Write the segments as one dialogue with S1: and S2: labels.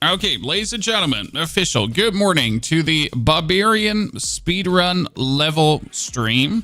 S1: Okay, ladies and gentlemen, official good morning to the Barbarian Speedrun level stream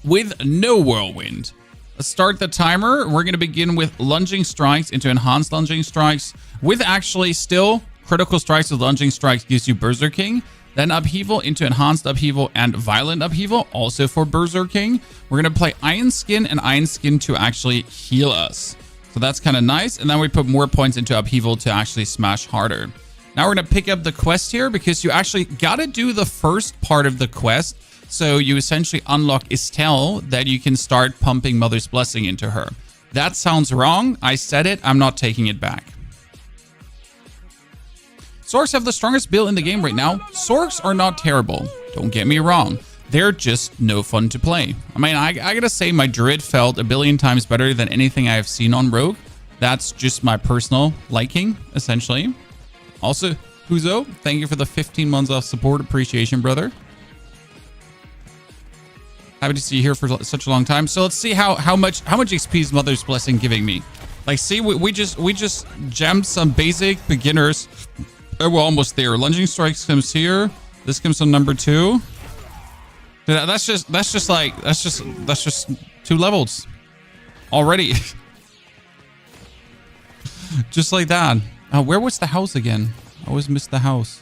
S1: with no whirlwind. Let's start the timer. We're going to begin with lunging strikes into enhanced lunging strikes with actually still critical strikes with lunging strikes gives you berserking. Then upheaval into enhanced upheaval and violent upheaval also for berserking. We're going to play Iron Skin and Iron Skin to actually heal us. So that's kind of nice. And then we put more points into upheaval to actually smash harder. Now we're going to pick up the quest here because you actually got to do the first part of the quest. So you essentially unlock Estelle that you can start pumping Mother's Blessing into her. That sounds wrong. I said it. I'm not taking it back. Sorks have the strongest build in the game right now. Sorks are not terrible. Don't get me wrong. They're just no fun to play. I mean, I gotta say my Druid felt a billion times better than anything I have seen on Rogue. That's just my personal liking, essentially. Also, Huzo, thank you for the 15 months of support. Appreciation, brother. Happy to see you here for such a long time. So let's see how much XP is Mother's Blessing giving me. Like, see, we just jammed some basic beginners. Oh, we're almost there. Lunging strikes comes here. This comes on number 2. That's just 2 levels already. Just like that. Where was the house again? I always missed the house.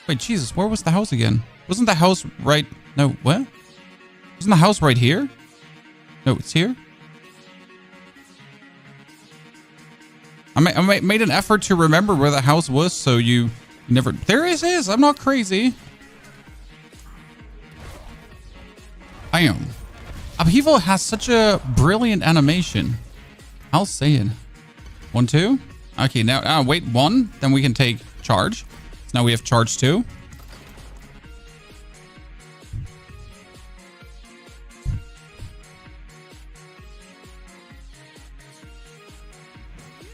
S1: Wait, Jesus, where was the house again? Wasn't the house right? No, what? Wasn't the house right here? No, it's here. I made an effort to remember where the house was, so you never... There it is. I'm not crazy. I am. Upheaval has such a brilliant animation. I'll say it. 1, 2. Okay, now wait, 1. Then we can take charge. So now we have charge 2.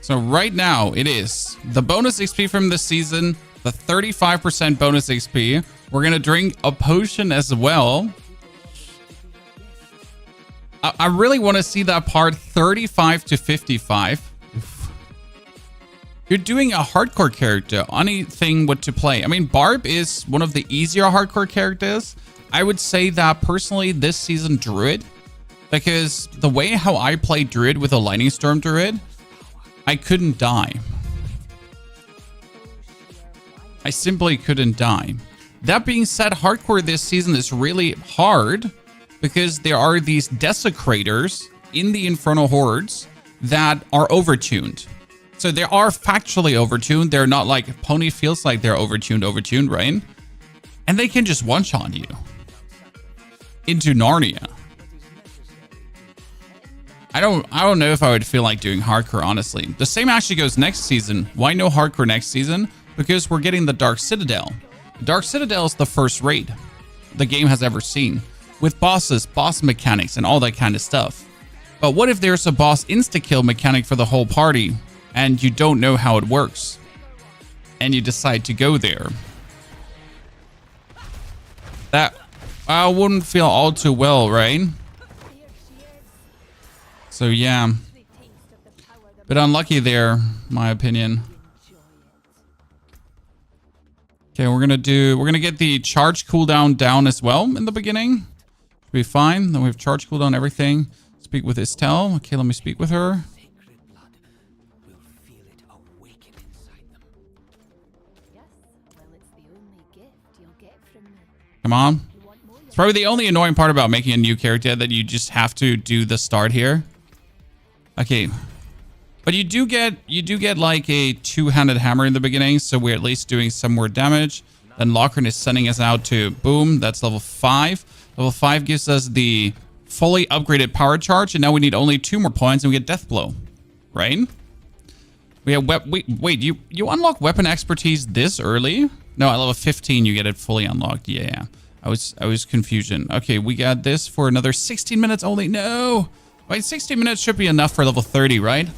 S1: So right now it is the bonus XP from this season, the 35% bonus XP. We're going to drink a potion as well. I really want to see that part 35 to 55. Oof. You're doing a hardcore character. Anything what to play. I mean, Barb is one of the easier hardcore characters. I would say that personally this season Druid. Because the way how I play Druid with a Lightning Storm Druid, I couldn't die. I simply couldn't die. That being said, hardcore this season is really hard because there are these desecrators in the Infernal Hordes that are overtuned. So they are factually overtuned. They're not like Pony feels like they're overtuned, right? And they can just one-shot you into Narnia. I don't know if I would feel like doing hardcore, honestly. The same actually goes next season. Why no hardcore next season? Because we're getting the Dark Citadel. The Dark Citadel is the first raid the game has ever seen, with bosses, boss mechanics, and all that kind of stuff. But what if there's a boss insta-kill mechanic for the whole party, and you don't know how it works, and you decide to go there? That I wouldn't feel all too well, right? So yeah, bit unlucky there, my opinion. Okay, we're gonna get the charge cooldown down as well in the beginning. Should be fine. Then we have charge cooldown, everything. Speak with Estelle. Okay, let me speak with her. Come on. It's probably the only annoying part about making a new character that you just have to do the start here. Okay, but you do get like a 2-handed hammer in the beginning, so we're at least doing some more damage. Then Lockhart is sending us out to boom. That's level 5. Level 5 gives us the fully upgraded power charge, and now we need only 2 more points, and we get Deathblow, right? We have wait, you unlock weapon expertise this early? No, at level 15 you get it fully unlocked. Yeah, I was confusion. Okay, we got this for another 16 minutes only. No. Wait, 60 minutes should be enough for level 30, right?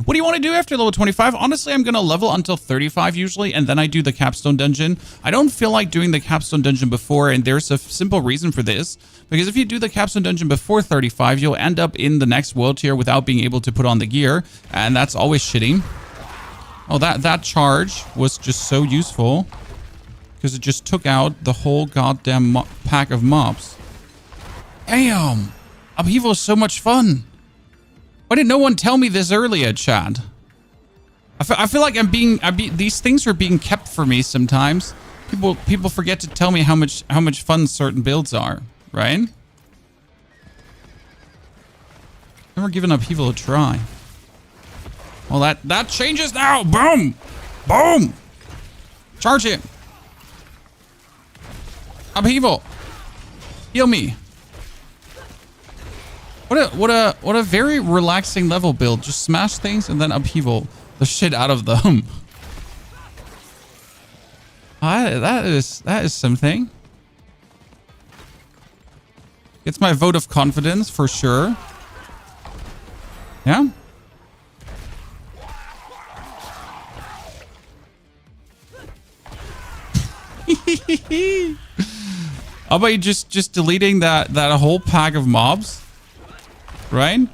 S1: What do you want to do after level 25? Honestly, I'm going to level until 35 usually, and then I do the capstone dungeon. I don't feel like doing the capstone dungeon before, and there's a simple reason for this. Because if you do the capstone dungeon before 35, you'll end up in the next world tier without being able to put on the gear, and that's always shitty. Oh, that charge was just so useful because it just took out the whole goddamn pack of mobs. Damn, Upheaval is so much fun. Why did no one tell me this earlier, Chad? I feel like these things are being kept for me sometimes. People forget to tell me how much fun certain builds are, right? Never given Upheaval a try. Well, that changes now. Boom, boom. Charge it. Upheaval, heal me. What a very relaxing level build. Just smash things and then Upheaval the shit out of them. That is something. It's my vote of confidence for sure. Yeah. How about you just deleting that whole pack of mobs? Right?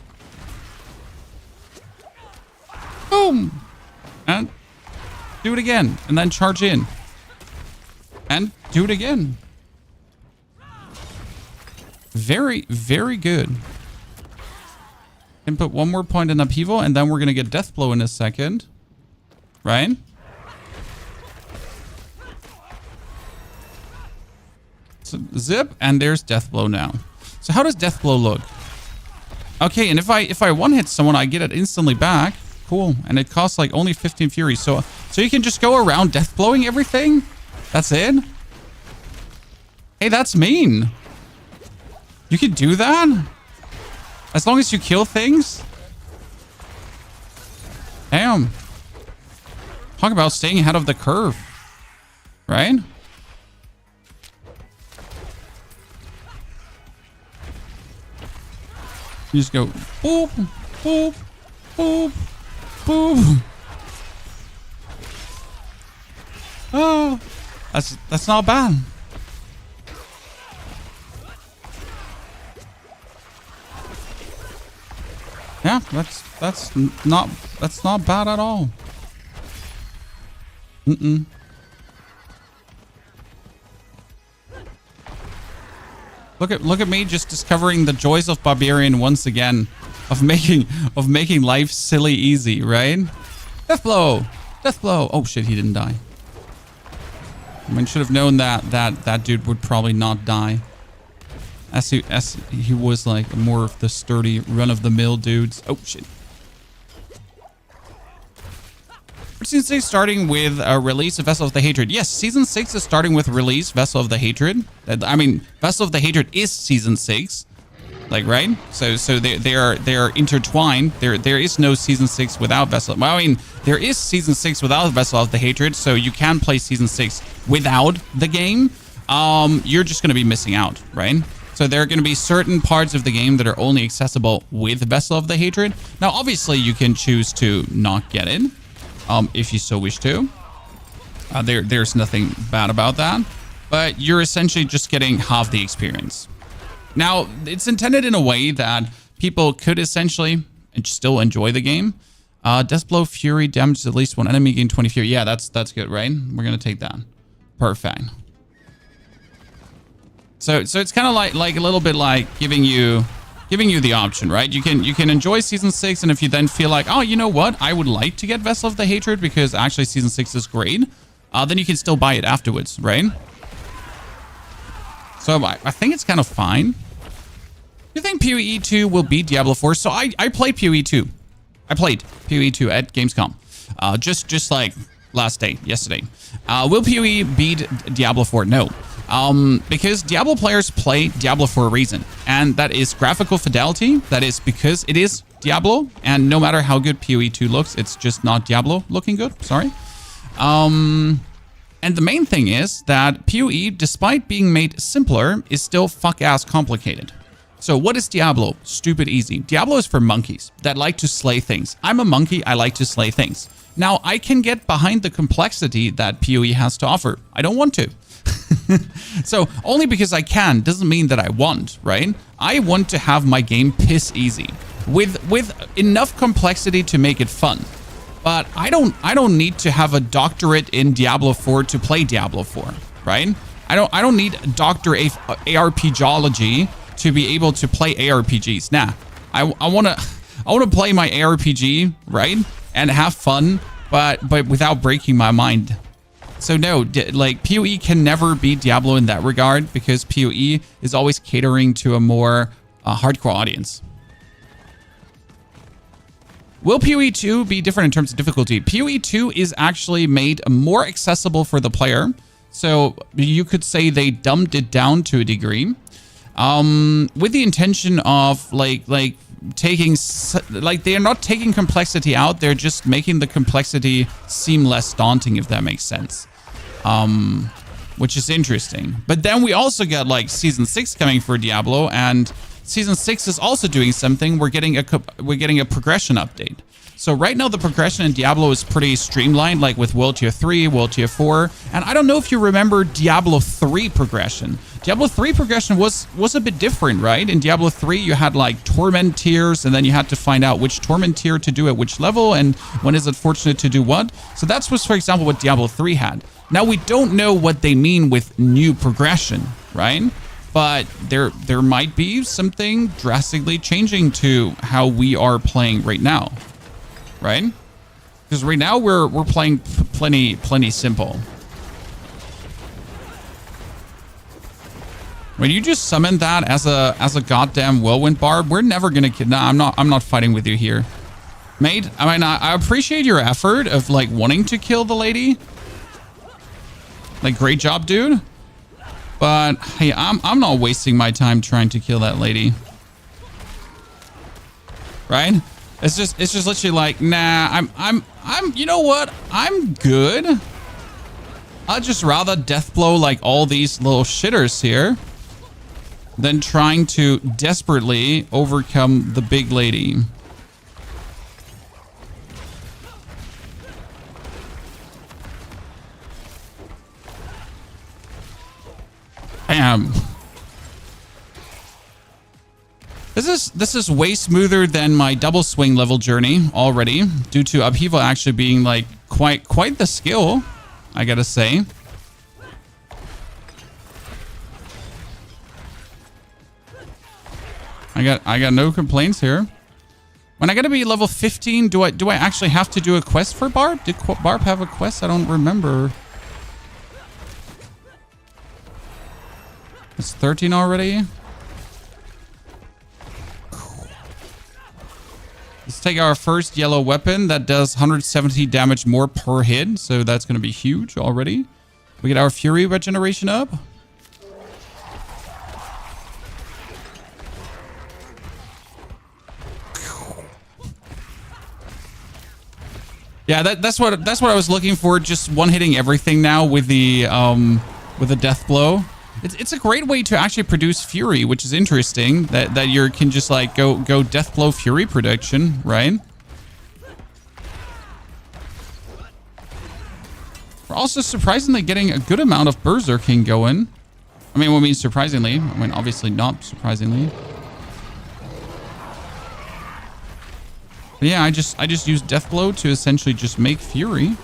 S1: Boom! And do it again. And then charge in. And do it again. Very, very good. And put one more point in Upheaval, and then we're going to get Deathblow in a second. Right? So zip, and there's Deathblow now. So how does Deathblow look? Okay, and if I one-hit someone, I get it instantly back. Cool. And it costs like only 15 Fury. So you can just go around Deathblowing everything? That's it? Hey, that's mean. You can do that? As long as you kill things? Damn. Talk about staying ahead of the curve. Right? You just go boop, boop, boop, boop. Oh, that's not bad. Yeah, that's not bad at all. Look at me just discovering the joys of Barbarian once again, of making life silly easy, right? Deathblow, Deathblow. Oh shit, he didn't die. I mean, should have known that dude would probably not die, as he was like more of the sturdy run-of-the-mill dudes. Oh shit. Season 6 starting with a release of Vessel of the Hatred. Yes, Season 6 is starting with release Vessel of the Hatred. I mean, Vessel of the Hatred is Season 6. Like, right? So they are intertwined. There is no Season 6 without Vessel. Well, I mean, there is Season 6 without Vessel of the Hatred, so you can play Season 6 without the game. You're just going to be missing out, right? So there are going to be certain parts of the game that are only accessible with Vessel of the Hatred. Now, obviously, you can choose to not get it. If you so wish to. There's nothing bad about that. But you're essentially just getting half the experience. Now, it's intended in a way that people could essentially still enjoy the game. Deathblow Fury damages at least one enemy, gain 20 Fury. Yeah, that's good, right? We're going to take that. Perfect. So it's kind of like a little bit like giving you the option, right? You can enjoy Season 6, and if you then feel like, oh, you know what? I would like to get Vessel of the Hatred because actually Season 6 is great, then you can still buy it afterwards, right? So I think it's kind of fine. You think PoE 2 will beat Diablo 4? So I played PoE 2. I played PoE 2 at Gamescom. Just like yesterday. Will PoE beat Diablo 4? No. Because Diablo players play Diablo for a reason, and that is graphical fidelity. That is because it is Diablo, and no matter how good PoE 2 looks, it's just not Diablo looking good. Sorry. And the main thing is that PoE, despite being made simpler, is still fuck-ass complicated. So what is Diablo? Stupid easy. Diablo is for monkeys that like to slay things. I'm a monkey. I like to slay things. Now, I can get behind the complexity that PoE has to offer. I don't want to. So only because I can doesn't mean that I want, right? I want to have my game piss easy with enough complexity to make it fun. But I don't need to have a doctorate in Diablo 4 to play Diablo 4, right? I don't need Dr. ARPGology to be able to play ARPGs. Nah, I want to play my ARPG, right? And have fun, but without breaking my mind. So no, like PoE can never be Diablo in that regard because PoE is always catering to a more hardcore audience. Will PoE 2 be different in terms of difficulty? PoE 2 is actually made more accessible for the player. So you could say they dumbed it down to a degree, with the intention of like taking, like they are not taking complexity out. They're just making the complexity seem less daunting, if that makes sense. Which is interesting. But then we also got like Season 6 coming for Diablo, and Season 6 is also doing something. We're getting a progression update. So right now the progression in Diablo is pretty streamlined, like with World Tier 3, World Tier 4. And I don't know if you remember Diablo 3 progression. Diablo 3 progression was a bit different, right? In Diablo 3, you had like torment tiers, and then you had to find out which torment tier to do at which level, and when is it fortunate to do what. So that's was, for example, what Diablo 3 had. Now, we don't know what they mean with new progression, right? But there might be something drastically changing to how we are playing right now, right? Because right now we're playing plenty simple. When you just summon that as a goddamn whirlwind barb, we're never gonna kill. Nah, I'm not fighting with you here, mate. I mean, I appreciate your effort of like wanting to kill the lady. Like, great job, dude. But hey, I'm not wasting my time trying to kill that lady. Right? It's just literally like, nah, I'm you know what? I'm good. I'd just rather deathblow like all these little shitters here than trying to desperately overcome the big lady. Bam. This is way smoother than my double swing level journey already, due to Upheaval actually being like quite the skill, I gotta say. I got no complaints here. When I gotta be level 15, do I actually have to do a quest for Barb? Did Barb have a quest? I don't remember. It's 13 already. Let's take our first yellow weapon that does 170 damage more per hit. So that's going to be huge already. We get our Fury regeneration up. Yeah, that's what I was looking for. Just one hitting everything now with the Deathblow. It's a great way to actually produce Fury, which is interesting. That you can just like go Deathblow Fury production, right? We're also surprisingly getting a good amount of berserking going. I mean, what means surprisingly? I mean, obviously not surprisingly. But yeah, I just use Deathblow to essentially just make Fury.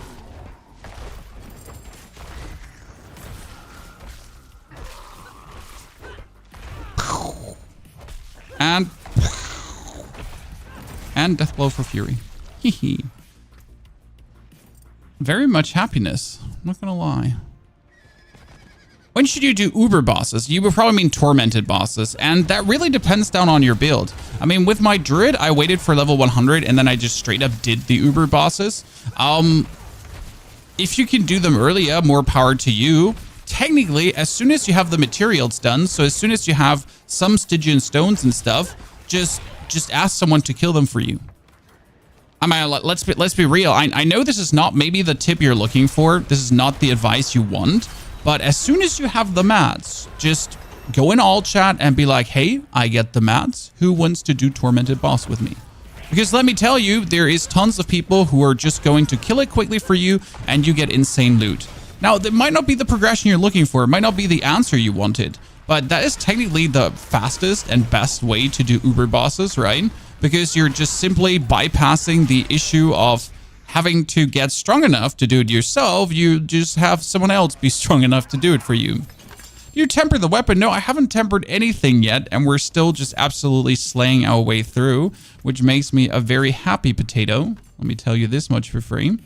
S1: And Deathblow for Fury. Hehe. Very much happiness. I'm not gonna lie. When should you do Uber bosses? You would probably mean tormented bosses, and that really depends down on your build. I mean, with my Druid, I waited for level 100, and then I just straight up did the Uber bosses. If you can do them earlier, more power to you. Technically, as soon as you have the materials done, so as soon as you have some Stygian stones and stuff, just ask someone to kill them for you. I mean, let's be real. I know this is not maybe the tip you're looking for. This is not the advice you want. But as soon as you have the mats, just go in all chat and be like, hey, I get the mats. Who wants to do Tormented Boss with me? Because let me tell you, there is tons of people who are just going to kill it quickly for you and you get insane loot. Now, that might not be the progression you're looking for. It might not be the answer you wanted. But that is technically the fastest and best way to do Uber bosses, right? Because you're just simply bypassing the issue of having to get strong enough to do it yourself. You just have someone else be strong enough to do it for you. You temper the weapon. No, I haven't tempered anything yet, and we're still just absolutely slaying our way through, which makes me a very happy potato. Let me tell you this much for free.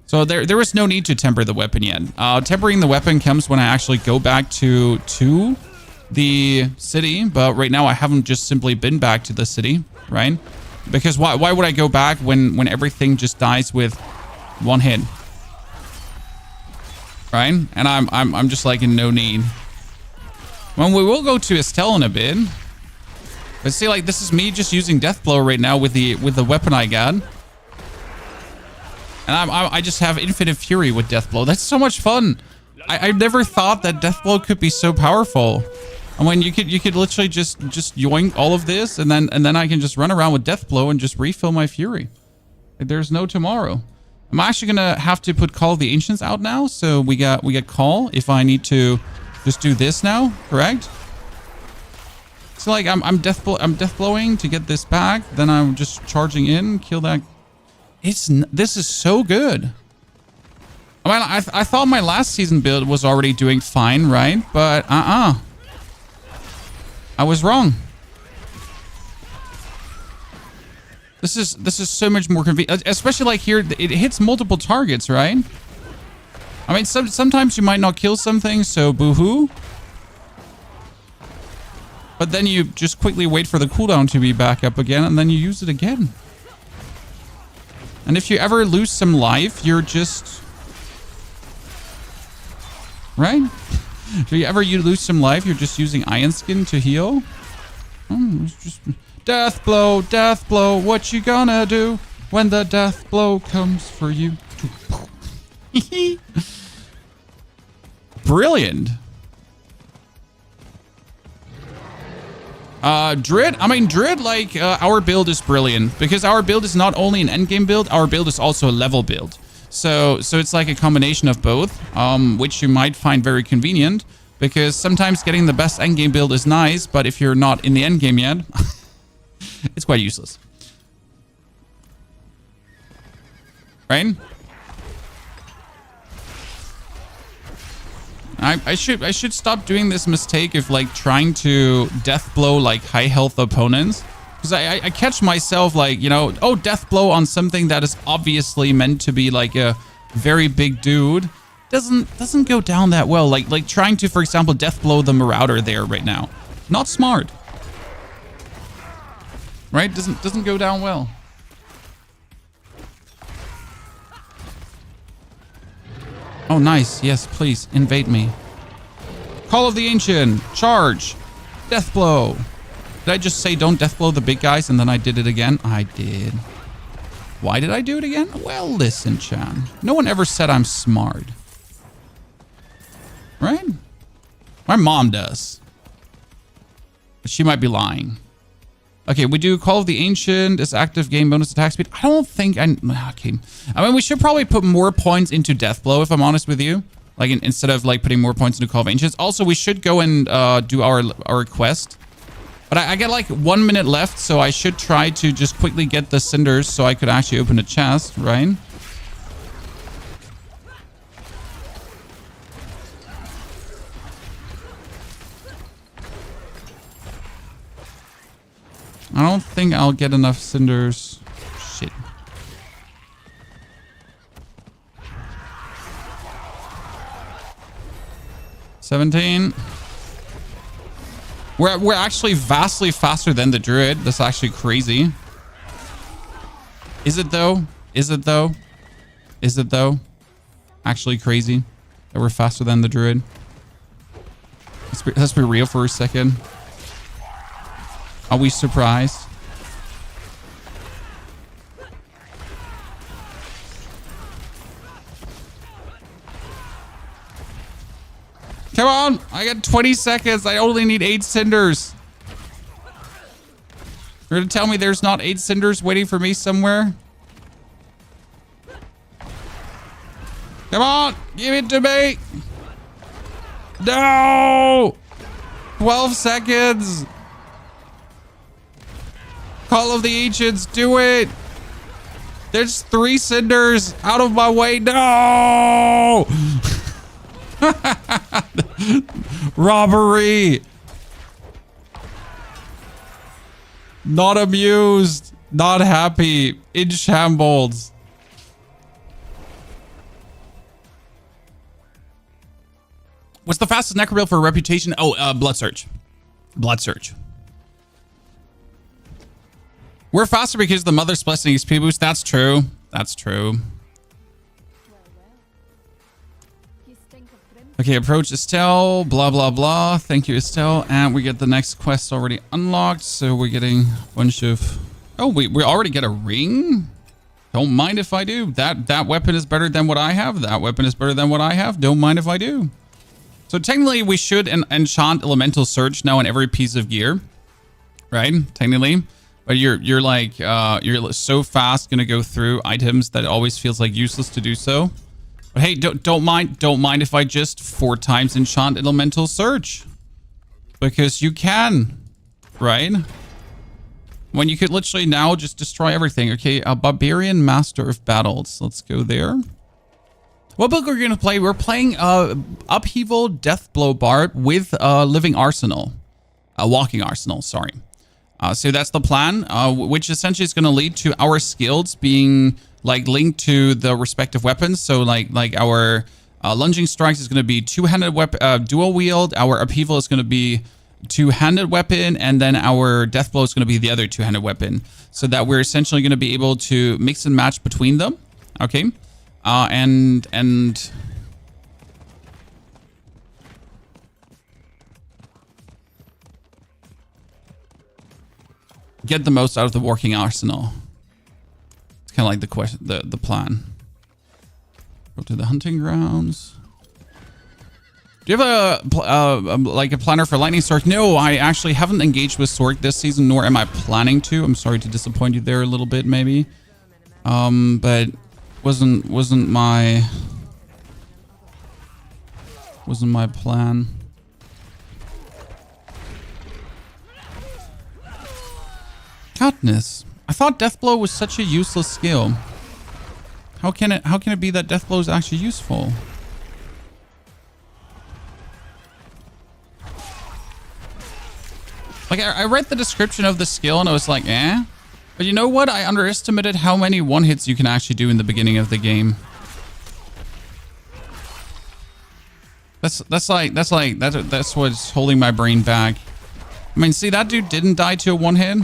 S1: So there was no need to temper the weapon yet. Tempering the weapon comes when I actually go back to the city, but right now I haven't just simply been back to the city, right? Because why would I go back when everything just dies with one hit? Right? And I'm just like in no need. Well, we will go to Estelle in a bit. But see, like, this is me just using Deathblow right now with the weapon I got. And I just have infinite fury with Deathblow. That's so much fun. I never thought that Deathblow could be so powerful. I mean, you could literally just yoink all of this, and then I can just run around with Deathblow and just refill my fury. Like, there's no tomorrow. I'm actually gonna have to put Call of the Ancients out now, so we got Call if I need to just do this now, correct? So like I'm deathblowing to get this back, then I'm just charging in, kill that. This is so good. I mean, I thought my last season build was already doing fine, right? But I was wrong. This is so much more convenient, especially like here, it hits multiple targets, right? I mean, sometimes you might not kill something, so boo-hoo. But then you just quickly wait for the cooldown to be back up again, and then you use it again. And if you ever lose some life, you're just... Right? If you ever lose some life, you're just using Iron Skin to heal. It's just... Deathblow, Deathblow, what you gonna do when the Deathblow comes for you? Brilliant. Druid, like, our build is brilliant because our build is not only an endgame build, our build is also a level build. So it's like a combination of both, which you might find very convenient because sometimes getting the best endgame build is nice, but if you're not in the endgame yet, it's quite useless. Right? I should stop doing this mistake of like trying to Deathblow like high health opponents. Because I catch myself like, you know, oh, Deathblow on something that is obviously meant to be like a very big dude. Doesn't go down that well. Like trying to, for example, Deathblow the Marauder there right now. Not smart. Right? Doesn't go down well. Oh, nice. Yes, please. Invade me. Call of the Ancient. Charge. Deathblow. Did I just say don't Deathblow the big guys and then I did it again? I did. Why did I do it again? Well, listen, Chan. No one ever said I'm smart. Right? My mom does. But she might be lying. Okay, we do Call of the Ancient as active game bonus attack speed. I don't think okay. I mean, we should probably put more points into Deathblow, if I'm honest with you. Like, instead of, like, putting more points into Call of Ancients. Also, we should go and do our quest. But I get, like, 1 minute left, so I should try to just quickly get the cinders so I could actually open a chest, right? I don't think I'll get enough cinders. Shit. $17. We're actually vastly faster than the Druid. That's actually crazy. Is it though? Is it though? Is it though? Actually crazy that we're faster than the Druid. Let's be real for a second. Are we surprised? Come on. I got 20 seconds. I only need 8 cinders. You're going to tell me there's not 8 cinders waiting for me somewhere? Come on. Give it to me. No. 12 seconds. Call of the Ancients. Do it. There's 3 cinders. Out of my way. No. Robbery. Not amused. Not happy. In shambles. What's the fastest necro build for reputation? Oh, Blood Surge. Blood Surge. We're faster because the Mother's Blessing XP boost. That's true. That's true. Okay, approach Estelle. Blah, blah, blah. Thank you, Estelle. And we get the next quest already unlocked. So we're getting a bunch of... Oh, we already get a ring? Don't mind if I do. That weapon is better than what I have. That weapon is better than what I have. Don't mind if I do. So technically, we should enchant Elemental Surge now on every piece of gear. Right? Technically. But you're like, you're so fast gonna go through items that it always feels like useless to do so. But hey, don't mind if I just 4 times enchant Elemental Surge. Because you can, right? When you could literally now just destroy everything. Okay, a Barbarian Master of Battles. Let's go there. What book are we gonna play? We're playing Upheaval, Deathblow Barb with Living Arsenal. Walking Arsenal, sorry. So that's the plan, which essentially is going to lead to our skills being like linked to the respective weapons. So like our lunging strikes is going to be two-handed weapon, dual wield. Our upheaval is going to be two-handed weapon, and then our death blow is going to be the other two-handed weapon. So that we're essentially going to be able to mix and match between them. Okay, and get the most out of the working arsenal. It's kind of like the question, the plan. Go to the hunting grounds. Do you have like a planner for lightning stork? No, I actually haven't engaged with stork this season, nor am I planning to. I'm sorry to disappoint you there a little bit, maybe. But wasn't my plan. Godness. I thought Deathblow was such a useless skill. How can it be that Deathblow is actually useful? Like I read the description of the skill and I was like, eh. But you know what? I underestimated how many one-hits you can actually do in the beginning of the game. That's what's holding my brain back. I mean, see, that dude didn't die to a one-hit.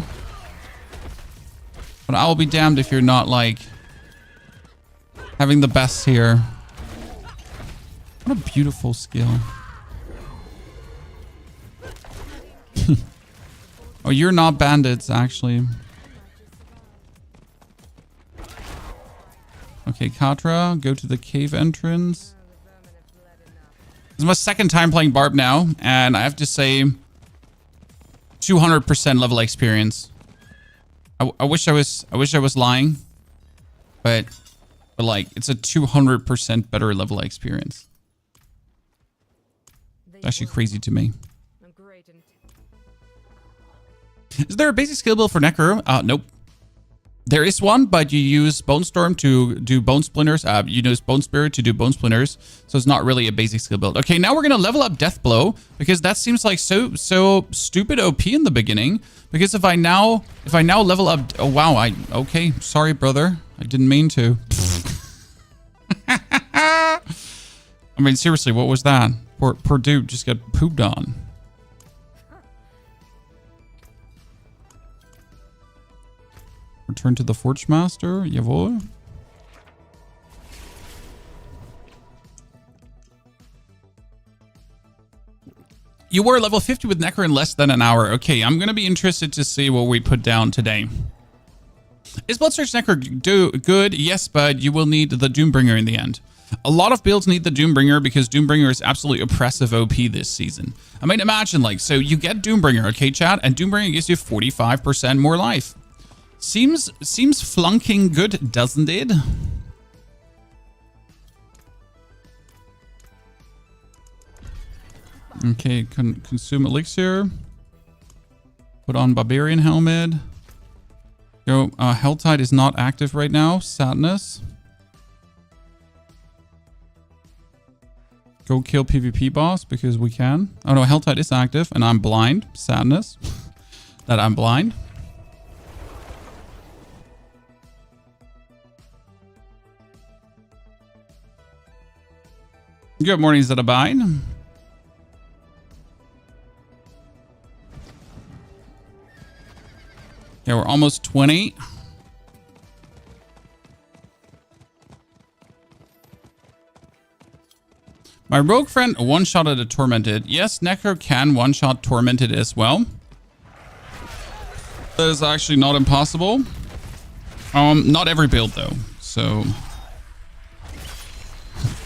S1: But I'll be damned if you're not, like, having the best here. What a beautiful skill. Oh, you're not bandits, actually. Okay, Katra, go to the cave entrance. This is my second time playing Barb now, and I have to say 200% level experience. I wish I was lying, but like it's a 200% better level experience. It's actually crazy to me. Is there a basic skill build for Necro? Nope. There is one, but you use Bone Storm to do Bone Splinters. You use Bone Spirit to do Bone Splinters. So it's not really a basic skill build. Okay, now we're going to level up Deathblow because that seems like so stupid OP in the beginning. Because if I now level up... Oh, wow. Okay, sorry, brother. I didn't mean to. I mean, seriously, what was that? Poor dude just got pooped on. Return to the Forge Master. Jawohl. You were level 50 with Necro in less than an hour. Okay, I'm going to be interested to see what we put down today. Is Bloodsearch Necro good? Yes, but you will need the Doombringer in the end. A lot of builds need the Doombringer because Doombringer is absolutely oppressive OP this season. I mean, imagine like, so you get Doombringer, okay, chat, and Doombringer gives you 45% more life. Seems flunking good, doesn't it? Okay, consume elixir. Put on Barbarian helmet. Go, Helltide is not active right now. Sadness. Go kill PvP boss because we can. Oh no, Helltide is active and I'm blind. Sadness. That I'm blind. Good morning, Zetabyte. Okay, we're almost 20. My rogue friend one-shotted a Tormented. Yes, Necro can one-shot Tormented as well. That is actually not impossible. Not every build though, so...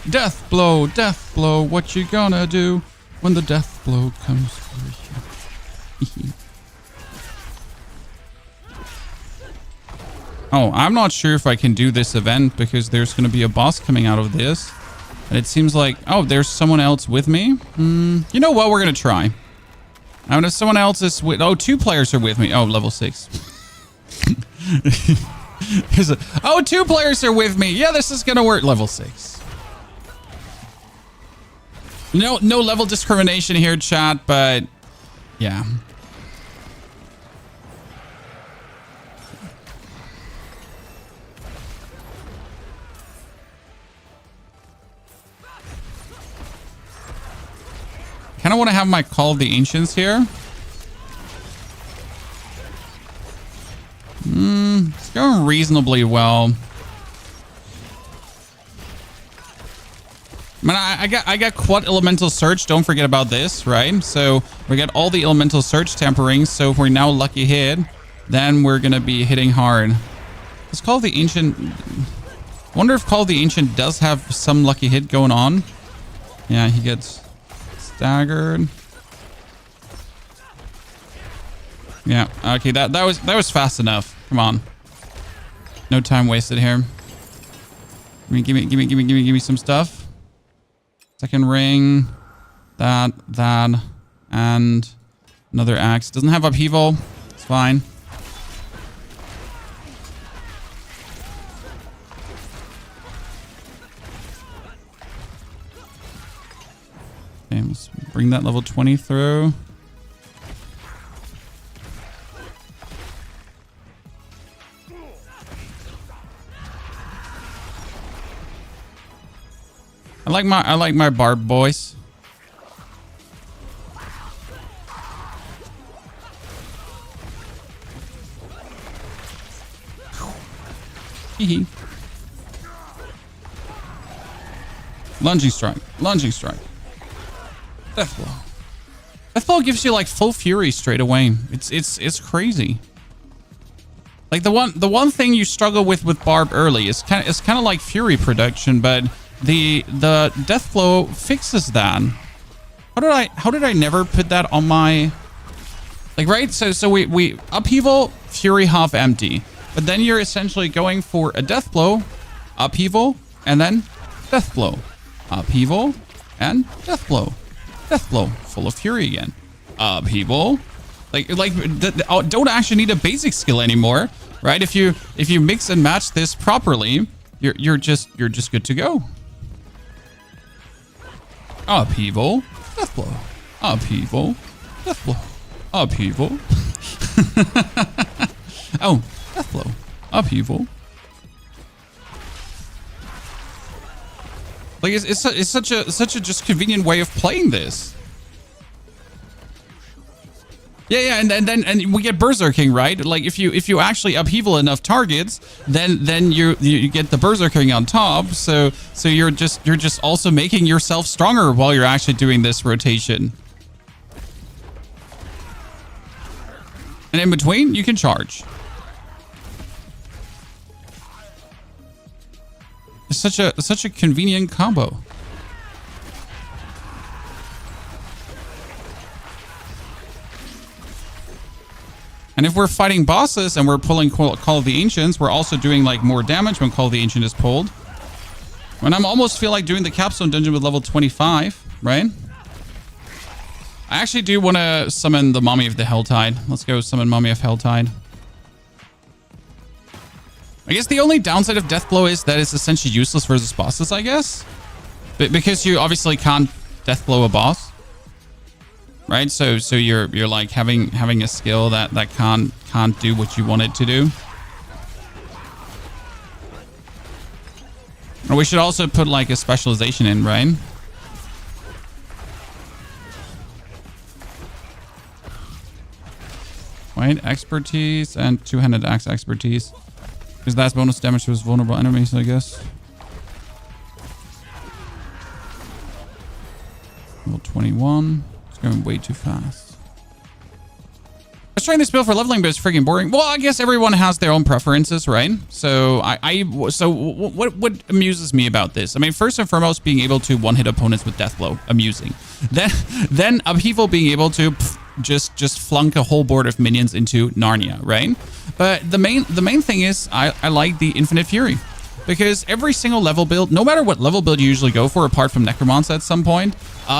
S1: Deathblow, what you gonna do when the Deathblow comes for you? Oh, I'm not sure if I can do this event because there's going to be a boss coming out of this. And it seems like... Oh, there's someone else with me? You know what? We're going to try. I mean, if someone else is with... Oh, 2 players are with me. Oh, level 6. Oh, 2 players are with me. Yeah, this is going to work. Level 6. No level discrimination here, chat, but... Yeah. Kind of want to have my Call of the Ancients here. It's going reasonably well. I mean, I got Quad Elemental Search. Don't forget about this, right? So we got all the Elemental Search temperings. So if we're now lucky hit, then we're going to be hitting hard. Let's Call of the Ancient... Wonder if Call of the Ancient does have some lucky hit going on. Yeah, he gets... staggered. Yeah, okay, that was fast enough. Come on. No time wasted here. Give me some stuff. Second ring. That, and another axe. Doesn't have upheaval. It's fine. Okay, let's bring that level 20 through. I like my Barb voice. Hee. Lunging strike. Deathblow. Deathblow gives you like full fury straight away. It's crazy. Like the one thing you struggle with Barb early is kind of like fury production, but the Deathblow fixes that. How did I never put that on my, like, right? So we upheaval, fury half empty, but then you're essentially going for a Deathblow, upheaval, and then Deathblow, upheaval, and Deathblow. Deathblow, full of fury again. Upheaval. Don't actually need a basic skill anymore, right? If you mix and match this properly, you're just good to go. Upheaval, Deathblow. Upheaval, Deathblow. Upheaval. Oh, Deathblow. Upheaval. Like it's such a just convenient way of playing this. Yeah, and we get Berserking, right? Like if you actually upheaval enough targets, then you get the Berserking on top. So you're just also making yourself stronger while you're actually doing this rotation. And in between, you can charge. such a convenient combo. And if we're fighting bosses and we're pulling Call of the Ancients, we're also doing like more damage when Call of the Ancient is pulled. When I'm almost feel like doing the capstone dungeon with level 25, right? I actually do want to summon the Mummy of the Helltide. Let's go summon Mummy of Helltide. I guess the only downside of Deathblow is that it's essentially useless versus bosses, I guess. Because you obviously can't Deathblow a boss. Right? So you're like having a skill that can't do what you want it to do. Or we should also put like a specialization in, right? Right, expertise and two-handed axe expertise. Because that's bonus damage to his vulnerable enemies, I guess. Level 21. It's going way too fast. I was trying this build for leveling, but it's freaking boring. Well, I guess everyone has their own preferences, right? So what amuses me about this? I mean, first and foremost, being able to one-hit opponents with Deathblow, amusing. Then Upheaval being able to just flunk a whole board of minions into Narnia, right? But the main thing is I like the Infinite Fury. Because every single level build, no matter what level build you usually go for, apart from Necromancer at some point,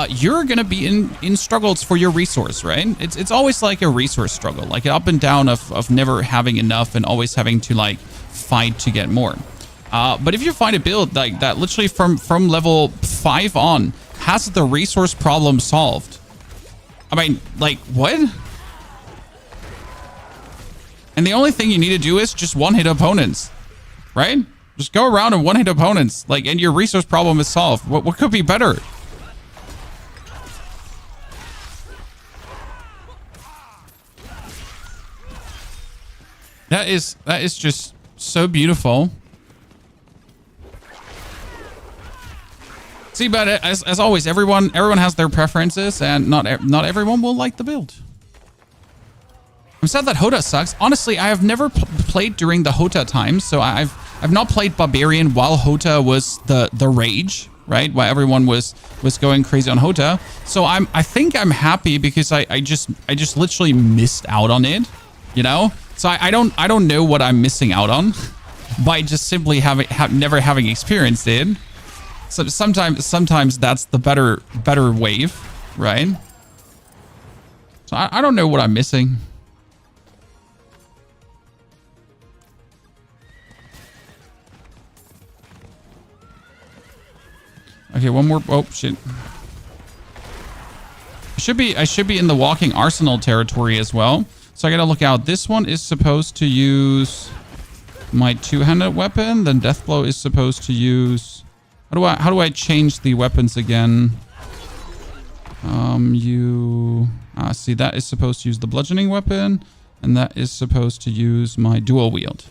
S1: you're going to be in struggles for your resource, right? It's always like a resource struggle, like an up and down of never having enough and always having to like fight to get more. But if you find a build like that literally from level 5 on has the resource problem solved, I mean, like, what? And the only thing you need to do is just one-hit opponents, right? Just go around and one-hit opponents, like, and your resource problem is solved. What could be better? That is just so beautiful. See, but as always, everyone has their preferences, and not everyone will like the build. I'm sad that Hota sucks. Honestly, I have never played during the Hota times, so I've not played Barbarian while Hota was the rage, right? While everyone was going crazy on Hota. So I think I'm happy because I just literally missed out on it, you know? So I don't know what I'm missing out on by just simply never having experienced it. So sometimes that's the better wave, right? So I don't know what I'm missing. Okay, one more. Oh shit! I should be in the walking arsenal territory as well. So I gotta look out. This one is supposed to use my two-handed weapon. Then Deathblow is supposed to use. How do I change the weapons again? See, that is supposed to use the bludgeoning weapon, and that is supposed to use my dual wield.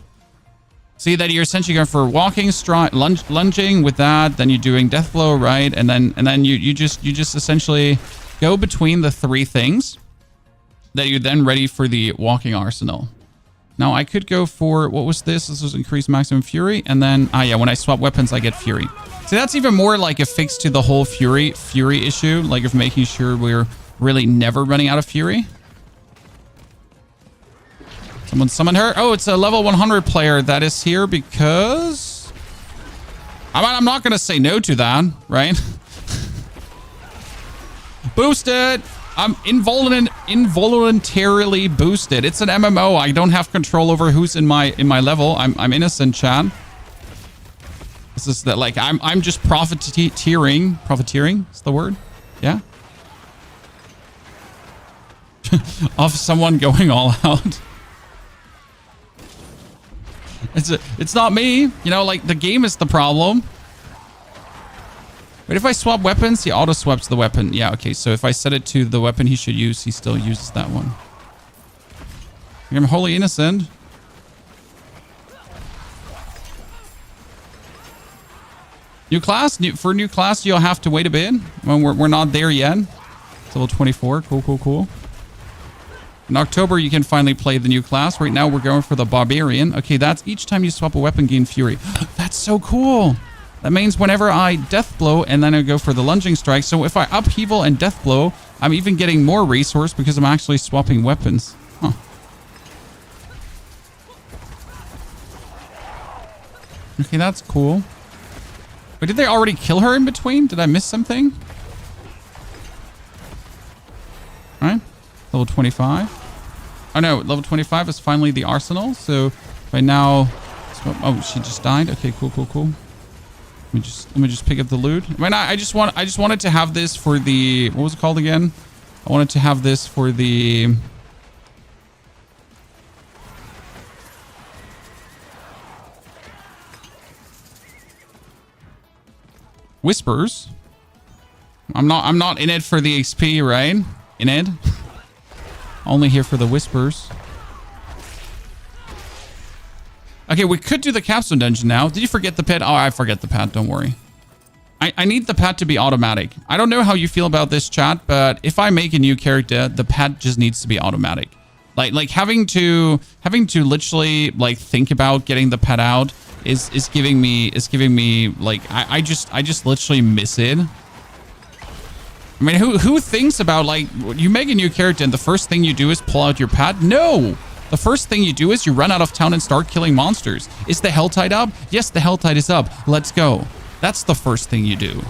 S1: See that you're essentially going for walking, lunging with that, then you're doing Deathblow, right? And then you just essentially go between the three things that you're then ready for the walking arsenal. Now I could go for, what was this? This was increased maximum fury, and then yeah, when I swap weapons I get fury. So that's even more like a fix to the whole fury issue, like of making sure we're really never running out of fury. Someone summon her. Oh, it's a level 100 player that is here because I'm not gonna say no to that, right? Boosted. I'm involuntarily boosted. It's an MMO. I don't have control over who's in my level. I'm innocent, chat. This is that, like, I'm just profiteering. Profiteering is the word. Yeah. Of someone going all out. It's not me. You know, like, the game is the problem. But if I swap weapons, he auto swaps the weapon. Yeah, okay. So if I set it to the weapon he should use, he still uses that one. I'm wholly innocent. New class? For new class, you'll have to wait a bit. Well, we're not there yet. It's level 24. Cool. In October, you can finally play the new class. Right now, we're going for the Barbarian. Okay, that's each time you swap a weapon, gain Fury. That's so cool. that means whenever I Deathblow and then I go for the lunging strike. So if I Upheaval and Deathblow, I'm even getting more resource because I'm actually swapping weapons. Huh. Okay, that's cool. But did they already kill her in between? Did I miss something? All right, level 25. Oh no, level 25 is finally the arsenal. So by now, oh, she just died. Okay, cool. Let me just pick up the loot. I mean, I just wanted to have this for the, what was it called again? I wanted to have this for the Whispers. I'm not in it for the XP, right? In it. Only here for the Whispers. Okay, we could do the capstone dungeon now. Did you forget the pet? Oh, I forget the pet. Don't worry. I need the pet to be automatic. I don't know how you feel about this, chat, but if I make a new character, the pet just needs to be automatic. Like having to literally like think about getting the pet out is giving me like I just literally miss it. I mean, who thinks about, like, you make a new character and the first thing you do is pull out your pet? No! The first thing you do is you run out of town and start killing monsters. Is the hell tide up? Yes, the hell tide is up. Let's go. That's the first thing you do.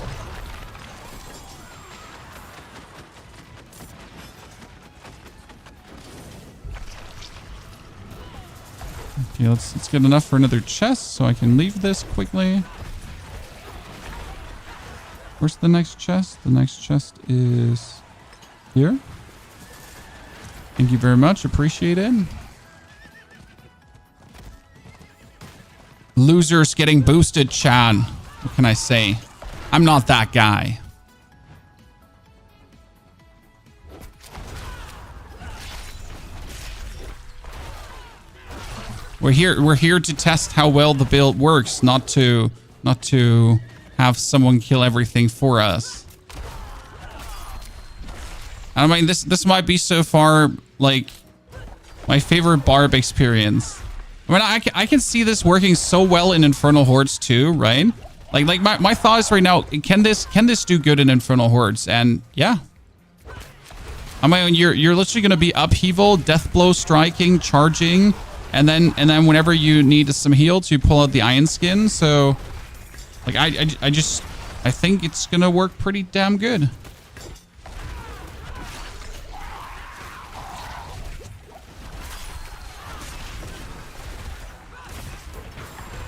S1: Okay, let's get enough for another chest so I can leave this quickly. Where's the next chest? The next chest is here. Thank you very much. Appreciate it. Losers getting boosted, Chan. What can I say? I'm not that guy. We're here to test how well the build works, not to have someone kill everything for us. I mean, this might be so far like my favorite Barb experience. I mean, I can see this working so well in Infernal Hordes too, right? Like my thought is right now, can this do good in Infernal Hordes? And yeah. I mean, you're literally gonna be Upheaval, Deathblow, striking, charging, and then whenever you need some heals, you pull out the Iron Skin. So like I think it's gonna work pretty damn good.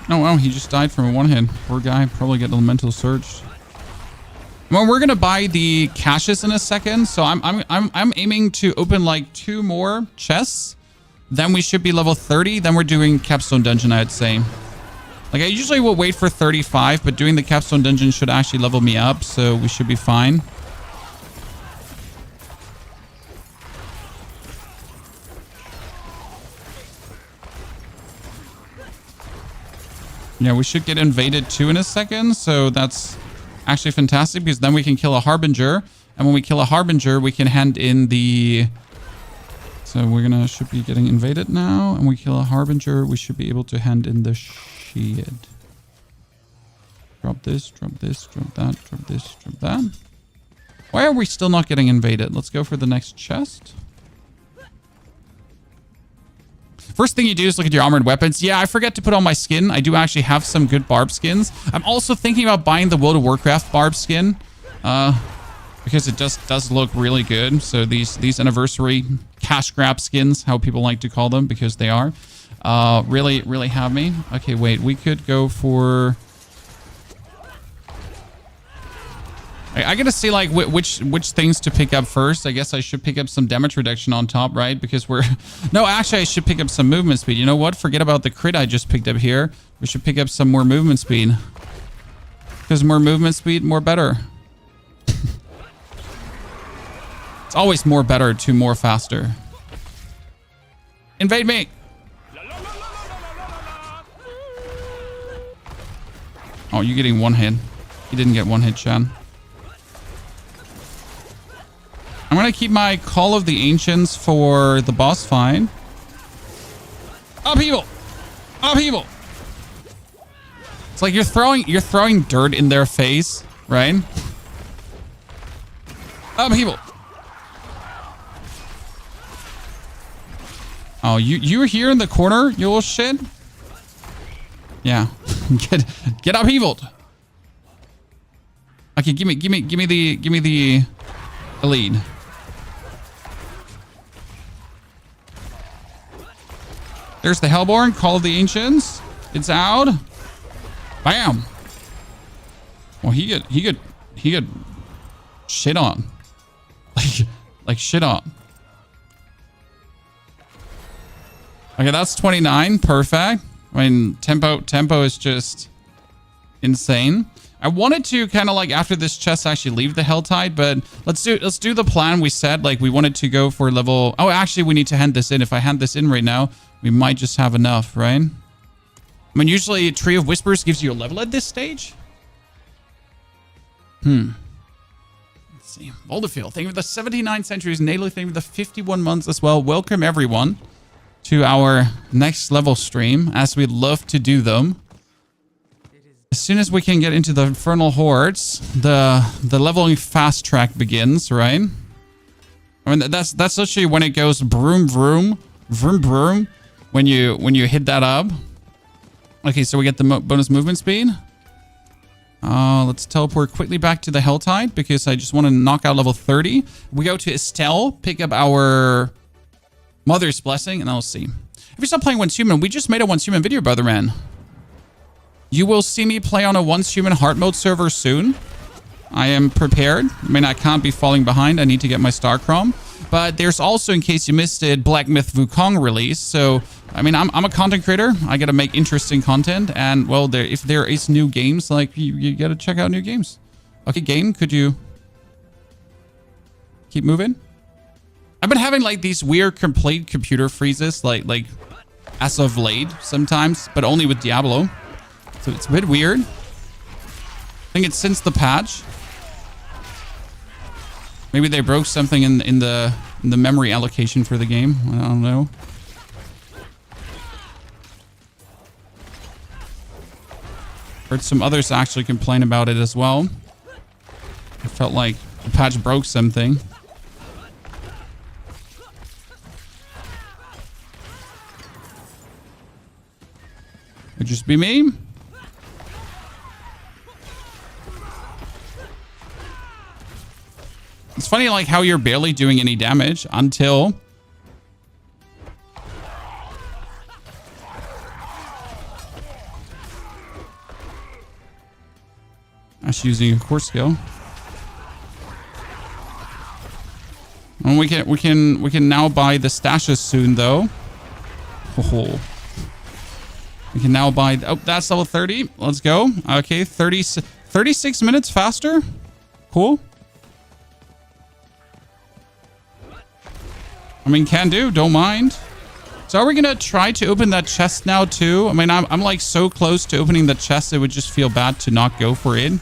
S1: Oh, well, he just died from a one hit. Poor guy, probably get elemental surged. Well, we're gonna buy the caches in a second, so I'm aiming to open like 2 more chests. Then we should be level 30. Then we're doing capstone dungeon, I'd say. Like, I usually will wait for 35, but doing the capstone dungeon should actually level me up, so we should be fine. Yeah, we should get invaded too in a second, so that's actually fantastic, because then we can kill a Harbinger, and when we kill a Harbinger, we can hand in the... So we're should be getting invaded now, and we kill a Harbinger, we should be able to hand in the shield. Drop this, drop this, drop that, drop this, drop that. Why are we still not getting invaded? Let's go for the next chest. First thing you do is look at your armored weapons. Yeah, I forget to put on my skin. I do actually have some good Barb skins. I'm also thinking about buying the World of Warcraft Barb skin. Because it just does look really good. So these anniversary cash grab skins, how people like to call them, because they are, really have me. Okay, wait, we could go for... I gotta see like which things to pick up first. I guess I should pick up some damage reduction on top, right? Because we're... No, actually I should pick up some movement speed. You know what? Forget about the crit I just picked up here. We should pick up some more movement speed. Because more movement speed, more better. It's always more better to more faster. Invade me! Oh, you're getting one hit. You didn't get one hit, Chan. I'm going to keep my Call of the Ancients for the boss fight. Upheaval! Upheaval! It's like you're throwing dirt in their face, right? Upheaval. Oh, you're here in the corner, you little shit. Yeah, get upheavaled. Okay, give me the lead. There's the Hellborn, Call of the Ancients. It's out. Bam. Well, he get shit on. Like shit on. Okay, that's 29. Perfect. I mean, tempo is just insane. I wanted to kind of like after this chest actually leave the Helltide, but let's do the plan we said. Like we wanted to go for level. Oh, actually, we need to hand this in. If I hand this in right now, we might just have enough, right? I mean, usually Tree of Whispers gives you a level at this stage. Let's see. Volderfield, thank you for the 79 centuries. Naylor, thank you for the 51 months as well. Welcome everyone to our next level stream, as we love to do them. As soon as we can get into the Infernal Hordes, the leveling fast track begins, right? I mean, that's literally when it goes vroom vroom vroom vroom when you hit that up. Okay, so we get the bonus movement speed. Let's teleport quickly back to the Helltide because I just want to knock out level 30. We go to Estelle, pick up our Mother's Blessing, and I'll see. If you're still playing Once Human, we just made a Once Human video, brother man. You will see me play on a Once Human hard mode server soon. I am prepared. I mean, I can't be falling behind. I need to get my Star Chrome. But there's also, in case you missed it, Black Myth Wukong release. So, I mean, I'm a content creator. I got to make interesting content. And, well, if there is new games, like, you got to check out new games. Okay, game, could you keep moving? I've been having, like, these weird complete computer freezes, like as of late sometimes, but only with Diablo. So it's a bit weird. I think it's since the patch. Maybe they broke something in the memory allocation for the game. I don't know. Heard some others actually complain about it as well. I felt like the patch broke something. Could just be me. It's funny, like, how you're barely doing any damage until... That's using a core skill. And we can now buy the stashes soon, though. Oh. We can now buy... Oh, that's level 30. Let's go. Okay, 36 minutes faster. Cool. I mean, can do. Don't mind. So are we going to try to open that chest now, too? I mean, I'm like so close to opening the chest, it would just feel bad to not go for it.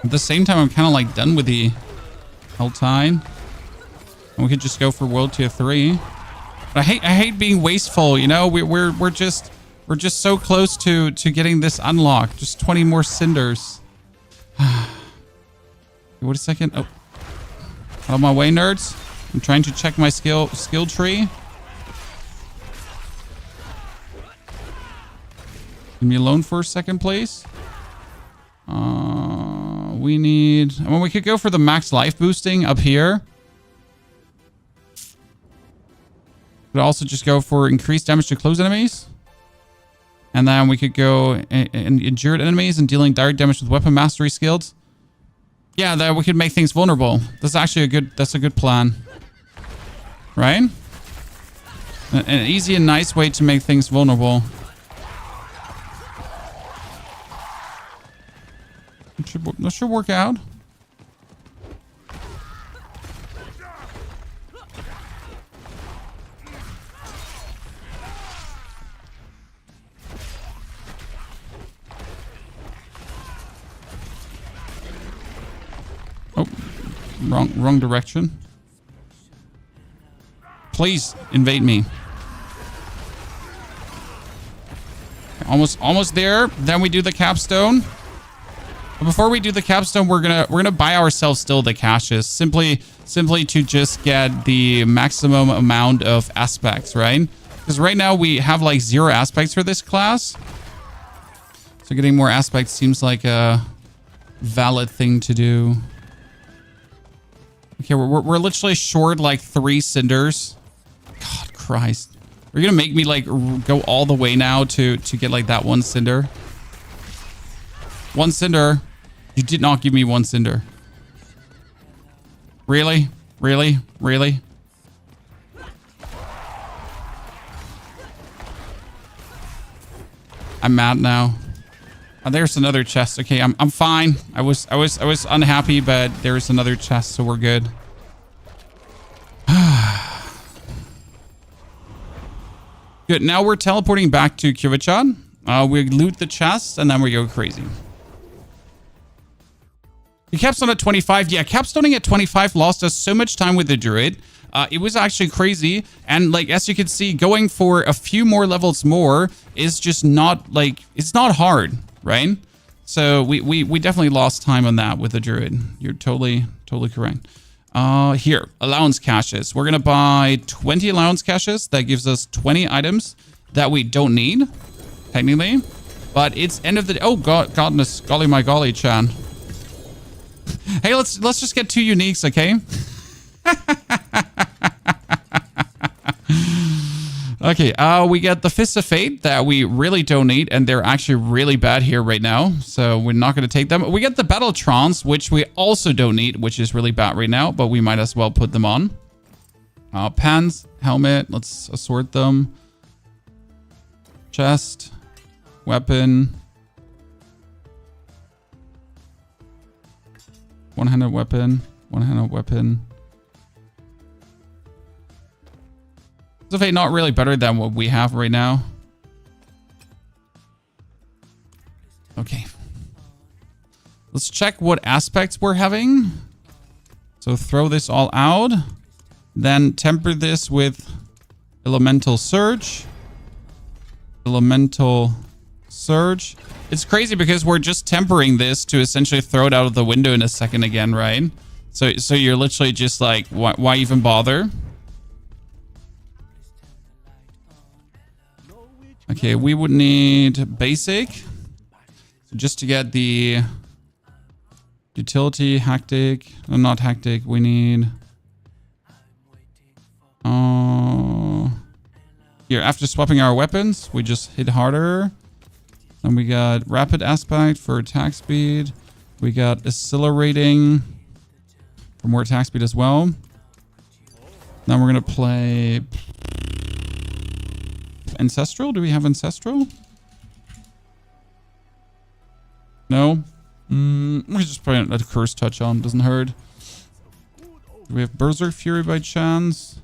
S1: At the same time, I'm kind of like done with the Helltide. And we could just go for World Tier 3. But I hate being wasteful, you know? We're just so close to getting this unlocked. Just 20 more cinders. Wait a second. Oh. Out of my way, nerds. I'm trying to check my skill tree. Leave me alone for a second, please. We need... I mean, we could go for the max life boosting up here. Could also just go for increased damage to close enemies. And then we could go and injured enemies and dealing direct damage with weapon mastery skills. Yeah, that we could make things vulnerable. That's actually a good plan. Right? An easy and nice way to make things vulnerable. That should work out. Oh, wrong direction. Please invade me. Almost there. Then we do the capstone. But before we do the capstone, we're gonna buy ourselves still the caches, simply to just get the maximum amount of aspects, right? Because right now we have like 0 aspects for this class. So getting more aspects seems like a valid thing to do. Okay, we're literally short like 3 cinders. God Christ. Are you gonna make me like go all the way now to get like that 1 cinder? 1 cinder. You did not give me 1 cinder. Really? Really? Really? I'm mad now. Oh, there's another chest. Okay, I'm fine. I was unhappy, but there's another chest, so we're good. Good. Now we're teleporting back to Kivichan. We loot the chest and then we go crazy. The capstone at 25. Yeah, capstoning at 25 lost us so much time with the druid. It was actually crazy. And like, as you can see, going for a few more levels more is just not like, it's not hard, right? So we definitely lost time on that with the druid. You're totally correct. Here, allowance caches. We're going to buy 20 allowance caches. That gives us 20 items that we don't need, technically. But it's end of the day. Oh, godness. Golly my golly, Chan. Hey, let's just get 2 uniques, okay? Okay, we get the Fists of Fate that we really don't need, and they're actually really bad here right now, so we're not going to take them. We get the Battletrons, which we also don't need, which is really bad right now, but we might as well put them on. Pants, helmet, let's assort them. Chest, weapon. One-handed weapon, one-handed weapon. Fists of Fate not really better than what we have right now. Okay. Let's check what aspects we're having. So throw this all out. Then temper this with Elemental Surge. Elemental Surge. It's crazy because we're just tempering this to essentially throw it out of the window in a second again, right? So you're literally just like, why even bother? Okay, we would need basic. So just to get the utility, hectic. No, not hectic. We need... Here, after swapping our weapons, we just hit harder. Then we got rapid aspect for attack speed. We got accelerating for more attack speed as well. Now we're going to play Ancestral. Do we have Ancestral? No. We just put a Curse Touch on. Doesn't hurt. Do we have Berserk Fury by chance?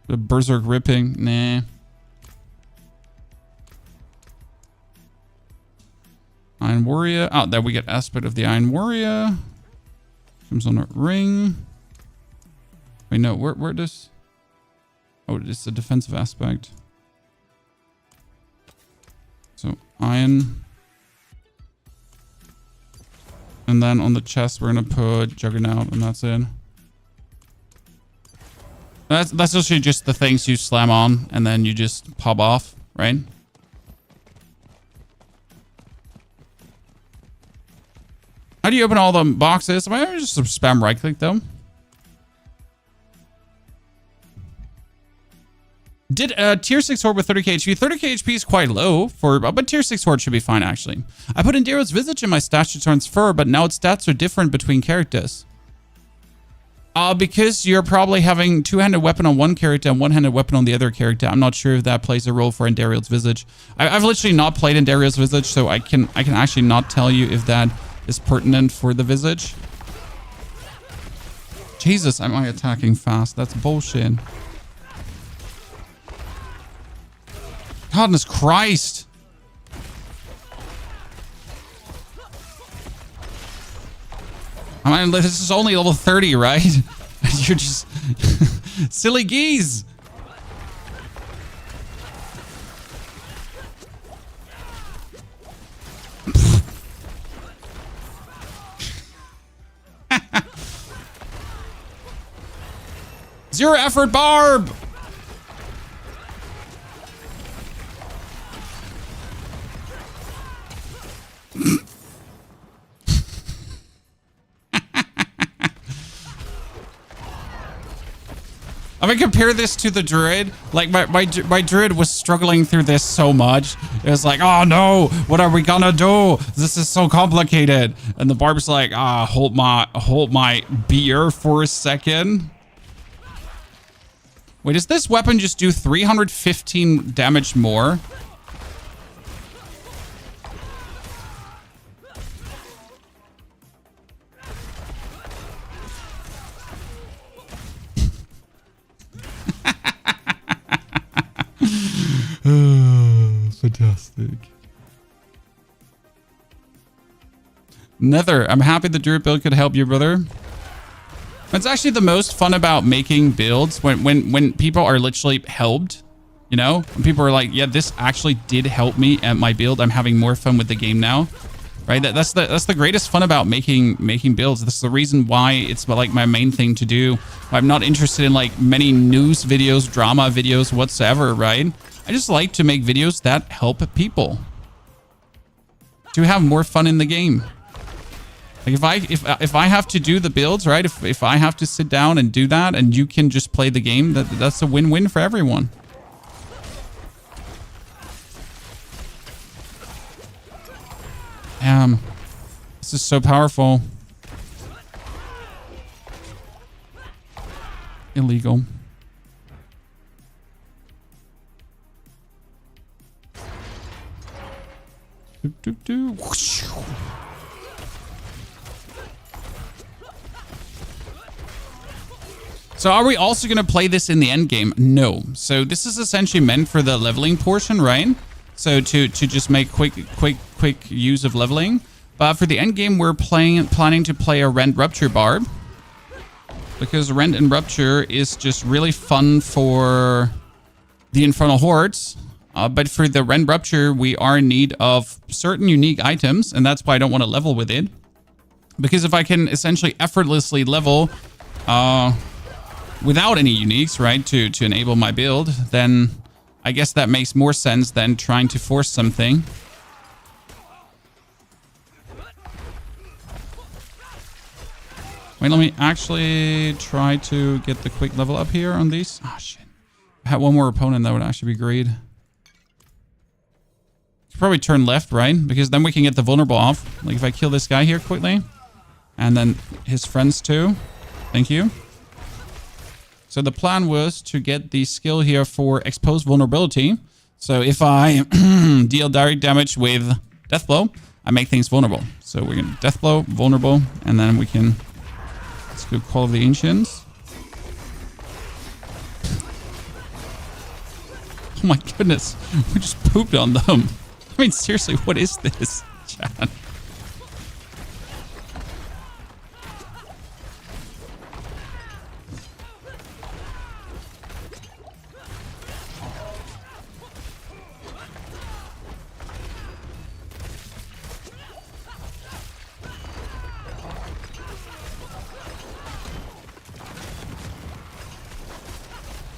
S1: The Berserk Ripping? Nah. Iron Warrior. Oh, there we get Aspect of the Iron Warrior. Comes on a ring. Wait, no. Where does... Oh, it's a defensive aspect. So, Iron. And then on the chest, we're going to put Juggernaut, and that's it. That's actually just the things you slam on, and then you just pop off, right? How do you open all the boxes? Am I just spam right-click them? Did tier 6 horde with 30k HP. 30k HP is quite low, but tier 6 horde should be fine, actually. I put Endero's Visage in my stash to transfer, but now its stats are different between characters. Because you're probably having two-handed weapon on one character and one-handed weapon on the other character. I'm not sure if that plays a role for Enderiel's Visage. I've literally not played Enderiel's Visage, so I can actually not tell you if that is pertinent for the Visage. Jesus, am I attacking fast? That's bullshit. Goodness Christ. I mean, this is only level 30, right? You're just silly geese. Zero effort, Barb! I mean, compare this to the druid. Like, my druid was struggling through this so much. It was like, oh no, what are we gonna do? This is so complicated. And the Barb's like, hold my beer for a second. Wait, does this weapon just do 315 damage more? Fantastic. Nether, I'm happy the druid build could help you, brother. It's actually the most fun about making builds when people are literally helped, you know? When people are like, yeah, this actually did help me at my build. I'm having more fun with the game now. Right? That's the greatest fun about making builds. That's the reason why it's like my main thing to do. I'm not interested in like many news videos, drama videos, whatsoever, right? I just like to make videos that help people to have more fun in the game. Like if I have to do the builds, right? If I have to sit down and do that, and you can just play the game, that's a win-win for everyone. Damn, this is so powerful. Illegal. So are we also going to play this in the end game? No. So this is essentially meant for the leveling portion, right? So to just make quick use of leveling. But for the end game, we're planning to play a Rend Rupture Barb. Because Rend and Rupture is just really fun for the Infernal Hordes. But for the Rend Rupture, we are in need of certain unique items, and that's why I don't want to level with it. Because if I can essentially effortlessly level without any uniques, right, to enable my build, then I guess that makes more sense than trying to force something. Wait, let me actually try to get the quick level up here on these. Oh, shit. If I had one more opponent, that would actually be great. Probably turn left, right? Because then we can get the vulnerable off. Like if I kill this guy here quickly. And then his friends too. Thank you. So the plan was to get the skill here for exposed vulnerability. So if I deal direct damage with Deathblow, I make things vulnerable. So we're going to Deathblow, vulnerable, and then we can... Let's go Call of the Ancients. Oh my goodness. We just pooped on them. I mean, seriously, what is this, Chad?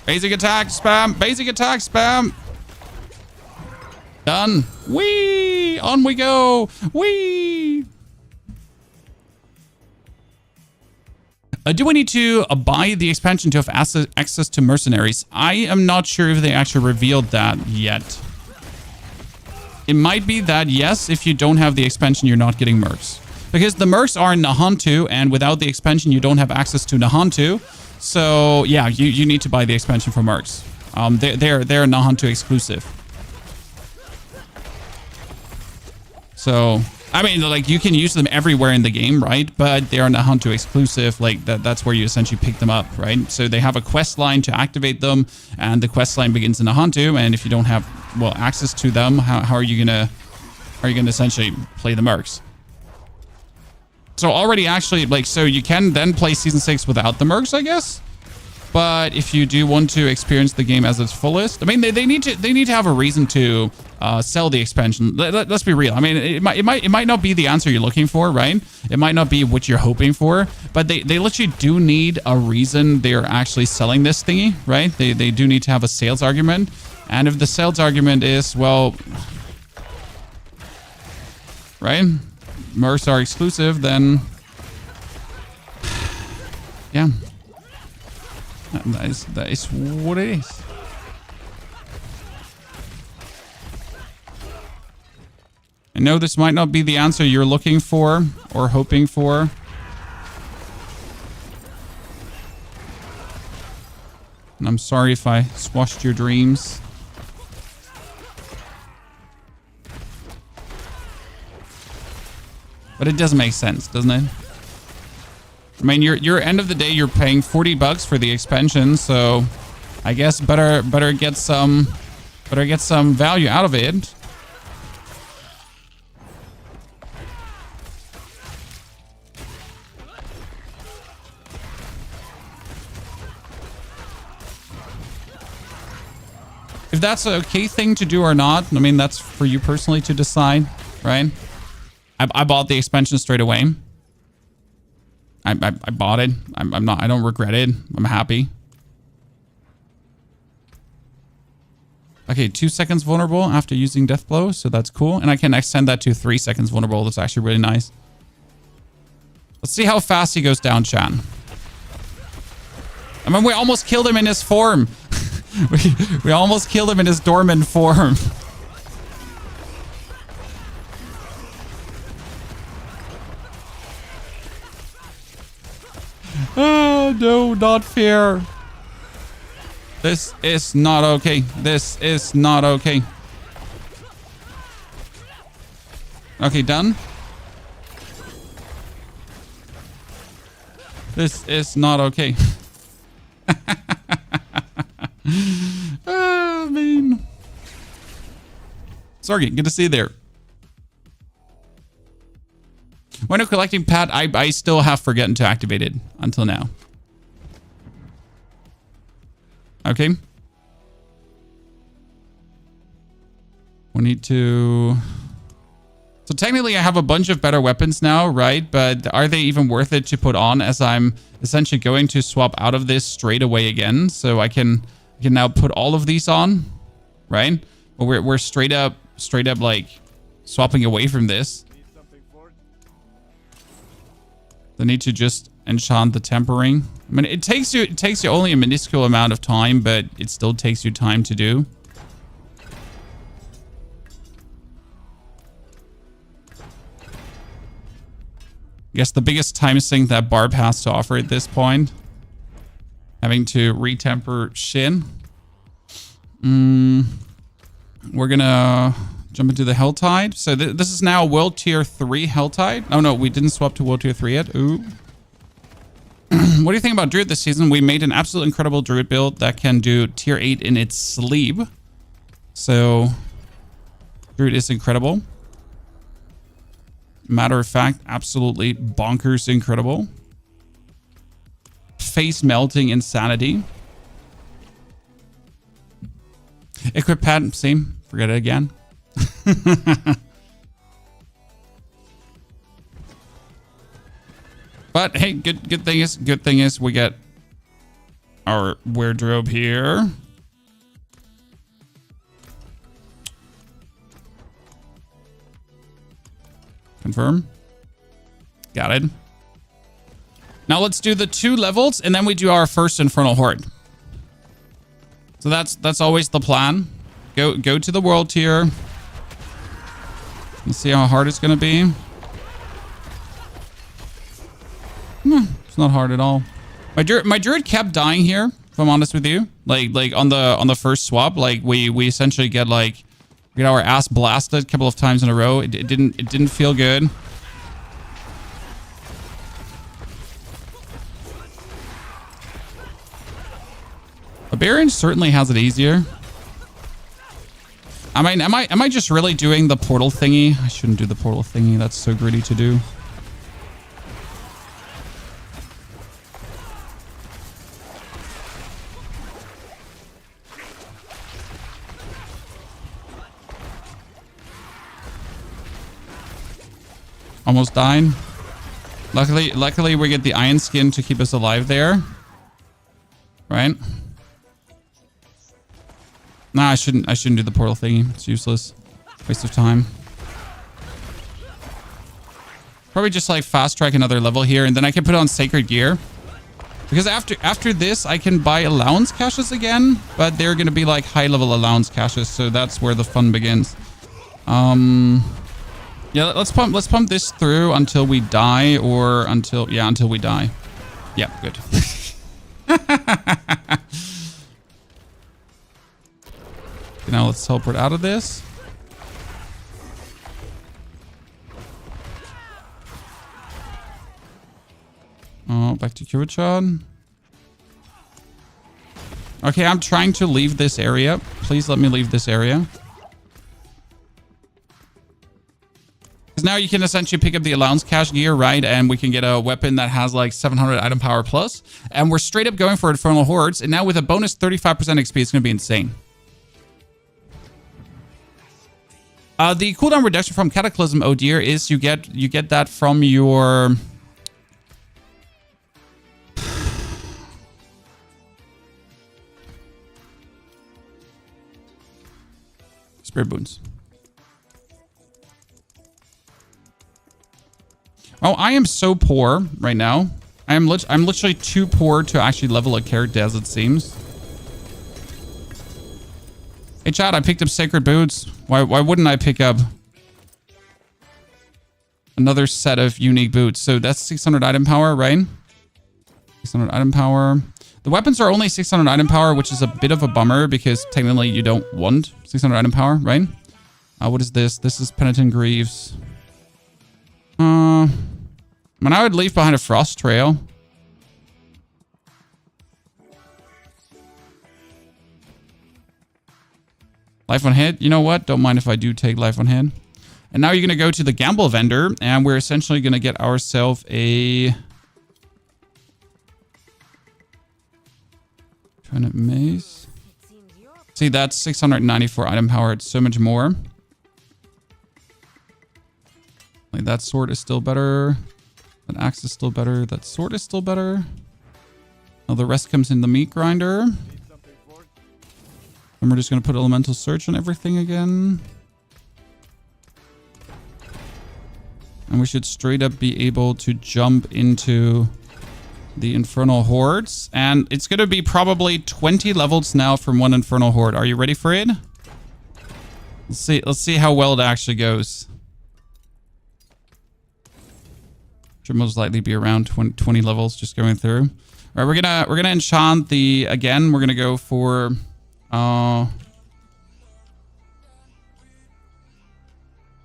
S1: Basic attack spam. Basic attack spam. Done. Whee! On we go. Whee! Do we need to buy the expansion to have access to mercenaries? I am not sure if they actually revealed that yet. It might be that, yes, if you don't have the expansion, you're not getting mercs. Because the mercs are in Nahantu, and without the expansion, you don't have access to Nahantu. So, yeah, you need to buy the expansion for mercs. They're Nahantu exclusive. So, I mean, like, you can use them everywhere in the game, right? But they are Nahantu exclusive. Like, that's where you essentially pick them up, right? So they have a quest line to activate them, and the quest line begins in Nahantu. And if you don't have, well, access to them, how are you gonna essentially play the mercs? So already actually, like, so you can then play Season 6 without the mercs, I guess? But if you do want to experience the game as its fullest, I mean, they need to have a reason to sell the expansion. Let's be real. I mean, it might not be the answer you're looking for, right? It might not be what you're hoping for, but they literally do need a reason they're actually selling this thingy, right? They do need to have a sales argument. And if the sales argument is, well, right, Mercs are exclusive, then yeah. That is what it is. I know this might not be the answer you're looking for or hoping for. And I'm sorry if I squashed your dreams. But it does make sense, doesn't it? I mean, you're end of the day, you're paying $40 for the expansion, so I guess better get some value out of it. If that's an okay thing to do or not, I mean, that's for you personally to decide, right? I bought the expansion straight away. I bought it. I don't regret it. I'm happy. Okay, 2 seconds vulnerable after using Deathblow, so that's cool. And I can extend that to 3 seconds vulnerable. That's actually really nice. Let's see how fast he goes down, Chan. I mean, we almost killed him in his form. we almost killed him in his dormant form. Oh, no, not fair. This is not okay. This is not okay. Okay, done. This is not okay. Oh, man. Sorry, good to see you there. When I'm collecting Pat, I still have forgotten to activate it until now. Okay. We need to... So technically I have a bunch of better weapons now, right? But are they even worth it to put on, as I'm essentially going to swap out of this straight away again? So I can now put all of these on, right? But we're straight up like swapping away from this. The need to just enchant the tempering. I mean, it takes you only a minuscule amount of time, but it still takes you time to do. I guess the biggest time sink that Barb has to offer at this point. Having to retemper Shin. We're gonna jump into the Helltide. So this is now World Tier 3 Helltide. Oh no, we didn't swap to World Tier 3 yet. Ooh. What do you think about Druid this season? We made an absolute incredible Druid build that can do Tier 8 in its sleep. So Druid is incredible. Matter of fact, absolutely bonkers incredible. Face melting insanity. Equip pad, same. Forget it again. But hey, good thing is we get our wardrobe here. Confirm. Got it. Now let's do the 2 levels, and then we do our first Infernal Horde. So that's always the plan. Go to the world tier. Let's see how hard it's gonna be. It's not hard at all. My druid kept dying here, if I'm honest with you. Like on the first swap, like we essentially get our ass blasted a couple of times in a row. It didn't feel good. Barbarian certainly has it easier. I mean, am I just really doing the portal thingy? I shouldn't do the portal thingy. That's so gritty to do. Almost died. Luckily we get the iron skin to keep us alive there. Right? Nah, I shouldn't do the portal thingy. It's useless. Waste of time. Probably just like fast track another level here, and then I can put on sacred gear. Because after this, I can buy allowance caches again, but they're gonna be like high level allowance caches, so that's where the fun begins. Yeah, let's pump this through until we die, or until we die. Yeah, good. Okay, now let's teleport out of this. Oh, back to Kirichan. Okay, I'm trying to leave this area. Please let me leave this area. Because now you can essentially pick up the allowance cache gear, right? And we can get a weapon that has like 700 item power plus. And we're straight up going for Infernal Hordes. And now with a bonus 35% XP, it's going to be insane. The cooldown reduction from Cataclysm, oh dear, is you get that from your... Spirit boons. Oh, I am so poor right now. I'm literally too poor to actually level a character, as it seems. Hey, chat, I picked up sacred boots. Why wouldn't I pick up another set of unique boots? So that's 600 item power, right? 600 item power. The weapons are only 600 item power, which is a bit of a bummer because technically you don't want 600 item power, right? What is this? This is Penitent Greaves. I mean, I would leave behind a Frost Trail. Life on hit. You know what? Don't mind if I do take life on hit. And now you're going to go to the gamble vendor, and we're essentially going to get ourselves a... Trinit Mace. See, that's 694 item power. It's so much more. Like, that sword is still better. That axe is still better. That sword is still better. Now the rest comes in the meat grinder. And we're just going to put Elemental Search on everything again. And we should straight up be able to jump into the Infernal Hordes. And it's going to be probably 20 levels now from one Infernal Horde. Are you ready for it? Let's see how well it actually goes. Should most likely be around 20 levels just going through. All right, we're gonna enchant the... Again, we're going to go for...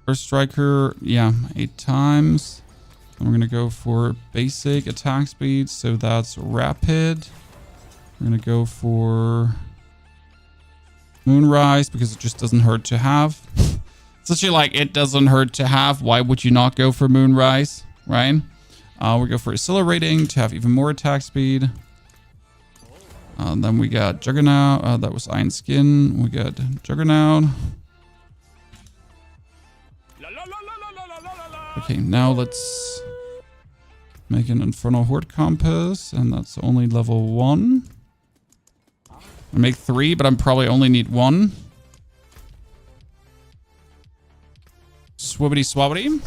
S1: First Striker, yeah, 8 times. And we're going to go for basic attack speed, so that's rapid. We're going to go for Moonrise because it just doesn't hurt to have. It's actually like, it doesn't hurt to have. Why would you not go for Moonrise, right? We go for Accelerating to have even more attack speed. Then we got Juggernaut. That was Iron Skin. We got Juggernaut. Okay, now let's make an Infernal Horde Compass, and that's only level 1. I make 3, but I probably only need 1. Swibbity swabbity.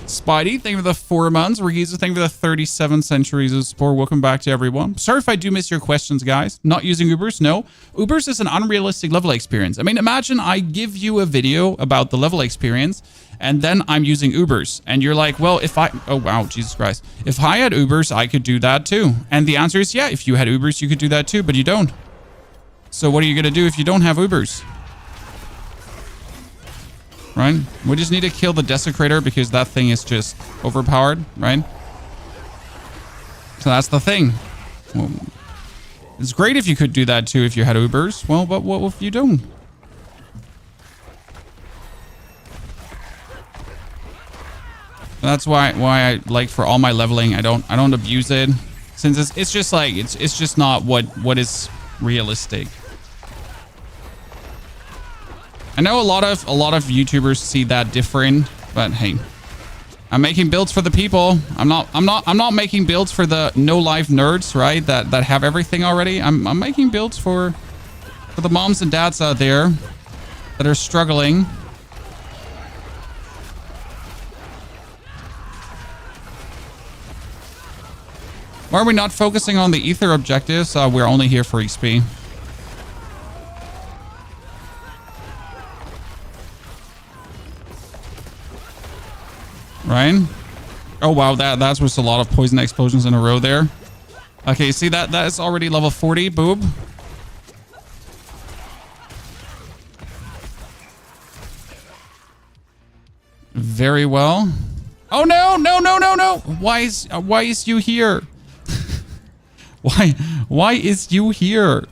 S1: Spidey, thank you for the 4 months. Regiza, thank you for the 37 centuries of support. Welcome back to everyone. Sorry if I do miss your questions, guys. Not using Ubers? No. Ubers is an unrealistic level experience. I mean, imagine I give you a video about the level experience, and then I'm using Ubers. And you're like, well, if I... Oh, wow, Jesus Christ. If I had Ubers, I could do that too. And the answer is, yeah, if you had Ubers, you could do that too, but you don't. So what are you going to do if you don't have Ubers? Right? We just need to kill the Desecrator because that thing is just overpowered, right? So that's the thing. Well, it's great if you could do that too if you had Ubers. Well, but what if you don't? That's why I like for all my leveling, I don't abuse it, since it's just like it's just not what is realistic. I know a lot of YouTubers see that different, but hey, I'm making builds for the people. I'm not making builds for the no-life nerds, right? That have everything already. I'm making builds for the moms and dads out there that are struggling. Why are we not focusing on the ether objectives? We're only here for XP. Right? Oh wow, that was a lot of poison explosions in a row there. Okay, see that is already level 40, boob. Very well. Oh no, no, no, no, no. Why is you here? Why is you here?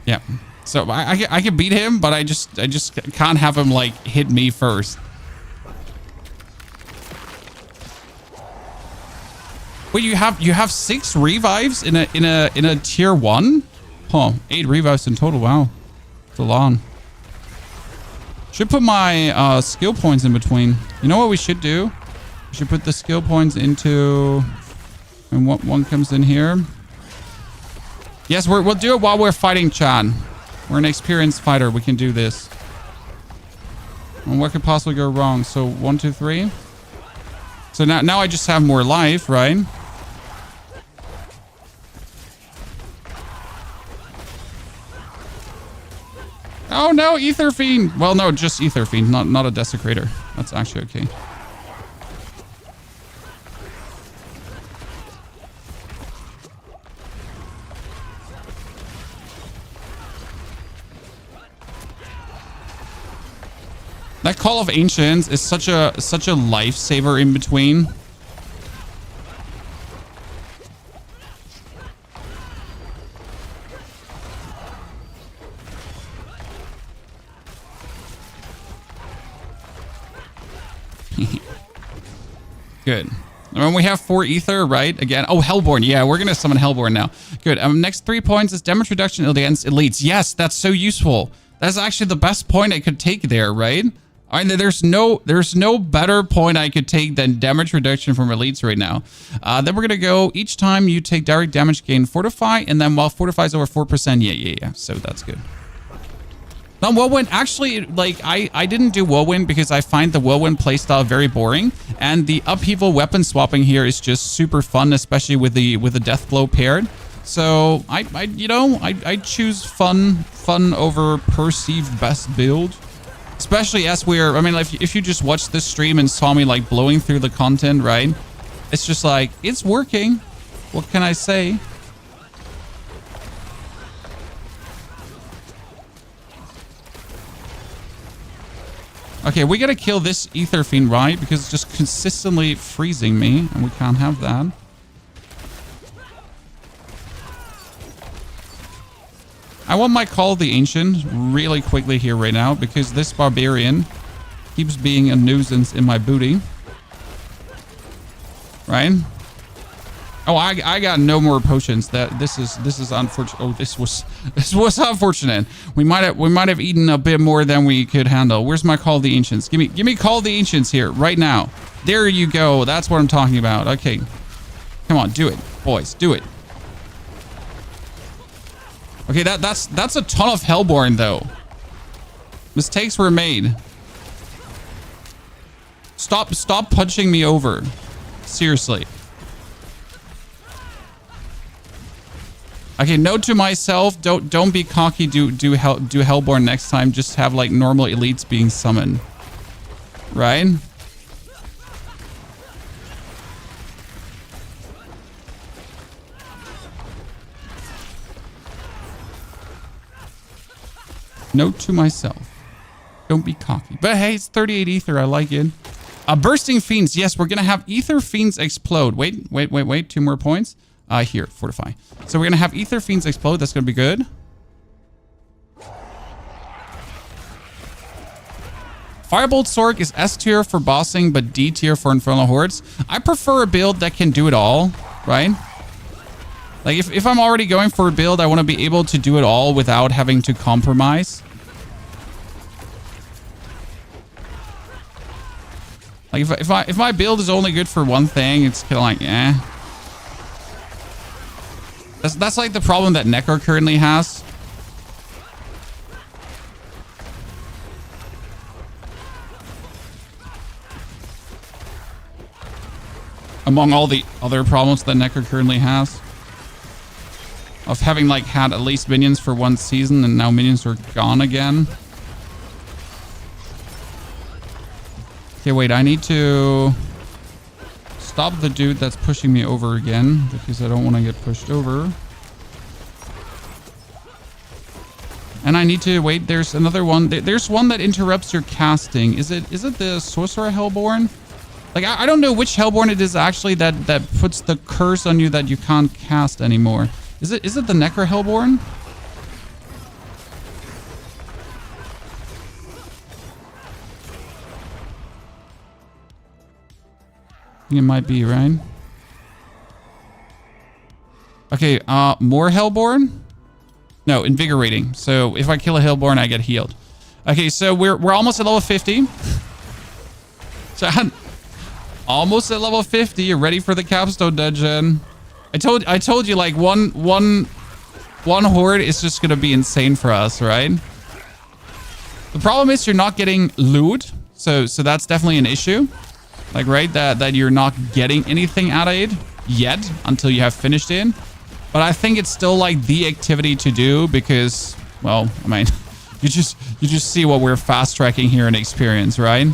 S1: Yeah. So I can beat him, but I just can't have him like hit me first. Wait, you have 6 revives in a tier 1? Huh, 8 revives in total. Wow. It's a lot. Should put my skill points in between. You know what we should do? We should put the skill points into, and one comes in here. Yes, we'll do it while we're fighting Chan. We're an experienced fighter. We can do this. And what could possibly go wrong? So 1, 2, 3. So now I just have more life, right? Oh no, Ether Fiend. Well, no, just Ether Fiend, not a Desecrator. That's actually okay. That Call of Ancients is such a lifesaver in between. Good. And we have 4 ether, right? Again. Oh, Hellborn. Yeah, we're going to summon Hellborn now. Good. Next 3 points is damage reduction against elites. Yes, that's so useful. That's actually the best point I could take there, right? I mean, there's no better point I could take than damage reduction from elites right now. Then we're going to go each time you take direct damage gain fortify, and then while fortify is over 4%. Yeah. So that's good. Now, Whirlwind, actually, like, I didn't do Whirlwind because I find the Whirlwind playstyle very boring. And the Upheaval weapon swapping here is just super fun, especially with the Deathblow paired. So, I choose fun over perceived best build. Especially as we're, I mean, if you just watched this stream and saw me, like, blowing through the content, right? It's just like, it's working. What can I say? Okay, we gotta kill this Ether Fiend, right? Because it's just consistently freezing me, and we can't have that. I want my Call of the Ancient really quickly here right now, because this Barbarian keeps being a nuisance in my booty. Right? Oh, I got no more potions. This is unfortunate. Oh, this was unfortunate. We might have eaten a bit more than we could handle. Where's my Call of the Ancients? Give me Call of the Ancients here right now. There you go. That's what I'm talking about. Okay, come on, do it, boys, do it. Okay, that's a ton of Hellborn though. Mistakes were made. Stop punching me over. Seriously. Okay, note to myself, don't be cocky. Do Hellborn next time. Just have like normal elites being summoned. Right? Note to myself, don't be cocky. But hey, it's 38 ether. I like it. Bursting Fiends. Yes, we're going to have Ether Fiends explode. Wait. 2 more points. Here, fortify. So we're going to have Ether Fiends explode. That's going to be good. Firebolt Sork is S tier for bossing, but D tier for Infernal Hordes. I prefer a build that can do it all, right? Like, if I'm already going for a build, I want to be able to do it all without having to compromise. Like, if my build is only good for one thing, it's kind of like, eh. That's like the problem that Necro currently has. Among all the other problems that Necro currently has. Of having like had at least minions for one season and now minions are gone again. Okay, wait, I need to stop the dude that's pushing me over again because I don't want to get pushed over. And I need to wait, there's another one. There's one that interrupts your casting. Is it the Sorcerer Hellborn? Like, I don't know which Hellborn it is actually that puts the curse on you that you can't cast anymore. Is it the Necro Hellborn? I think it might be, right? Okay, more Hellborn? No, invigorating. So if I kill a Hellborn, I get healed. Okay, so we're almost at level 50. So almost at level 50. You're ready for the capstone dungeon. I told you like one horde is just gonna be insane for us, right? The problem is you're not getting loot, so that's definitely an issue. Like, right, that you're not getting anything out of it yet until you have finished it. But I think it's still like the activity to do because, well, I mean, you just see what we're fast tracking here in experience, right?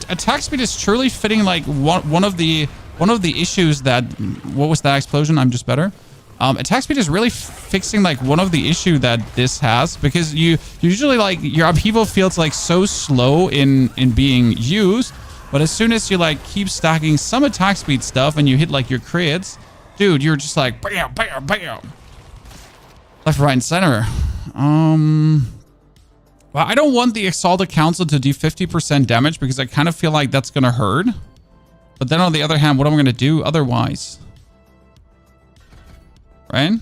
S1: Attack speed is truly fitting like one of the issues that, what was that explosion? I'm just better. Attack speed is really fixing like one of the issue that this has, because you usually like your upheaval feels like so slow in being used, but as soon as you like keep stacking some attack speed stuff and you hit like your crits, dude, you're just like bam, bam, bam, left, right, and center. Well, I don't want the Exalted Council to do 50% damage because I kind of feel like that's going to hurt. But then on the other hand, what am I going to do otherwise? Right?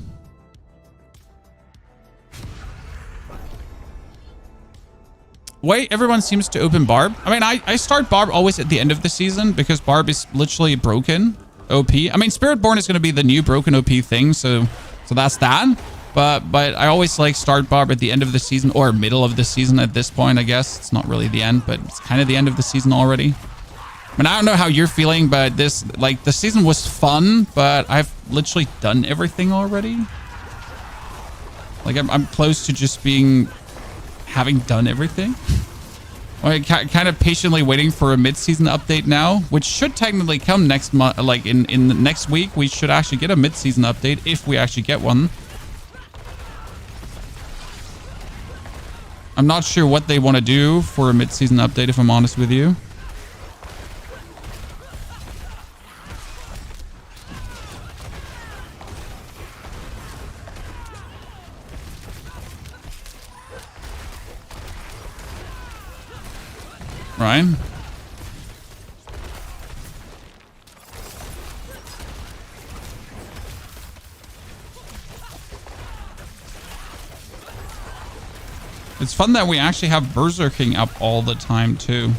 S1: Wait, everyone seems to open Barb. I mean, I start Barb always at the end of the season because Barb is literally broken OP. I mean, Spiritborn is going to be the new broken OP thing, so that's that. But I always like start Barb at the end of the season or middle of the season at this point, I guess. It's not really the end, but it's kind of the end of the season already. I mean, I don't know how you're feeling, but this, like, the season was fun, but I've literally done everything already. Like, I'm close to just having done everything. I'm kind of patiently waiting for a mid-season update now, which should technically come next month. Like, in the next week, we should actually get a mid-season update if we actually get one. I'm not sure what they want to do for a mid-season update, if I'm honest with you. Right? It's fun that we actually have Berserking up all the time, too.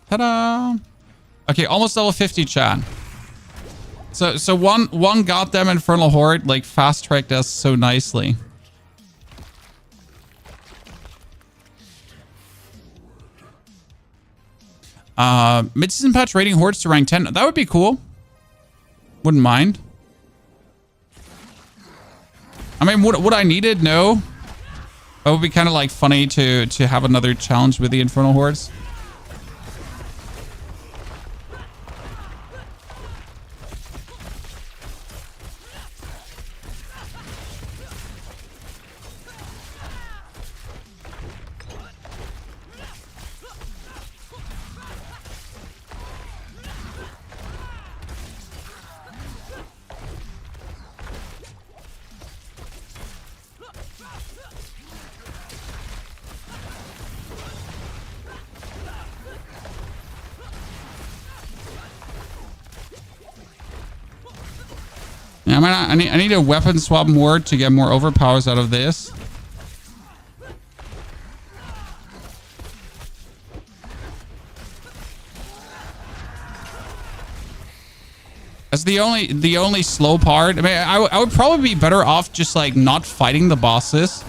S1: Ta-da! Okay, almost level 50, chat. So one goddamn Infernal Horde, like, fast-tracked us so nicely. Mid-season patch rating Hordes to rank 10. That would be cool. Wouldn't mind. I mean, would I need it? No. It would be kind of like funny to have another challenge with the Infernal Hordes. Yeah, I need a weapon swap more to get more overpowers out of this. That's the only slow part. I mean, I would probably be better off just like not fighting the bosses.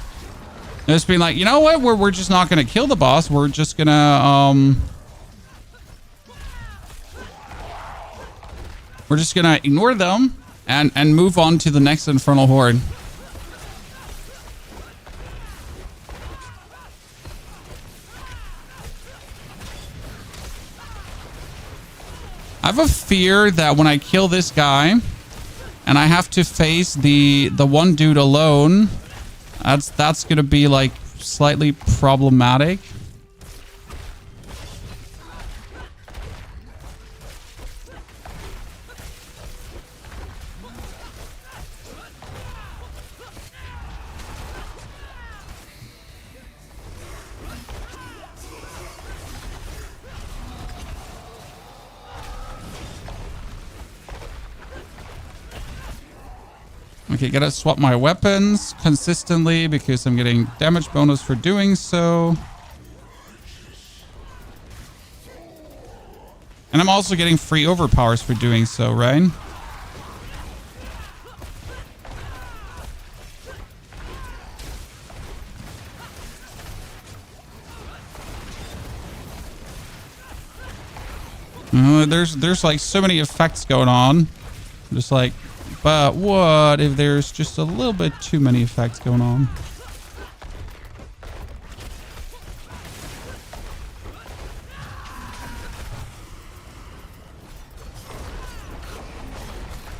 S1: Just being like, you know what? We're just not gonna kill the boss. We're just gonna ignore them and move on to the next Infernal Horde. I have a fear that when I kill this guy and I have to face the one dude alone, that's gonna be like slightly problematic. Okay, gotta swap my weapons consistently because I'm getting damage bonus for doing so. And I'm also getting free overpowers for doing so, right? There's like so many effects going on. I'm just like, but what if there's just a little bit too many effects going on?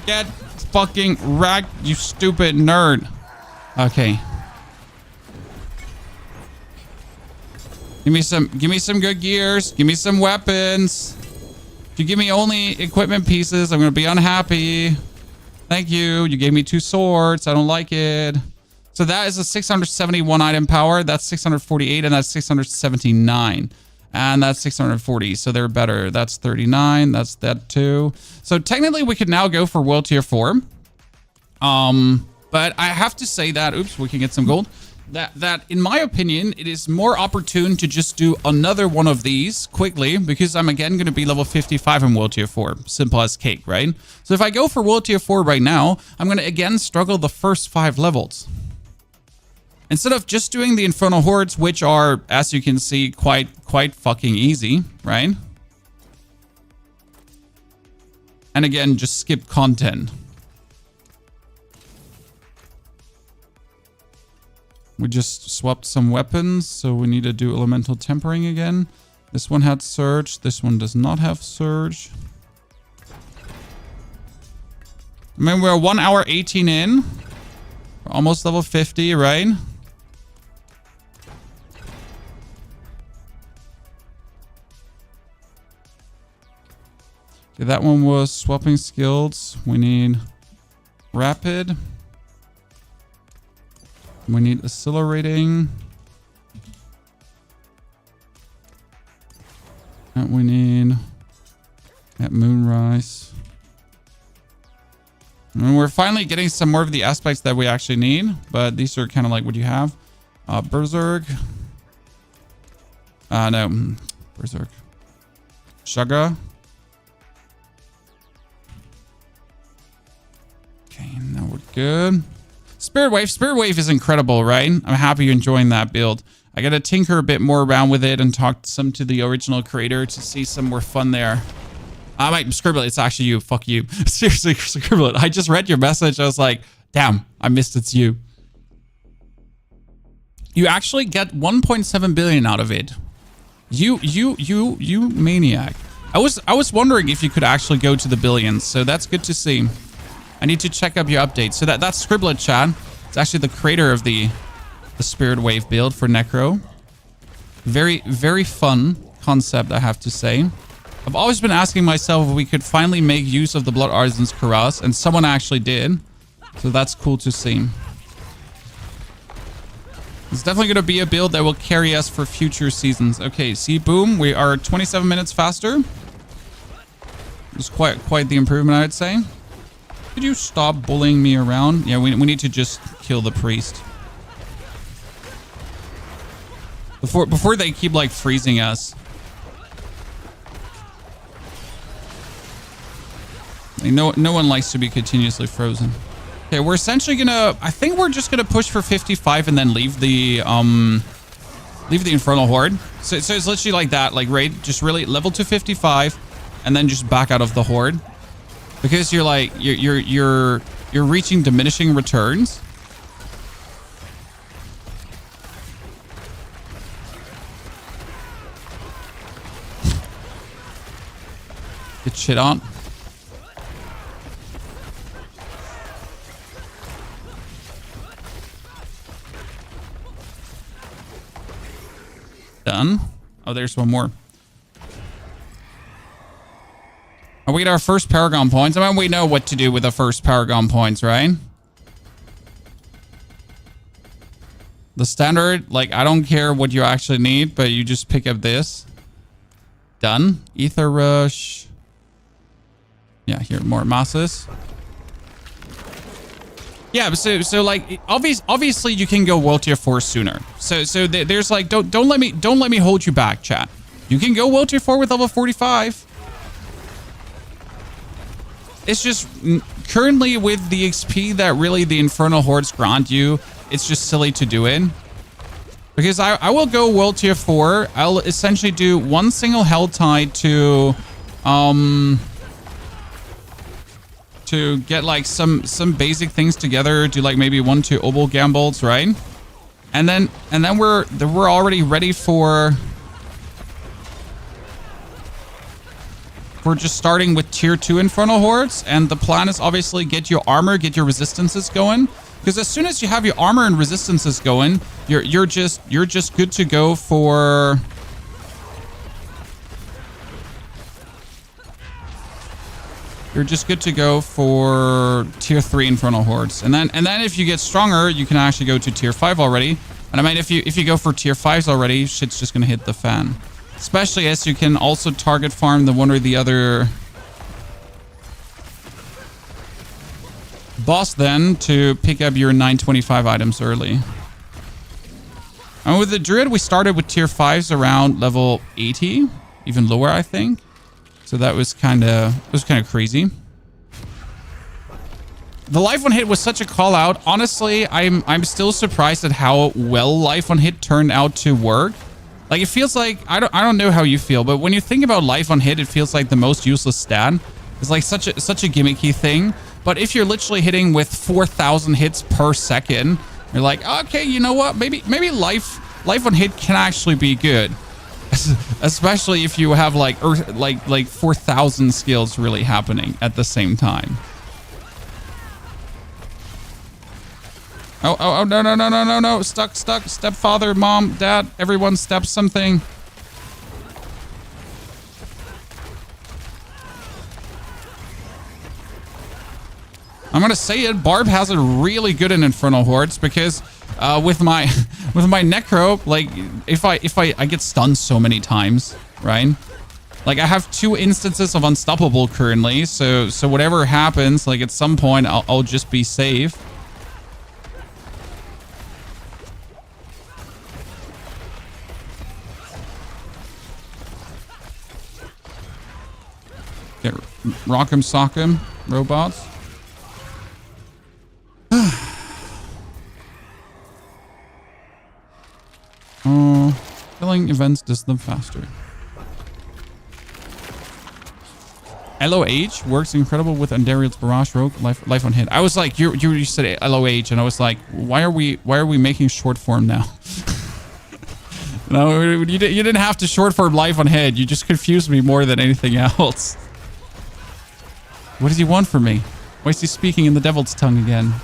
S1: Get fucking wrecked, you stupid nerd. Okay. Give me some good gears. Give me some weapons. If you give me only equipment pieces, I'm gonna be unhappy. Thank you. You gave me 2 swords. I don't like it. So that is a 671 item power. That's 648 and that's 679. And that's 640. So they're better. That's 39. That's that too. So technically we could now go for World Tier 4. But I have to say that, oops, we can get some gold. That in my opinion, it is more opportune to just do another one of these quickly because I'm again going to be level 55 in World Tier 4. Simple as cake, right? So if I go for World Tier 4 right now, I'm going to again struggle the first 5 levels. Instead of just doing the Infernal Hordes, which are, as you can see, quite fucking easy, right? And again, just skip content. We just swapped some weapons, so we need to do elemental tempering again. This one had surge. This one does not have surge. I mean, we're 1 hour 18 in. We're almost level 50, right? Okay, that one was swapping skills. We need rapid. We need accelerating. And we need at moonrise. And we're finally getting some more of the aspects that we actually need, but these are kind of like what you have. Berserk. No. Berserk. Shaga. Okay, now we're good. Spirit Wave is incredible, right? I'm happy you're enjoying that build. I gotta tinker a bit more around with it and talk some to the original creator to see some more fun there. Wait, Scribble, it's actually you. Fuck you. Seriously, Scribble, I just read your message. I was like, damn, I missed it's you. You actually get 1.7 billion out of it. You maniac. I was wondering if you could actually go to the billions, so that's good to see. I need to check up your updates. So that's Scribblet, Chad. It's actually the creator of the Spirit Wave build for Necro. Very, very fun concept, I have to say. I've always been asking myself if we could finally make use of the Blood Artisan's Cuirass, and someone actually did. So that's cool to see. It's definitely going to be a build that will carry us for future seasons. Okay, see, boom. We are 27 minutes faster. It's quite the improvement, I'd say. Could you stop bullying me around? Yeah, we need to just kill the priest. Before they keep, like, freezing us. Like, no one likes to be continuously frozen. Okay, we're essentially gonna... I think we're just gonna push for 55 and then leave the Infernal Horde. So it's literally like that. Like, raid, just really level to 55 and then just back out of the Horde. Because you're like... You're reaching diminishing returns. Get shit on. Done. Oh, there's one more. Oh, we get our first Paragon points. I mean, we know what to do with the first Paragon points, right? The standard, like, I don't care what you actually need, but you just pick up this. Done. Ether Rush. Yeah, here, more masses. Yeah, so like obviously you can go World Tier 4 sooner. So there's like don't let me hold you back, chat. You can go World Tier 4 with level 45. It's just currently with the XP that really the Infernal Hordes grant you, it's just silly to do it. Because I will go World Tier 4. I'll essentially do one single Hell Tide to get like some basic things together, do like maybe 1-2 Obol Gambles, right? And then we're already ready for just starting with Tier 2 Infernal Hordes, and the plan is obviously get your armor, get your resistances going. Because as soon as you have your armor and resistances going, you're just good to go for... You're just good to go for Tier 3 Infernal Hordes. And then if you get stronger, you can actually go to Tier 5 already. And I mean, if you go for Tier 5s already, shit's just gonna hit the fan. Especially as you can also target farm the one or the other boss then to pick up your 925 items early. And with the Druid, we started with Tier 5s around level 80, even lower, I think. So that was kind of crazy. The life on hit was such a call out. Honestly, I'm still surprised at how well life on hit turned out to work. Like, it feels like I don't know how you feel, but when you think about life on hit, it feels like the most useless stat. It's like such a gimmicky thing. But if you're literally hitting with 4,000 hits per second, you're like, okay, you know what? Maybe life on hit can actually be good. Especially if you have like 4,000 skills really happening at the same time. Oh, no. Stuck. Stepfather, mom, dad, everyone step something. I'm gonna say it, Barb has it really good in Infernal Hordes because with my Necro, like if I get stunned so many times, right? Like I have 2 instances of Unstoppable currently, so whatever happens, like at some point I'll just be safe. Get rock'em sock'em, robots. Killing events does them faster. LOH works incredible with Andariel's Barrage Rogue life on hit. I was like, you said LOH, and I was like, why are we making short form now? No, you didn't have to short form life on hit. You just confused me more than anything else. What does he want from me? Why is he speaking in the devil's tongue again?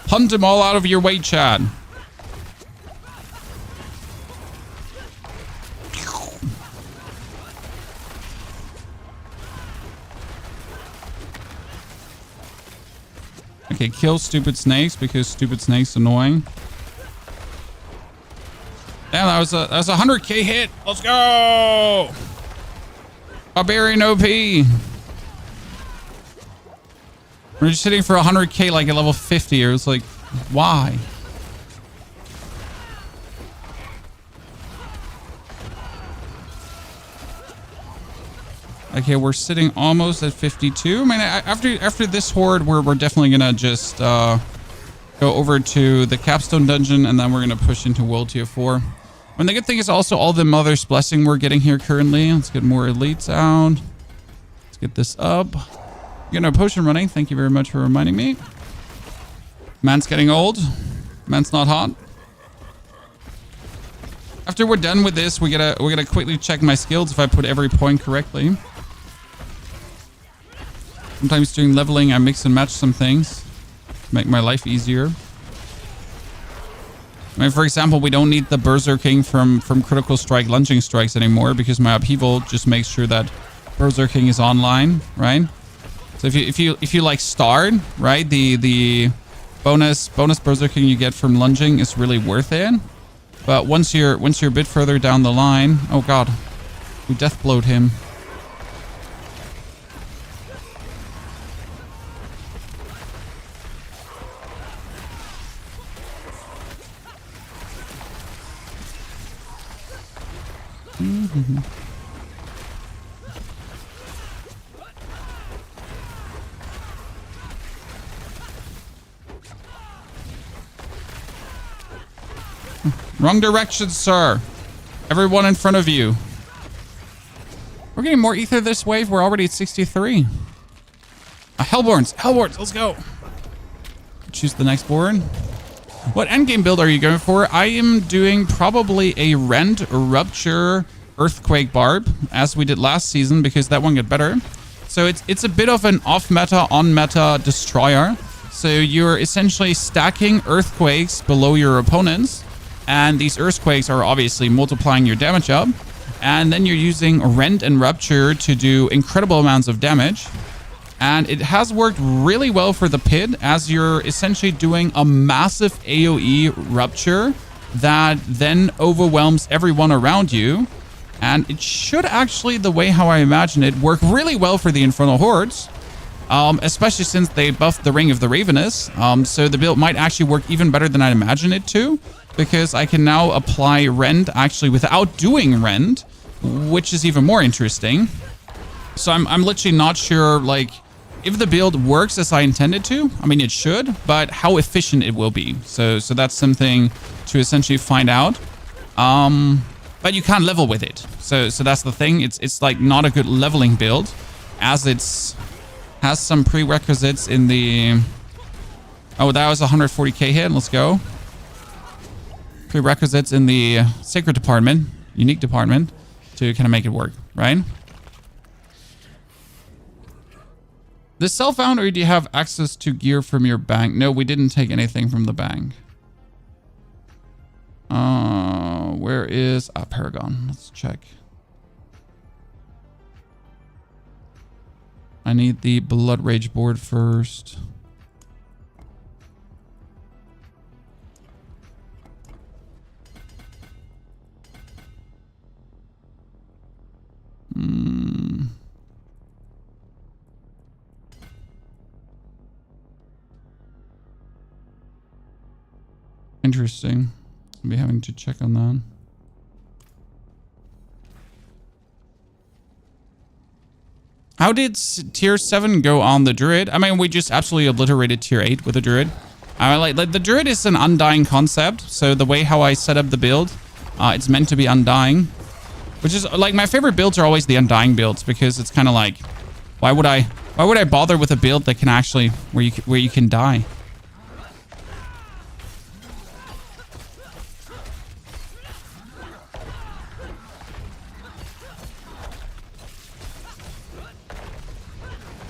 S1: Hunt them all out of your way, Chad. Okay, kill stupid snakes because stupid snakes annoying. Damn, that was a 100k hit. Let's go. Barbarian OP. We're just hitting for 100k like at level 50. It was like, why? Okay, we're sitting almost at 52. I mean, after this horde, we're definitely gonna just go over to the capstone dungeon, and then we're gonna push into World Tier 4. And the good thing is also all the Mother's Blessing we're getting here currently. Let's get more elites out. Let's get this up. Get our potion running. Thank you very much for reminding me. Man's getting old. Man's not hot. After we're done with this, we're gonna quickly check my skills if I put every point correctly. Sometimes during leveling, I mix and match some things to make my life easier. I mean, for example, we don't need the Berserking from critical strike lunging strikes anymore because my Upheaval just makes sure that Berserking is online, right? So if you like start, right, the bonus Berserking you get from lunging is really worth it. But once you're a bit further down the line, oh god, we Deathblowed him. Wrong direction, sir. Everyone in front of you. We're getting more ether this wave. We're already at 63. Hellborns. Hellborns. Let's go. Choose the next board. What endgame build are you going for? I am doing probably a Rend, Rupture, Earthquake Barb, as we did last season, because that one got better. So it's a bit of an off-meta, on-meta destroyer. So you're essentially stacking Earthquakes below your opponents. And these Earthquakes are obviously multiplying your damage up. And then you're using Rend and Rupture to do incredible amounts of damage. And it has worked really well for the pit, as you're essentially doing a massive AoE Rupture that then overwhelms everyone around you. And it should actually, the way how I imagine it, work really well for the Infernal Hordes. Especially since they buffed the Ring of the Ravenous. So the build might actually work even better than I imagine it to. Because I can now apply Rend actually without doing Rend, which is even more interesting. So I'm literally not sure, like, if the build works as I intended to. I mean, it should, but how efficient it will be. So that's something to essentially find out. But you can't level with it. So that's the thing. It's like not a good leveling build, as has some prerequisites in the... Oh, that was a 140k hit. Let's go. Prerequisites in the sacred department, unique department, to kind of make it work, right? This self-found, or do you have access to gear from your bank? No, we didn't take anything from the bank. Where is Paragon? Let's check. I need the Blood Rage board first. Interesting. I'll be having to check on that. How did tier 7 go on the Druid? I mean, we just absolutely obliterated tier 8 with the Druid. Like the Druid is an undying concept, so the way how I set up the build, it's meant to be undying. Which is, like, my favorite builds are always the undying builds, because it's kind of like, why would I bother with a build that can actually, where you can die?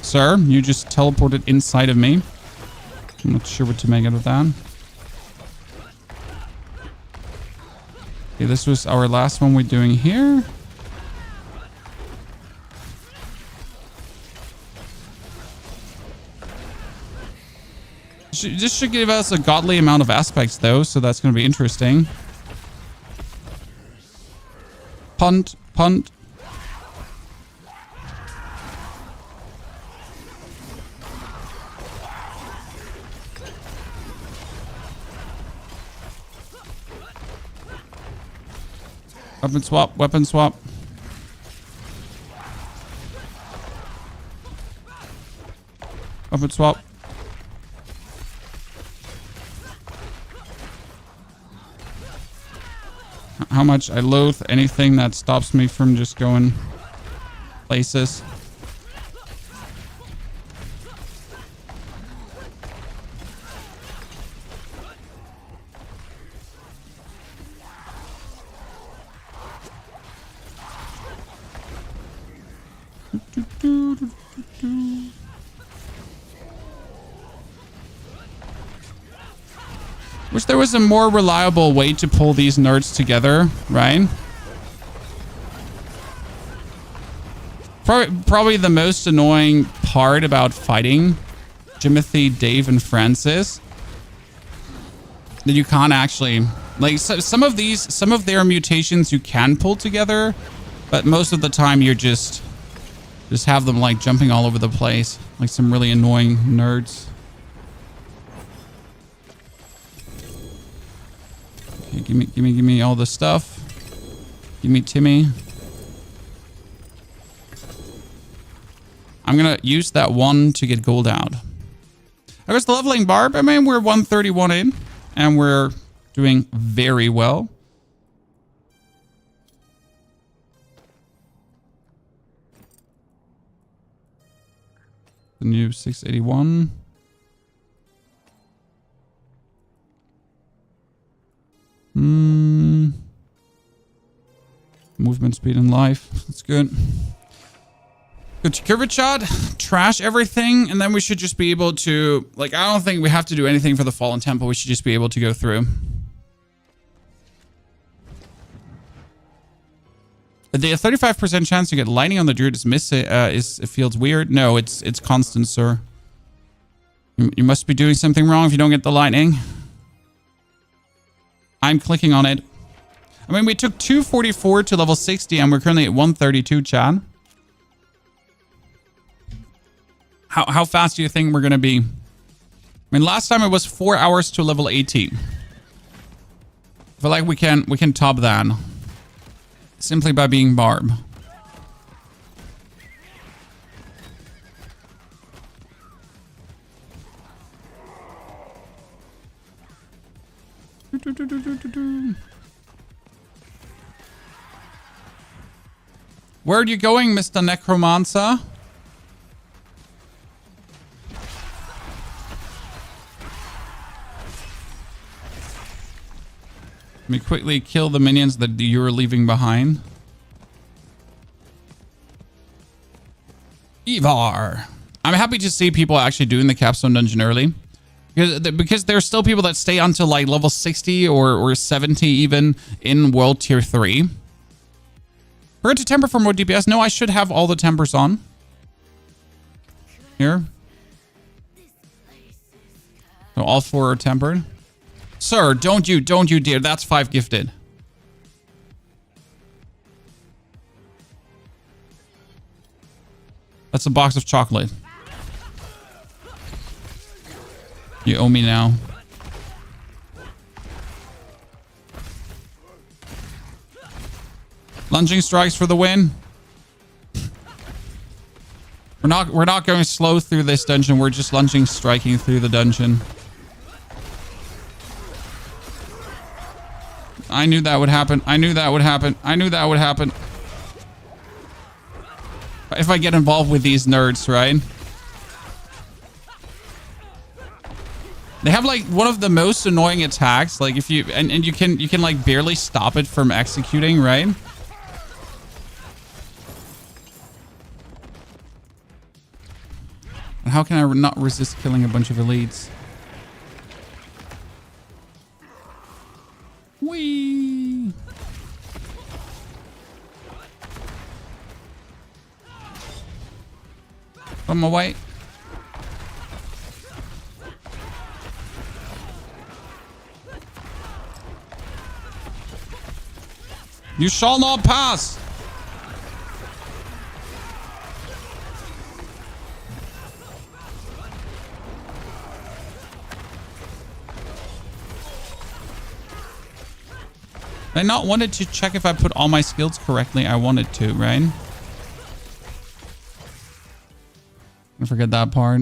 S1: Sir, you just teleported inside of me. I'm not sure what to make out of that. Okay, this was our last one we're doing here. This should give us a godly amount of aspects, though, so that's going to be interesting. Punt, punt. Weapon swap, weapon swap. Weapon swap. How much I loathe anything that stops me from just going places. Wish there was a more reliable way to pull these nerds together, right? Probably the most annoying part about fighting Timothy, Dave, and Francis that you can't actually, like, some of their mutations you can pull together, but most of the time you're just have them like jumping all over the place, like some really annoying nerds. Okay, give me all the stuff. Give me Timmy. I'm gonna use that one to get gold out. I was leveling Barb. I mean, we're 131 in, and we're doing very well. The new 681. Movement speed and life. That's good. Good to curve shot. Trash everything. And then we should just be able to, like, I don't think we have to do anything for the Fallen Temple. We should just be able to go through. The 35% chance to get lightning on the druid is missing. It feels weird. No, it's constant, sir. You must be doing something wrong if you don't get the lightning. I'm clicking on it. I mean, we took 244 to level 60, and we're currently at 132, Chad. How fast do you think we're going to be? I mean, last time it was 4 hours to level 18. I feel like we can top that simply by being Barb. Where are you going, Mr. Necromancer? Let me quickly kill the minions that you're leaving behind. Ivar. I'm happy to see people actually doing the capstone dungeon early. Because there's still people that stay until like level 60 or 70 even in World Tier 3. We're to temper for more DPS. No, I should have all the tempers on. Here. So all 4 are tempered. Sir, don't you dare. That's 5 gifted. That's a box of chocolate. You owe me now. Lunging strikes for the win. We're not going slow through this dungeon. We're just lunging striking through the dungeon. I knew that would happen. I knew that would happen. I knew that would happen. If I get involved with these nerds, right? They have like one of the most annoying attacks. Like if you and you can like barely stop it from executing, right? And how can I not resist killing a bunch of elites? Whee! On my way. You shall not pass. I not wanted to check if I put all my skills correctly. I wanted to, right? I forget that part.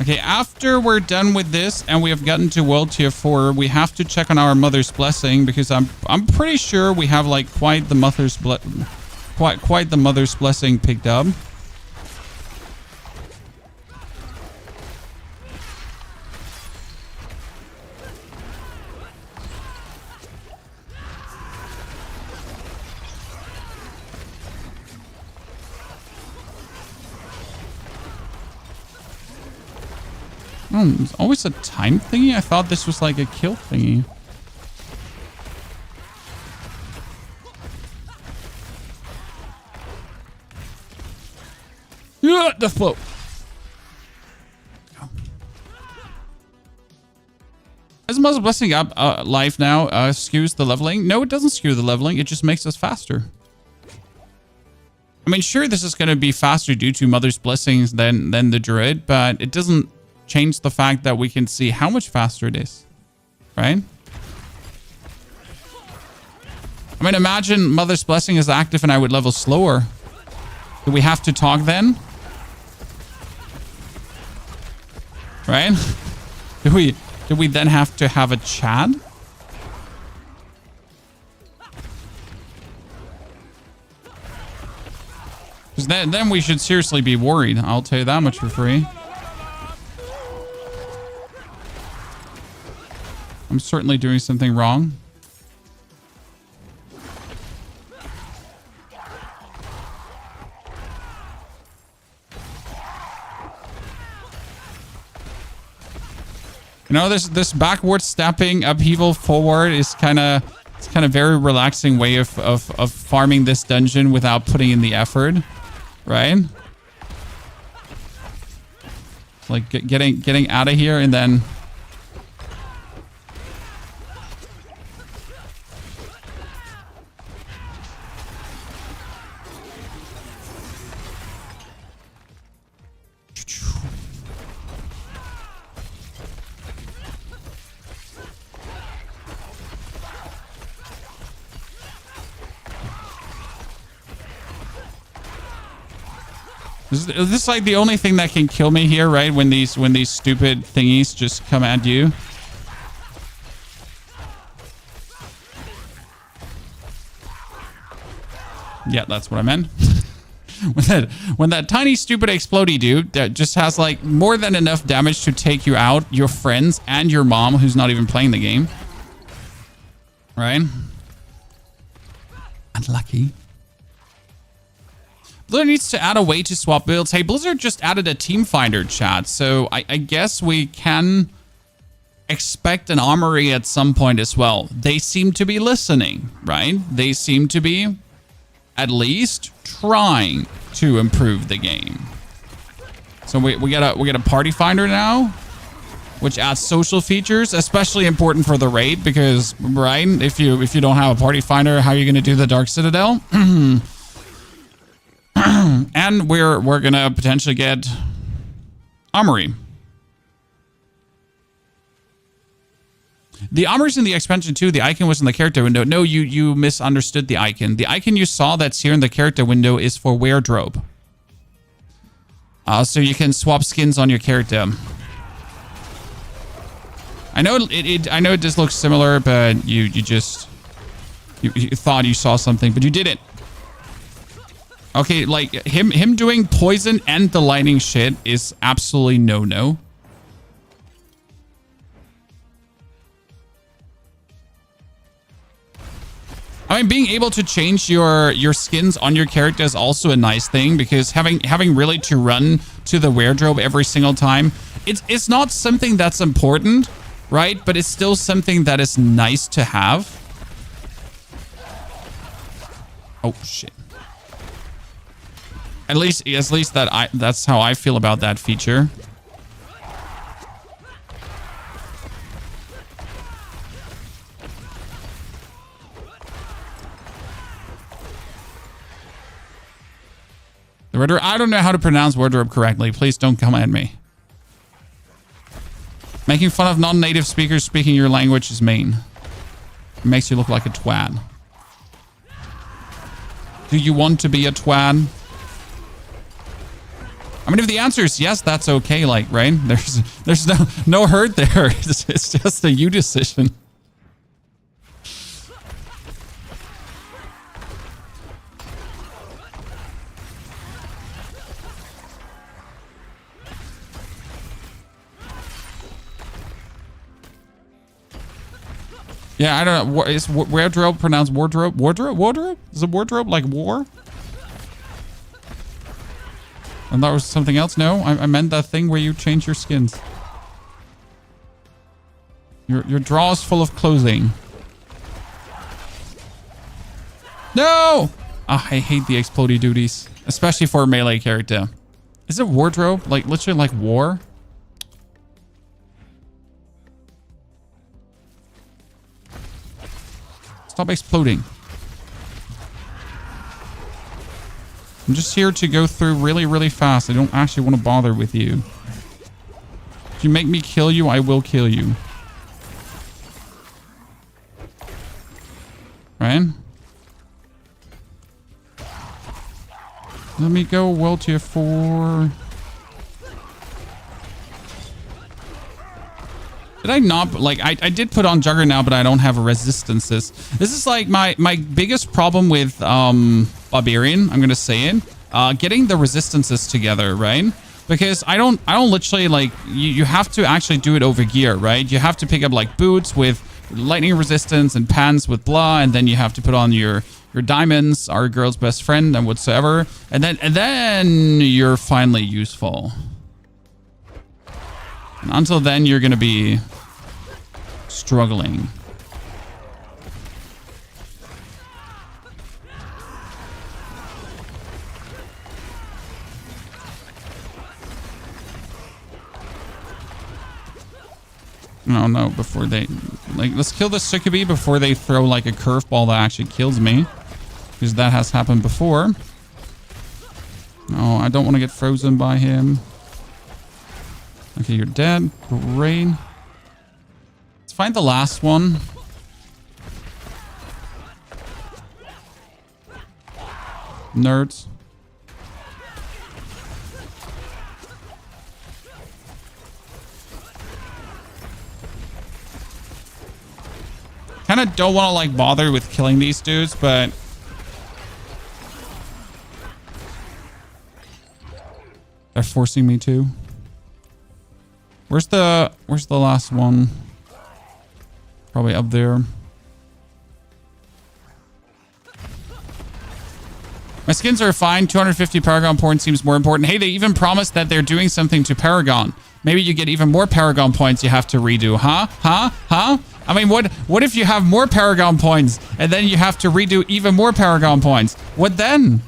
S1: Okay, after we're done with this and we have gotten to World Tier 4, we have to check on our Mother's Blessing because I'm pretty sure we have like quite the Mother's Blessing picked up. Oh, there's always a time thingy? I thought this was like a kill thingy. Yeah, Deathblow. Is Mother's Blessing up live now skews the leveling? No, it doesn't skew the leveling. It just makes us faster. I mean, sure, this is going to be faster due to Mother's Blessings than the Druid, but it doesn't change the fact that we can see how much faster it is, right? I mean, imagine Mother's Blessing is active and I would level slower. Do we have to talk then? Right? Do we then have to have a chat? Because then we should seriously be worried. I'll tell you that much for free. I'm certainly doing something wrong. You know, this backward stepping upheaval forward is kind of very relaxing way of farming this dungeon without putting in the effort, right? Like getting out of here and then. Is this like the only thing that can kill me here, right? When these stupid thingies just come at you. Yeah, that's what I meant. when that tiny stupid explodey dude that just has like more than enough damage to take you out, your friends and your mom who's not even playing the game. Right? Unlucky. Blizzard needs to add a way to swap builds. Hey, Blizzard just added a team finder, chat. So I guess we can expect an armory at some point as well. They seem to be listening, right? They seem to be at least trying to improve the game. So we got a party finder now, which adds social features, especially important for the raid because, right? If you don't have a party finder, how are you going to do the Dark Citadel? And we're gonna potentially get armory. The armor's in the expansion too. The icon was in the character window. No, you misunderstood the icon. The icon you saw that's here in the character window is for wardrobe. So you can swap skins on your character. I know it does look similar, but you thought you saw something, but you didn't. Okay, like him doing poison and the lightning shit is absolutely no. I mean, being able to change your skins on your character is also a nice thing because having really to run to the wardrobe every single time, it's not something that's important, right? But it's still something that is nice to have. Oh shit. At least that's how I feel about that feature. The wardrobe. I don't know how to pronounce wardrobe correctly. Please don't come at me. Making fun of non-native speakers speaking your language is mean. It makes you look like a twat. Do you want to be a twat? I mean, if the answer is yes, that's okay, like, right? There's no hurt there. It's just a you decision. Yeah, I don't know. Is wardrobe pronounced wardrobe? Wardrobe? Is it wardrobe like war? And that was something else? No, I meant that thing where you change your skins. Your drawer is full of clothing. No! Ah, I hate the explodey duties, especially for a melee character. Is it wardrobe? Like literally like war? Stop exploding. I'm just here to go through really, really fast. I don't actually want to bother with you. If you make me kill you, I will kill you. Right? Let me go well tier 4. Did I not, like, I did put on Juggernaut, but I don't have a resistances. This is like my biggest problem with Barbarian, I'm gonna say it. Getting the resistances together, right? Because I don't literally, like, you have to actually do it over gear, right? You have to pick up like boots with lightning resistance and pants with blah, and then you have to put on your diamonds, our girl's best friend and whatsoever, and then you're finally useful. And until then, you're gonna be struggling. No, before they, like, let's kill the Succubi before they throw like a curveball that actually kills me, because that has happened before. No, I don't want to get frozen by him. Okay, you're dead. Great. Let's find the last one. Nerds. Kind of don't want to like bother with killing these dudes, but they're forcing me to. Where's the last one? Probably up there. My skins are fine. 250 Paragon points seems more important. Hey, they even promised that they're doing something to Paragon. Maybe you get even more Paragon points you have to redo, huh? Huh? I mean, what if you have more Paragon points and then you have to redo even more Paragon points? What then?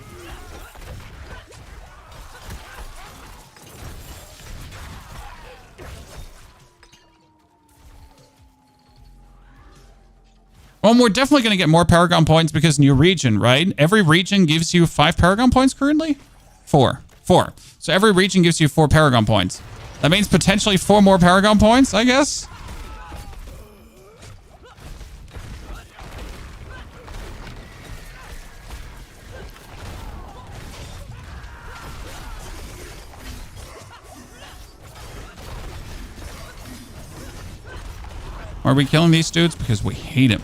S1: Well, we're definitely going to get more Paragon points because new region, right? Every region gives you 5 Paragon points currently? 4. So every region gives you 4 Paragon points. That means potentially 4 more Paragon points, I guess? Are we killing these dudes? Because we hate him.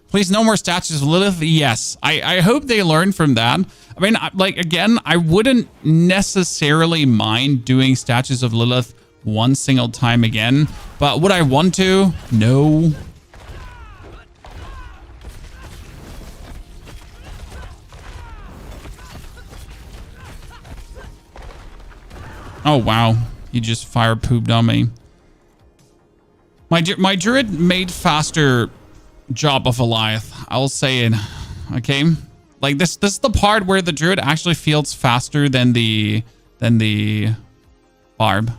S1: Please, no more statues of Lilith. Yes. I hope they learn from that. I mean, like, again, I wouldn't necessarily mind doing statues of Lilith one single time again. But would I want to? No. Oh, wow. He just fire pooped on me. My druid made faster job of Goliath. I'll say it. Okay. Like this is the part where the druid actually feels faster than the Barb.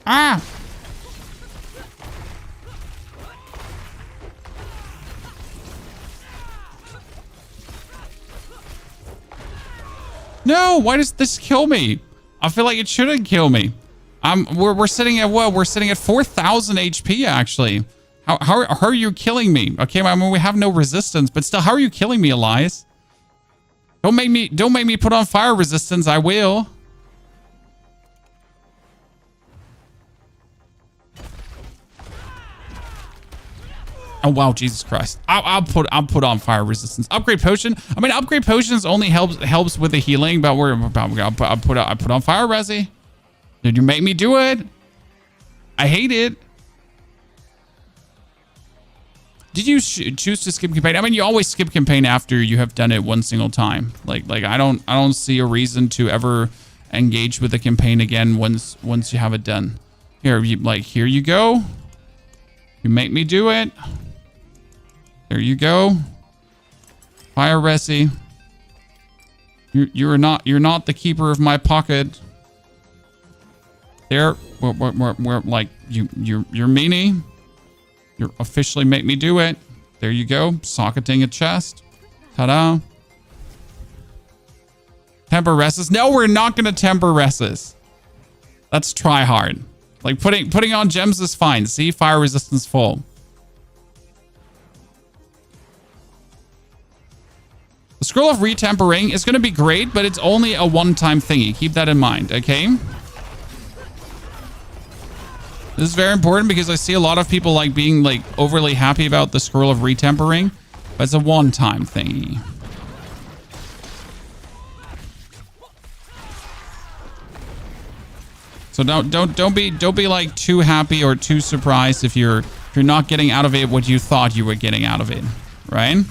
S1: Ah! No, why does this kill me? I feel like it shouldn't kill me. We're sitting at what? We're sitting at 4,000 HP actually. How are you killing me? Okay, I mean we have no resistance, but still, how are you killing me, Elias? Don't make me put on fire resistance. I will. Oh wow, Jesus Christ! I'll put on fire resistance. Upgrade potion. I mean, upgrade potions only helps with the healing, but I put on fire resi. Did you make me do it? I hate it. Did you choose to skip campaign? I mean, you always skip campaign after you have done it one single time. Like I don't see a reason to ever engage with the campaign again once you have it done. Here you go. You make me do it. There you go. Fire resi. You're not the keeper of my pocket. There, we're like you're meanie. You officially make me do it. There you go. Socketing a chest. Ta-da. Temper reses. No, we're not gonna temper reses. Let's try hard. Like putting on gems is fine. See, fire resistance full. The scroll of retempering is gonna be great, but it's only a one-time thingy. Keep that in mind, okay? This is very important because I see a lot of people being overly happy about the scroll of retempering, but it's a one-time thingy. So don't be like too happy or too surprised if you're not getting out of it what you thought you were getting out of it, right?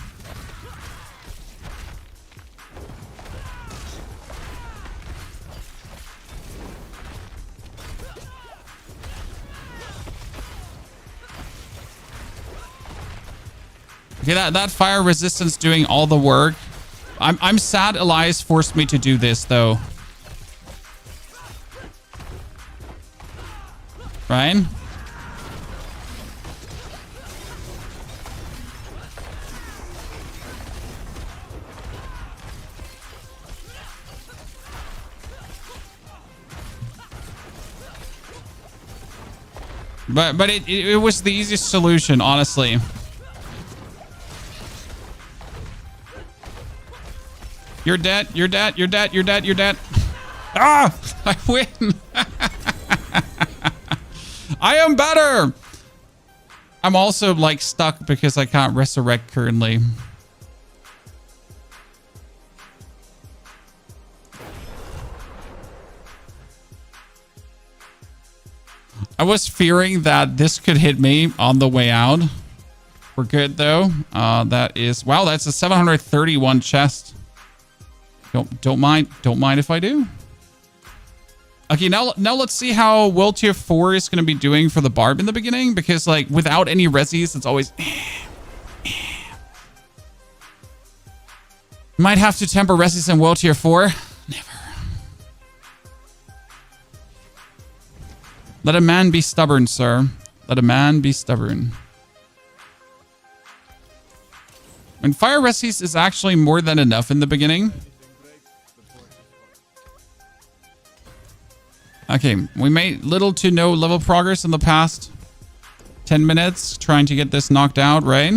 S1: Okay, that fire resistance doing all the work. I'm sad Elias forced me to do this though. Ryan? But it was the easiest solution, honestly. You're dead. You're dead. You're dead. You're dead. You're dead. Ah! I win. I am better. I'm also stuck because I can't resurrect currently. I was fearing that this could hit me on the way out. We're good though. That is, wow, that's a 731 chest. Don't mind if I do. Okay, now let's see how World Tier 4 is going to be doing for the Barb in the beginning, because without any resis, it's always might have to temper resis in World Tier 4. Never. Let a man be stubborn, sir. Let a man be stubborn. And fire resis is actually more than enough in the beginning. Okay, we made little to no level progress in the past 10 minutes trying to get this knocked out, right?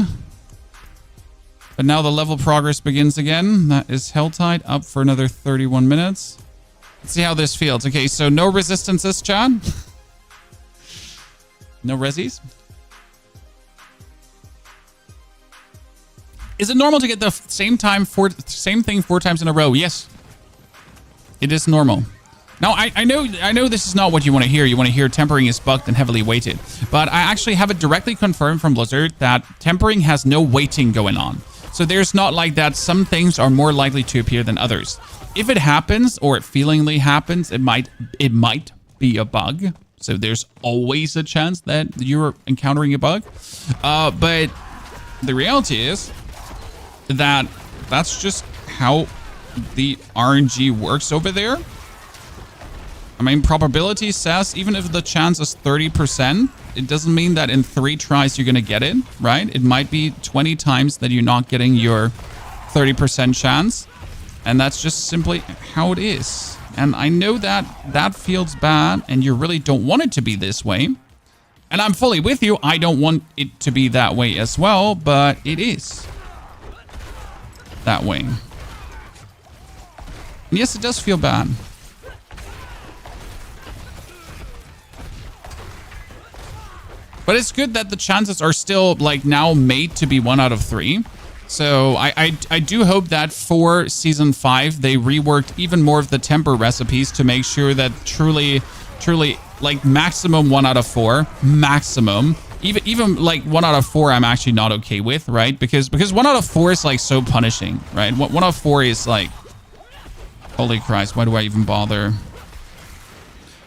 S1: But now the level progress begins again. That is Helltide up for another 31 minutes. Let's see how this feels. Okay, so no resistances, Chad. No resis. Is it normal to get the same thing 4 times in a row? Yes. It is normal. Now, I know this is not what you want to hear. You want to hear tempering is bugged and heavily weighted. But I actually have it directly confirmed from Blizzard that tempering has no weighting going on. So there's not like that some things are more likely to appear than others. If it happens, or it feelingly happens, it might be a bug. So there's always a chance that you're encountering a bug. But the reality is that that's just how the RNG works over there. I mean, probability says even if the chance is 30%, it doesn't mean that in 3 tries you're going to get it, right? It might be 20 times that you're not getting your 30% chance. And that's just simply how it is. And I know that that feels bad and you really don't want it to be this way. And I'm fully with you. I don't want it to be that way as well, but it is that way. And yes, it does feel bad. But it's good that the chances are still like now made to be 1 out of 3. So I do hope that for season 5, they reworked even more of the temper recipes to make sure that truly like maximum 1 out of 4, maximum. Even like 1 out of 4, I'm actually not okay with, right? Because 1 out of 4 is like so punishing, right? 1 out of 4 is like, holy Christ, why do I even bother?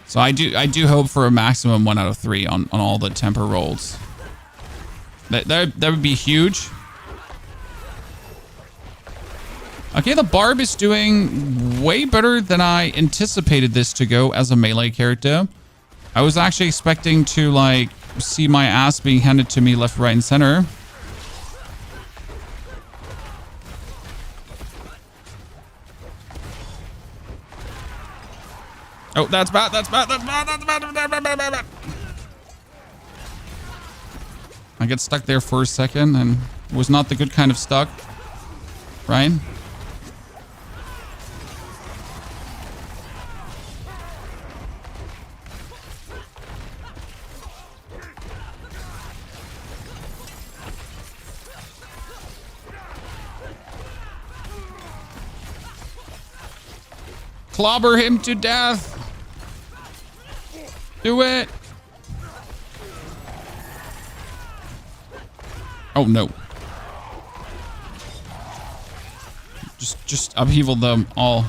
S1: So I do hope for a maximum 1 out of 3 on all the temper rolls. That would be huge. Okay, the Barb is doing way better than I anticipated this to go as a melee character. I was actually expecting to like see my ass being handed to me left, right, and center. Oh, that's bad. That's bad. That's bad. That's bad. That's bad. Bad, bad, bad. I get stuck there for a second and it was not the good kind of stuck. Right? Clobber him to death. Do it. Oh no. Just upheaval them all.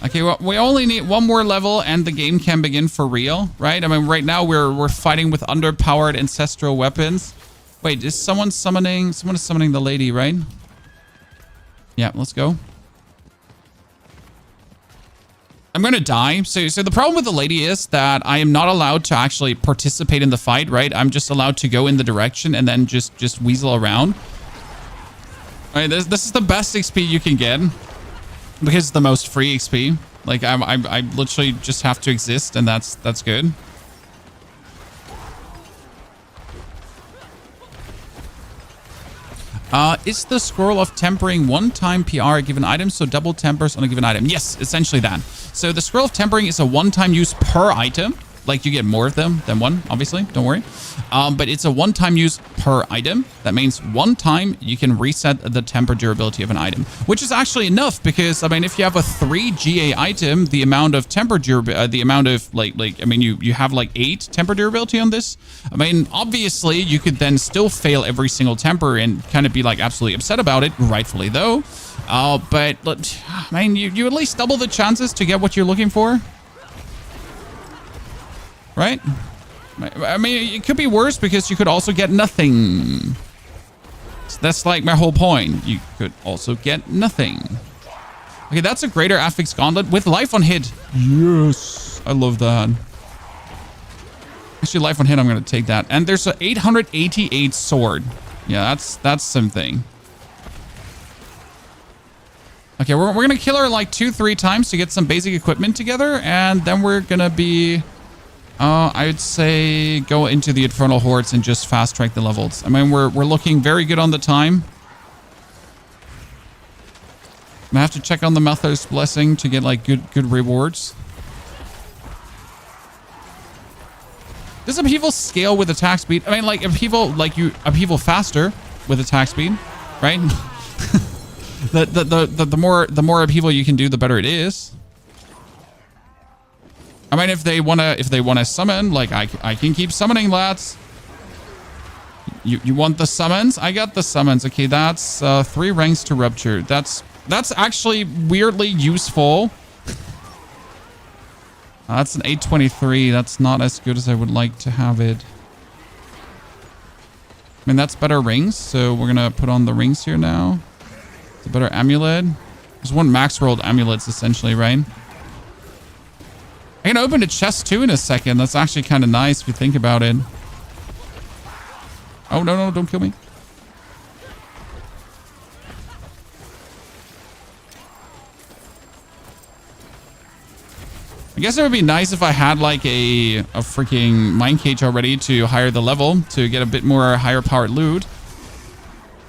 S1: Okay, well, we only need 1 more level and the game can begin for real, right? I mean, right now we're fighting with underpowered ancestral weapons. Wait, is someone summoning? Someone is summoning the lady, right? Yeah, let's go. I'm going to die. So the problem with the lady is that I am not allowed to actually participate in the fight, right? I'm just allowed to go in the direction and then just weasel around. All right, this is the best XP you can get because it's the most free XP. Like I literally just have to exist and that's good. Is the scroll of tempering 1-time PR a given item, so double tempers on a given item? Yes, essentially that. So the scroll of tempering is a 1-time use per item. Like you get more of them than 1, obviously, don't worry. But it's a 1-time use per item. That means 1 time you can reset the temper durability of an item, which is actually enough because, I mean, if you have a 3 GA item, the amount of temper durability, the amount of I mean, you have like 8 temper durability on this. I mean, obviously you could then still fail every single temper and kind of be like absolutely upset about it, rightfully though. But I mean, you at least double the chances to get what you're looking for. Right? I mean, it could be worse because you could also get nothing. So that's like my whole point. You could also get nothing. Okay, that's a greater affix gauntlet with life on hit. Yes, I love that. Actually, life on hit, I'm going to take that. And there's an 888 sword. Yeah, that's something. Okay, we're going to kill her like 2-3 times to get some basic equipment together. And then we're going to be... I would say go into the Infernal Hordes and just fast track the levels. I mean, we're looking very good on the time. I have to check on the Mother's Blessing to get like good rewards. Does Upheaval scale with attack speed? I mean, like Upheaval, like you Upheaval faster with attack speed, right? the more Upheaval you can do, the better it is. I mean, if they wanna summon, like I can keep summoning, lads. You want the summons? I got the summons. Okay, that's 3 ranks to rupture. That's actually weirdly useful. That's an 823. That's not as good as I would like to have it. I mean, that's better rings, so we're gonna put on the rings here now. It's a better amulet. There's 1 max rolled amulets essentially, right? I can open the chest too in a second. That's actually kind of nice if you think about it. Oh, no, no, don't kill me. I guess it would be nice if I had like a freaking mine cage already to higher the level to get a bit more higher powered loot.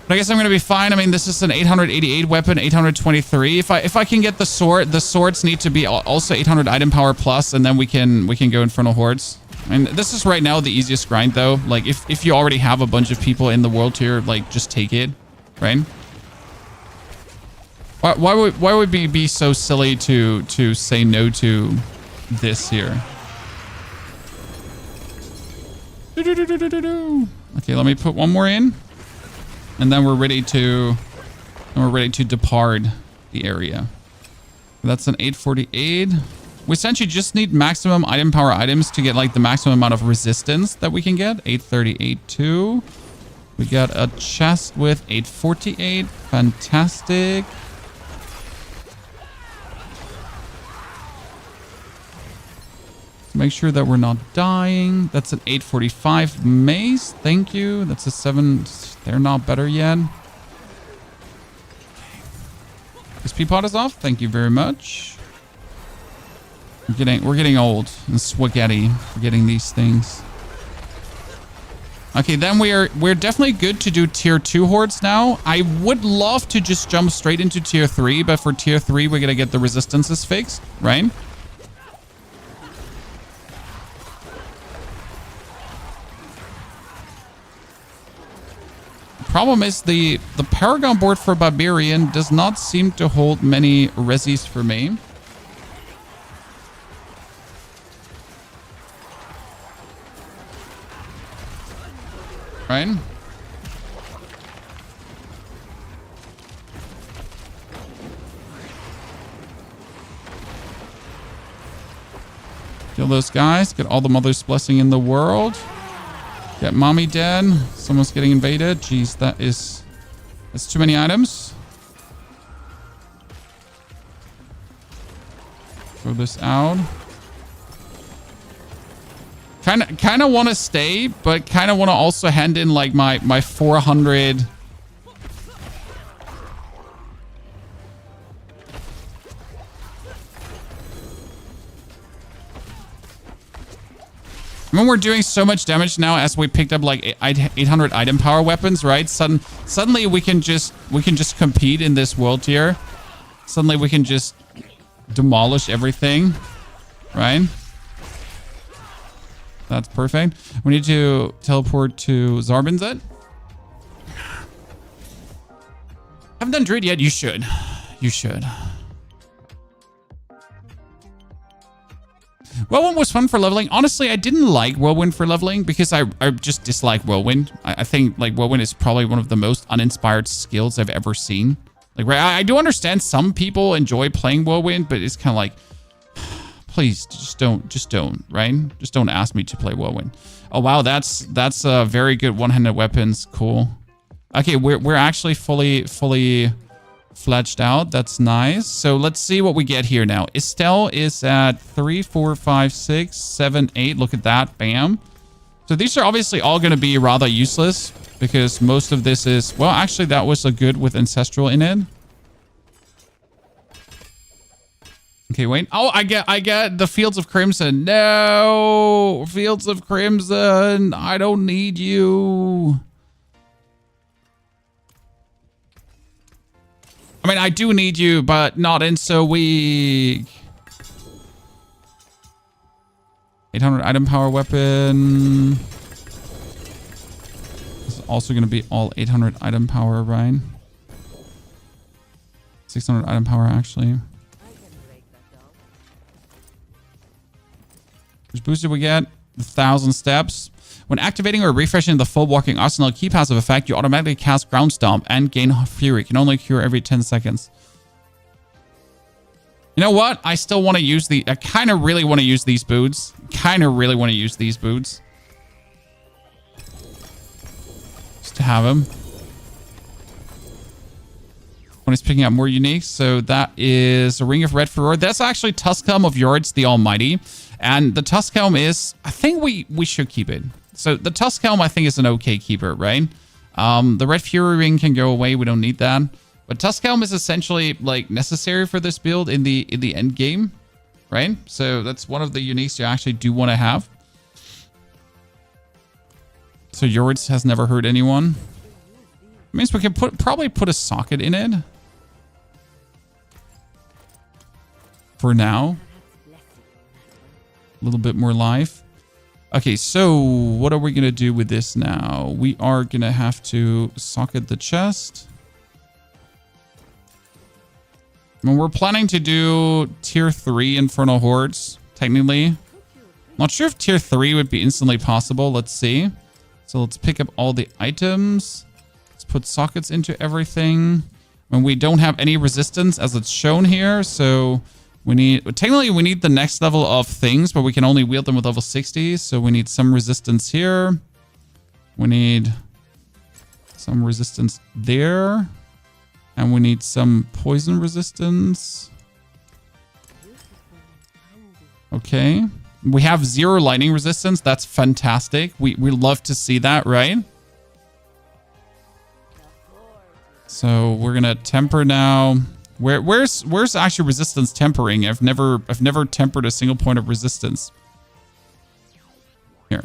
S1: But I guess I'm going to be fine. I mean, this is an 888 weapon, 823. If I can get the swords need to be also 800 item power plus, and then we can go Infernal Hordes. I mean, this is right now the easiest grind though. Like if you already have a bunch of people in the world tier, like just take it, right? Why would we be so silly to say no to this here? Okay, let me put one more in, and then we're ready to depart the area. That's an 848. We essentially just need maximum item power items to get like the maximum amount of resistance that we can get. 838 too. We got a chest with 848. Fantastic. Make sure that we're not dying. That's an 845 mace. Thank you. That's a 7. They're not better yet. XP pot is off. Thank you very much. We're getting old and spaghetti for getting these things. Okay, then we're definitely good to do tier 2 hordes now. I would love to just jump straight into tier 3, but for tier 3 we're gonna get the resistances fixed, right? Problem is the Paragon board for Barbarian does not seem to hold many resis for me. Right? Kill those guys. Get all the mother's blessing in the world. Get mommy dead. Someone's getting invaded. Jeez, that's too many items. Throw this out. Kind of want to stay, but kind of want to also hand in like my 400. I mean, we're doing so much damage now as we picked up like 800 item power weapons, right? Suddenly we can just compete in this world tier. Suddenly we can just demolish everything, right? That's perfect. We need to teleport to Zarbinzet. Haven't done Druid yet. You should. You should. Whirlwind was fun for leveling. Honestly, I didn't like Whirlwind for leveling because I just dislike Whirlwind. I think like Whirlwind is probably one of the most uninspired skills I've ever seen. Like, right, I do understand some people enjoy playing Whirlwind, but it's kind of like, please just don't, right? Just don't ask me to play Whirlwind. Oh wow, that's a very good one-handed weapons. Cool. Okay, we're actually fully fledged out. That's nice. So let's see what we get here now. Estelle is at 3, 4, 5, 6, 7, 8. Look at that. Bam. So these are obviously all going to be rather useless because most of this is, well, actually that was a good with Ancestral in it. Okay, wait. Oh, I get the Fields of Crimson. No, Fields of Crimson. I don't need you. I mean, I do need you, but not in so weak. 800 item power weapon. This is also going to be all 800 item power, right? 600 item power, actually. Which boost did we get? 1,000 steps. When activating or refreshing the full walking arsenal key passive effect, you automatically cast Ground Stomp and gain Fury. Can only cure every 10 seconds. You know what? I still want to use I kind of really want to use these boots. Just to have them. when it's picking up more uniques. So that is a Ring of Red Furor. That's actually Tuskhelm of Hordes the Almighty. And the Tuskhelm is, I think we should keep it. So the Tuskhelm, I think, is an okay keeper, right? The Red Fury Ring can go away. We don't need that. But Tuskhelm is essentially like necessary for this build in the end game, right? So that's one of the uniques you actually do want to have. So Hordes has never hurt anyone. Means we can probably put a socket in it. For now. A little bit more life. Okay, so what are we going to do with this now? We are going to have to socket the chest. And we're planning to do tier 3 Infernal Hordes, technically. Not sure if tier 3 would be instantly possible. Let's see. So let's pick up all the items. Let's put sockets into everything. And we don't have any resistance as it's shown here. So we need, technically we need the next level of things, but we can only wield them with level 60. So we need some resistance here. We need some resistance there. And we need some poison resistance. Okay. We have 0 lightning resistance. That's fantastic. We love to see that, right? So we're gonna temper now. Where's actually resistance tempering? I've never tempered a single point of resistance. Here.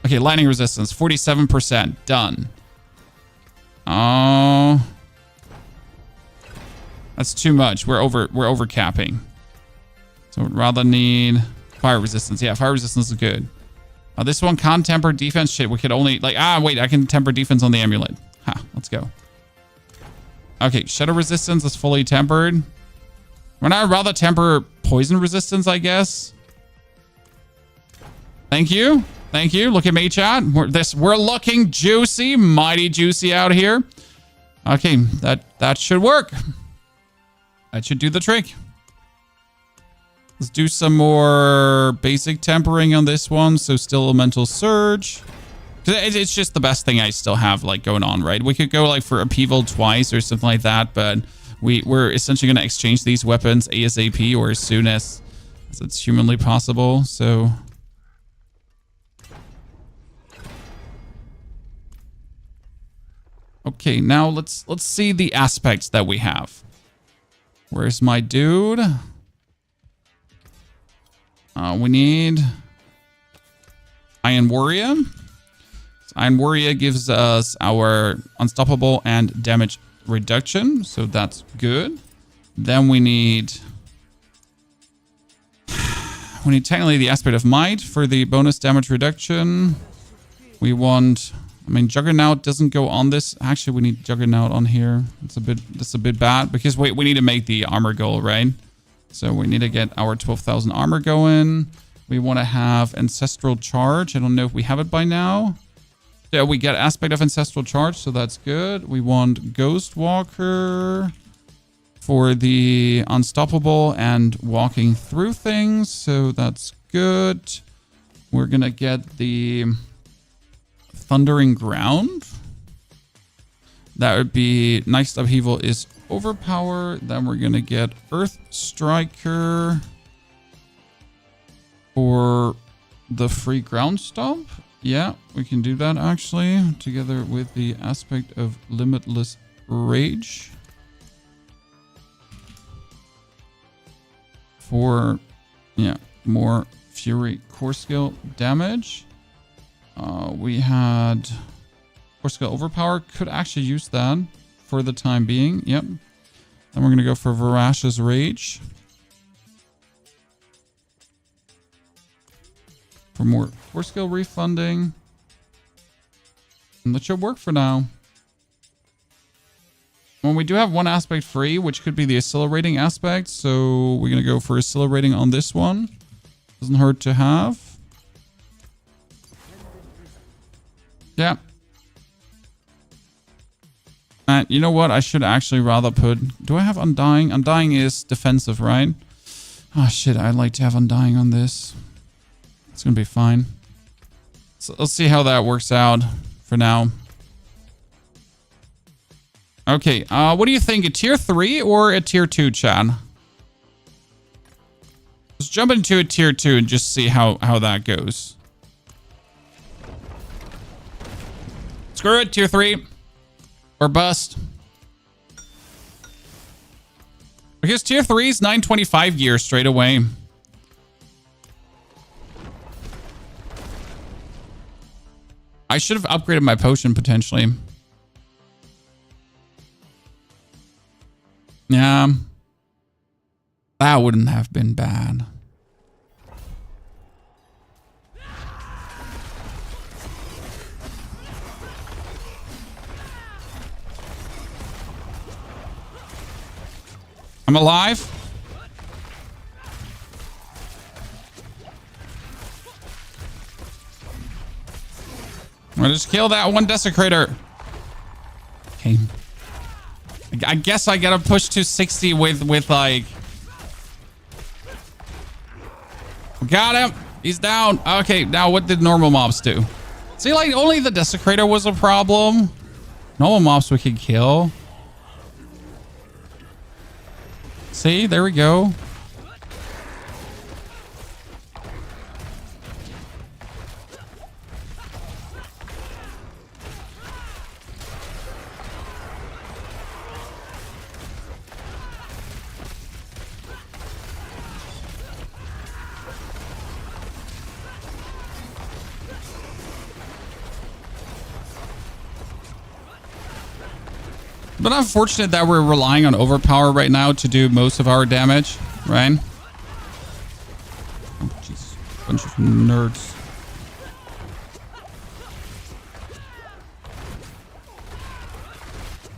S1: Okay, lightning resistance, 47%. Done. Oh. That's too much. We're over capping. So we'd rather need fire resistance. Yeah, fire resistance is good. This one can't temper defense. Shit, we could only like wait, I can temper defense on the amulet. Ha, let's go. Okay, shadow resistance is fully tempered. When I'd rather temper poison resistance, I guess. Thank you. Thank you. Look at me, chat. We're looking juicy, mighty juicy out here. Okay, that should work. That should do the trick. Let's do some more basic tempering on this one. So still elemental surge. It's just the best thing I still have like going on, right? We could go like for Upheaval twice or something like that, but we're essentially going to exchange these weapons ASAP or as soon as it's humanly possible. So okay, now let's see the aspects that we have. Where's my dude? We need Iron Warrior. Iron Warrior gives us our unstoppable and damage reduction, so that's good. Then we need technically the aspect of might for the bonus damage reduction. We want, I mean, Juggernaut doesn't go on this. Actually, we need Juggernaut on here. That's a bit bad because we need to make the armor goal, right? So we need to get our 12,000 armor going. We want to have Ancestral Charge. I don't know if we have it by now. Yeah, we get aspect of Ancestral Charge, so that's good. We want Ghost Walker for the unstoppable and walking through things, so that's good. We're gonna get the Thundering Ground. That would be next Upheaval is Overpower. Then we're gonna get Earth Striker for the free ground stomp. Yeah, we can do that actually, together with the aspect of Limitless Rage. For, yeah, more Fury core skill damage. We had core skill Overpower. Could actually use that for the time being. Yep. Then we're going to go for Voracious Rage. For more core skill refunding. And that should work for now. Well, we do have one aspect free, which could be the accelerating aspect. So we're going to go for accelerating on this one. Doesn't hurt to have. Yeah. And you know what? I should actually rather put... Do I have Undying? Undying is defensive, right? Oh, shit. I'd like to have Undying on this. It's going to be fine. So let's see how that works out for now. Okay, what do you think? A tier 3 or a tier 2, Chad? Let's jump into a tier 2 and just see how that goes. Screw it, tier 3. Or bust. Because tier 3 is 925 gear straight away. I should have upgraded my potion potentially. Yeah. That wouldn't have been bad. I'm alive. I'll just kill that one desecrator. Okay. I guess I gotta push to 60 with like... Got him. He's down. Okay, now what did normal mobs do? See, like, only the desecrator was a problem. Normal mobs we could kill. See, there we go. But unfortunate that we're relying on overpower right now to do most of our damage, right? Oh, jeez. Bunch of nerds.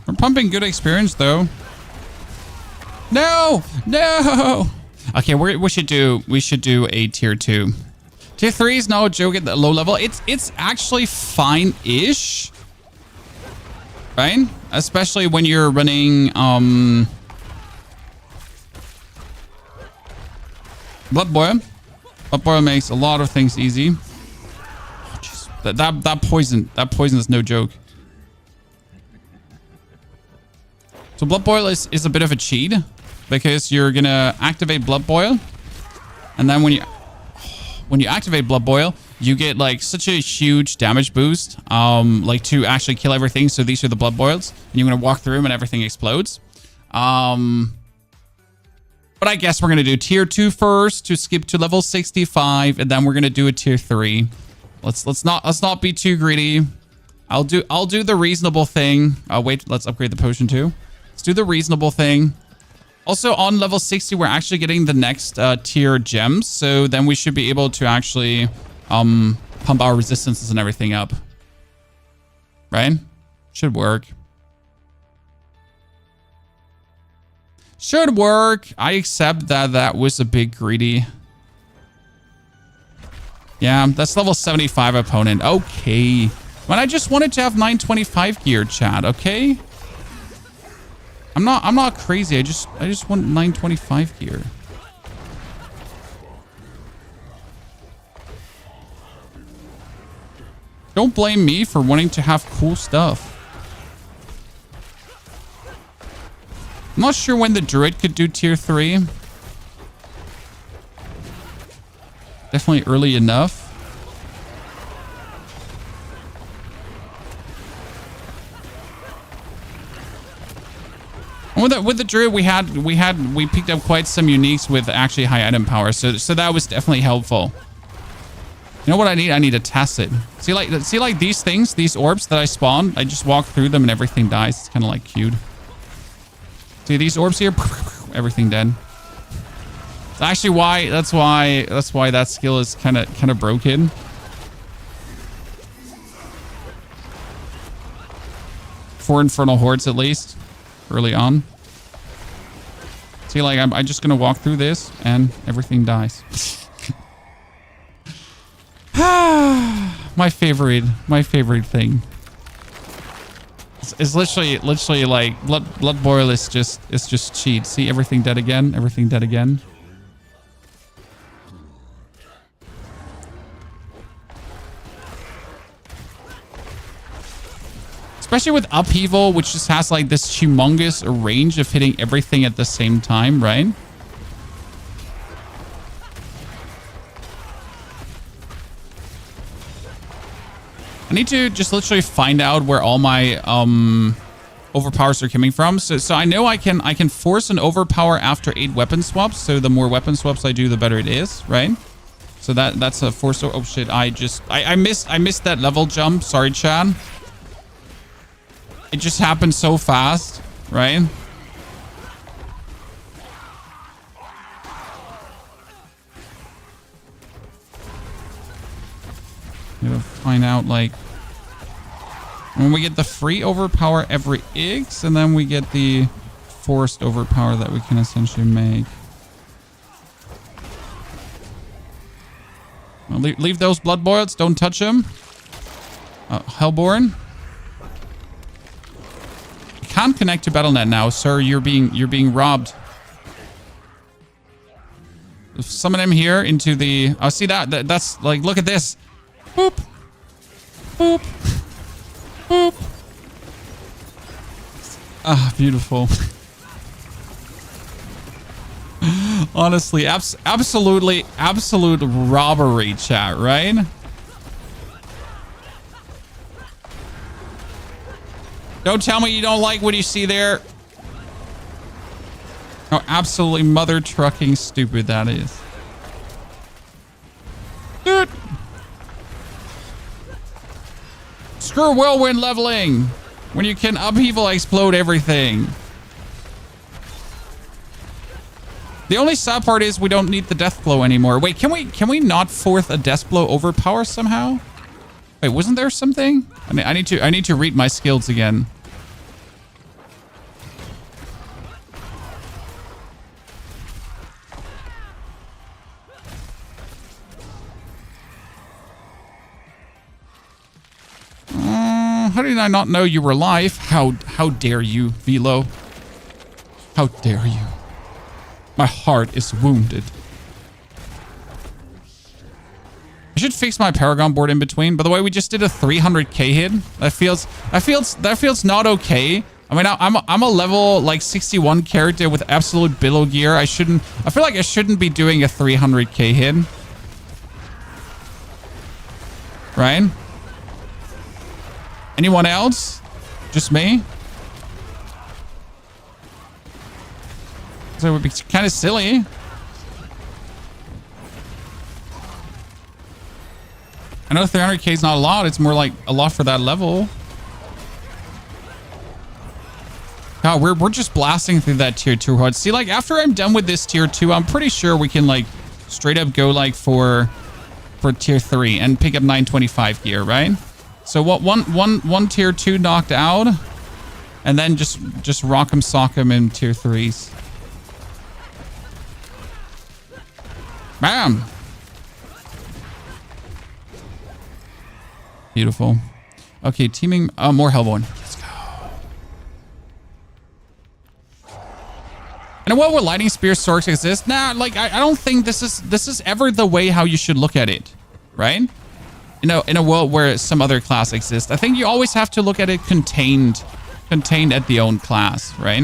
S1: We're pumping good experience, though. No! No! Okay, we should do a tier 2. Tier 3 is no joke at the low level. It's actually fine-ish. Right? Especially when you're running Blood Boil. Blood Boil makes a lot of things easy. Oh, jeez. That poison is no joke. So Blood Boil is a bit of a cheat because you're gonna activate Blood Boil, and then when you activate Blood Boil, you get like such a huge damage boost, like to actually kill everything. So these are the blood boils, and you're gonna walk through them and everything explodes. But I guess we're gonna do tier 2 first to skip to level 65, and then we're gonna do a tier 3. Let's not be too greedy. I'll do the reasonable thing. Wait, let's upgrade the potion too. Let's do the reasonable thing. Also on level 60, we're actually getting the next tier gems, so then we should be able to actually pump our resistances and everything up. Right? Should work. Should work. I accept that was a bit greedy. Yeah, that's level 75 opponent. Okay. But I just wanted to have 925 gear, chat, okay? I'm not crazy. I just want 925 gear. Don't blame me for wanting to have cool stuff. I'm not sure when the druid could do tier 3. Definitely early enough. And with the druid, we picked up quite some uniques with actually high item power, so that was definitely helpful. You know what I need? I need a tacit. See like these things, these orbs that I spawned, I just walk through them and everything dies. It's kind of like cute. See these orbs here? Everything dead. It's actually why that's why that skill is kind of broken. For Infernal Hordes at least, early on. See, like I'm just gonna walk through this and everything dies. my favorite thing. It's literally like blood boil is just cheat. See, everything dead again, everything dead again. Especially with Upheaval, which just has like this humongous range of hitting everything at the same time, right? I need to just literally find out where all my overpowers are coming from. So I know I can force an overpower after 8 weapon swaps. So the more weapon swaps I do, the better it is, right? So that's a force. Oh shit! I missed that level jump. Sorry, Chad. It just happened so fast, right? You know, find out like when we get the free overpower every X, and then we get the forced overpower that we can essentially make. Well, leave those blood boils. Don't touch them. Hellborn. Can't connect to Battle.net now, sir. You're being robbed. Summon him here into the. Oh, see that's like, look at this. Boop, boop, boop. Ah, beautiful. Honestly, absolute robbery, chat, right? Don't tell me you don't like what you see there. How absolutely mother trucking stupid that is. Dude. Screw whirlwind leveling when you can Upheaval explode everything. The only sad part is we don't need the Deathblow anymore. Wait, can we not force a Deathblow overpower somehow? Wait, wasn't there something? I need to read my skills again. How did I not know you were alive? How dare you, Velo? How dare you? My heart is wounded. I should fix my Paragon board in between. By the way, we just did a 300k hit. That feels not okay. I mean, I'm a level like 61 character with absolute billow gear. I feel like I shouldn't be doing a 300k hit. Right? Anyone else? Just me? So it would be kind of silly. I know 300k is not a lot. It's more like a lot for that level. God, we're just blasting through that tier 2 HUD. See, like after I'm done with this tier 2, I'm pretty sure we can like straight up go like for tier 3 and pick up 925 gear, right? So what one tier 2 knocked out, and then just rock 'em sock 'em in tier 3s. Bam. Beautiful. Okay, teaming more Hellborn. Let's go. And what will Lightning Spear Sorks exist? Nah, like I don't think this is ever the way how you should look at it, right? In a world where some other class exists, I think you always have to look at it contained at the own class, right?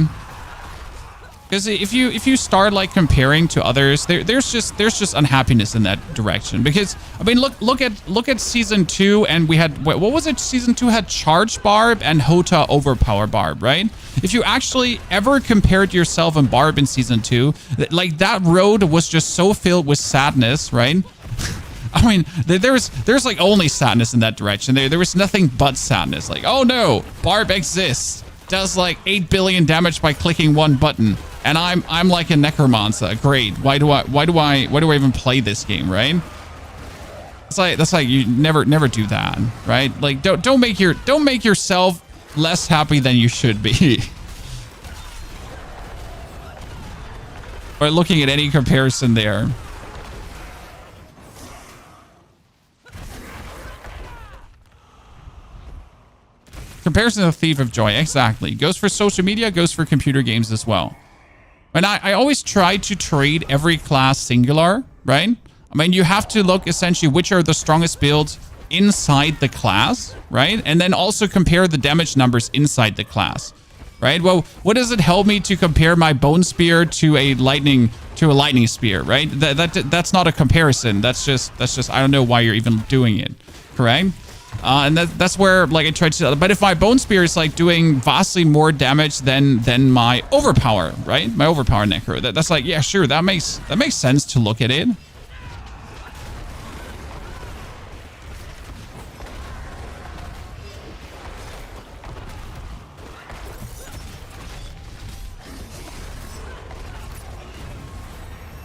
S1: Because if you start like comparing to others, there's just unhappiness in that direction. Because I mean, look at season 2, and we had what was it? Season 2 had Charge Barb and Hota Overpower Barb, right? If you actually ever compared yourself and Barb in season 2, like that road was just so filled with sadness, right? I mean, there's like only sadness in that direction. There was nothing but sadness. Like, oh no, Barb exists, does like 8 billion damage by clicking one button, and I'm like a necromancer. Great. Why do I even play this game, right? That's like you never do that, right? Like don't make yourself less happy than you should be. By looking at any comparison there. Comparison to Thief of Joy, exactly. Goes for social media, goes for computer games as well. And I always try to trade every class singular, right? I mean, you have to look essentially which are the strongest builds inside the class, right? And then also compare the damage numbers inside the class, right? Well, what does it help me to compare my bone spear to a lightning spear, right? That's not a comparison. That's just I don't know why you're even doing it, correct? And that's where like I tried to. But if my bone spear is like doing vastly more damage than my overpower, right? My overpower necro. That's like, yeah, sure, that makes sense to look at it.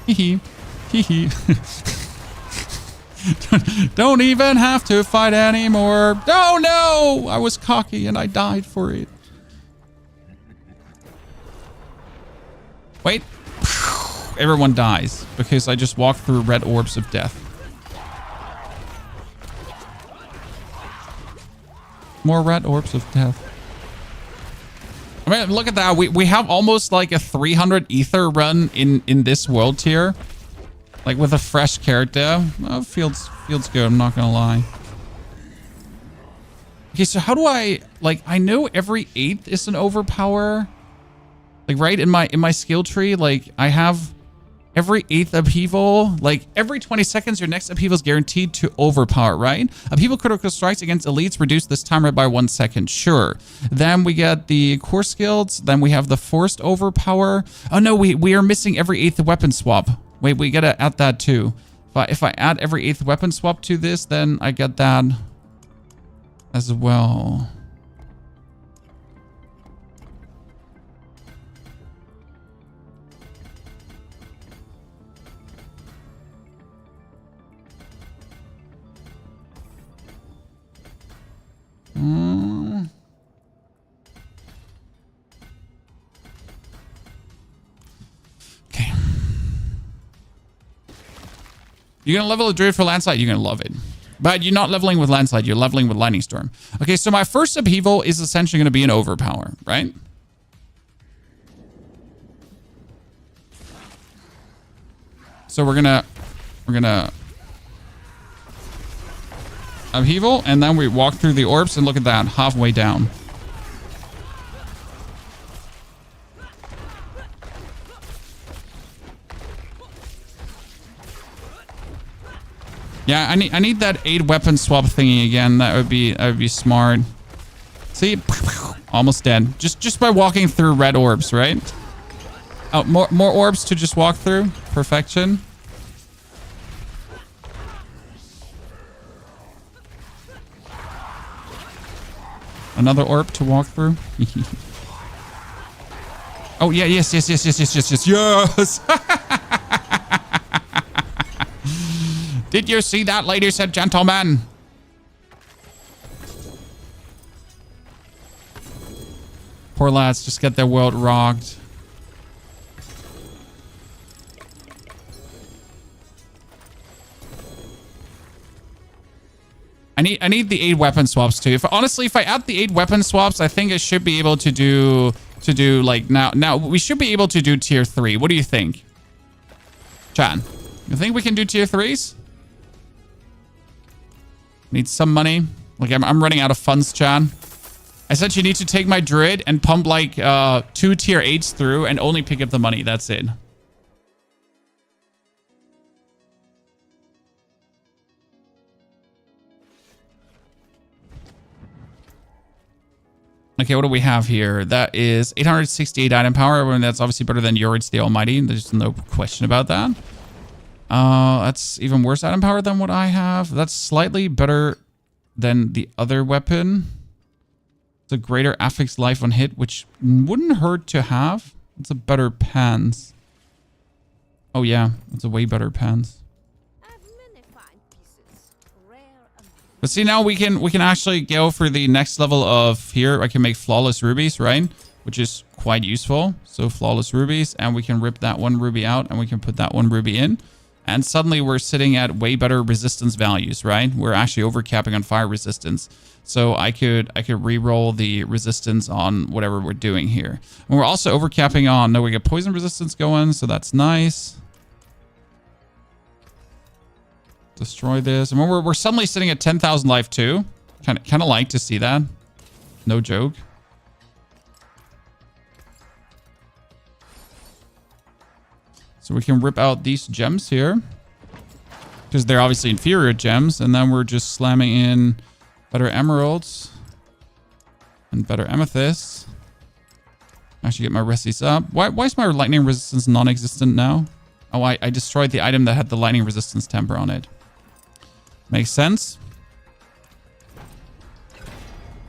S1: Hee hee. Don't even have to fight anymore. Oh no! I was cocky and I died for it. Wait. Everyone dies because I just walked through red orbs of death. More red orbs of death. I mean, look at that. We have almost like a 300 ether run in this world tier. Like with a fresh character. Oh, feels good, I'm not gonna lie. Okay, so how do I like I know every 8th is an overpower. Like right in my skill tree, like I have every 8th upheaval, like every 20 seconds your next upheaval is guaranteed to overpower, right? Upheaval critical strikes against elites reduce this timer by 1 second, sure. Then we get the core skills, then we have the forced overpower. Oh no, we are missing every 8th weapon swap. Wait, we gotta add that too. If I add every 8th weapon swap to this, then I get that as well. Okay. You're going to level a druid for landslide, you're going to love it. But you're not leveling with landslide, you're leveling with lightning storm. Okay, so my first upheaval is essentially going to be an overpower, right? So we're gonna upheaval, and then we walk through the orbs, and look at that, halfway down. Yeah, I need that 8 weapon swap thingy again. That would be smart. See, almost dead. Just by walking through red orbs, right? Oh, more orbs to just walk through. Perfection. Another orb to walk through. Oh yeah, yes. Did you see that, ladies and gentlemen? Poor lads just get their world rocked. I need the 8 weapon swaps too. Honestly, if I add the 8 weapon swaps, I think I should be able to do like now we should be able to do tier 3. What do you think? Chan, you think we can do tier 3s? Need some money. Like I'm running out of funds, Chan. I said you need to take my druid and pump like 2 tier 8s through and only pick up the money. That's it. Okay, what do we have here? That is 868 item power. I mean, that's obviously better than Yorid's the Almighty. There's no question about that. That's even worse item power than what I have. That's slightly better than the other weapon. It's a greater affix life on hit, which wouldn't hurt to have. It's a better pants. Oh yeah, it's a way better pants. But see, now we can actually go for the next level of here. I can make flawless rubies, right? Which is quite useful. So flawless rubies, and we can rip that one ruby out, and we can put that one ruby in. And suddenly we're sitting at way better resistance values, right? We're actually overcapping on fire resistance. So I could re-roll the resistance on whatever we're doing here. And we're also overcapping on, no, we get poison resistance going, so that's nice. Destroy this. And we're suddenly sitting at 10,000 life too. Kind of like to see that. No joke. So we can rip out these gems here. Because they're obviously inferior gems. And then we're just slamming in better emeralds. And better amethysts. Actually get my resties up. Why is my lightning resistance non-existent now? Oh, I destroyed the item that had the lightning resistance temper on it. Makes sense.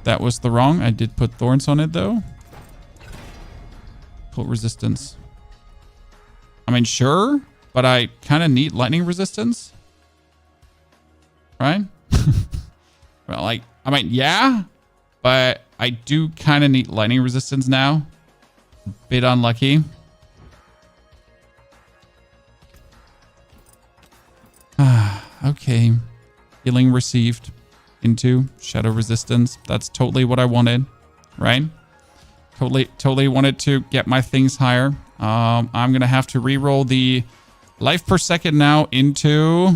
S1: That was the wrong. I did put thorns on it though. Cold resistance. I mean, sure, but I kind of need lightning resistance. Right? Well, like, I mean, yeah, but I do kind of need lightning resistance now. Bit unlucky. Okay. Healing received into shadow resistance. That's totally what I wanted, right? Totally wanted to get my things higher. I'm going to have to re-roll the life per second now into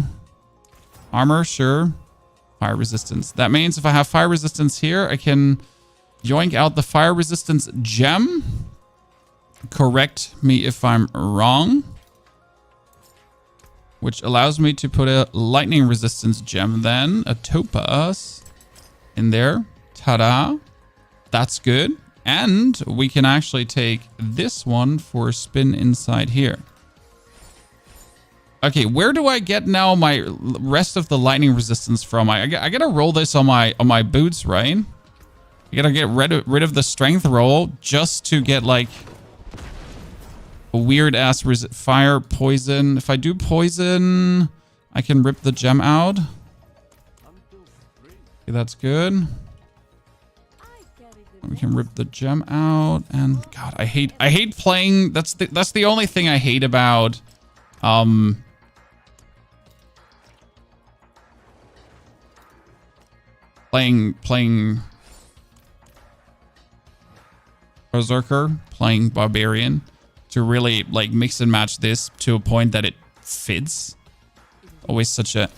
S1: armor, sure. Fire resistance. That means if I have fire resistance here, I can yoink out the fire resistance gem. Correct me if I'm wrong. Which allows me to put a lightning resistance gem then, a topaz, in there. Ta-da. That's good. And we can actually take this one for a spin inside here. Okay, where do I get now my rest of the lightning resistance from? I gotta roll this on my boots, right? I gotta get rid of the strength roll just to get like a weird ass fire, poison. If I do poison, I can rip the gem out. Okay, that's good. We can rip the gem out, and God, I hate playing. That's the only thing I hate about playing Berserker, playing Barbarian, to really like mix and match this to a point that it fits. Always such a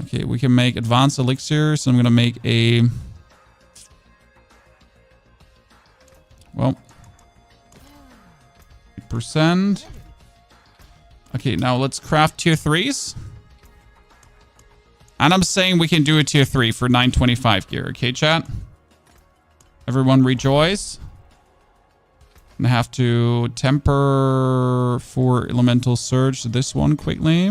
S1: Okay, we can make advanced elixirs. So I'm gonna make a well 8%. Okay, now let's craft tier 3s. And I'm saying we can do a tier 3 for 925 gear. Okay, chat? Everyone rejoice. I'm gonna have to temper for elemental surge to this one quickly.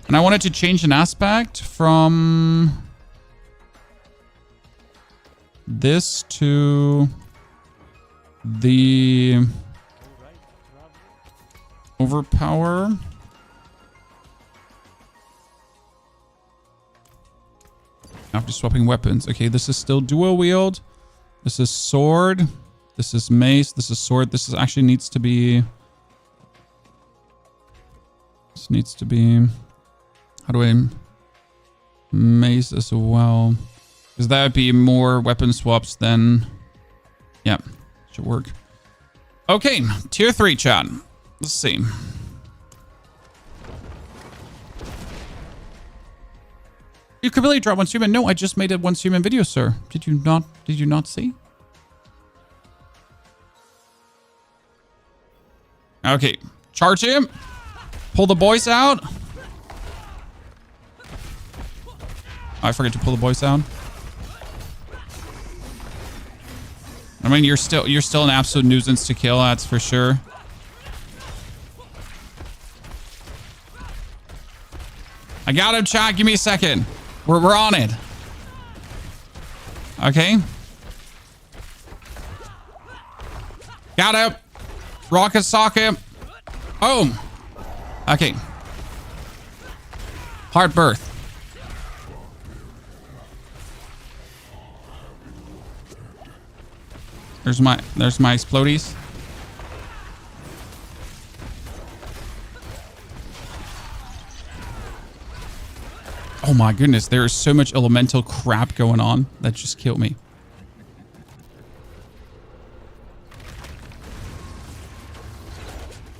S1: And I wanted to change an aspect from this to the overpower. After swapping weapons. Okay, this is still dual wield. This is sword. This is mace. This is sword. This is actually needs to be... This needs to be... How do I... Mace as well. Because that would be more weapon swaps than... Yeah, should work. Okay, tier 3 chat. Let's see. You could really drop one human. No, I just made a one human video, sir. Did you not see? Okay, charge him. Pull the boys out. I forgot to pull the boys out. I mean, you're still an absolute nuisance to kill, that's for sure. I got him, chat. Give me a second. We're on it. Okay. Got him. Rocket socket. Boom. Okay. Heart birth. There's my explodies. Oh my goodness, there is so much elemental crap going on. That just killed me.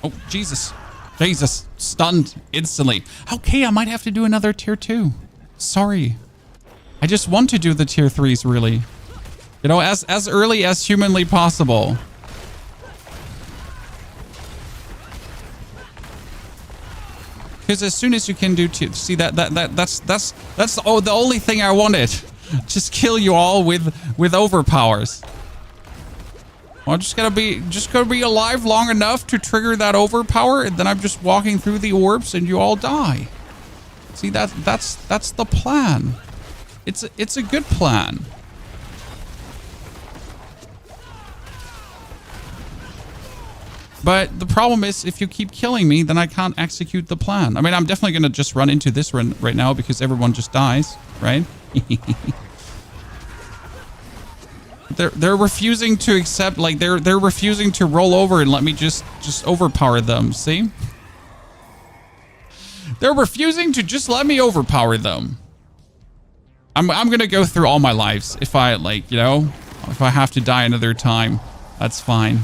S1: Oh, Jesus. Jesus, stunned instantly. Okay, I might have to do another tier 2. Sorry. I just want to do the tier 3s, really. You know, as early as humanly possible. Because as soon as you can do see that's the only thing I wanted. Just kill you all with overpowers. Well, I'm just gonna be alive long enough to trigger that overpower, and then I'm just walking through the orbs and you all die. See, that's the plan. It's a good plan. But the problem is, if you keep killing me, then I can't execute the plan. I mean, I'm definitely going to just run into this run right now because everyone just dies, right? They're refusing to accept, like, they're refusing to roll over and let me just overpower them, see? They're refusing to just let me overpower them. I'm going to go through all my lives if I, like, you know, if I have to die another time, that's fine.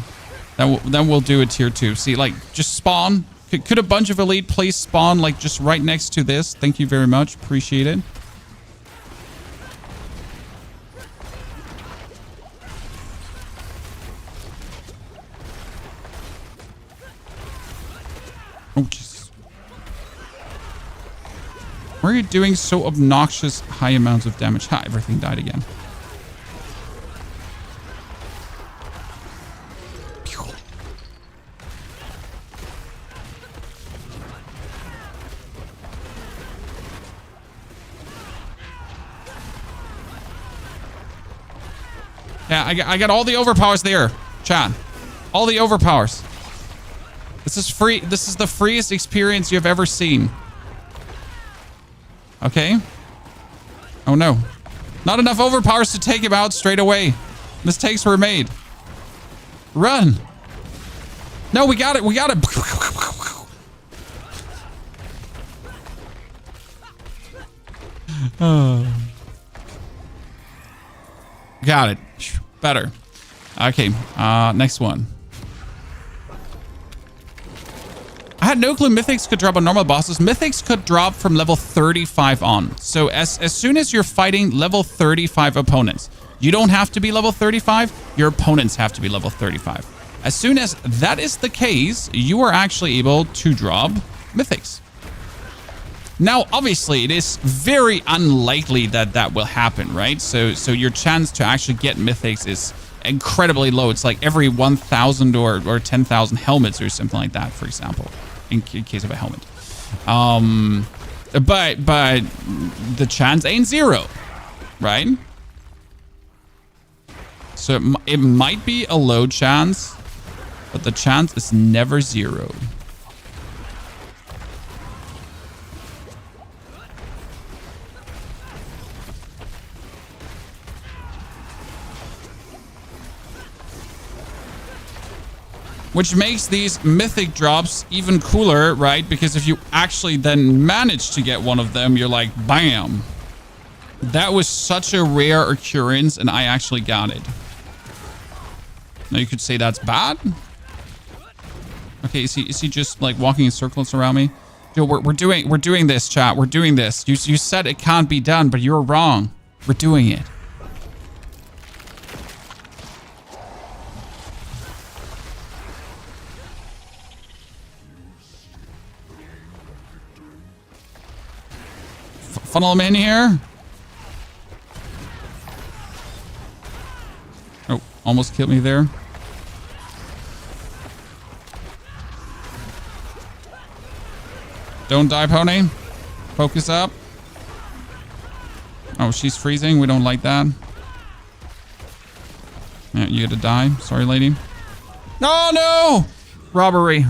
S1: Then we'll do a tier 2. See, like, just spawn. Could a bunch of elite please spawn, like, just right next to this? Thank you very much. Appreciate it. Oh, Jesus. Why are you doing so obnoxious high amounts of damage? Ha, everything died again. Yeah, I got all the overpowers there, chat. All the overpowers. This is free. This is the freest experience you've ever seen. Okay. Oh no. Not enough overpowers to take him out straight away. Mistakes were made. Run. No, we got it. We got it. Got it. Better. Okay. Next one. I had no clue mythics could drop on normal bosses. Mythics could drop from level 35 on. So as soon as you're fighting level 35 opponents, you don't have to be level 35. Your opponents have to be level 35. As soon as that is the case, you are actually able to drop mythics. Now, obviously, it is very unlikely that that will happen, right? So your chance to actually get mythics is incredibly low. It's like every 1,000 or 10,000 helmets or something like that, for example, in case of a helmet. But the chance ain't zero, right? So it might be a low chance, but the chance is never zero. Which makes these mythic drops even cooler, right? Because if you actually then manage to get one of them, you're like, bam. That was such a rare occurrence, and I actually got it. Now you could say that's bad. Okay, is he just like walking in circles around me? Yo, we're doing this, chat. We're doing this. You said it can't be done, but you're wrong. We're doing it. Funnel him in here. Oh, almost killed me there. Don't die, pony. Focus up. Oh, she's freezing. We don't like that. Yeah, you gotta die. Sorry, lady. No, no! Robbery.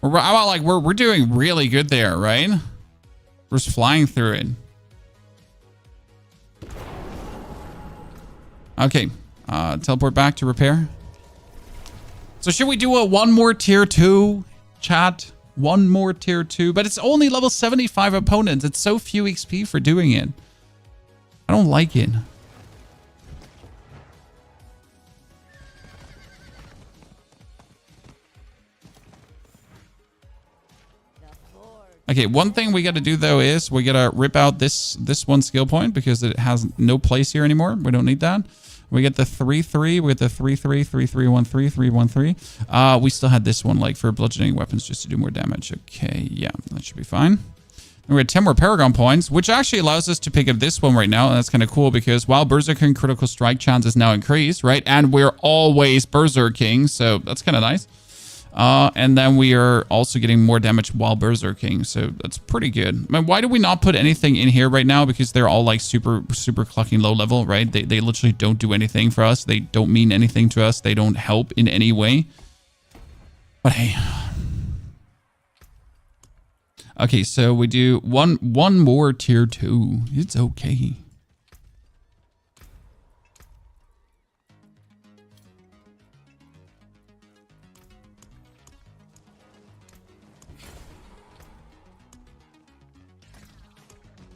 S1: We're doing really good there, right? We're just flying through it. Okay. Teleport back to repair. So should we do a one more tier 2, chat? One more tier 2, but it's only level 75 opponents. It's so few XP for doing it. I don't like it. Okay, one thing we got to do though is we got to rip out this one skill point because it has no place here anymore. We don't need that. We get the 3-3 with the 3-3, 3-3-1-3, 3-1-3. We still had this one like for bludgeoning weapons just to do more damage. Okay, yeah, that should be fine. And we had 10 more Paragon points, which actually allows us to pick up this one right now. And that's kind of cool because while Berserking critical strike chance is now increased, right? And we're always Berserking, so that's kind of nice. And then we are also getting more damage while Berserking, so that's pretty good. I mean, why do we not put anything in here right now? Because they're all like super clucking low level, right? They literally don't do anything for us. They don't mean anything to us. They don't help in any way. But hey. Okay, so we do one more tier 2. It's okay.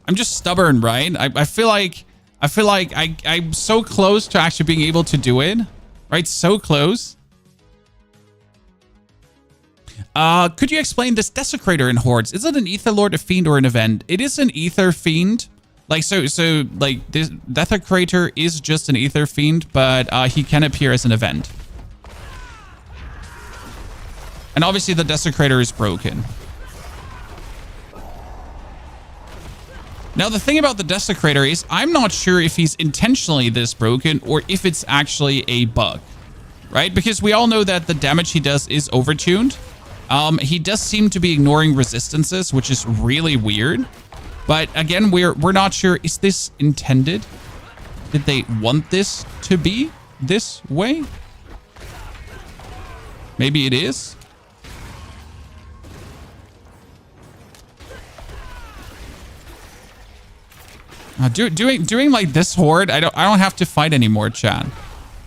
S1: I'm just stubborn, right? I feel like I'm so close to actually being able to do it, right? So close. Could you explain this Desecrator in Hordes? Is it an Ether Lord, a Fiend, or an event? It is an Ether Fiend. Like, so like, this Desecrator is just an Ether Fiend, but he can appear as an event. And obviously the Desecrator is broken. Now, the thing about the Desecrator is I'm not sure if he's intentionally this broken or if it's actually a bug, right? Because we all know that the damage he does is overtuned. He does seem to be ignoring resistances, which is really weird. But again, we're not sure. Is this intended? Did they want this to be this way? Maybe it is. Doing like this horde, I don't have to fight anymore, chat.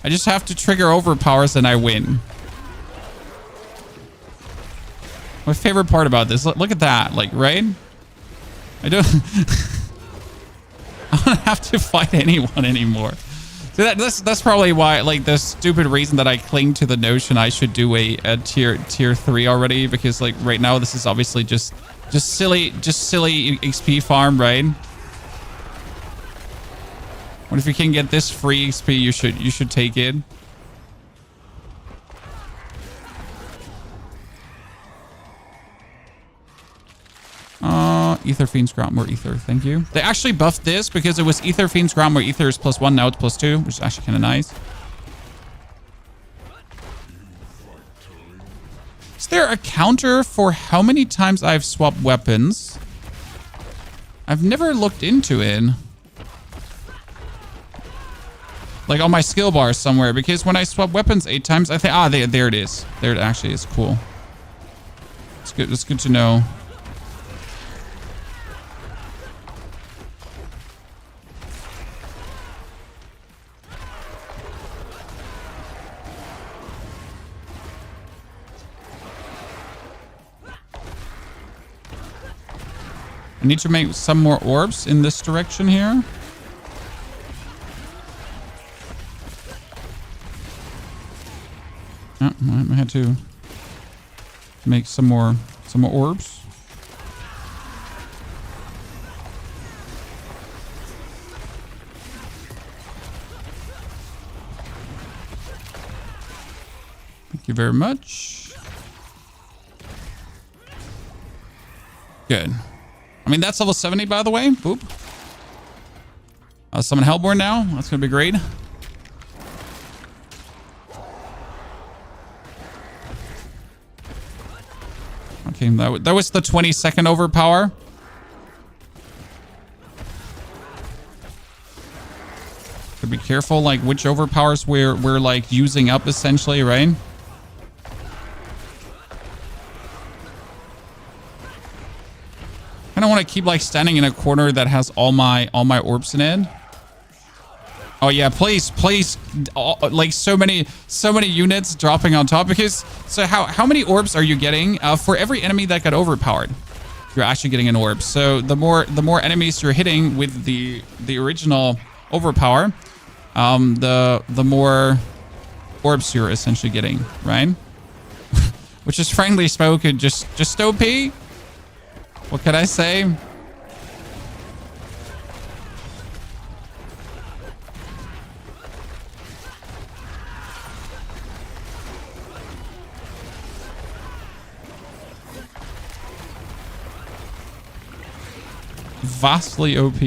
S1: I just have to trigger overpowers and I win. My favorite part about this, look at that, like, right? I don't have to fight anyone anymore. So that's probably why, like, the stupid reason that I cling to the notion I should do a tier 3 already, because like right now this is obviously just silly XP farm, right? What if you can get this free XP? You should take it. Ether Fiends grant more ether. Thank you. They actually buffed this because it was Ether Fiends grant more ether is +1. Now it's +2, which is actually kind of nice. Is there a counter for how many times I've swapped weapons? I've never looked into it. Like on my skill bar somewhere, because when I swap weapons 8 times, I think, there it is. There it actually is. Cool. It's good. It's good to know. I need to make some more orbs in this direction here. Oh, I had to make some more orbs. Thank you very much. Good. I mean, that's level 70, by the way. Boop. Summon Hellborn now. That's going to be great. Okay, that was the 22nd overpower. Gotta be careful, like, which overpowers we're like, using up, essentially, right? I don't want to keep like standing in a corner that has all my orbs in it. Oh yeah, please, like so many units dropping on top, because so how many orbs are you getting for every enemy that got overpowered? You're actually getting an orb. So the more enemies you're hitting with the original overpower, the more orbs you're essentially getting, right? Which is frankly spoken just OP. What can I say? Vastly OP.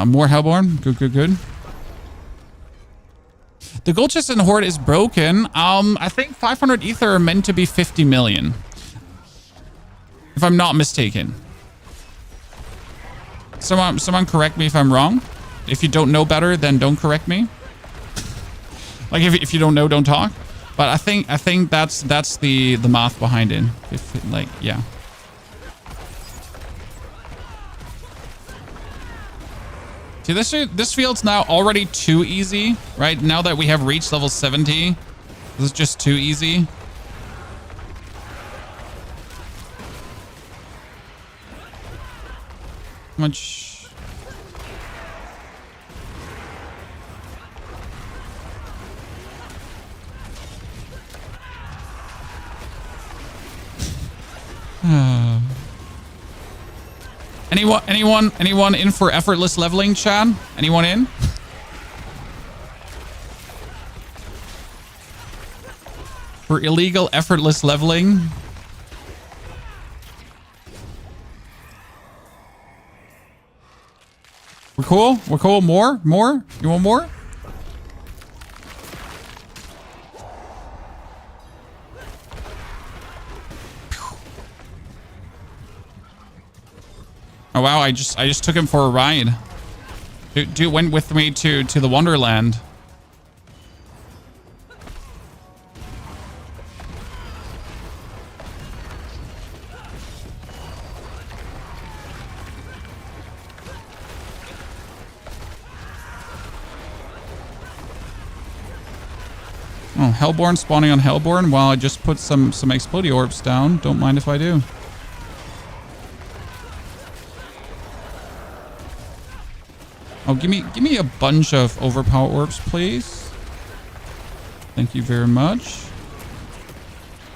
S1: More Hellborn. Good, good, good. The gold chest in Horde is broken. I think 500 ether are meant to be 50 million. If I'm not mistaken. Someone correct me if I'm wrong. If you don't know better, then don't correct me. Like if you don't know, don't talk. But I think that's the math behind it. If it, like, yeah. See, this field's now already too easy, right? Now that we have reached level 70, this is just too easy. How much? Anyone in for effortless leveling, Chad? Anyone in? For illegal effortless leveling? We're cool? We're cool? More? More? You want more? Oh wow, I just took him for a ride. Dude went with me to the Wonderland. Oh, Hellborn spawning on Hellborn. Well, I just put some explodey orbs down. Don't mind if I do. Oh, give me a bunch of overpower orbs, please. Thank you very much.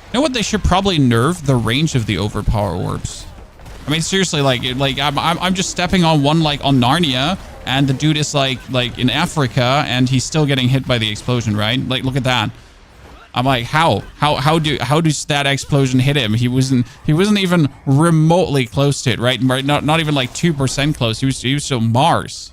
S1: You know what? They should probably nerf the range of the overpower orbs. I mean, seriously, like I'm just stepping on one like on Narnia, and the dude is like in Africa, and he's still getting hit by the explosion, right? Like, look at that. I'm like, how does that explosion hit him? He wasn't even remotely close to it, right? Not even like 2% close. He was still Mars.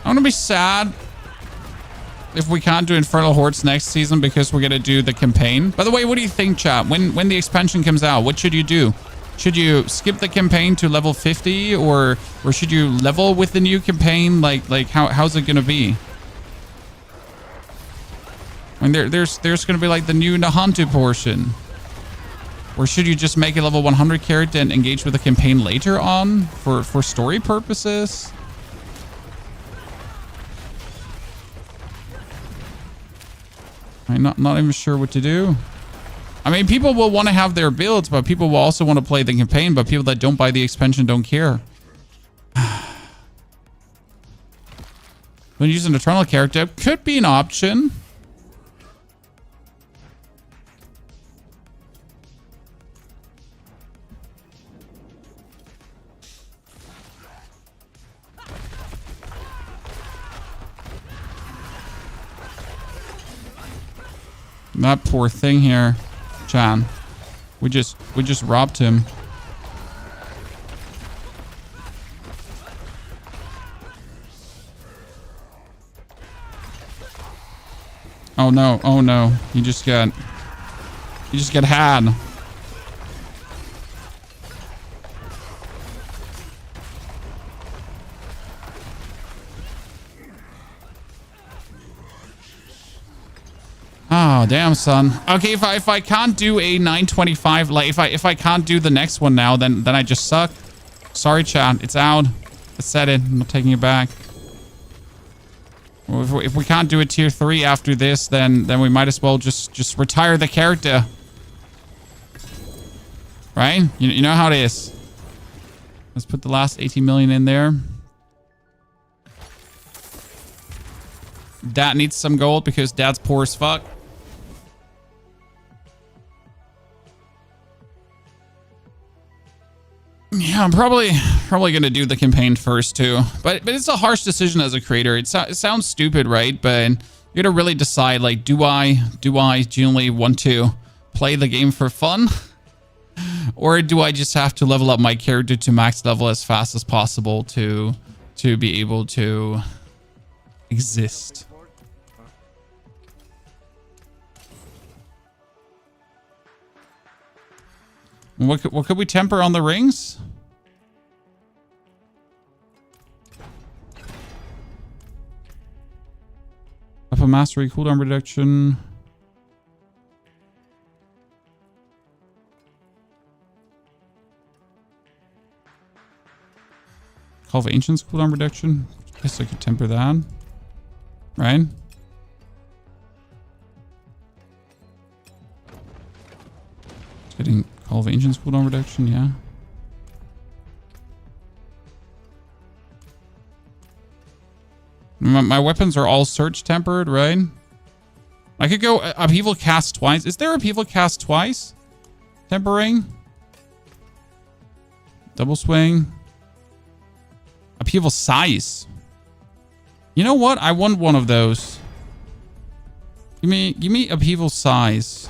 S1: I'm gonna be sad if we can't do Infernal Hordes next season because we're gonna do the campaign. By the way, what do you think, chat? When the expansion comes out, what should you do? Should you skip the campaign to level 50, or should you level with the new campaign? Like how's it gonna be? I mean, there's gonna be like the new Nahantu portion. Or should you just make a level 100 character and engage with the campaign later on for story purposes? I'm not even sure what to do. I mean, people will want to have their builds, but people will also want to play the campaign, but people that don't buy the expansion don't care. When using an Eternal character, could be an option. That poor thing here, Chan. We just robbed him. Oh no, oh no. You just get had. Oh, damn, son. Okay, if I can't do a 925, like if I can't do the next one now, then I just suck. Sorry, chat. It's out. I said it. I'm not taking it back. Well, if we can't do a tier 3 after this, then we might as well just retire the character. Right? You know how it is. Let's put the last 80 million in there. Dad needs some gold because Dad's poor as fuck. Yeah, I'm probably gonna do the campaign first too. But it's a harsh decision as a creator. It sounds stupid, right? But you gotta really decide, like, do I genuinely want to play the game for fun? Or do I just have to level up my character to max level as fast as possible to be able to exist? What could we temper on the rings? Weapon mastery, cooldown reduction. Call of Ancients cooldown reduction. I guess I could temper that. Right? Just getting Call of Ancients cooldown reduction, yeah. My weapons are all search tempered, right? I could go Upheaval cast twice. Is there Upheaval cast twice? Tempering? Double swing? Upheaval size. You know what? I want one of those. Give me Upheaval size.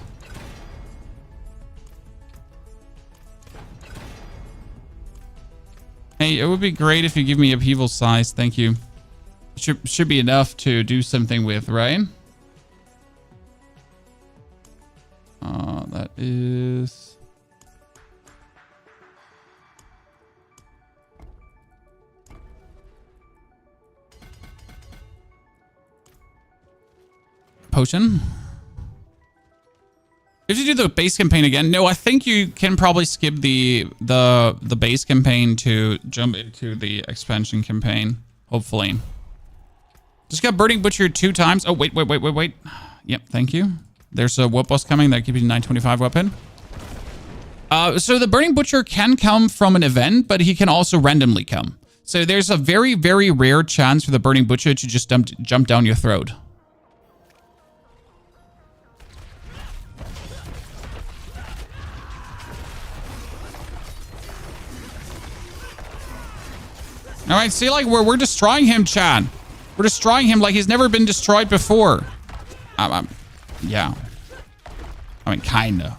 S1: Hey, it would be great if you give me Upheaval size. Thank you. Should be enough to do something with, right? That is... Potion. If you do the base campaign again, no, I think you can probably skip the base campaign to jump into the expansion campaign. Hopefully. Just got Burning Butcher 2 times. Oh, wait. Yep, thank you. There's a whoop boss coming that gives you 925 weapon. So the Burning Butcher can come from an event, but he can also randomly come. So there's a very, very rare chance for the Burning Butcher to just jump down your throat. All right, see, like, we're destroying him, Chad. We're destroying him like he's never been destroyed before. Yeah. I mean, kinda.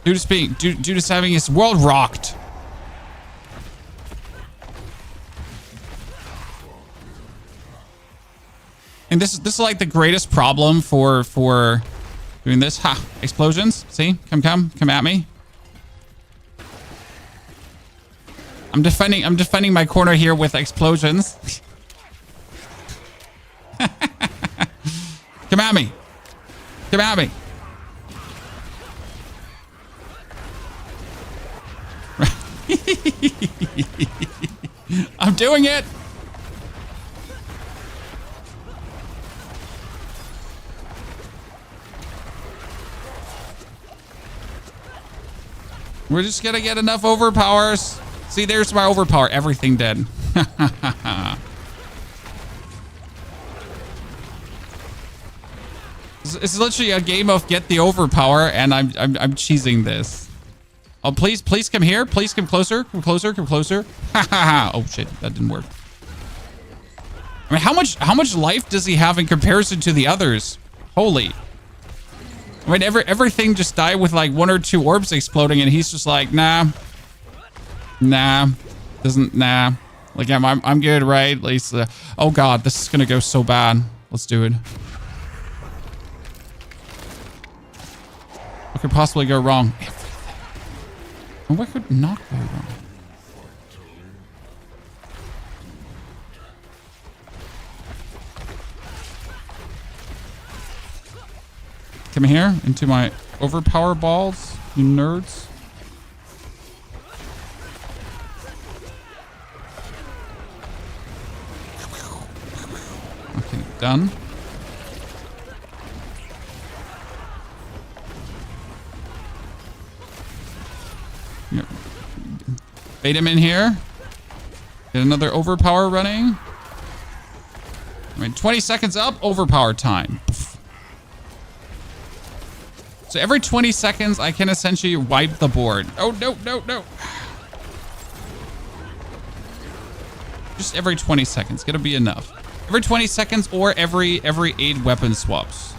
S1: Dude is having his world rocked. And this is like the greatest problem for doing this. Ha! Explosions. See? Come at me. I'm defending my corner here with explosions. Come at me. Come at me. I'm doing it. We're just gonna get enough overpowers. See, there's my overpower. Everything dead. It's literally a game of get the overpower, and I'm cheesing this. Oh, please come here. Please come closer. Come closer. Come closer. Oh shit, that didn't work. I mean, how much life does he have in comparison to the others? Holy. I mean, everything just died with like 1 or 2 orbs exploding, and he's just like, nah. Nah. Like, I'm good, right? At least, oh god, this is gonna go so bad. Let's do it. What could possibly go wrong? Everything. And what could not go wrong? Come here into my overpower balls, you nerds. Okay, done. Yep. Bait him in here. Get another overpower running. I mean, 20 seconds up, overpower time. So every 20 seconds, I can essentially wipe the board. Oh, no, no, no. Just every 20 seconds. Gonna be enough. Every 20 seconds or every 8 weapon swaps.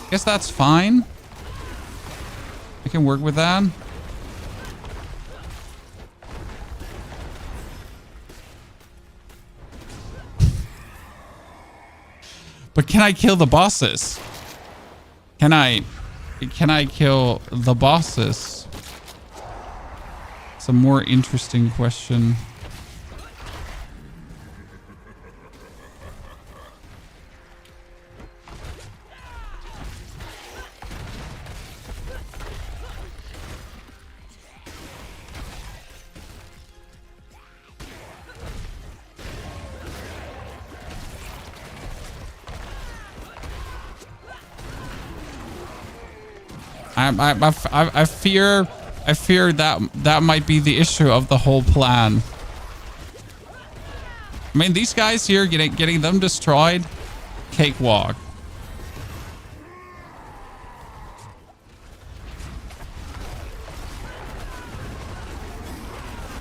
S1: Guess that's fine. I can work with that. But can I kill the bosses? Can I kill the bosses? It's a more interesting question. I fear that might be the issue of the whole plan. I mean, these guys here, getting them destroyed, cakewalk.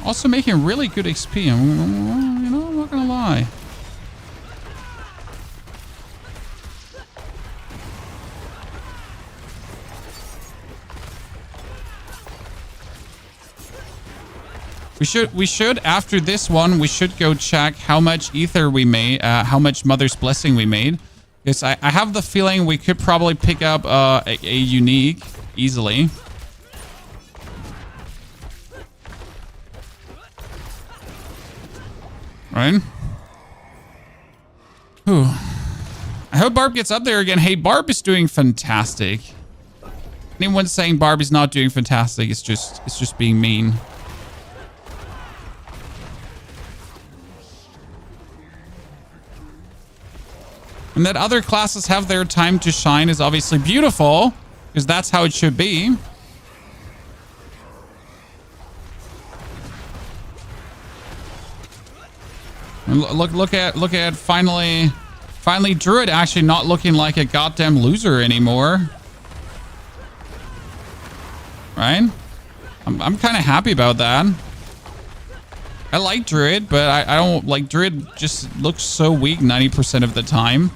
S1: Also making really good XP. I'm not gonna lie. We should after this one, we should go check how much ether we made, how much Mother's Blessing we made. Because I have the feeling we could probably pick up a unique easily. Right? Whew. I hope Barb gets up there again. Hey, Barb is doing fantastic. Anyone saying Barb is not doing fantastic, it's just being mean. And that other classes have their time to shine is obviously beautiful, because that's how it should be. And look at finally Druid actually not looking like a goddamn loser anymore. Right? I'm kind of happy about that. I like Druid, but I don't like Druid. Just looks so weak 90% of the time.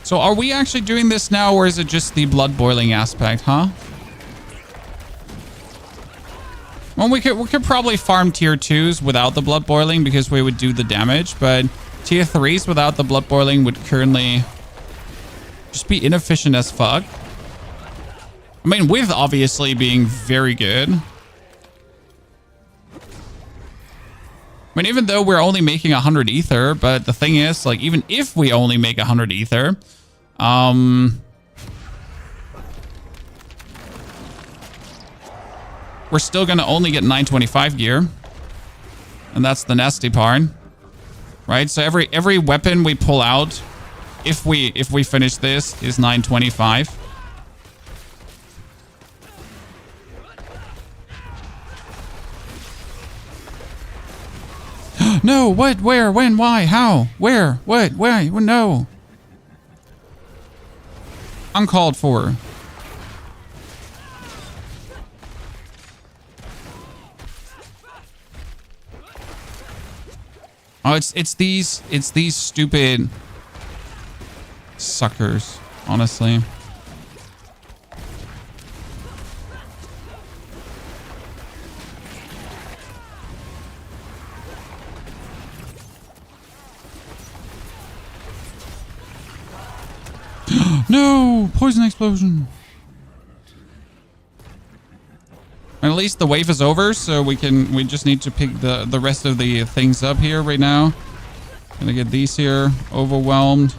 S1: So are we actually doing this now, or is it just the blood boiling aspect, huh? Well, we could probably farm tier 2s without the blood boiling because we would do the damage, but tier 3s without the blood boiling would currently just be inefficient as fuck. I mean, with obviously being very good. I mean, even though we're only making 100 ether, but the thing is, like, even if we only make 100 ether, we're still gonna only get 925 gear, and that's the nasty part, right? So every weapon we pull out, if we finish this, is 925. No, what, where, when, why, how, where, what, why, no. Uncalled for. Oh, it's these stupid suckers, honestly. No! Poison explosion! At least the wave is over, so we just need to pick the rest of the things up here right now. Gonna get these here overwhelmed.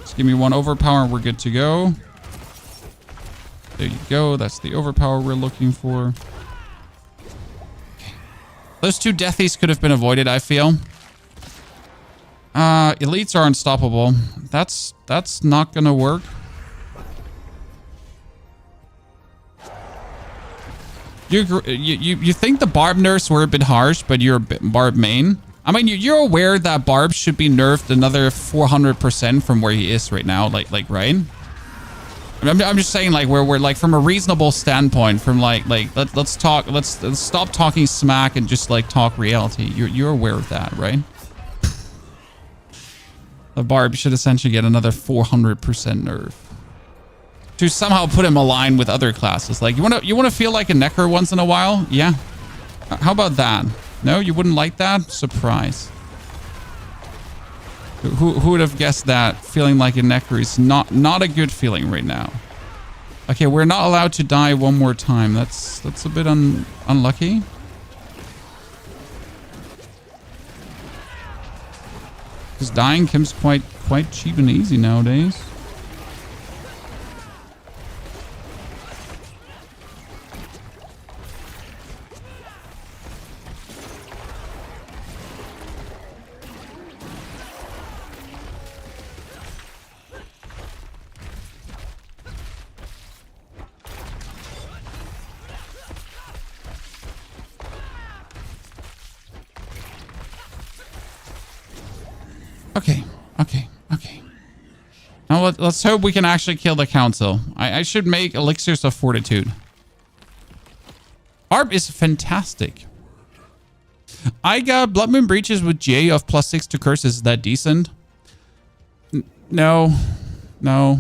S1: Just give me one overpower and we're good to go. There you go. That's the overpower we're looking for. Okay. Those two deathies could have been avoided, I feel. Elites are unstoppable. That's not gonna work. You think the Barb nerfs were a bit harsh, but you're a bit Barb main. I mean, you're aware that Barb should be nerfed another 400% from where he is right now, like right? I'm just saying, like, we're like from a reasonable standpoint, from let's stop talking smack and just like talk reality. You're aware of that, right? The Barb should essentially get another 400% nerf to somehow put him aligned with other classes. Like, you want to feel like a Necker once in a while? Yeah. How about that? No, you wouldn't like that? Surprise. Who would have guessed that feeling like a Necker is not a good feeling right now? Okay, we're not allowed to die one more time. That's a bit unlucky. Because dying comes quite cheap and easy nowadays. Okay. Now let's hope we can actually kill the council. I should make elixirs of fortitude. Barb is fantastic. I got Blood Moon Breaches with J of +6 to curses. Is that decent? No. I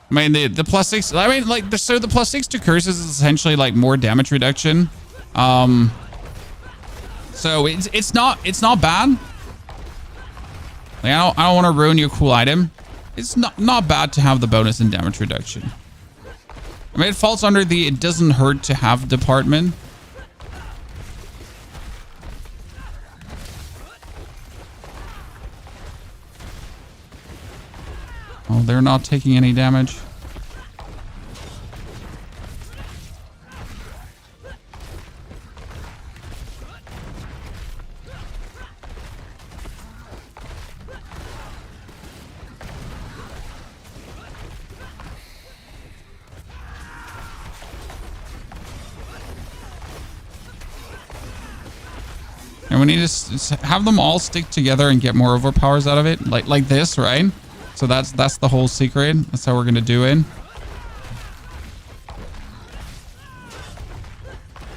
S1: mean, the +6. I mean, like, so the +6 to curses is essentially like more damage reduction. So it's not bad. Like, I don't want to ruin your cool item. It's not bad to have the bonus in damage reduction. I mean, it falls under the it doesn't hurt to have department. Oh, they're not taking any damage. And we need to have them all stick together and get more overpowers out of it, like this, right? So that's the whole secret. That's how we're gonna do it.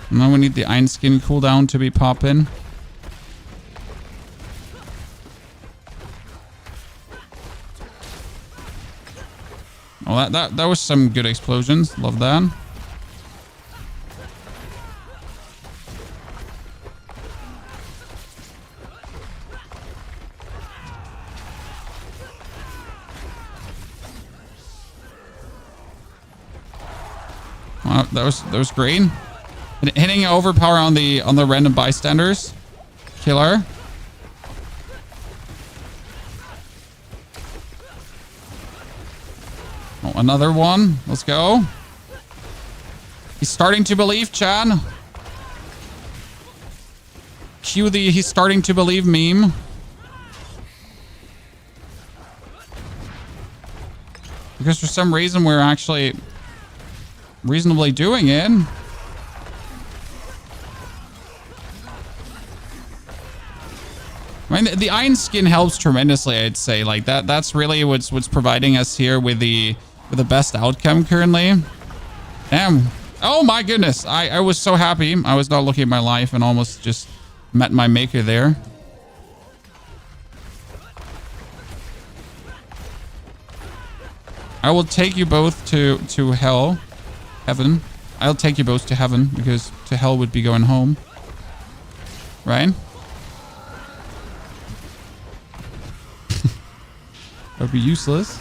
S1: And then we need the Iron Skin cooldown to be popping. Oh, that was some good explosions. Love that. That was great. Hitting overpower on the random bystanders. Killer. Oh, another one. Let's go. He's starting to believe, Chad. Cue the he's starting to believe meme. Because for some reason we're actually reasonably doing it. I mean, the Iron Skin helps tremendously, I'd say. Like that's really what's providing us here with the best outcome currently. Damn. Oh my goodness. I was so happy. I was not looking at my life and almost just met my maker there. I will take you both to hell. Heaven. I'll take you both to heaven because to hell would be going home. Right? That would be useless.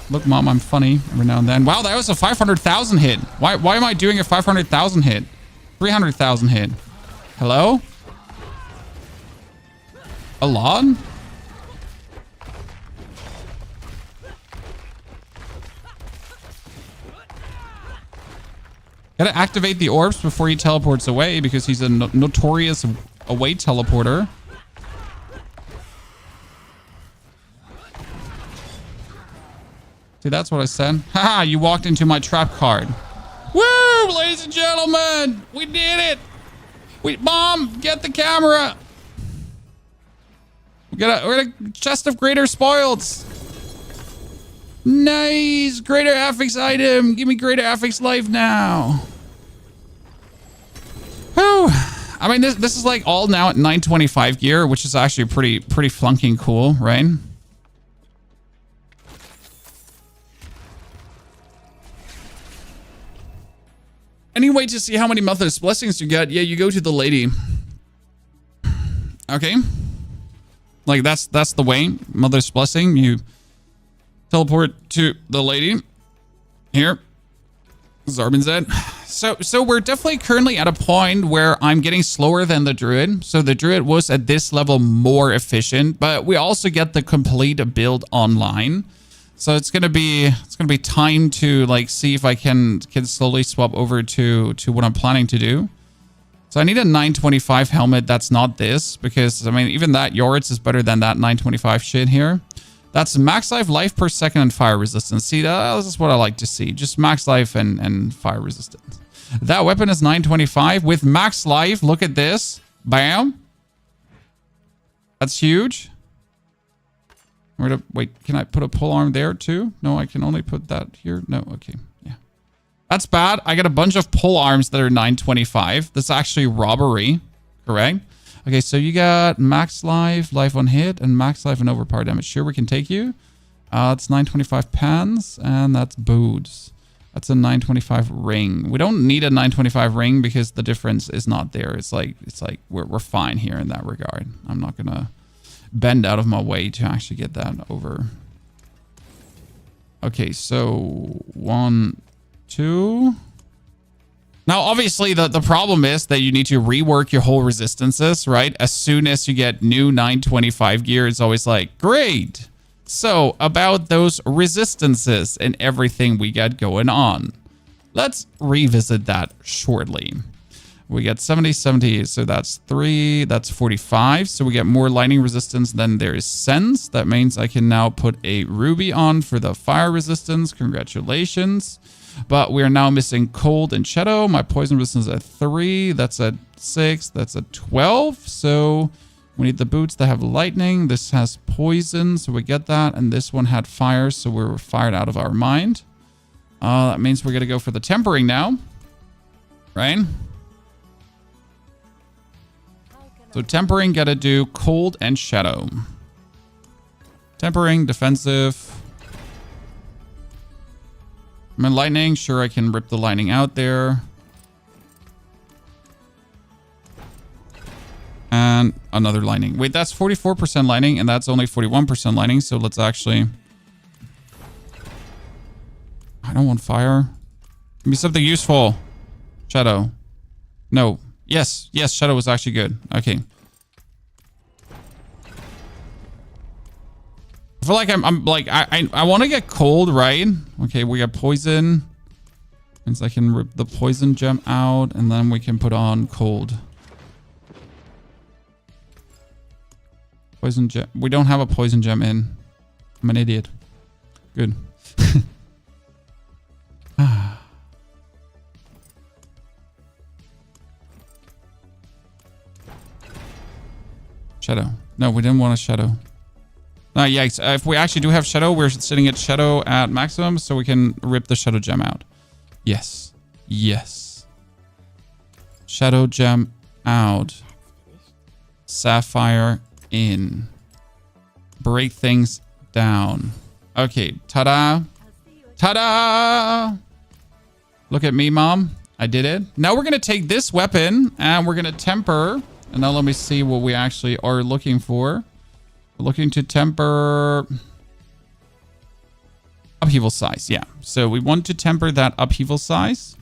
S1: Look, Mom, I'm funny every now and then. Wow, that was a 500,000 hit. Why am I doing a 500,000 hit? 300,000 hit. Hello? A lot? Gotta activate the orbs before he teleports away because he's a notorious away teleporter. See, that's what I said. Haha, you walked into my trap card. Woo, ladies and gentlemen, we did it. Mom, get the camera. We got a chest of greater spoils. Nice, greater affix item. Give me greater affix life now. Whew. I mean, this is like all now at 925 gear, which is actually pretty flunking cool, right? Any way to see how many Mother's Blessings you get? Yeah, you go to the lady. Okay. Like, that's the way. Mother's Blessing. You teleport to the lady. Here. Zarbin said. So we're definitely currently at a point where I'm getting slower than the Druid. So the Druid was at this level more efficient, but we also get the complete build online. So it's gonna be time to like see if I can slowly swap over to what I'm planning to do. So I need a 925 helmet that's not this, because I mean even that Yoritz is better than that 925 shit here. That's max life per second, and fire resistance. See, this is what I like to see. Just max life and fire resistance. That weapon is 925 with max life. Look at this. Bam. That's huge. Wait, can I put a pull arm there too? No, I can only put that here. No, okay. Yeah. That's bad. I got a bunch of pull arms that are 925. That's actually robbery. Correct? Okay, so you got max life, life on hit, and max life and overpower damage. Sure, we can take you. It's 925 pans, and that's boots. That's a 925 ring. We don't need a 925 ring because the difference is not there. It's like we're fine here in that regard. I'm not gonna bend out of my way to actually get that over. Okay, so 1, 2. Now, obviously, the problem is that you need to rework your whole resistances, right? As soon as you get new 925 gear, it's always like, great. So, about those resistances and everything we got going on. Let's revisit that shortly. We get 70, 70, so that's 3, that's 45. So we get more lightning resistance than there is sense. That means I can now put a ruby on for the fire resistance. Congratulations. But we are now missing cold and shadow. My poison resistance is at 3. That's at 6. That's at 12. So we need the boots that have lightning. This has poison, so we get that. And this one had fire, so we were fired out of our mind. That means we're going to go for the tempering now. Right? So tempering, got to do cold and shadow. Tempering, defensive. I mean, lightning. Sure, I can rip the lightning out there. And another lightning. Wait, that's 44% lightning, and that's only 41% lightning. So let's actually... I don't want fire. Give me something useful. Shadow. No. Yes. Yes, shadow was actually good. Okay. I feel like I'm like, I want to get cold, right? Okay, we got poison. Means I can rip the poison gem out, and then we can put on cold. Poison gem. We don't have a poison gem in. I'm an idiot. Good. Shadow. No, we didn't want a shadow. Yikes. If we actually do have shadow, we're sitting at shadow at maximum, so we can rip the shadow gem out. Yes. Yes. Shadow gem out. Sapphire in. Break things down. Okay. Ta-da. Ta-da! Look at me, Mom. I did it. Now we're going to take this weapon, and we're going to temper. And now let me see what we actually are looking for. We're looking to temper... upheaval size. Yeah. So we want to temper that upheaval size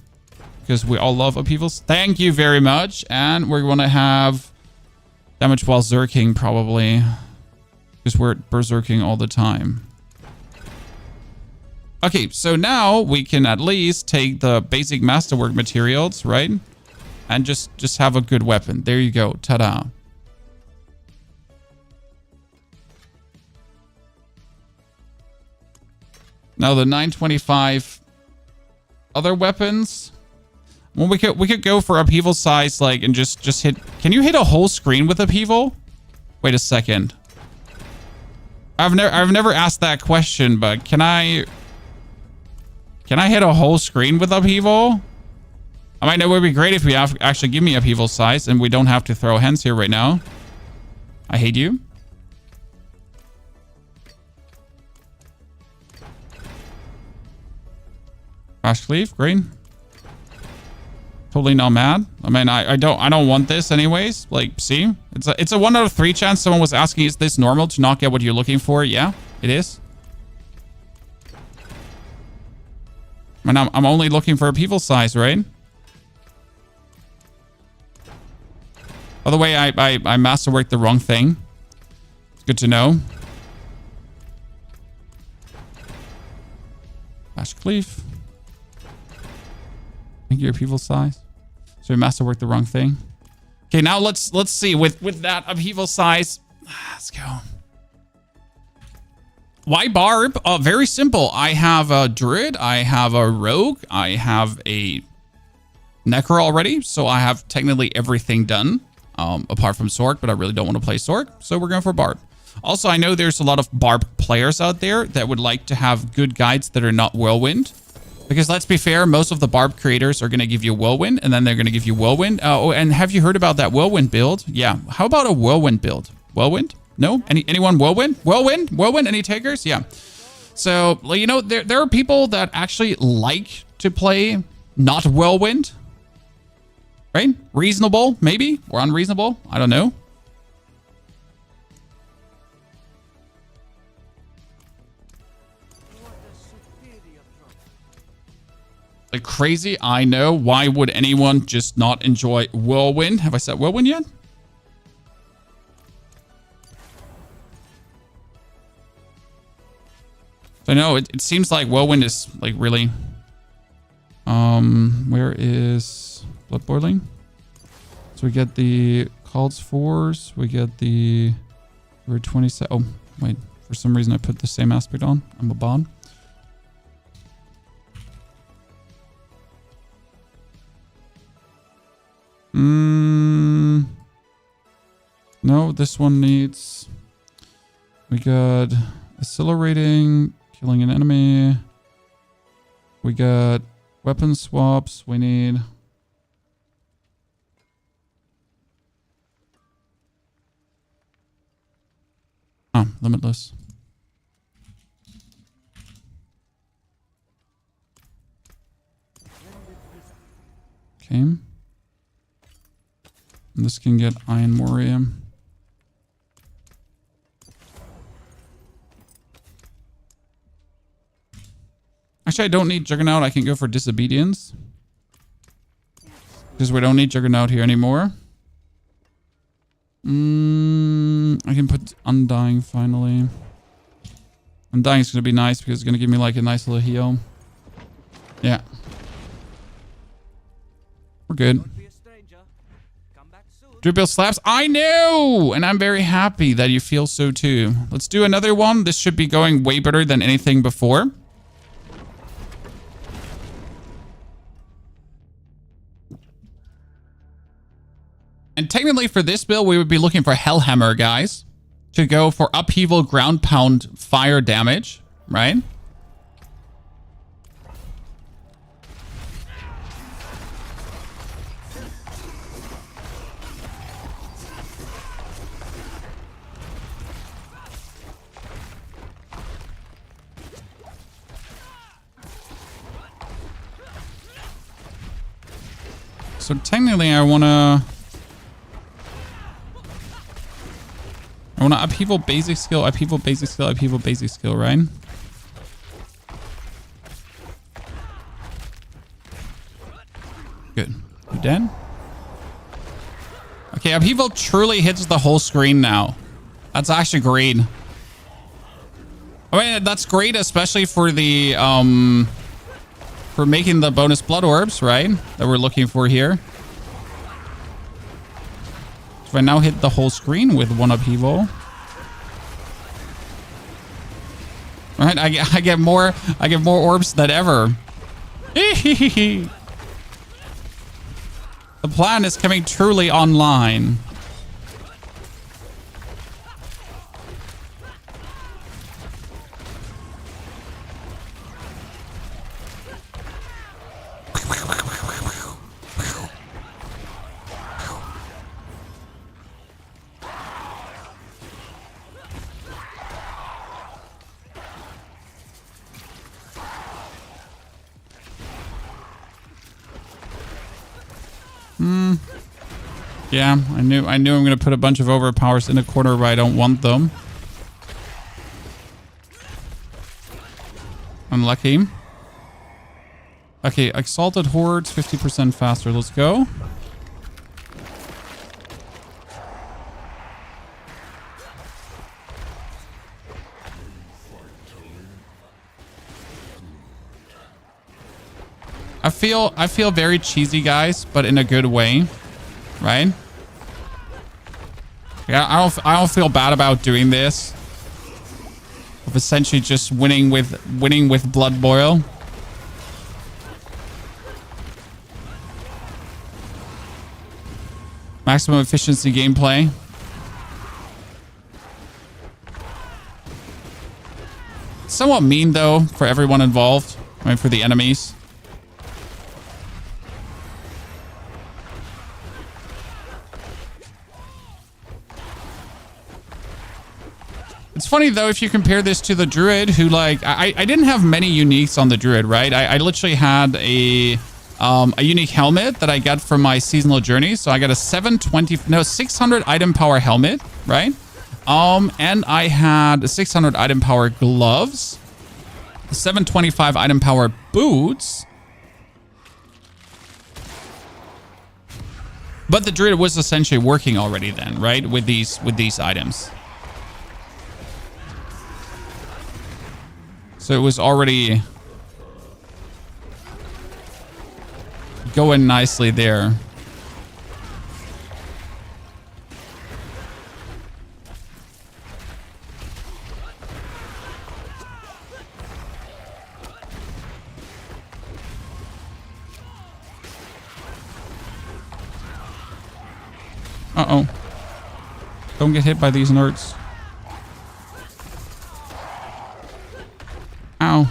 S1: because we all love upheavals. Thank you very much. And we're going to have damage while zerking probably because we're berserking all the time. Okay, so now we can at least take the basic masterwork materials, right? And just have a good weapon. There you go. Ta-da. Now the 925 other weapons. Well, we could go for upheaval size, like, and just hit. Can you hit a whole screen with upheaval? Wait a second. I've never asked that question, but can I hit a whole screen with upheaval? I might know it would be great if we actually give me upheaval size and we don't have to throw hands here right now. I hate you. Crash cleave, great. Totally not mad. I mean, I don't want this anyways. Like, see, it's a 1 out of 3 chance. Someone was asking, is this normal to not get what you're looking for? Yeah, it is. And I'm only looking for upheaval size, right? By the way, I masterworked the wrong thing. It's good to know. Flash cleave. Thank you, upheaval size. So we masterworked the wrong thing. Okay, now let's see with that upheaval size. Let's go. Why Barb? Very simple. I have a druid, I have a rogue, I have a necro already, so I have technically everything done, apart from Sork, but I really don't want to play Sork, so we're going for Barb. Also, I know there's a lot of Barb players out there that would like to have good guides that are not Whirlwind. Because let's be fair, most of the Barb creators are going to give you Whirlwind, and then they're going to give you Whirlwind. Oh, and have you heard about that Whirlwind build? Yeah. How about a Whirlwind build? Whirlwind? No? Anyone Whirlwind? Whirlwind? Any takers? Yeah. So, you know, there are people that actually like to play not Whirlwind. Right? Reasonable, maybe? Or unreasonable? I don't know. Like crazy, I know. Why would anyone just not enjoy Whirlwind? Have I said Whirlwind yet? So no, it seems like Whirlwind is like really... where is Blood Boiling? So we get the Called Force, we get the... We're 27... Oh, wait. For some reason I put the same aspect on. I'm a Bond. No, this one needs... We got accelerating, killing an enemy. We got weapon swaps. We need... Oh, limitless. Okay. And this can get Iron Warrior. Actually, I don't need Juggernaut. I can go for Disobedience. Because we don't need Juggernaut here anymore. I can put Undying finally. Undying is going to be nice because it's going to give me like a nice little heal. Yeah. We're good. Dribble slaps. I know! And I'm very happy that you feel so too. Let's do another one. This should be going way better than anything before. And technically for this build, we would be looking for Hellhammer, guys. To go for Upheaval, Ground Pound, Fire damage, right? So technically I want to Upheaval basic skill, Upheaval basic skill, Upheaval basic skill, right? dead. Okay, Upheaval truly hits the whole screen now. That's actually great. I mean, that's great, especially for the, for making the bonus blood orbs, right? That we're looking for here. So I now hit the whole screen with one Upheaval. All right, I get more orbs than ever. The plan is coming truly online. Yeah, I knew I'm gonna put a bunch of overpowers in a corner where I don't want them. Unlucky. Okay, Exalted Hordes, 50% faster. Let's go. I feel very cheesy, guys, but in a good way, right? Yeah, I don't feel bad about doing this. Of essentially just winning with Blood Boil. Maximum efficiency gameplay. Somewhat mean though for everyone involved. I mean, for the enemies. It's funny though if you compare this to the Druid, who like I didn't have many uniques on the Druid, right? I literally had a unique helmet that I got from my seasonal journey. So I got a 600 item power helmet, right? And I had 600 item power gloves, 725 item power boots. But the Druid was essentially working already then, right? With these items. So it was already going nicely there. Uh-oh. Don't get hit by these nerds. Ow.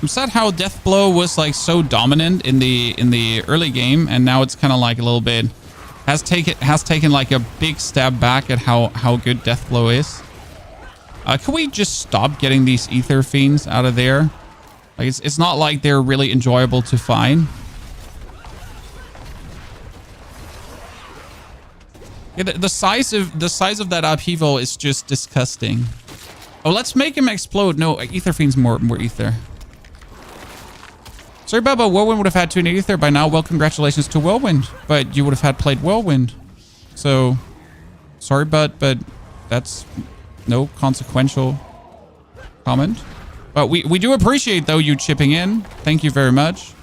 S1: I'm sad how Deathblow was like so dominant in the early game, and now it's kind of like a little bit has taken like a big step back at how good Deathblow is. Can we just stop getting these Ether Fiends out of there? Like it's not like they're really enjoyable to find. Yeah, the size of that Upheaval is just disgusting. Oh, let's make him explode. No, Ether Fiend's more ether. Sorry, Bubba. Whirlwind would have had 2 ether by now. Well, congratulations to Whirlwind, but you would have had played Whirlwind. So, sorry, but that's no consequential comment. But we do appreciate though you chipping in. Thank you very much.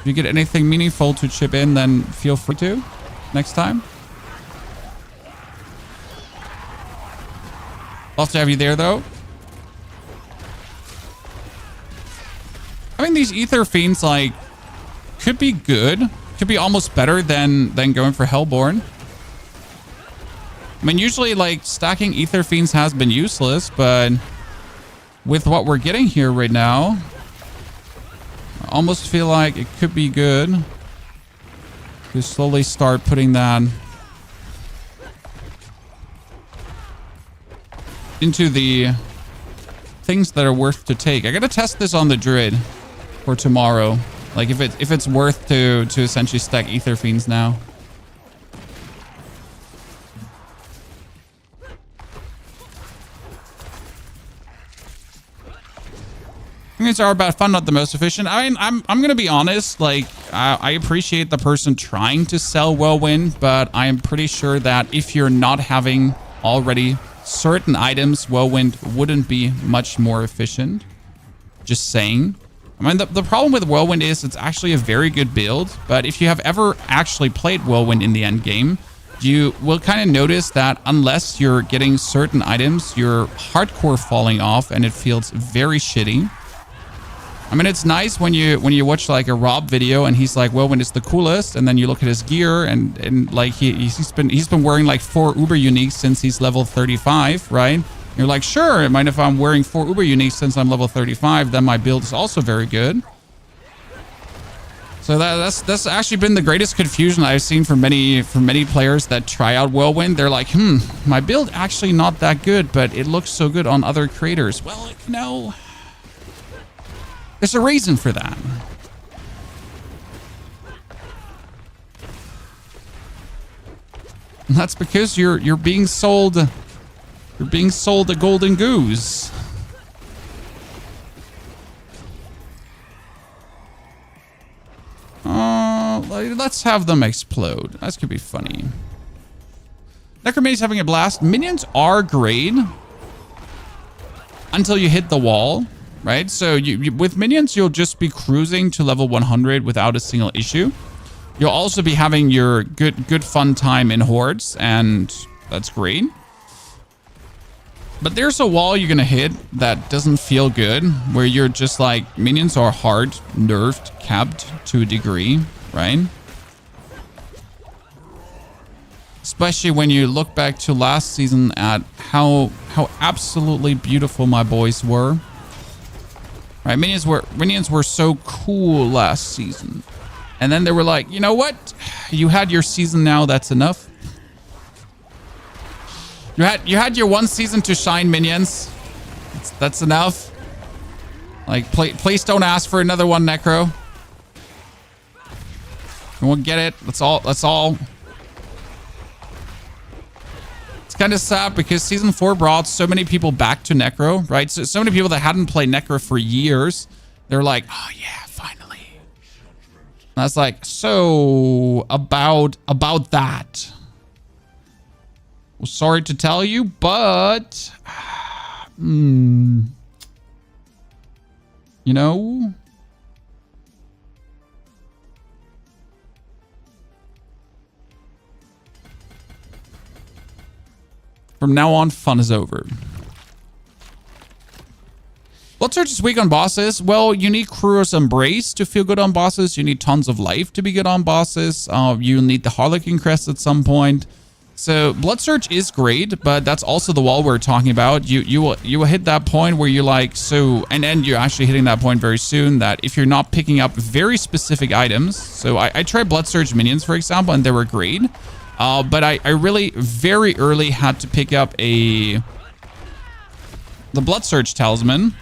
S1: If you get anything meaningful to chip in, then feel free to next time. Love to have you there, though. I mean, these Ether Fiends, like, could be good. Could be almost better than going for Hellborn. I mean, usually, like, stacking Ether Fiends has been useless, but with what we're getting here right now, I almost feel like it could be good to slowly start putting that into the things that are worth to take. I gotta test this on the Druid for tomorrow. Like if it's worth to essentially stack Ether Fiends now. Minions are about fun, not the most efficient. I mean, I'm gonna be honest. Like, I appreciate the person trying to sell Whirlwind, but I am pretty sure that if you're not having already certain items, Whirlwind wouldn't be much more efficient. Just saying. I mean, the problem with Whirlwind is it's actually a very good build, but if you have ever actually played Whirlwind in the end game, you will kind of notice that unless you're getting certain items, you're hardcore falling off and it feels very shitty. I mean, it's nice when you watch like a Rob video and he's like, Whirlwind is the coolest, and then you look at his gear and like he's been wearing like 4 Uber uniques since he's level 35, right? You're like, sure, I mind if I'm wearing 4 Uber uniques since I'm level 35, then my build is also very good. So that's actually been the greatest confusion I've seen from many players that try out Whirlwind. They're like, my build actually not that good, but it looks so good on other creators. Well, you know, there's a reason for that. And that's because you're being sold a golden goose. Let's have them explode. That could be funny. Necromania's having a blast. Minions are great until you hit the wall, right? So you with minions, you'll just be cruising to level 100 without a single issue. You'll also be having your good fun time in Hordes, and that's great. But there's a wall you're gonna hit that doesn't feel good, where you're just like, minions are hard, nerfed, capped to a degree, right? Especially when you look back to last season at how absolutely beautiful my boys were. Right, minions were so cool last season. And then they were like, you know what? You had your season now, that's enough. You had your one season to shine, minions. That's enough. Like, please don't ask for another one, Necro. We won't get it. That's all. It's kind of sad because season 4 brought so many people back to Necro, right? So many people that hadn't played Necro for years. They're like, oh yeah, finally. And I was like, so about that. Well, sorry to tell you, but you know, from now on, fun is over. Blood Surge is weak on bosses. Well, you need Kruro's Embrace to feel good on bosses. You need tons of life to be good on bosses. You need the Harlequin Crest at some point. So Blood Surge is great, but that's also the wall we're talking about. You will hit that point where you're like, so, and then you're actually hitting that point very soon that if you're not picking up very specific items. So I tried Blood Surge minions, for example, and they were great. But I really very early had to pick up the Blood Surge Talisman.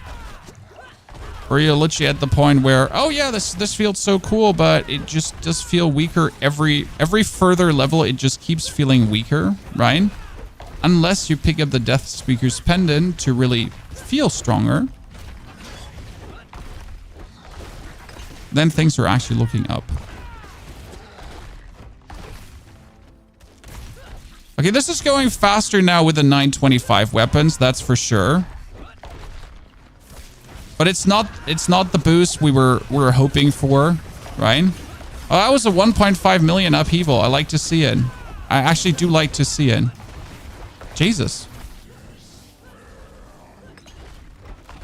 S1: Where you're literally at the point where, oh yeah, this feels so cool, but it just does feel weaker every further level. It just keeps feeling weaker, right? Unless you pick up the Death Speaker's Pendant to really feel stronger. Then things are actually looking up. Okay, this is going faster now with the 925 weapons, that's for sure. But it's not the boost we were hoping for, right? Oh, that was a 1.5 million upheaval. I like to see it. I actually do like to see it. Jesus.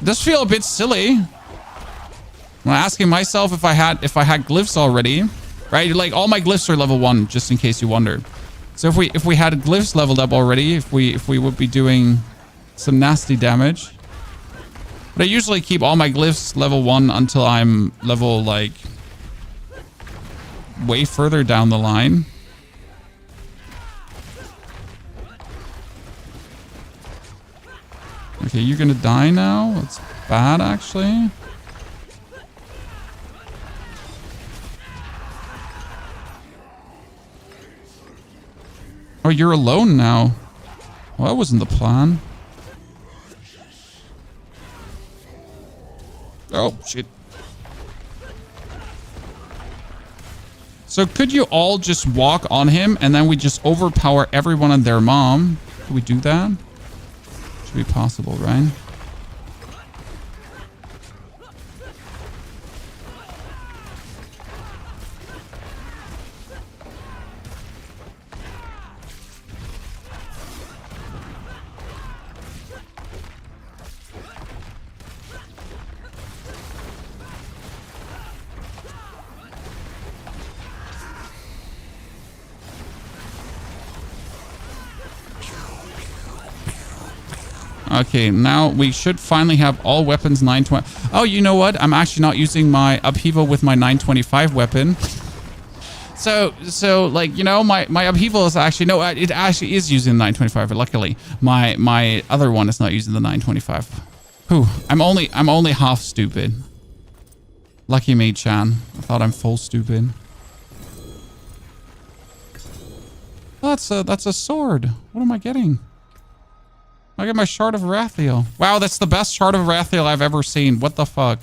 S1: It does feel a bit silly. I'm asking myself if I had glyphs already, right? Like all my glyphs are level 1, just in case you wonder. So if we had glyphs leveled up already, if we would be doing some nasty damage. But I usually keep all my glyphs level 1 until I'm level, like, way further down the line. Okay, you're gonna die now? That's bad, actually. Oh, you're alone now. Well, that wasn't the plan. Oh, shit. So could you all just walk on him and then we just overpower everyone and their mom? Can we do that? Should be possible, right? Okay, now we should finally have all weapons 920. Oh, you know what? I'm actually not using my Upheaval with my 925 weapon. So like, you know, my Upheaval is actually, no, it actually is using the 925, but luckily my other one is not using the 925. Whew, I'm only half stupid. Lucky me, Chan. I thought I'm full stupid. Oh, that's a sword. What am I getting? I get my Shard of Rathiel. Wow, that's the best Shard of Rathiel I've ever seen. What the fuck?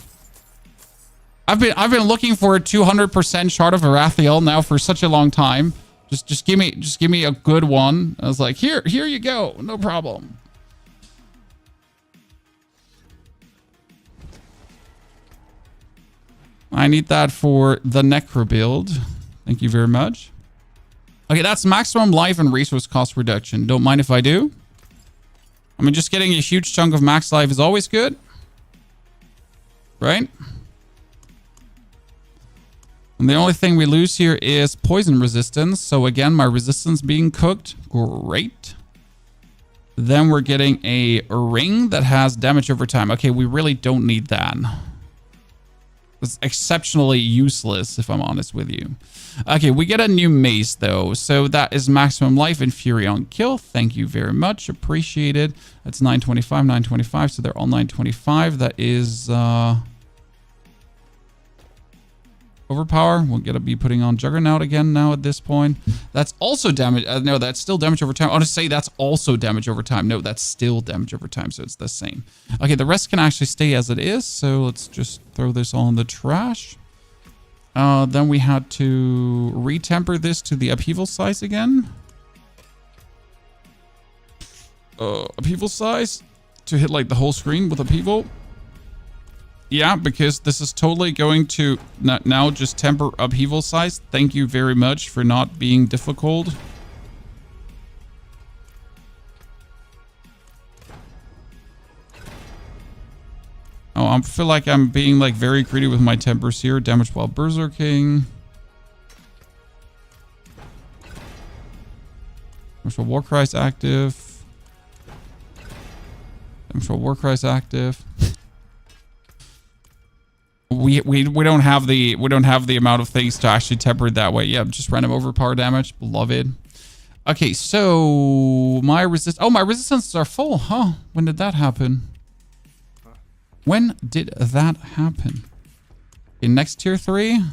S1: I've been looking for a 200% Shard of Rathiel now for such a long time. Just give me a good one. I was like, here you go. No problem. I need that for the Necro build. Thank you very much. Okay, that's maximum life and resource cost reduction. Don't mind if I do. I mean, just getting a huge chunk of max life is always good. Right? And the only thing we lose here is poison resistance. So again, my resistance being cooked. Great. Then we're getting a ring that has damage over time. Okay, we really don't need that. It's exceptionally useless, if I'm honest with you. Okay, we get a new mace, though. So that is maximum life and fury on kill. Thank you very much. Appreciated. That's 925, 925. So they're all 925. That is overpower. We're going to be putting on Juggernaut again now at this point. That's also damage. No, that's still damage over time. I want to say that's also damage over time. No, that's still damage over time. So it's the same. Okay, the rest can actually stay as it is. So let's just throw this all in the trash. Then we had to retemper this to the upheaval size again. Upheaval size to hit like the whole screen with upheaval. Yeah, because this is totally going to now just temper upheaval size. Thank you very much for not being difficult. Oh, I feel like I'm being like very greedy with my tempers here. Damage while berserking. Damage while war cries active. Damage while war cries active. We don't have the amount of things to actually temper it that way. Yeah, just random overpower damage. Love it. Okay, so my resistances are full, huh? When did that happen? When did that happen? Okay, next tier 3.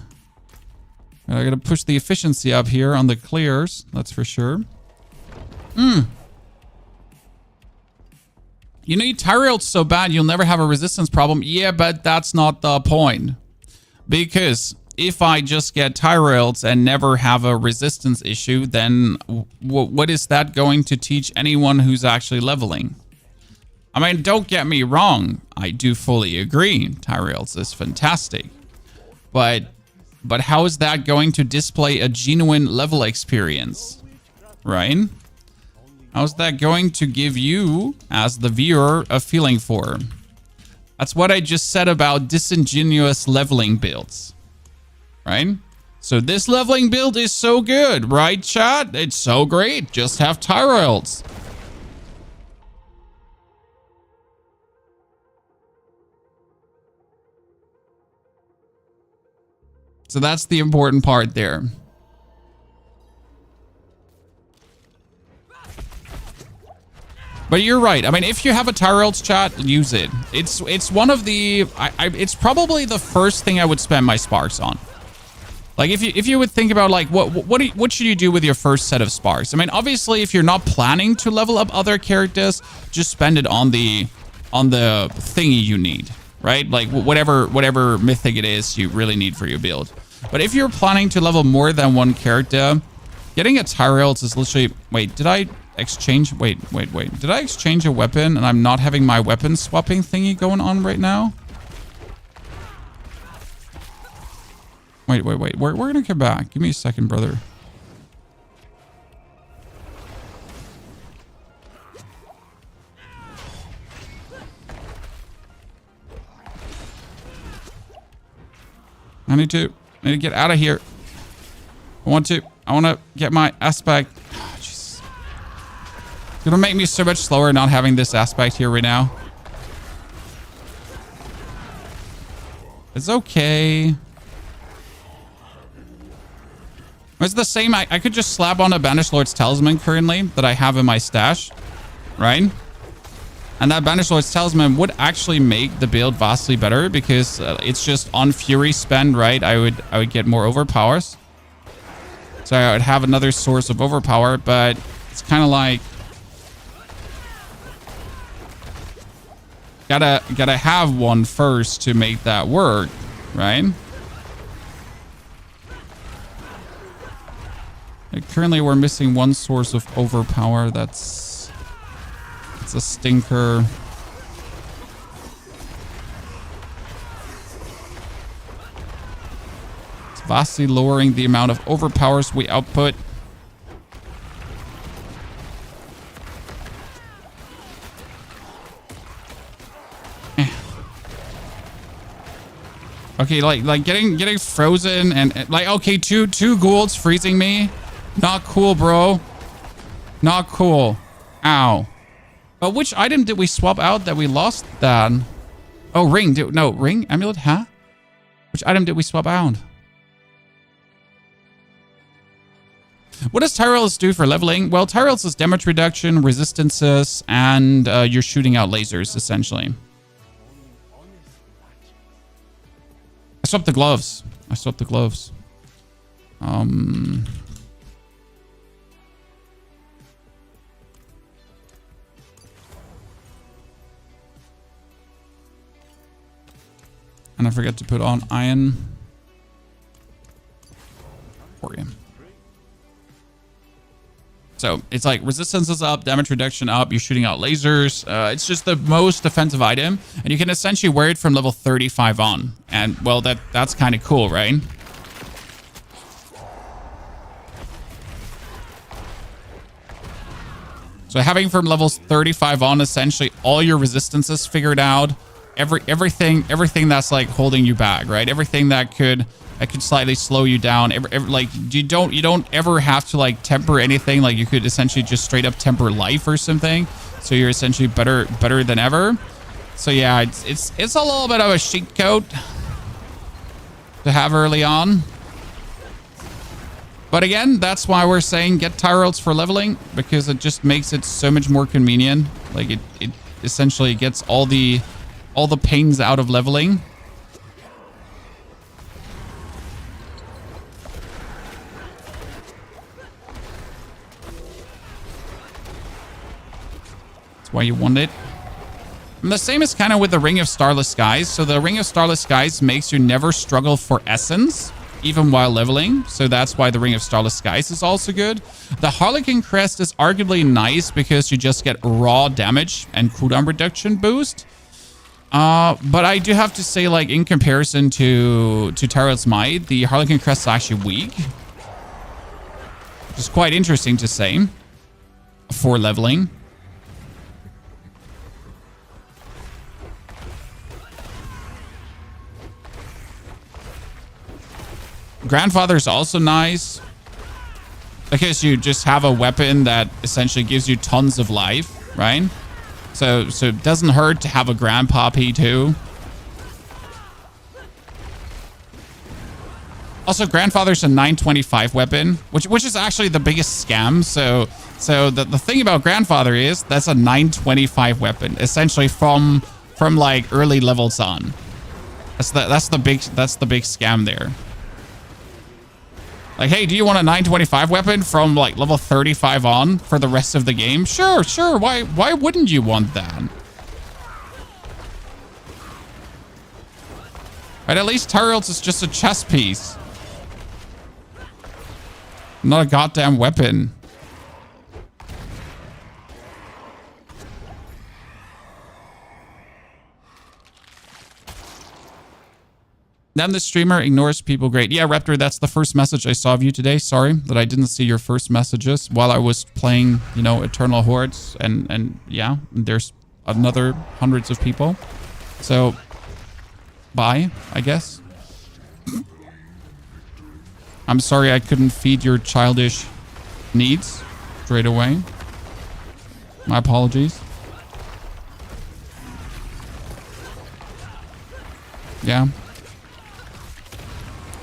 S1: I gotta push the efficiency up here on the clears, that's for sure. You need Tyrells so bad you'll never have a resistance problem. Yeah, but that's not the point. Because if I just get Tyrells and never have a resistance issue, then what is that going to teach anyone who's actually leveling? I mean, don't get me wrong. I do fully agree. Tyrells is fantastic. But how is that going to display a genuine level experience? Right? How's that going to give you, as the viewer, a feeling for? That's what I just said about disingenuous leveling builds. Right? So this leveling build is so good, right, chat? It's so great. Just have Tyrells. So that's the important part there. But you're right. I mean, if you have a Tyrells, chat, use it. It's one of the... it's probably the first thing I would spend my sparks on. Like, if you would think about, like, what should you do with your first set of sparks? I mean, obviously, if you're not planning to level up other characters, just spend it on the thingy you need, right? Like whatever mythic it is you really need for your build. But if you're planning to level more than one character, getting a Tyrells is literally... Wait, did I exchange... Wait. Did I exchange a weapon and I'm not having my weapon swapping thingy going on right now? Wait. We're gonna come back. Give me a second, brother. I need to get out of here. I want to get my aspect. Oh, Jesus. It's gonna make me so much slower not having this aspect here right now. It's okay. It's the same. I could just slap on a Banished Lord's Talisman currently that I have in my stash, right? And that Banished Lord's Talisman would actually make the build vastly better because it's just on Fury spend, right? I would get more overpowers. So I would have another source of overpower, but it's kind of like... Gotta have one first to make that work, right? Like currently we're missing one source of overpower. It's a stinker. It's vastly lowering the amount of overpowers we output. Okay, like getting frozen and like, okay, two ghouls freezing me. Not cool, bro. Not cool. Ow. But which item did we swap out that we lost that? Oh, ring. No, ring? Amulet? Huh? Which item did we swap out? What does Tyrells do for leveling? Well, Tyrells is damage reduction, resistances, and you're shooting out lasers, essentially. I swapped the gloves. And I forgot to put on iron for you. So it's like resistance is up, damage reduction up, you're shooting out lasers. It's just the most defensive item. And you can essentially wear it from level 35 on. And well, that's kind of cool, right? So having from levels 35 on essentially all your resistances figured out. Everything that's like holding you back, right? Everything that could slightly slow you down. Like you don't ever have to like temper anything. Like you could essentially just straight up temper life or something. So you're essentially better than ever. So yeah, it's a little bit of a cheat code to have early on. But again, that's why we're saying get Tyrells for leveling, because it just makes it so much more convenient. Like it essentially gets all the pains out of leveling. That's why you want it. And the same is kind of with the Ring of Starless Skies. So the Ring of Starless Skies makes you never struggle for essence, even while leveling. So that's why the Ring of Starless Skies is also good. The Harlequin Crest is arguably nice because you just get raw damage and cooldown reduction boost. But I do have to say, like, in comparison to Tyrell's Might, the Harlequin Crest is actually weak. Which is quite interesting to say for leveling. Grandfather is also nice because you just have a weapon that essentially gives you tons of life, right? So it doesn't hurt to have a Grandpa P2. Also, Grandfather's a 925 weapon, which is actually the biggest scam. So the thing about Grandfather is that's a 925 weapon, essentially from like early levels on. That's the big scam there. Like, hey, do you want a 925 weapon from like level 35 on for the rest of the game? Sure. Why wouldn't you want that? Right, at least turrets is just a chess piece. Not a goddamn weapon. Then the streamer ignores people. Great. Yeah, Raptor, that's the first message I saw of you today. Sorry that I didn't see your first messages while I was playing, you know, Eternal Hordes. And yeah, there's another hundreds of people. So, bye, I guess. I'm sorry I couldn't feed your childish needs straight away. My apologies. Yeah.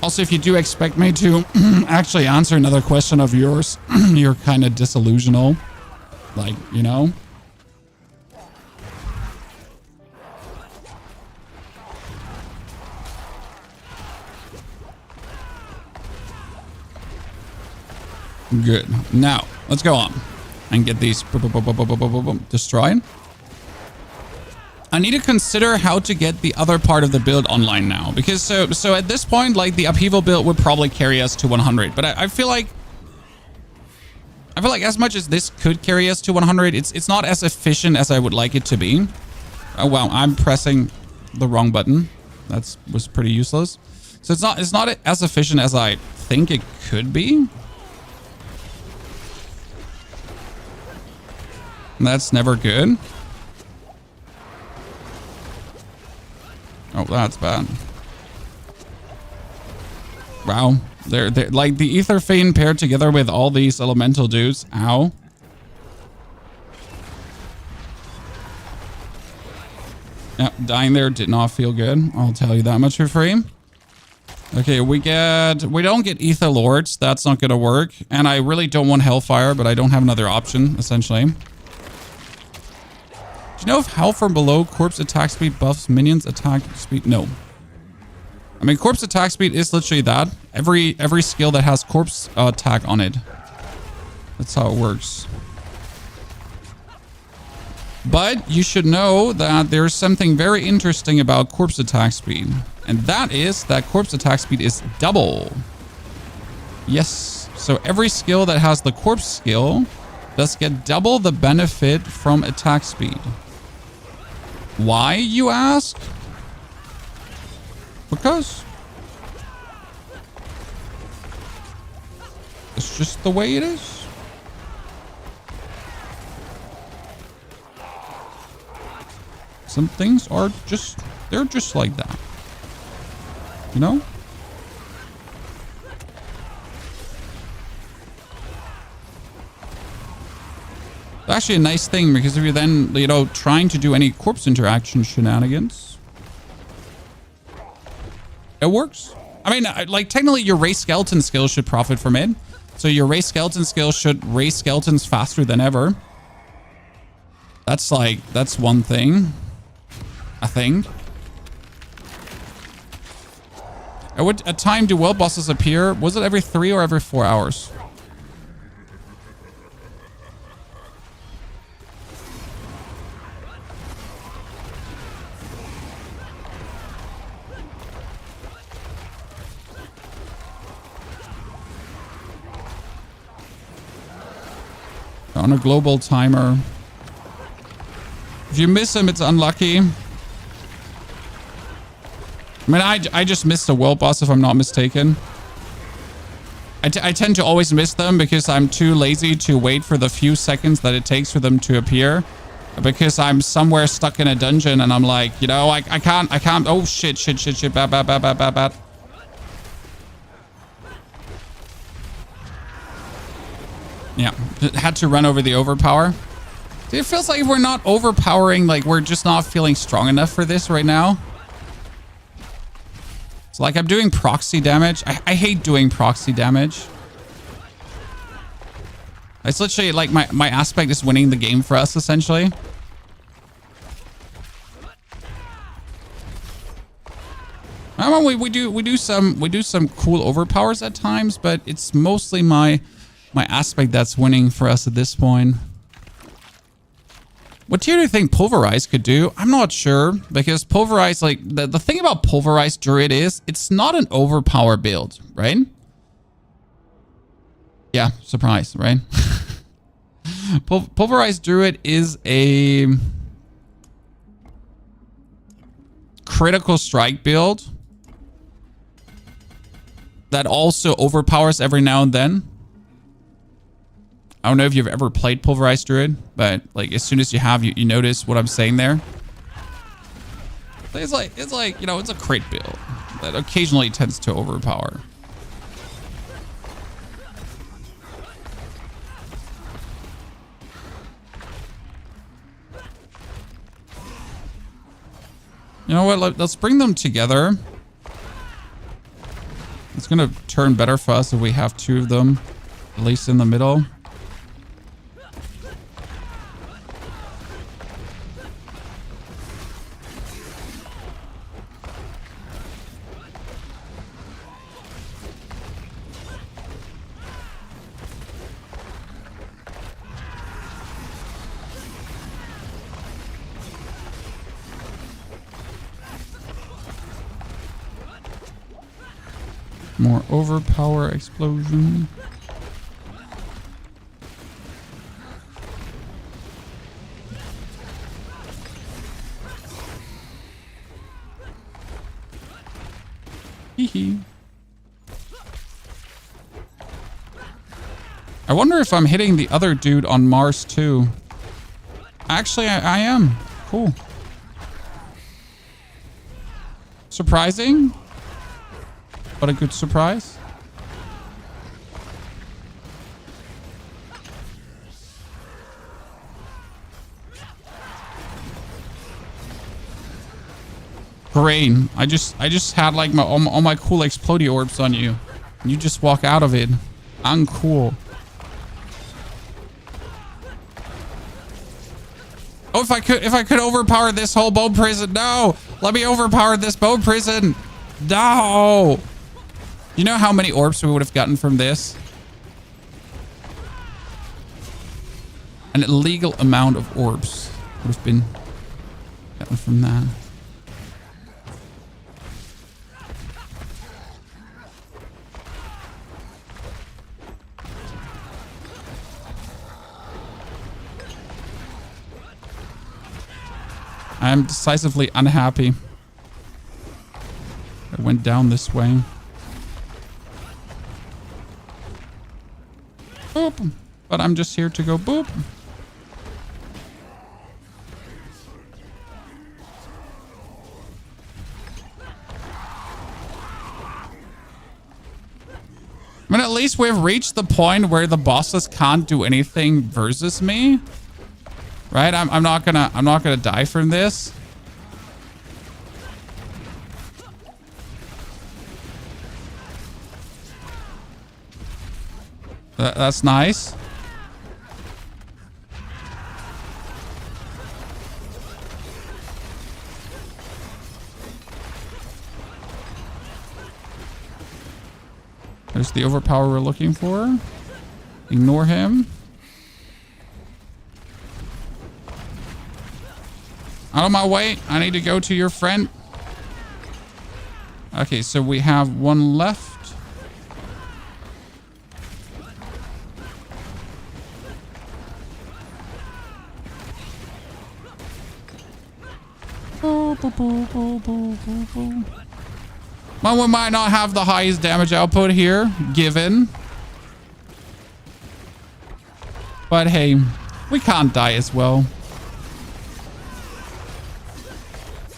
S1: Also, if you do expect me to actually answer another question of yours, you're kind of disillusional. Like, you know? Good. Now, let's go on and get these destroyed. I need to consider how to get the other part of the build online now, because so at this point, like, the Upheaval build would probably carry us to 100, but I feel like as much as this could carry us to 100, it's not as efficient as I would like it to be. Oh wow, I'm pressing the wrong button. That was pretty useless. So it's not as efficient as I think it could be. That's never good. Oh, that's bad. Wow. They're like the Ether Fiend paired together with all these elemental dudes. Ow. Yeah, dying there did not feel good. I'll tell you that much for free. Okay, we don't get Ether Lords. That's not gonna work. And I really don't want Hellfire, but I don't have another option, essentially. Do you know if Hell from below corpse attack speed buffs minions attack speed? No. I mean, corpse attack speed is literally that. Every skill that has corpse attack on it. That's how it works. But you should know that there's something very interesting about corpse attack speed. And that is that corpse attack speed is double. Yes. So every skill that has the corpse skill does get double the benefit from attack speed. Why, you ask? Because it's just the way it is. Some things are just, they're just like that. You know? It's actually a nice thing, because if you're then, you know, trying to do any corpse interaction shenanigans, it works. I mean, like, technically your race skeleton skill should profit from it. So your race skeleton skill should raise skeletons faster than ever. That's like, that's one thing, I think. At what time do world bosses appear? Was it every 3 or every 4 hours? On a global timer. If you miss him, it's unlucky. I mean, I just missed a world boss, if I'm not mistaken. I tend to always miss them because I'm too lazy to wait for the few seconds that it takes for them to appear. Because I'm somewhere stuck in a dungeon and I'm like, you know, I can't. Oh, shit. Bad. Yeah, had to run over the overpower. It feels like we're not overpowering, like we're just not feeling strong enough for this right now. It's like I'm doing proxy damage. I hate doing proxy damage. It's literally like my aspect is winning the game for us, essentially. I mean, we do some cool overpowers at times, but it's mostly my aspect that's winning for us at this point. What do you think Pulverize could do? I'm not sure, because Pulverize, like, the thing about Pulverize Druid is it's not an overpower build, right? Yeah, surprise, right? Pulverize Druid is a critical strike build that also overpowers every now and then. I don't know if you've ever played Pulverized Druid, but like as soon as you have, you notice what I'm saying there. It's like, you know, it's a crit build that occasionally tends to overpower. You know what? Let's bring them together. It's going to turn better for us if we have two of them, at least in the middle. More overpower explosion. Hee. I wonder if I'm hitting the other dude on Mars too. Actually, I am. Cool. Surprising, but a good surprise. Great. I just had like all my cool explodey orbs on you. And you just walk out of it. Uncool. Oh, if I could overpower this whole bone prison. No, let me overpower this bone prison. No. You know how many orbs we would have gotten from this? An illegal amount of orbs would have been gotten from that. I'm decisively unhappy. I went down this way. Boop. But I'm just here to go boop. I mean, at least we've reached the point where the bosses can't do anything versus me. Right? I'm not gonna die from this. That's nice. There's the overpower we're looking for. Ignore him. Out of my way. I need to go to your friend. Okay, so we have one left. Well, we might not have the highest damage output here, given. But hey, we can't die as well.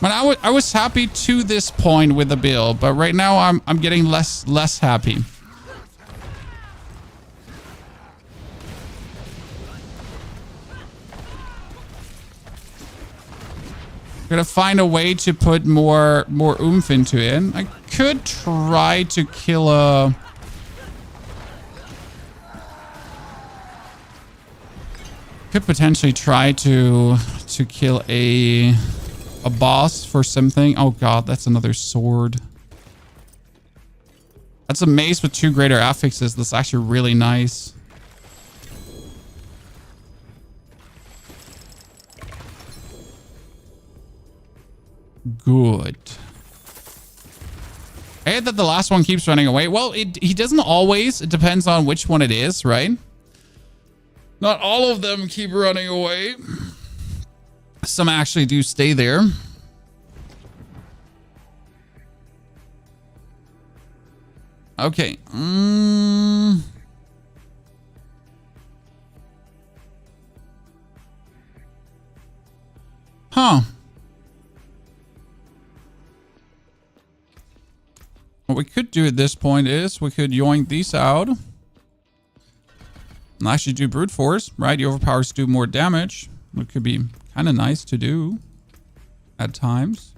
S1: I was happy to this point with the build, but right now I'm getting less happy. Gotta find a way to put more oomph into it. I could try to kill a... Could potentially try to kill a boss for something. Oh god, that's another sword. That's a mace with 2 greater affixes. That's actually really nice. Good. I hate that the last one keeps running away. Well, he doesn't always. It depends on which one it is, right? Not all of them keep running away. Some actually do stay there. Okay. Huh. What we could do at this point is we could yoink these out. And actually do brute force, right? The overpowers do more damage. It could be kind of nice to do at times.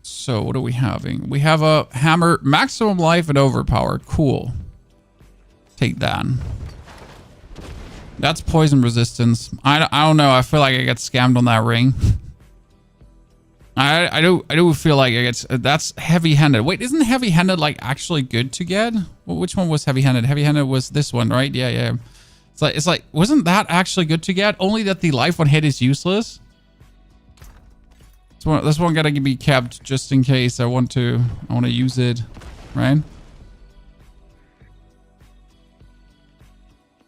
S1: So what are we having? We have a hammer, maximum life and overpower. Cool. Take that. That's poison resistance. I don't know. I feel like I get scammed on that ring. I do feel like I get, that's heavy-handed. Wait, isn't heavy-handed like actually good to get? Well, which one was heavy-handed? Heavy-handed was this one, right? Yeah. It's like wasn't that actually good to get? Only that the life on hit is useless. This one gotta be kept just in case I want to use it, right?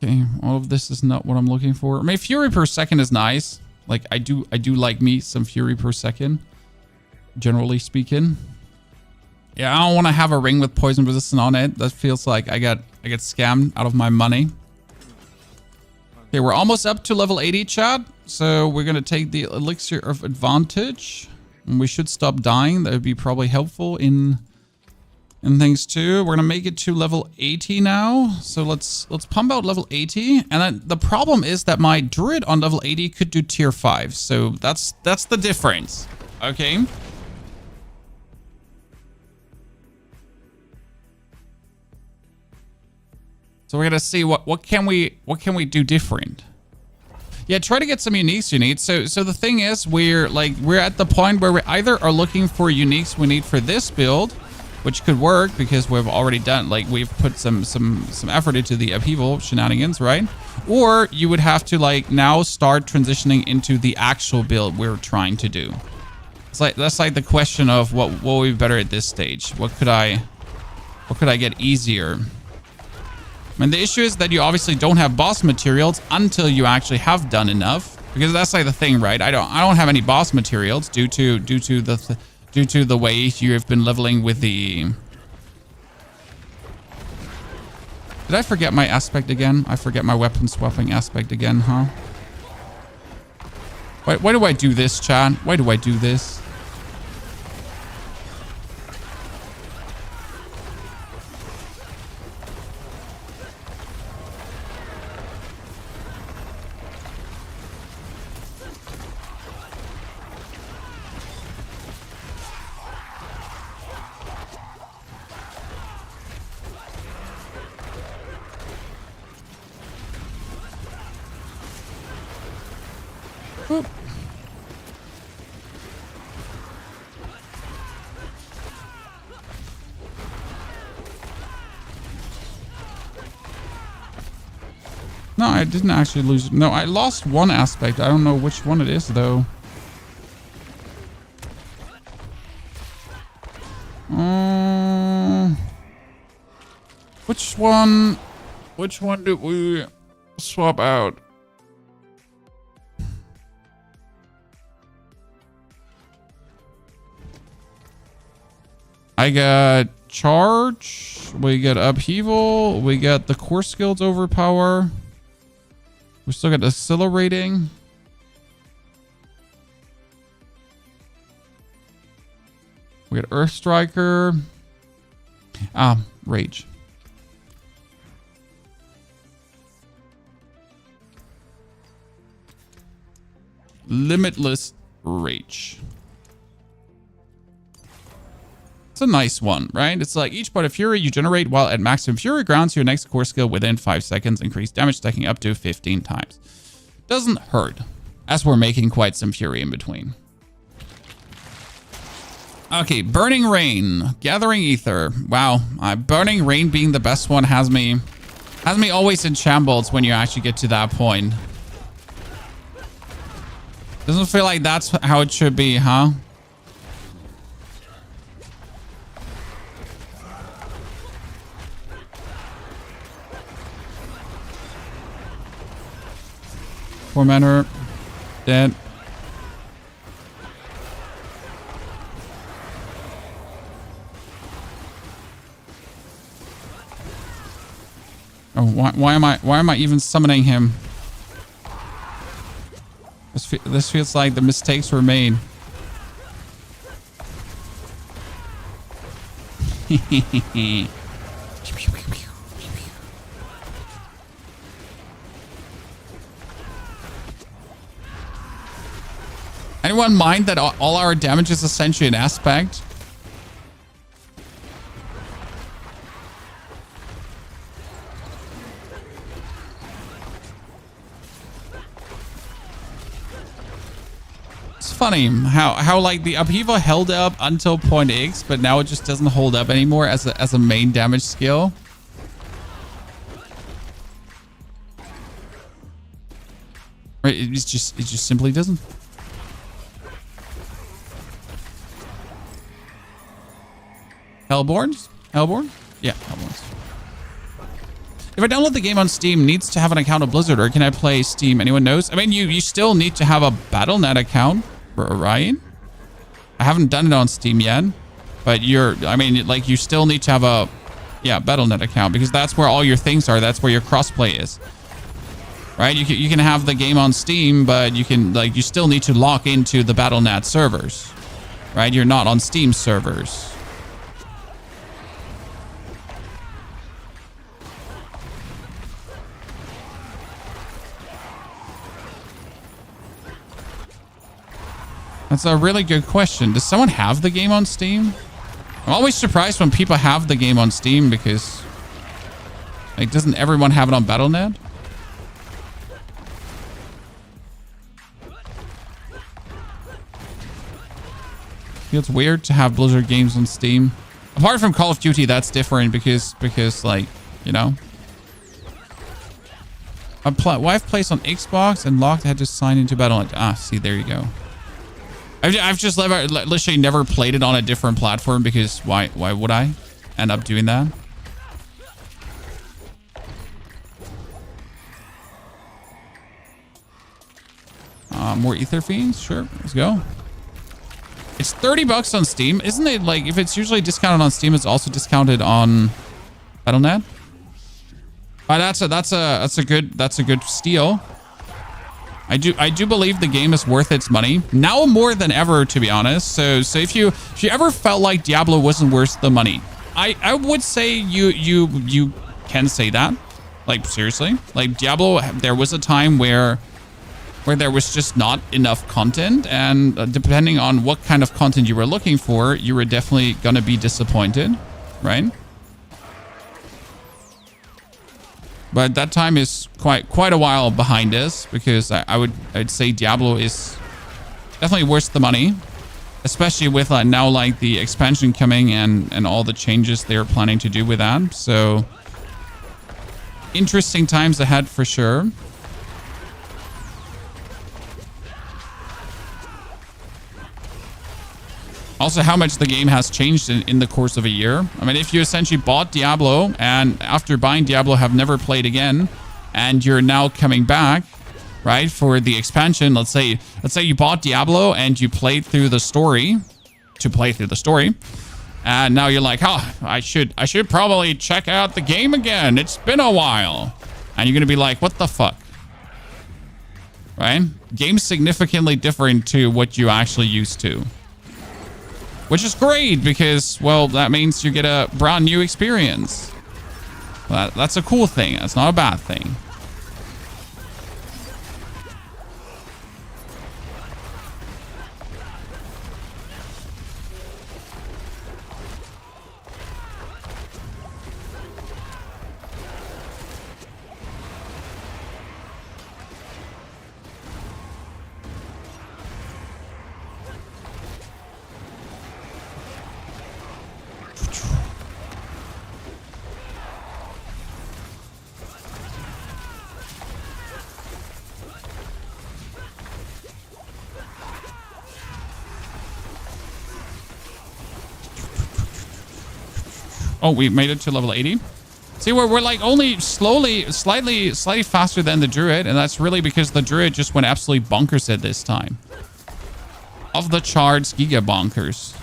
S1: Okay, all of this is not what I'm looking for. I mean, fury per second is nice. Like I do like me some fury per second, generally speaking. Yeah, I don't want to have a ring with poison resistance on it. That feels like I get scammed out of my money. Okay, we're almost up to level 80, chat. So we're going to take the elixir of advantage. And we should stop dying. That would be probably helpful in things too. We're going to make it to level 80 now. So let's pump out level 80. And then the problem is that my druid on level 80 could do tier 5. So that's the difference. Okay. So we're going to see what can we do different. Yeah, try to get some uniques you need. So the thing is, we're at the point where we either are looking for uniques we need for this build, which could work because we've already done, like, we've put some effort into the Upheaval shenanigans, right? Or you would have to like now start transitioning into the actual build we're trying to do. It's like that's like the question of what will be better at this stage. What could I get easier? I mean, the issue is that you obviously don't have boss materials until you actually have done enough, because that's like the thing, right? I don't have any boss materials due to the way you have been leveling with the. Did I forget my aspect again? I forget my weapon swapping aspect again, huh? Why do I do this, chat? Why do I do this? Oop. No, I didn't actually lose. No, I lost one aspect. I don't know which one it is, though. Which one? Which one did we swap out? I got charge, we got upheaval, we got the core skills overpower. We still got accelerating. We got Earth Striker. Rage. Limitless Rage. It's a nice one, right? It's like each point of fury you generate while at maximum fury grounds your next core skill within 5 seconds. Increase damage stacking up to 15 times. Doesn't hurt, as we're making quite some fury in between. Okay, Burning Rain, Gathering Ether. Wow, Burning Rain being the best one has me always in shambles when you actually get to that point. Doesn't feel like that's how it should be, huh? Tormentor, dead. Oh, why am I even summoning him? This feels like the mistakes were made. Anyone mind that all our damage is essentially an aspect? It's funny how like the Upheaval held up until point X, but now it just doesn't hold up anymore as a main damage skill. Right, it just simply doesn't. Hellborns? Hellborn? Yeah, Hellborns. If I download the game on Steam, needs to have an account of Blizzard, or can I play Steam? Anyone knows? I mean, you still need to have a Battle.net account, right? I haven't done it on Steam yet, but you still need to have a, Battle.net account, because that's where all your things are. That's where your crossplay is, right? You can have the game on Steam, but you still need to log into the Battle.net servers, right? You're not on Steam servers. That's a really good question. Does someone have the game on Steam? I'm always surprised when people have the game on Steam, because like, doesn't everyone have it on Battle.net? Feels weird to have Blizzard games on Steam. Apart from Call of Duty, that's different because like, you know. Wife plays on Xbox and locked had to sign into Battle.net. Ah, see, there you go. I've just literally never played it on a different platform, because why would I end up doing that? More Ether Fiends? Sure, let's go. It's $30 on Steam. Isn't it like, if it's usually discounted on Steam, it's also discounted on Battle.net? That's a good steal. I do believe the game is worth its money now more than ever, to be honest. So if you ever felt like Diablo wasn't worth the money, I would say you can say that. Like, seriously, like Diablo, there was a time where there was just not enough content, and depending on what kind of content you were looking for, you were definitely gonna be disappointed, right? But that time is quite a while behind us, because I'd say Diablo is definitely worth the money, especially with now like the expansion coming and all the changes they're planning to do with that. So interesting times ahead for sure. Also, how much the game has changed in the course of a year. I mean, if you essentially bought Diablo and after buying Diablo have never played again, and you're now coming back, right, for the expansion. Let's say you bought Diablo and you played through the story, and now you're like, oh, I should probably check out the game again. It's been a while, and you're gonna be like, what the fuck, right? Game's significantly different to what you actually used to. Which is great, because, well, that means you get a brand new experience. That's a cool thing. That's not a bad thing. Oh, we made it to level 80. See, we're like only slightly faster than the druid, and that's really because the druid just went absolutely bonkers at this time. Off the charts, giga bonkers.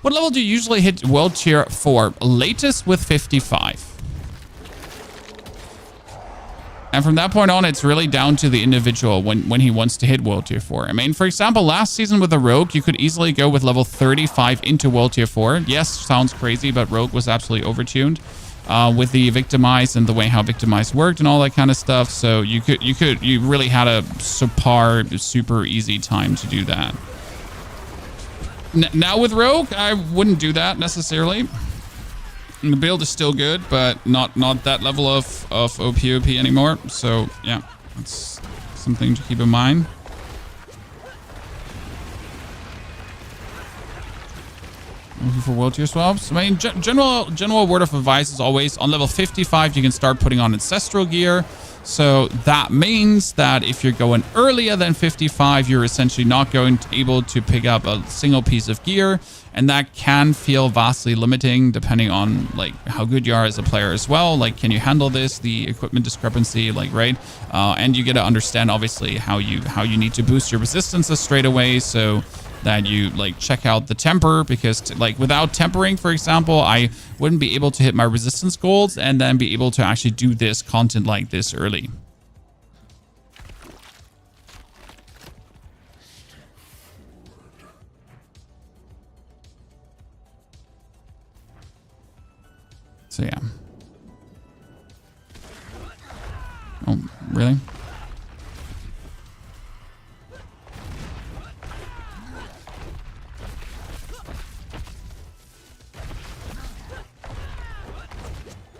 S1: What level do you usually hit world tier 4? Latest with 55. And from that point on, it's really down to the individual when he wants to hit world tier 4. I mean, for example, last season with the rogue, you could easily go with level 35 into world tier 4. Yes, sounds crazy, but rogue was absolutely overtuned with the victimize and the way how victimize worked and all that kind of stuff. So you really had a super easy time to do that. Now with rogue, I wouldn't do that necessarily. The build is still good, but not that level of OP anymore. So yeah, that's something to keep in mind. Looking for world tier swaps. I mean, general word of advice is always on level 55 you can start putting on ancestral gear. So that means that if you're going earlier than 55, you're essentially not going to be able to pick up a single piece of gear. And that can feel vastly limiting depending on like how good you are as a player as well. Like, can you handle this, the equipment discrepancy, like, right? And you get to understand obviously how you need to boost your resistances straight away. So that you like check out the temper, because like without tempering, for example, I wouldn't be able to hit my resistance goals and then be able to actually do this content like this early. So yeah. Oh, really?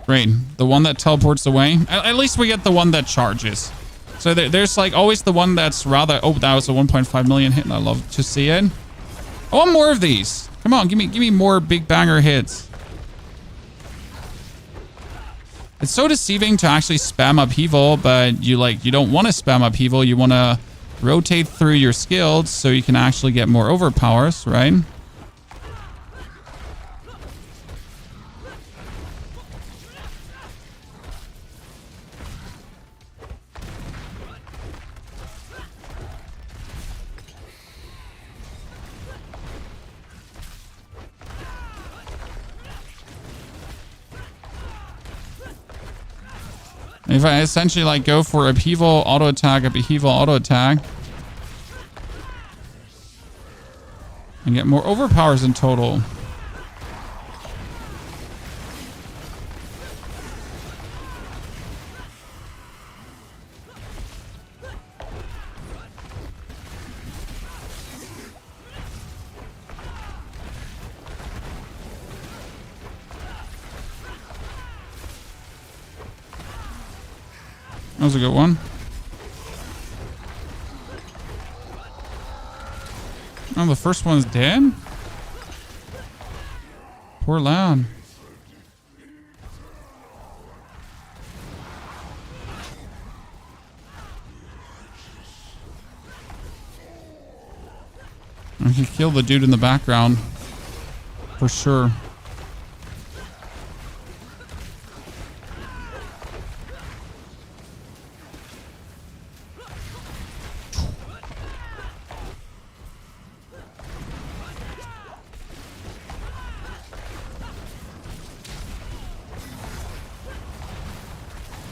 S1: Great. The one that teleports away. At least we get the one that charges. So there's like always the one that's rather... Oh, that was a 1.5 million hit, and I love to see it. I want more of these. Come on, give me more big banger hits. It's so deceiving to actually spam Upheaval, but you don't want to spam Upheaval. You want to rotate through your skills so you can actually get more overpowers, right? If I essentially like go for Upheaval, auto attack, Upheaval, auto attack, and get more overpowers in total. That was a good one. Oh, the first one's dead? Poor lad. I can kill the dude in the background. For sure.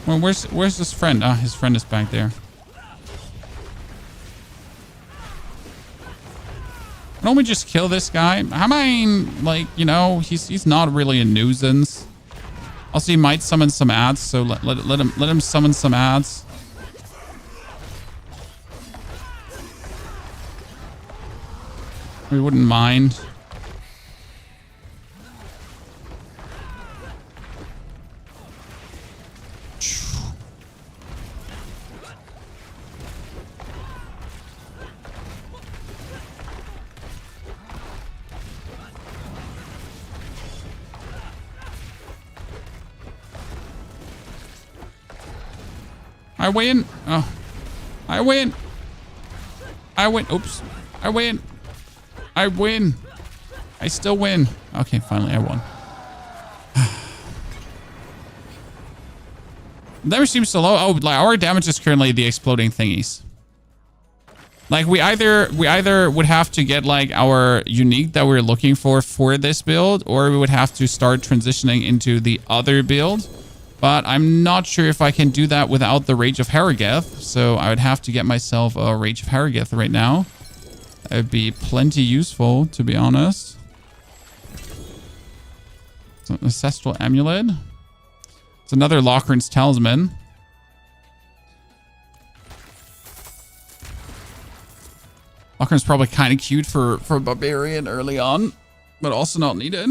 S1: Well, where's his friend? Ah, his friend is back there. Why don't we just kill this guy? I mean, like, you know, he's not really a nuisance. Also, he might summon some ads, so let him summon some ads. We wouldn't mind. I win. Oh, I win. I win. Oops. I win. I win. I still win. Okay, finally I won. Damage seems so low. Oh, like our damage is currently the exploding thingies. Like we either would have to get like our unique that we're looking for this build, or we would have to start transitioning into the other build. But I'm not sure if I can do that without the Rage of Harrogeth. So I would have to get myself a Rage of Harrogeth right now. That would be plenty useful, to be honest. So, Ancestral Amulet. It's another Lochran's Talisman. Lochran's probably kind of cute for Barbarian early on, but also not needed.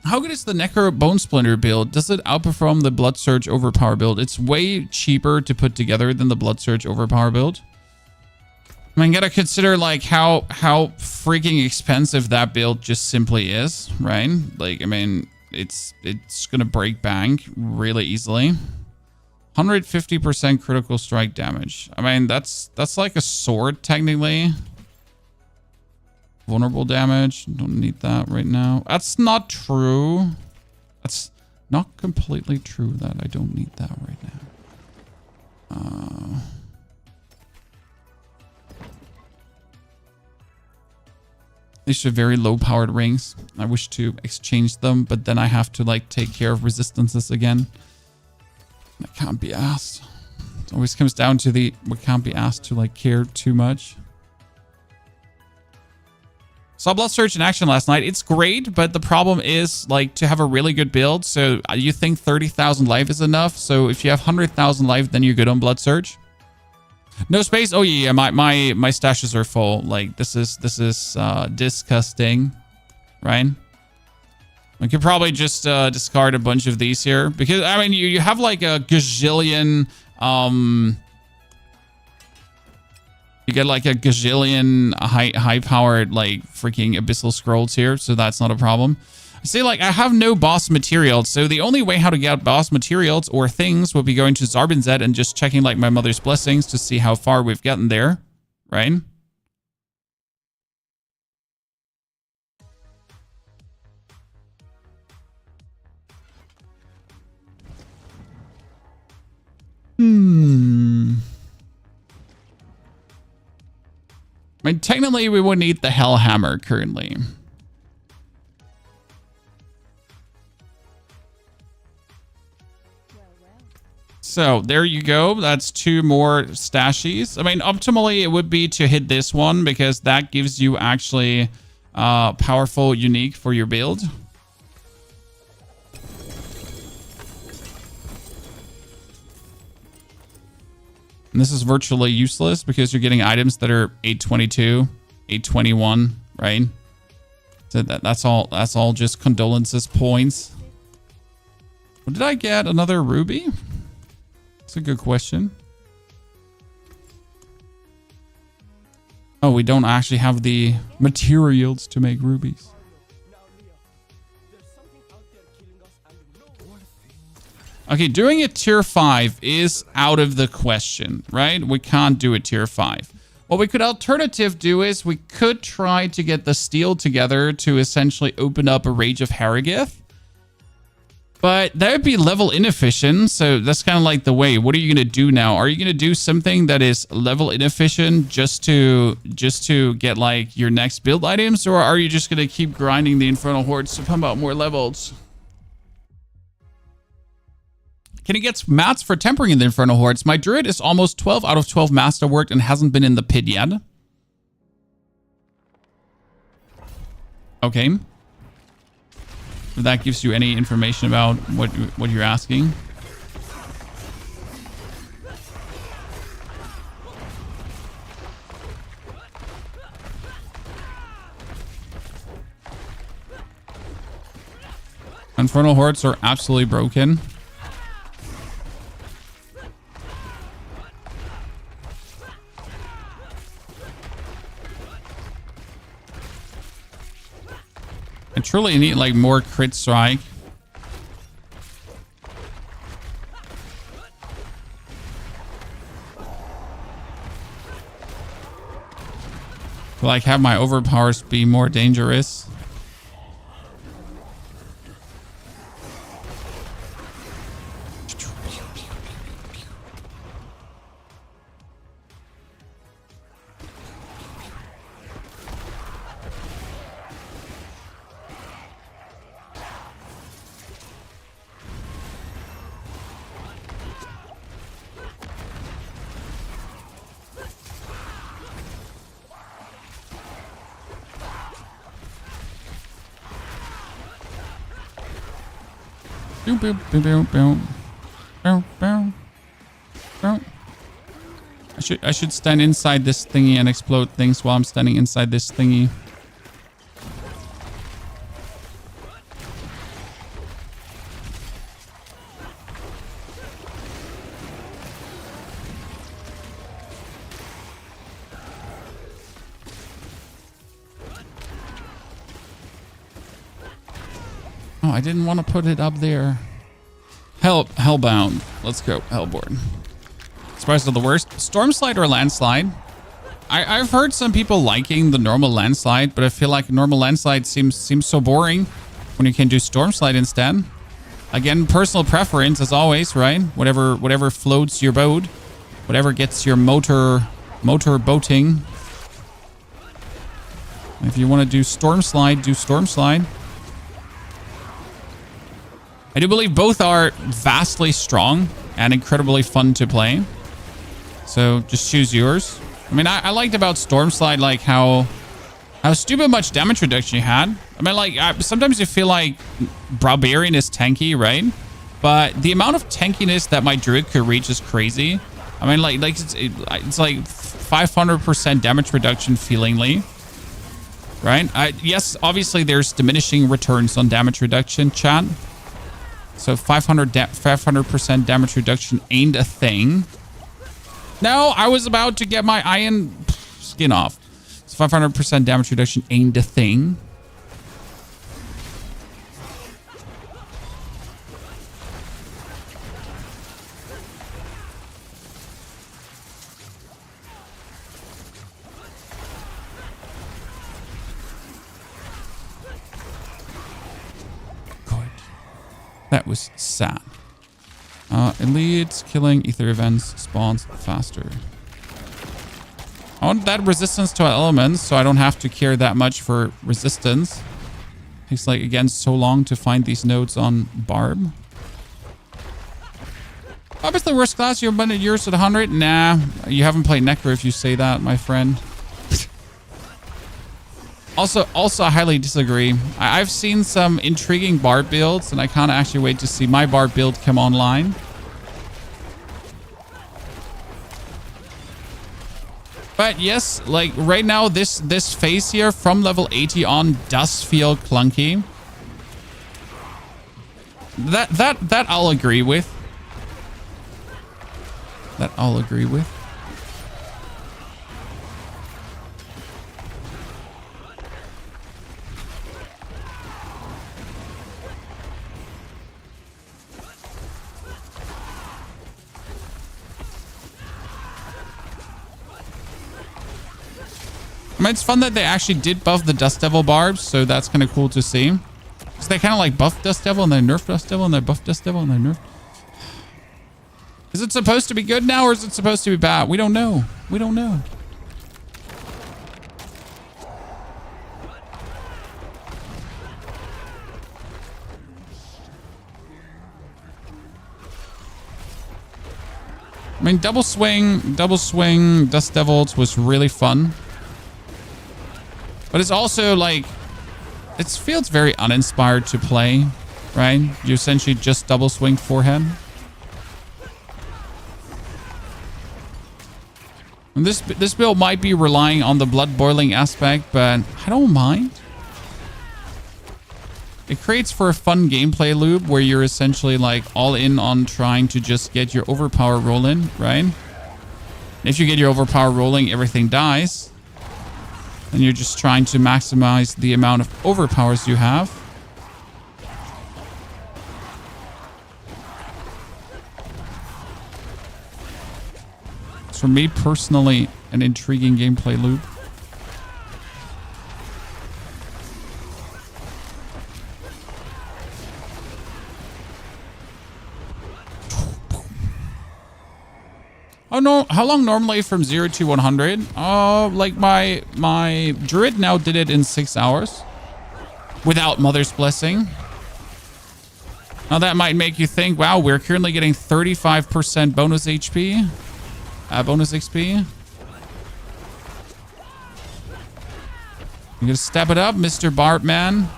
S1: How good is the Necro Bone Splinter build? Does it outperform the Blood Surge Overpower build? It's way cheaper to put together than the Blood Surge Overpower build. I mean, gotta consider like how freaking expensive that build just simply is, right? Like, I mean, it's gonna break bank really easily. 150% critical strike damage. I mean, that's like a sword technically. Vulnerable damage. Don't need that right now. That's not true. That's not completely true that I don't need that right now. These are very low powered rings. I wish to exchange them, but then I have to like take care of resistances again. That can't be asked. It always comes down to we can't be asked to like care too much. Saw Blood Surge in action last night. It's great, but the problem is like to have a really good build. So you think 30,000 life is enough. So if you have 100,000 life, then you're good on Blood Surge. No space. Oh yeah, my stashes are full. Like this is disgusting, right? We could probably just discard a bunch of these here because I mean you have like a gazillion. You get like a gazillion high powered like freaking abyssal scrolls here, so that's not a problem. I say like I have no boss materials, so the only way how to get boss materials or things would be going to Zarbinzet and just checking like my mother's blessings to see how far we've gotten there, right? I mean, technically, we wouldn't eat the Hellhammer currently. So there you go. That's 2 more stashies. I mean, optimally, it would be to hit this one because that gives you actually powerful unique for your build. And this is virtually useless because you're getting items that are 822, 821, right? So that's all just condolences points. What did I get? Another ruby? That's a good question. Oh, we don't actually have the materials to make rubies. Okay, doing a tier 5 is out of the question, right? We can't do a tier 5. What we could alternative do is we could try to get the steel together to essentially open up a Rage of Harrogeth. But that would be level inefficient, so that's kind of like the way. What are you going to do now? Are you going to do something that is level inefficient just to get like your next build items? Or are you just going to keep grinding the Infernal Hordes to pump out more levels? Can he get mats for tempering in the Infernal Hordes? My druid is almost 12 out of 12 masterworked and hasn't been in the pit yet. Okay. If that gives you any information about what you're asking. Infernal Hordes are absolutely broken. I truly need like more crit strike. like have my overpowers be more dangerous. Boom, boom, boom, boom, boom. Boom, boom, boom. I should stand inside this thingy and explode things while I'm standing inside this thingy. Oh, I didn't want to put it up there. Hellbound. Let's go. Hellborn. Surprise of the worst. Stormslide or landslide? I've heard some people liking the normal landslide, but I feel like normal landslide seems so boring when you can do stormslide instead. Again, personal preference as always, right? Whatever floats your boat, whatever gets your motor boating. If you want to do stormslide, do stormslide. I do believe both are vastly strong and incredibly fun to play. So just choose yours. I mean, I liked about Stormslide like how stupid much damage reduction you had. I mean, like sometimes you feel like Barbarian is tanky, right? But the amount of tankiness that my Druid could reach is crazy. I mean, like it's like 500% damage reduction feelingly, right? Yes, obviously there's diminishing returns on damage reduction, chat. So 500% damage reduction ain't a thing. No, I was about to get my iron skin off. So 500% damage reduction ain't a thing. That was sad. Elites killing ether events spawns faster. I want that resistance to elements so I don't have to care that much for resistance. Takes like again so long to find these nodes on Barb. Obviously worst class, you're abundant yours at 100? Nah, you haven't played Necro if you say that, my friend. Also, I highly disagree. I've seen some intriguing Barb builds, and I can't actually wait to see my Barb build come online. But yes, like right now, this phase here from level 80 on does feel clunky. That I'll agree with. That I'll agree with. I mean, it's fun that they actually did buff the Dust Devil barbs, so that's kind of cool to see. Because they kind of like buff Dust Devil and then nerf Dust Devil and then buff Dust Devil and then nerf. Is it supposed to be good now or is it supposed to be bad? We don't know. We don't know. I mean, double swing, Dust Devils was really fun. But it's also like, it feels very uninspired to play, right? You essentially just double swing forehead. And this build might be relying on the blood boiling aspect, but I don't mind. It creates for a fun gameplay loop where you're essentially like all in on trying to just get your overpower rolling, right? If you get your overpower rolling, everything dies. And you're just trying to maximize the amount of overpowers you have. It's for me personally an intriguing gameplay loop. Oh no, how long normally from 0 to 100? Oh, like my druid now did it in 6 hours. Without Mother's Blessing. Now that might make you think, wow, we're currently getting 35% bonus HP. Bonus XP. You gonna step it up, Mr. Barb, man.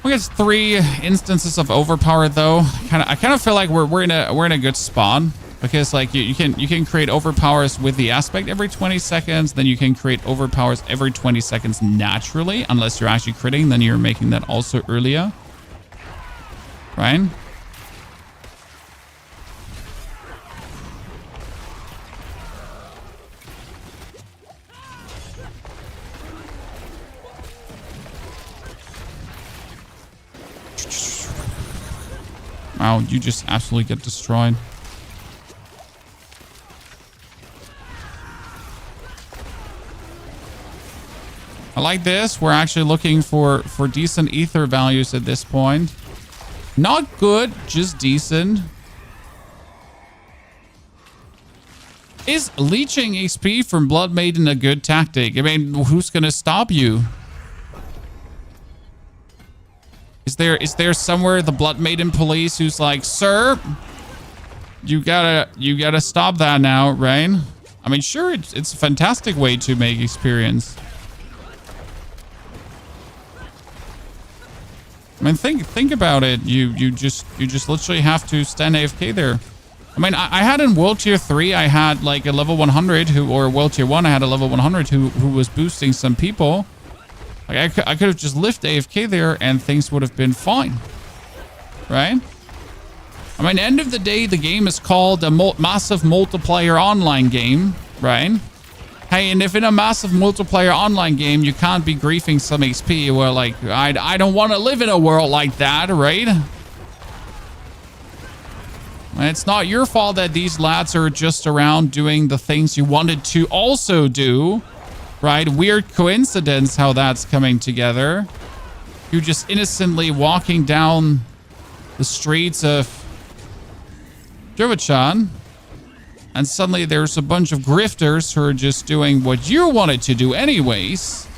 S1: We got 3 instances of overpower though. I kind of feel like we're in a good spot because like you can create overpowers with the aspect every 20 seconds. Then you can create overpowers every 20 seconds naturally, unless you're actually critting. Then you're making that also earlier, right? Wow, you just absolutely get destroyed. I like this. We're actually looking for decent ether values at this point. Not good, just decent. Is leeching XP from Blood Maiden a good tactic? I mean, who's gonna stop you? Is there somewhere the Blood Maiden police who's like, sir, you gotta stop that now, right? I mean, sure, it's a fantastic way to make experience. I mean, think about it. You just literally have to stand AFK there. I mean, I had in World Tier 3, I had like a level 100 or World Tier 1, I had a level 100 who was boosting some people. Like I could have just lived AFK there and things would have been fine, right? I mean, end of the day, the game is called a massive multiplayer online game, right? Hey, and if in a massive multiplayer online game, you can't be griefing some XP, well, like, I don't want to live in a world like that, right? And it's not your fault that these lads are just around doing the things you wanted to also do. Right? Weird coincidence how that's coming together. You're just innocently walking down the streets of Jovachan, and suddenly there's a bunch of grifters who are just doing what you wanted to do anyways.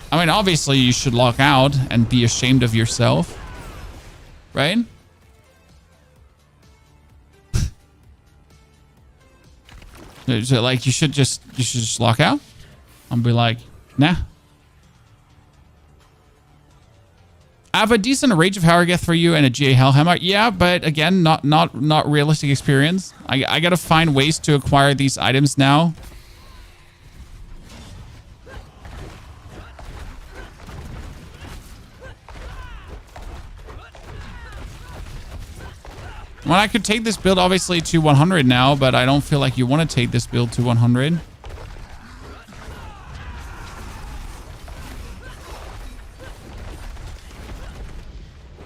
S1: I mean, obviously you should log out and be ashamed of yourself. Right? So, like, you should just log out. I'll be like, nah. I have a decent Rage of Harrogeth for you and a GA Hellhammer. Yeah, but again, not realistic experience. I gotta find ways to acquire these items now. Well, I could take this build obviously to 100 now, but I don't feel like you want to take this build to 100.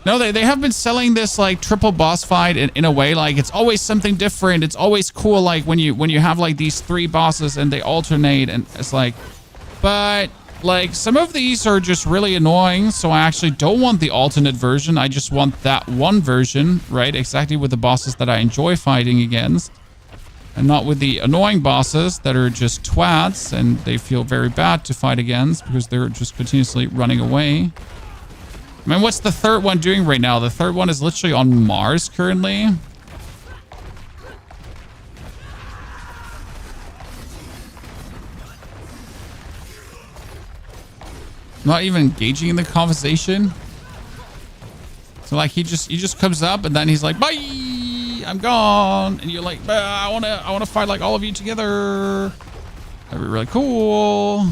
S1: No, they have been selling this like triple boss fight in a way, like it's always something different. It's always cool, like when you have like these 3 bosses and they alternate, and it's like, but like some of these are just really annoying. So I actually don't want the alternate version. I just want that one version, right? Exactly with the bosses that I enjoy fighting against, and not with the annoying bosses that are just twats and they feel very bad to fight against because they're just continuously running away. I mean, what's the third one doing right now? The third one is literally on Mars currently. Not even engaging in the conversation. So like he just comes up and then he's like, bye, I'm gone. And you're like, I wanna fight like all of you together. That'd be really cool.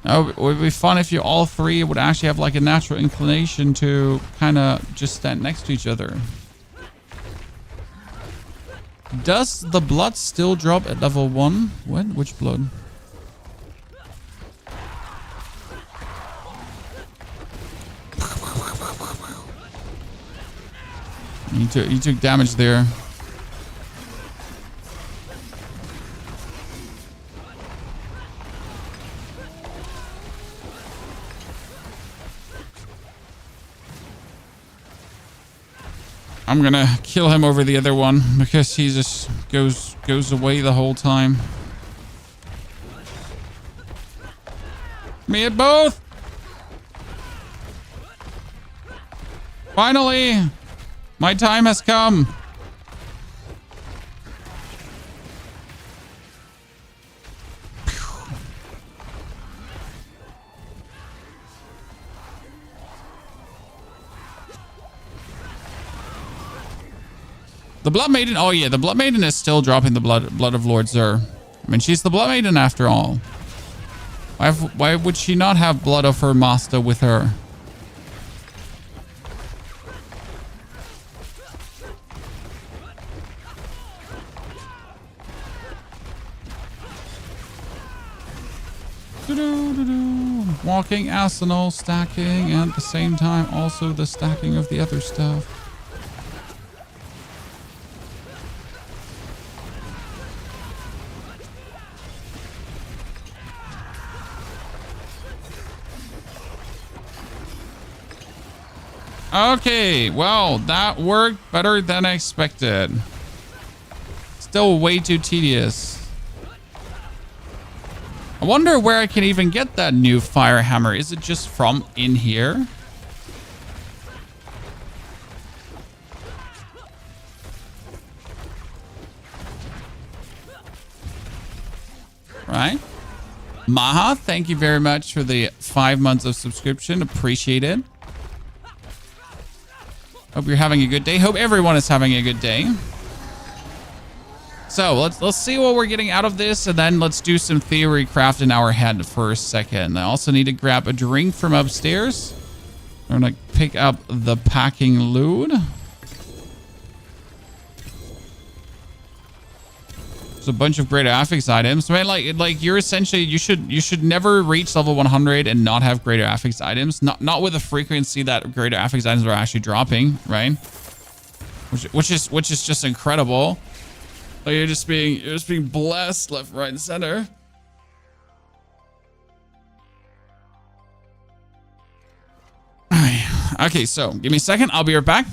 S1: Oh, it would be fun if you all 3 would actually have like a natural inclination to kind of just stand next to each other. Does the blood still drop at level 1? What? Which blood? You took damage there. I'm gonna kill him over the other one because he just goes away the whole time. Me at both. Finally, my time has come. The Blood Maiden. Oh yeah, the Blood Maiden is still dropping the blood of Lord Zur. I mean, she's the Blood Maiden after all. Why would she not have blood of her master with her? Walking arsenal, stacking, and at the same time also the stacking of the other stuff. Okay, well, that worked better than I expected. Still way too tedious. I wonder where I can even get that new fire hammer. Is it just from in here? Right? Maha, thank you very much for the 5 months of subscription. Appreciate it. Hope you're having a good day. Hope everyone is having a good day. So let's see what we're getting out of this, and then let's do some theory craft in our head for a second. I also need to grab a drink from upstairs. I'm gonna pick up the packing loot. There's a bunch of greater affix items. I mean, like you're essentially you should never reach level 100 and not have greater affix items. Not with the frequency that greater affix items are actually dropping, right? Which is just incredible. Like you're just being blessed left, right, and center. Okay, so give me a second. I'll be right back.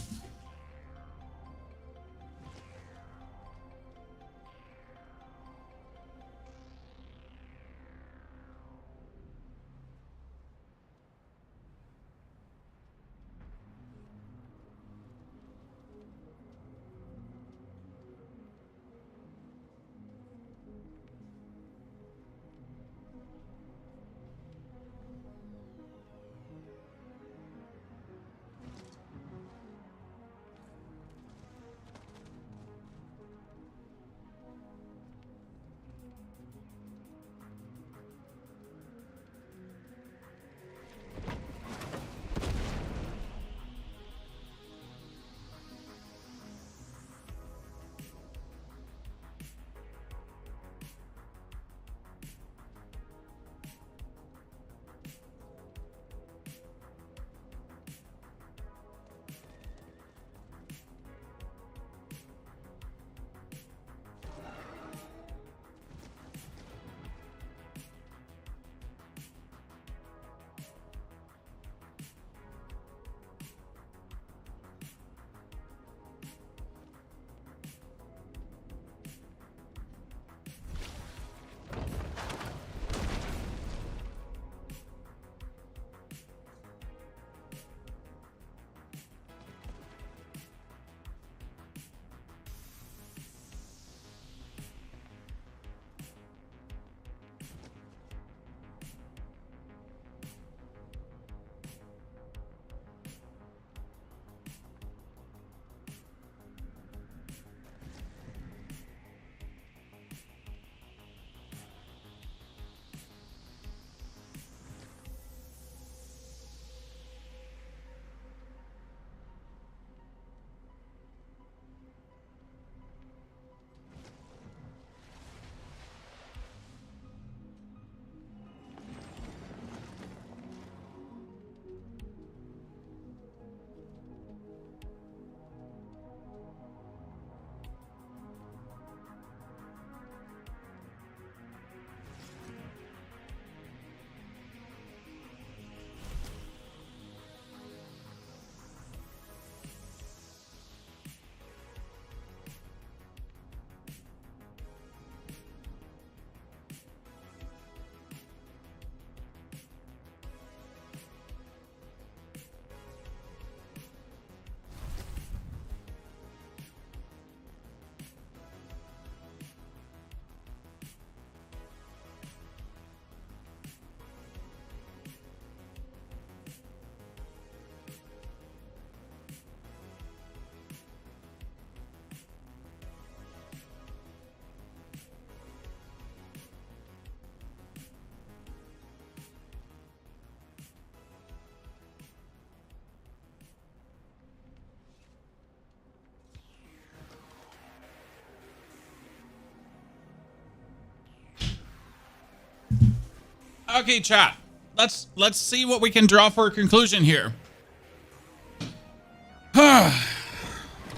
S1: Okay, chat. Let's see what we can draw for a conclusion here.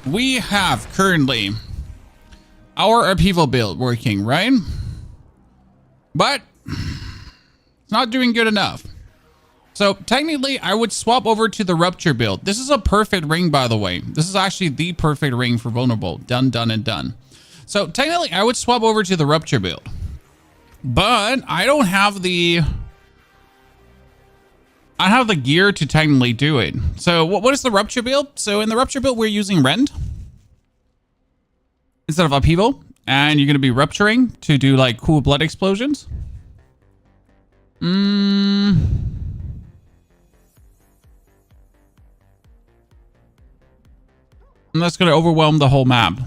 S1: We have currently our Upheaval build working, right? But it's not doing good enough. So technically, I would swap over to the Rupture build. This is a perfect ring, by the way. This is actually the perfect ring for Vulnerable. Done, done, and done. So technically, I would swap over to the Rupture build. But I don't have the... I have the gear to technically do it. So what is the Rupture build? So in the Rupture build, we're using Rend instead of Upheaval. And you're going to be rupturing to do like cool blood explosions. And that's going to overwhelm the whole map.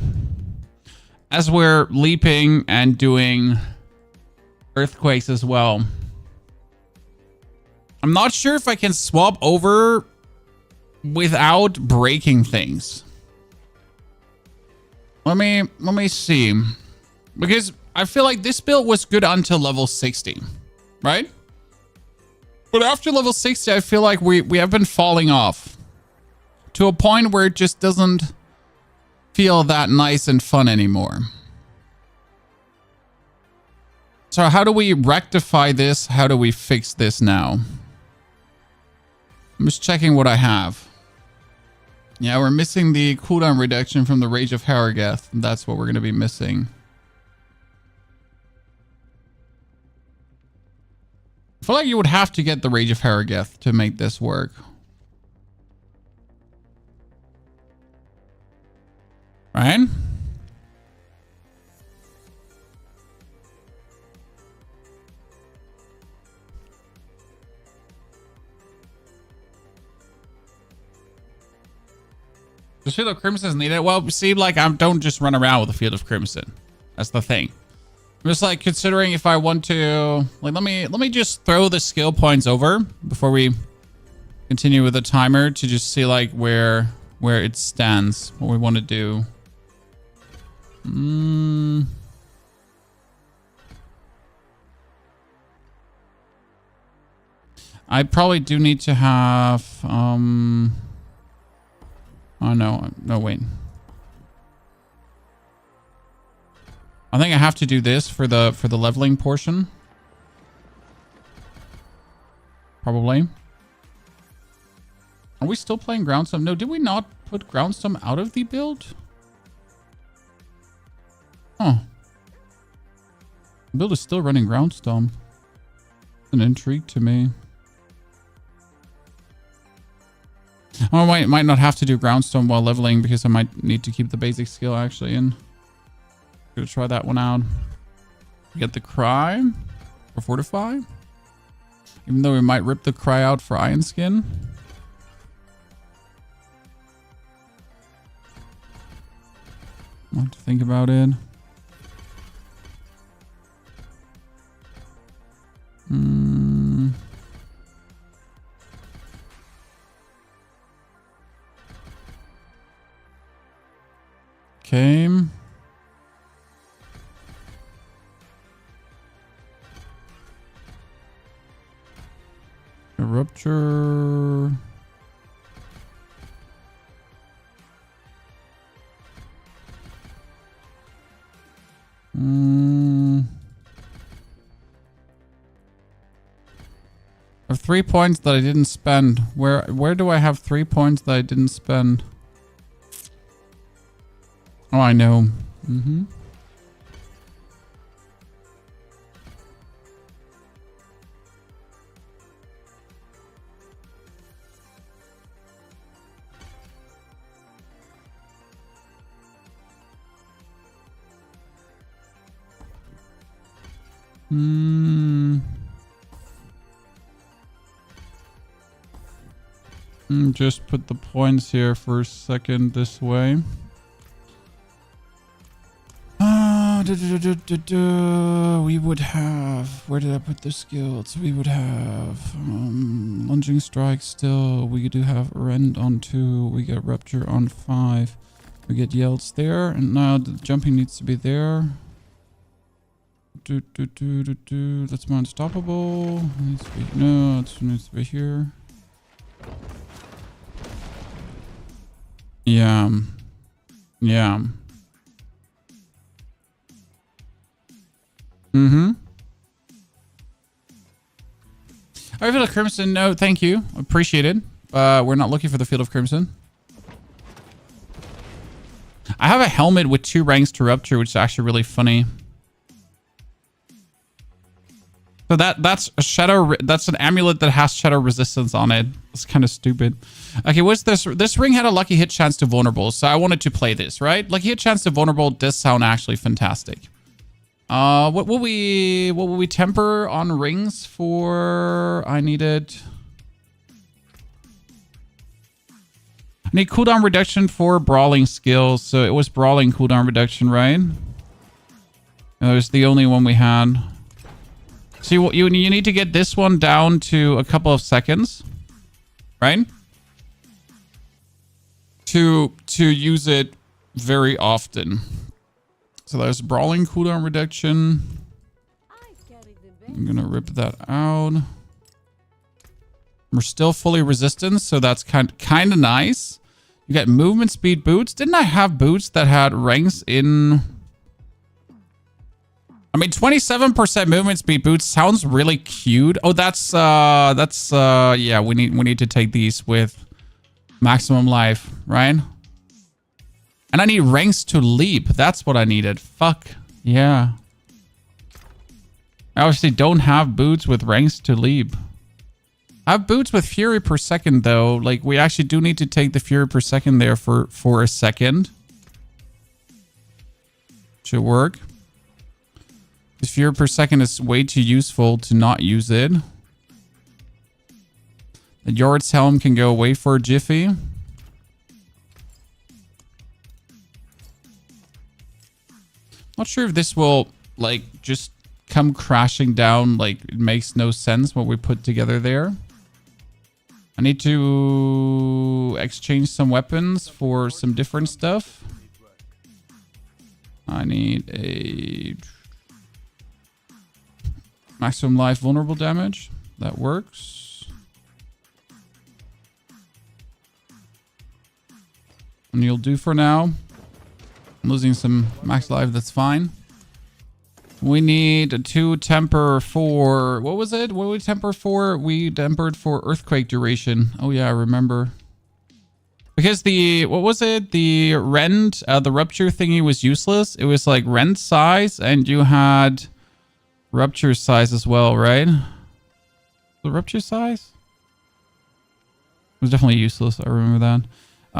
S1: As we're leaping and doing earthquakes as well. I'm not sure if I can swap over without breaking things. Let me see. Because I feel like this build was good until level 60, right? But after level 60, I feel like we have been falling off to a point where it just doesn't feel that nice and fun anymore. So how do we rectify this? How do we fix this now? I'm just checking what I have. Yeah, we're missing the cooldown reduction from the Rage of Harrogeth. That's what we're going to be missing. I feel like you would have to get the Rage of Harrogeth to make this work. Right? The Field of Crimson is needed. Well, see, like, I don't just run around with the Field of Crimson. That's the thing. I'm just like considering if I want to, like, let me just throw the skill points over before we continue with the timer to just see like where it stands, what we want to do. I probably do need to have oh no, wait. I think I have to do this for the leveling portion. Probably. Are we still playing Groundstorm? No, did we not put Groundstorm out of the build? Huh. The build is still running Groundstorm. It's an intrigue to me. Oh, I might not have to do Groundstorm while leveling because I might need to keep the basic skill actually in. Gonna try that one out. Get the Cry for Fortify. Even though we might rip the Cry out for Iron Skin. I'll have to think about it. Okay. A rupture. I have 3 points that I didn't spend. Where do I have 3 points that I didn't spend? Oh, I know. Just put the points here for a second this way. We would have... Where did I put the skills? We would have Lunging Strike still. We do have Rend on 2. We get Rupture on 5. We get Yelds there. And now the jumping needs to be there. That's more unstoppable. Needs to be, no, it needs to be here. Yeah. Yeah. Mm-hmm. Field of Crimson, no, thank you. Appreciate it. We're not looking for the Field of Crimson. I have a helmet with 2 ranks to Rupture, which is actually really funny. So that's a shadow. That's an amulet that has shadow resistance on it. It's kind of stupid. Okay, what's this? This ring had a lucky hit chance to vulnerable, so I wanted to play this, right? Lucky hit chance to vulnerable does sound actually fantastic. What will we temper on rings for? I need cooldown reduction for brawling skills. So it was brawling cooldown reduction, right? That was the only one we had. So you need to get this one down to a couple of seconds, right? To use it very often. So there's brawling cooldown reduction. I'm gonna rip that out. We're still fully resistant, so that's kind of nice. You got movement speed boots. Didn't I have boots that had ranks in? I mean, 27% movement speed boots sounds really cute. Oh, yeah, we need to take these with maximum life, right? And I need ranks to leap. That's what I needed. Fuck. Yeah. I obviously don't have boots with ranks to leap. I have boots with fury per second, though. Like, we actually do need to take the fury per second there for a second. Should work. The fury per second is way too useful to not use it. The Yard's Helm can go away for a jiffy. Not sure if this will, like, just come crashing down. Like, it makes no sense what we put together there. I need to exchange some weapons for some different stuff. I need a maximum life vulnerable damage. That works. And you'll do for now. I'm losing some max life, that's fine. We need to temper for... What was it? What did we temper for? We tempered for earthquake duration. Oh yeah, I remember. Because the... What was it? The rend, the rupture thingy was useless. It was like rend size, and you had rupture size as well, right? The rupture size? It was definitely useless. I remember that.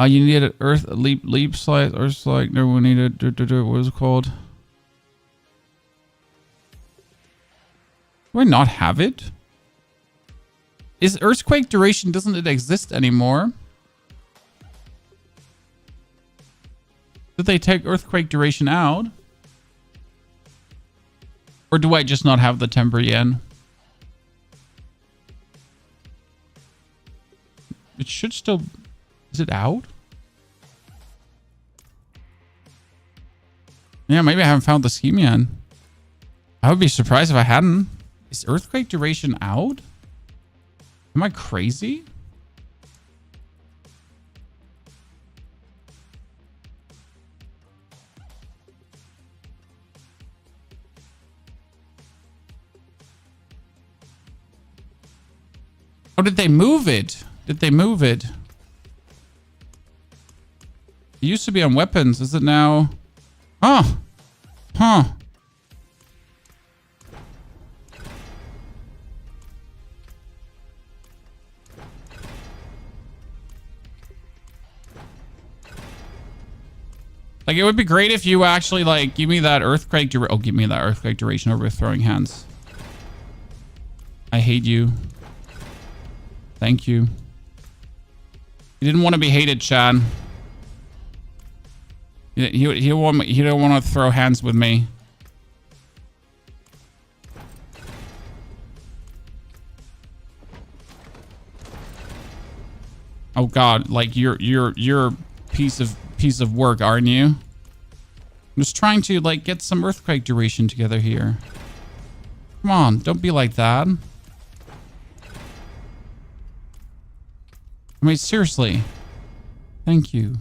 S1: You needed earth leap size, earth slide. No, we needed what was it called? Do I not have it? Is earthquake duration, doesn't it exist anymore? Did they take earthquake duration out? Or do I just not have the temper yet? It should still... Is it out? Yeah, maybe I haven't found the scheme yet. I would be surprised if I hadn't. Is earthquake duration out? Am I crazy? Oh, did they move it? Did they move it? It used to be on weapons. Is it now? Oh. Huh. Like, it would be great if you actually, like, give me that earthquake duration. Oh, give me that earthquake duration over throwing hands. I hate you. Thank you. You didn't want to be hated, Chad. He don't want to throw hands with me. Oh God, like you're a piece of work, aren't you? I'm just trying to like get some earthquake duration together here. Come on, don't be like that. I mean, seriously. Thank you.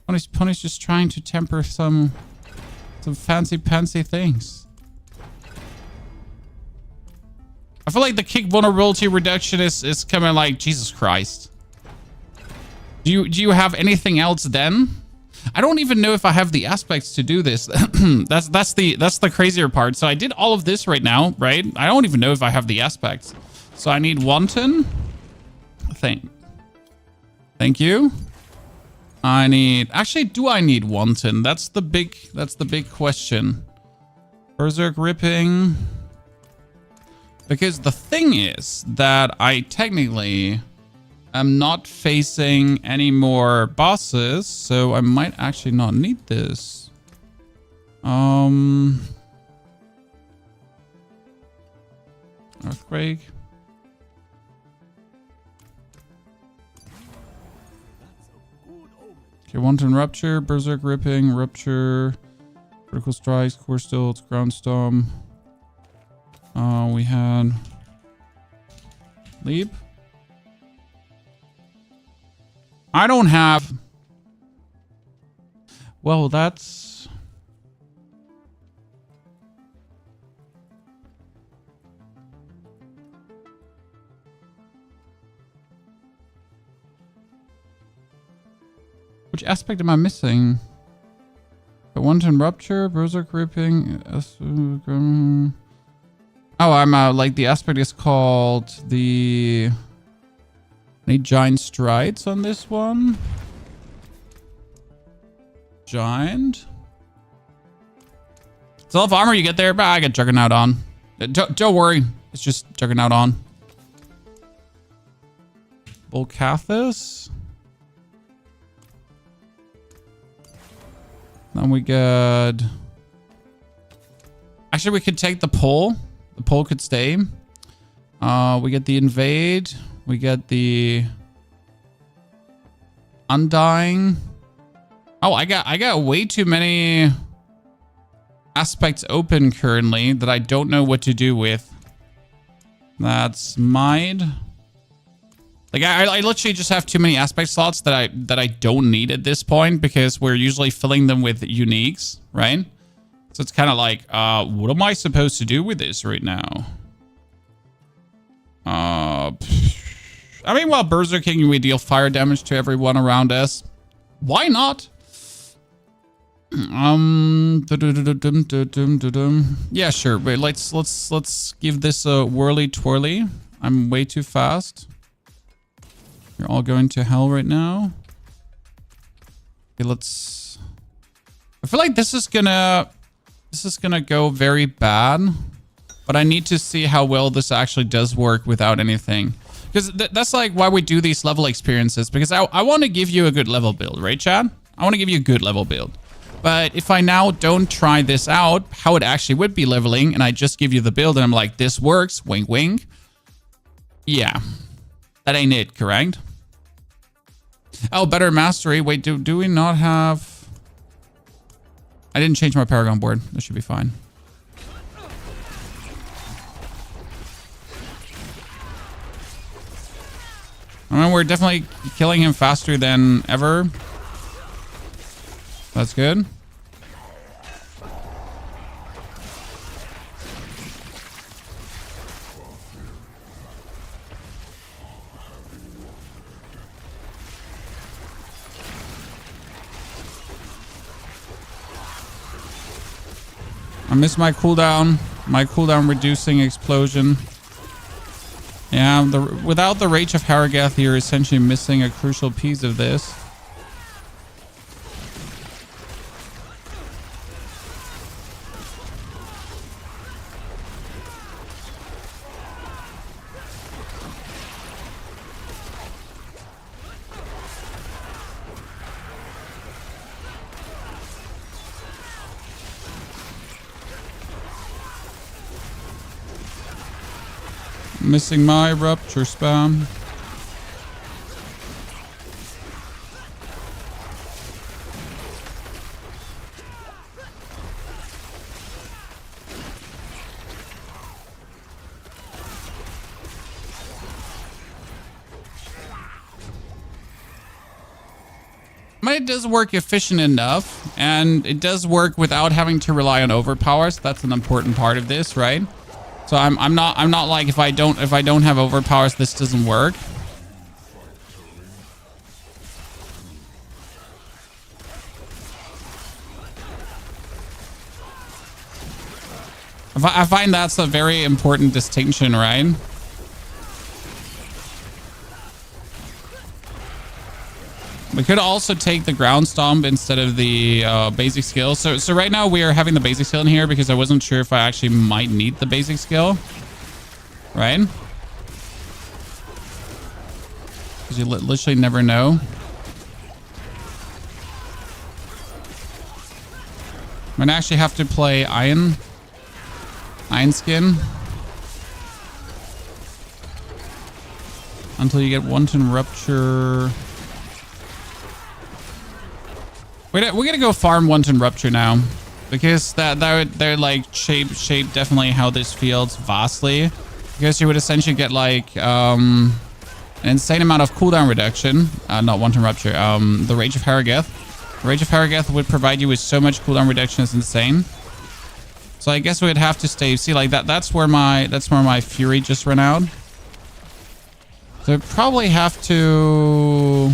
S1: Pony's just trying to temper some fancy things. I feel like the kick vulnerability reduction is coming like Jesus Christ. Do you have anything else then? I don't even know if I have the aspects to do this. that's the crazier part. So I did all of this right now, right? I don't even know if I have the aspects. So I need wanton. Thank you. I need, actually, do I need wanton? That's the big question. Berserk ripping. Because the thing is that I technically am not facing any more bosses, so I might actually not need this. Earthquake. Okay, wanton rupture, berserk ripping, rupture, critical strikes, core stilts, ground stomp. We had leap. I don't have. Well, that's. Which aspect am I missing? The wanton rupture, berserk ripping. Oh, I'm like the aspect is called the. I need giant strides on this one. Giant. Self armor, you get there, but I get Juggernaut on. Don't worry, it's just Juggernaut on. Volcathus. Then we get. Actually, we could take the pole. The pole could stay. We get the invade. We get the undying. Oh, I got way too many aspects open currently that I don't know what to do with. That's mine. Like I literally just have too many aspect slots that I don't need at this point because we're usually filling them with uniques, right? So it's kind of like, what am I supposed to do with this right now? I mean, while berserking, we deal fire damage to everyone around us. Why not? Yeah, sure. Wait, let's give this a whirly twirly. I'm way too fast. You're all going to hell right now. Okay, let's. I feel like this is gonna go very bad, but I need to see how well this actually does work without anything. Because that's like why we do these level experiences, because I want to give you a good level build, right, Chad? I want to give you a good level build. But if I now don't try this out, how it actually would be leveling, and I just give you the build and I'm like, this works, wink, wink. Yeah, that ain't it, correct? Oh, better mastery. Wait, do we not have... I didn't change my Paragon board. That should be fine. I mean, we're definitely killing him faster than ever. That's good. I missed my cooldown. My cooldown reducing explosion. Yeah, without the Rage of Harrogath, you're essentially missing a crucial piece of this. Missing my rupture spam. But it does work efficient enough, and it does work without having to rely on overpowers. That's an important part of this, right? So I'm not like if I don't have overpowers, this doesn't work. I find that's a very important distinction, right? We could also take the ground stomp instead of the basic skill. So right now we are having the basic skill in here because I wasn't sure if I actually might need the basic skill, right? Because you literally never know. I'm gonna actually have to play Iron Skin until you get Wanton Rupture. We're gonna go farm Wanton Rupture now because they're like shape definitely how this feels vastly, because you would essentially get like an insane amount of cooldown reduction. Not Wanton Rupture. The Rage of Harrogeth. The Rage of Harrogeth would provide you with so much cooldown reduction, it's insane. So I guess we'd have to stay. See, like that's where my Fury just ran out. So we'd probably have to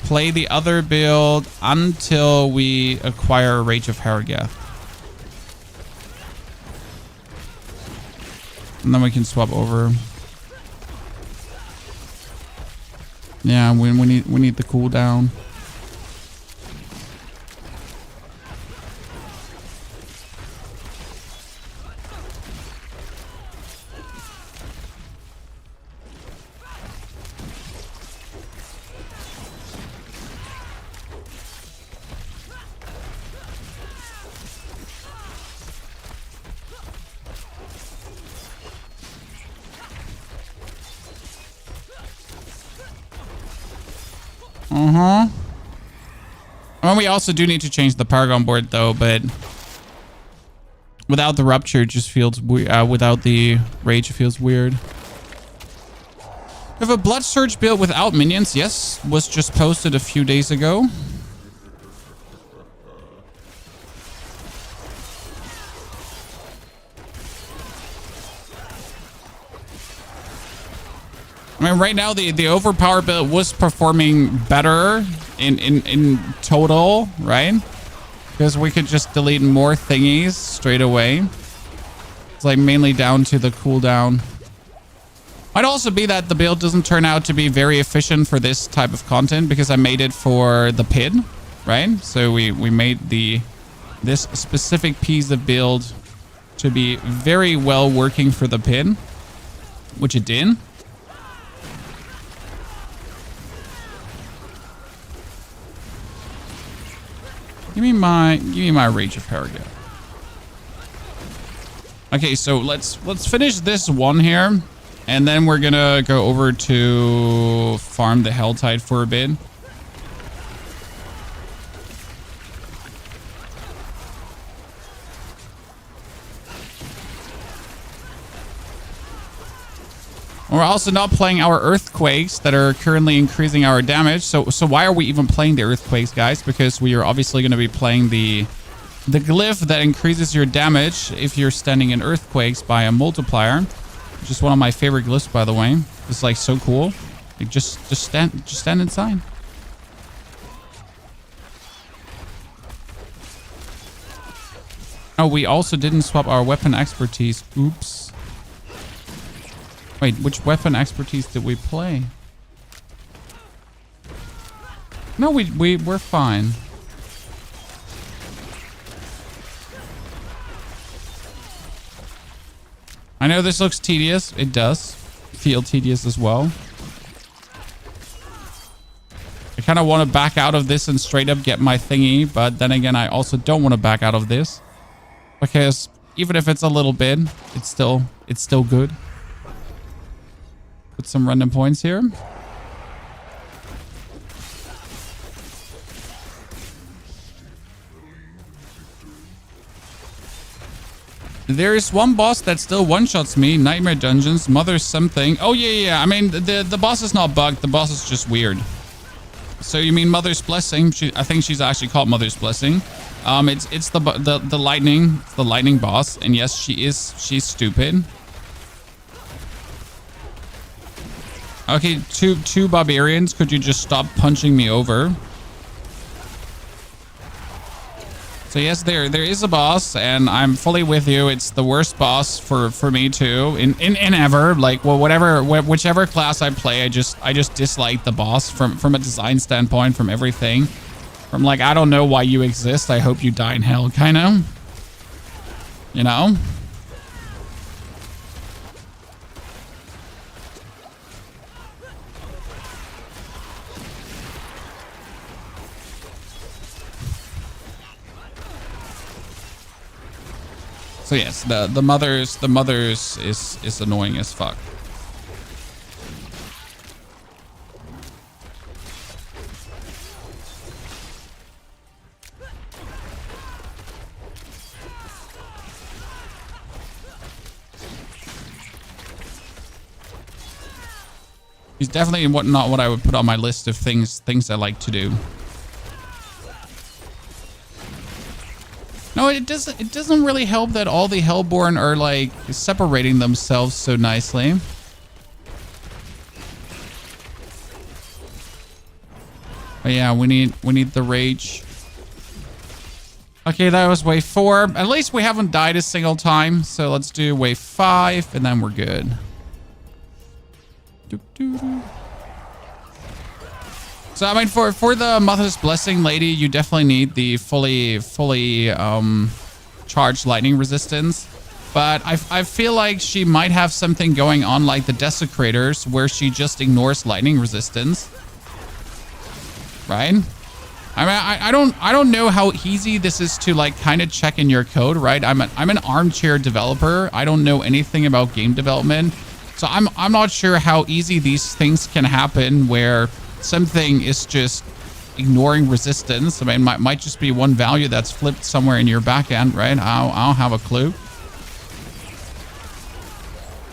S1: play the other build until we acquire a Rage of Harrogeth. And then we can swap over. Yeah, we need the cooldown. I mean, we also do need to change the Paragon board though, but without the Rupture it just feels weird. Without the Rage it feels weird. We have a Blood Surge build without minions. Yes, was just posted a few days ago. I mean, right now the overpower build was performing better in total, right? Because we could just delete more thingies straight away. It's like mainly down to the cooldown. Might also be that the build doesn't turn out to be very efficient for this type of content because I made it for the pid, right? So we made this specific piece of build to be very well working for the pid, which it did. Give me my Rage of Harrogeth. Okay, so let's finish this one here, and then we're gonna go over to farm the Helltide for a bit. We're also not playing our Earthquakes that are currently increasing our damage. So why are we even playing the Earthquakes, guys? Because we are obviously going to be playing the glyph that increases your damage if you're standing in Earthquakes by a multiplier, which is one of my favorite glyphs, by the way. It's like so cool. Like just stand inside. Oh, we also didn't swap our weapon expertise. Oops. Wait, which weapon expertise did we play? No, we're fine. I know this looks tedious. It does feel tedious as well. I kind of want to back out of this and straight up get my thingy, but then again, I also don't want to back out of this because even if it's a little bit, it's still good. Put some random points here. There is one boss that still one-shots me. Nightmare Dungeons, Mother something. Oh, yeah. I mean, the boss is not bugged. The boss is just weird. So you mean Mother's Blessing? I think she's actually called Mother's Blessing. It's the lightning boss. And yes, she's stupid. Okay, two barbarians. Could you just stop punching me over? So yes, there is a boss, and I'm fully with you. It's the worst boss for me too. In ever, like, well, whichever class I play, I just dislike the boss from a design standpoint, from everything. From like, I don't know why you exist. I hope you die in hell, kind of. You know? So yes, the mothers is annoying as fuck. He's definitely not what I would put on my list of things I like to do. No, it doesn't really help that all the Hellborn are like separating themselves so nicely. But yeah, we need the rage. Okay, that was wave 4. At least we haven't died a single time. So let's do wave 5 and then we're good. So I mean, for the Mother's Blessing lady, you definitely need the fully charged lightning resistance. But I feel like she might have something going on like the Desecrators, where she just ignores lightning resistance. Right? I mean, I don't know how easy this is to like kind of check in your code, right? I'm an armchair developer. I don't know anything about game development. So I'm not sure how easy these things can happen where something is just ignoring resistance. I mean, might just be one value that's flipped somewhere in your backend, right? I don't have a clue.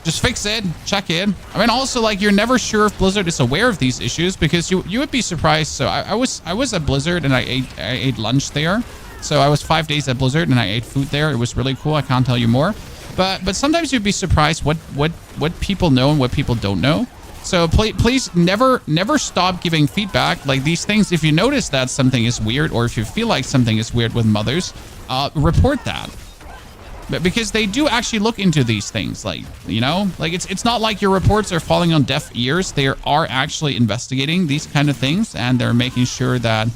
S1: Just fix it, check it. I mean, also, like, you're never sure if Blizzard is aware of these issues, because you would be surprised. So I was at Blizzard and I ate lunch there. So I was 5 days at Blizzard and I ate food there. It was really cool. I can't tell you more. But sometimes you'd be surprised what people know and what people don't know. So please never stop giving feedback. Like these things, if you notice that something is weird, or if you feel like something is weird with mothers, report that. But because they do actually look into these things, like, you know, like it's not like your reports are falling on deaf ears. They are actually investigating these kind of things, and they're making sure that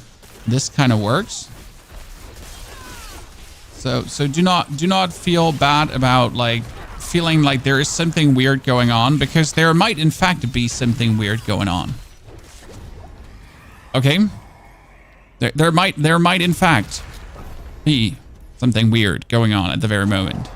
S1: this kind of works. So do not feel bad about like feeling like there is something weird going on, because there might in fact be something weird going on. Okay? There might in fact be something weird going on at the very moment.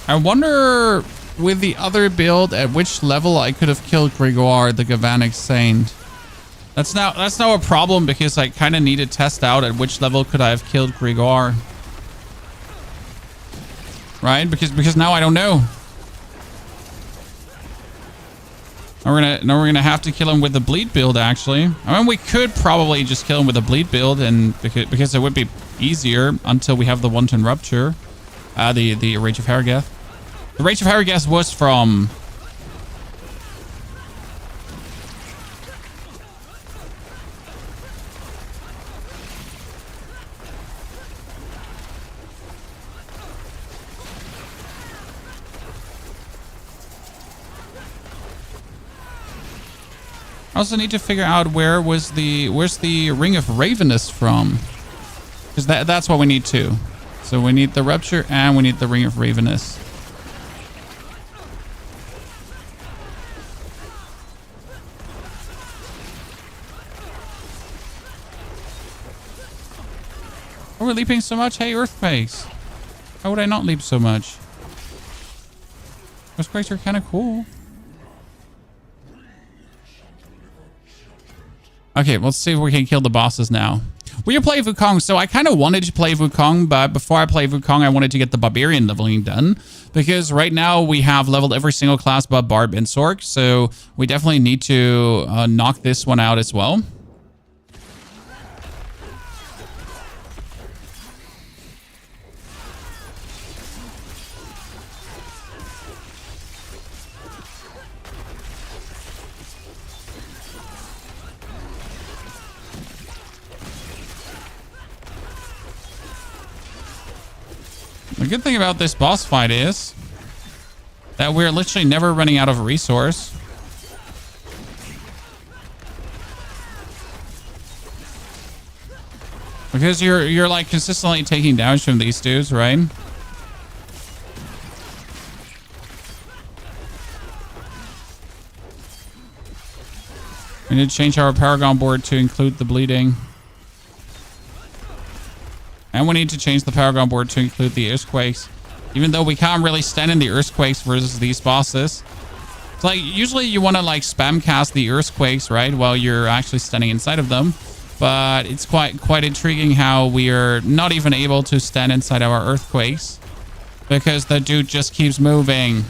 S1: I wonder with the other build at which level I could have killed Gregoire, the Galvanic Saint. That's now a problem, because I kind of need to test out at which level could I have killed Gregoire. Right? Because now I don't know. Now we're gonna have to kill him with the bleed build, actually. I mean, we could probably just kill him with a bleed build, and because it would be easier until we have the wanton rupture. The Rage of Harrogath. The Rage of Harrogath was from... I also need to figure out where's the Ring of Ravenness from, because that's what we need too. So we need the Rupture and we need the Ring of Ravenness. Oh, we're leaping so much. Hey, earthquakes. How would I not leap so much? Earthquakes are kind of cool. Okay, let's see if we can kill the bosses now. We're gonna play Wukong. So I kind of wanted to play Wukong, but before I play Wukong, I wanted to get the Barbarian leveling done. Because right now we have leveled every single class but Barb and Sork. So we definitely need to knock this one out as well. The good thing about this boss fight is that we're literally never running out of a resource. Because you're like consistently taking damage from these dudes, right? We need to change our Paragon board to include the bleeding. And we need to change the Paragon board to include the earthquakes. Even though we can't really stand in the earthquakes versus these bosses. It's like, usually you want to like spam cast the earthquakes, right? While you're actually standing inside of them. But it's quite intriguing how we are not even able to stand inside our earthquakes. Because the dude just keeps moving.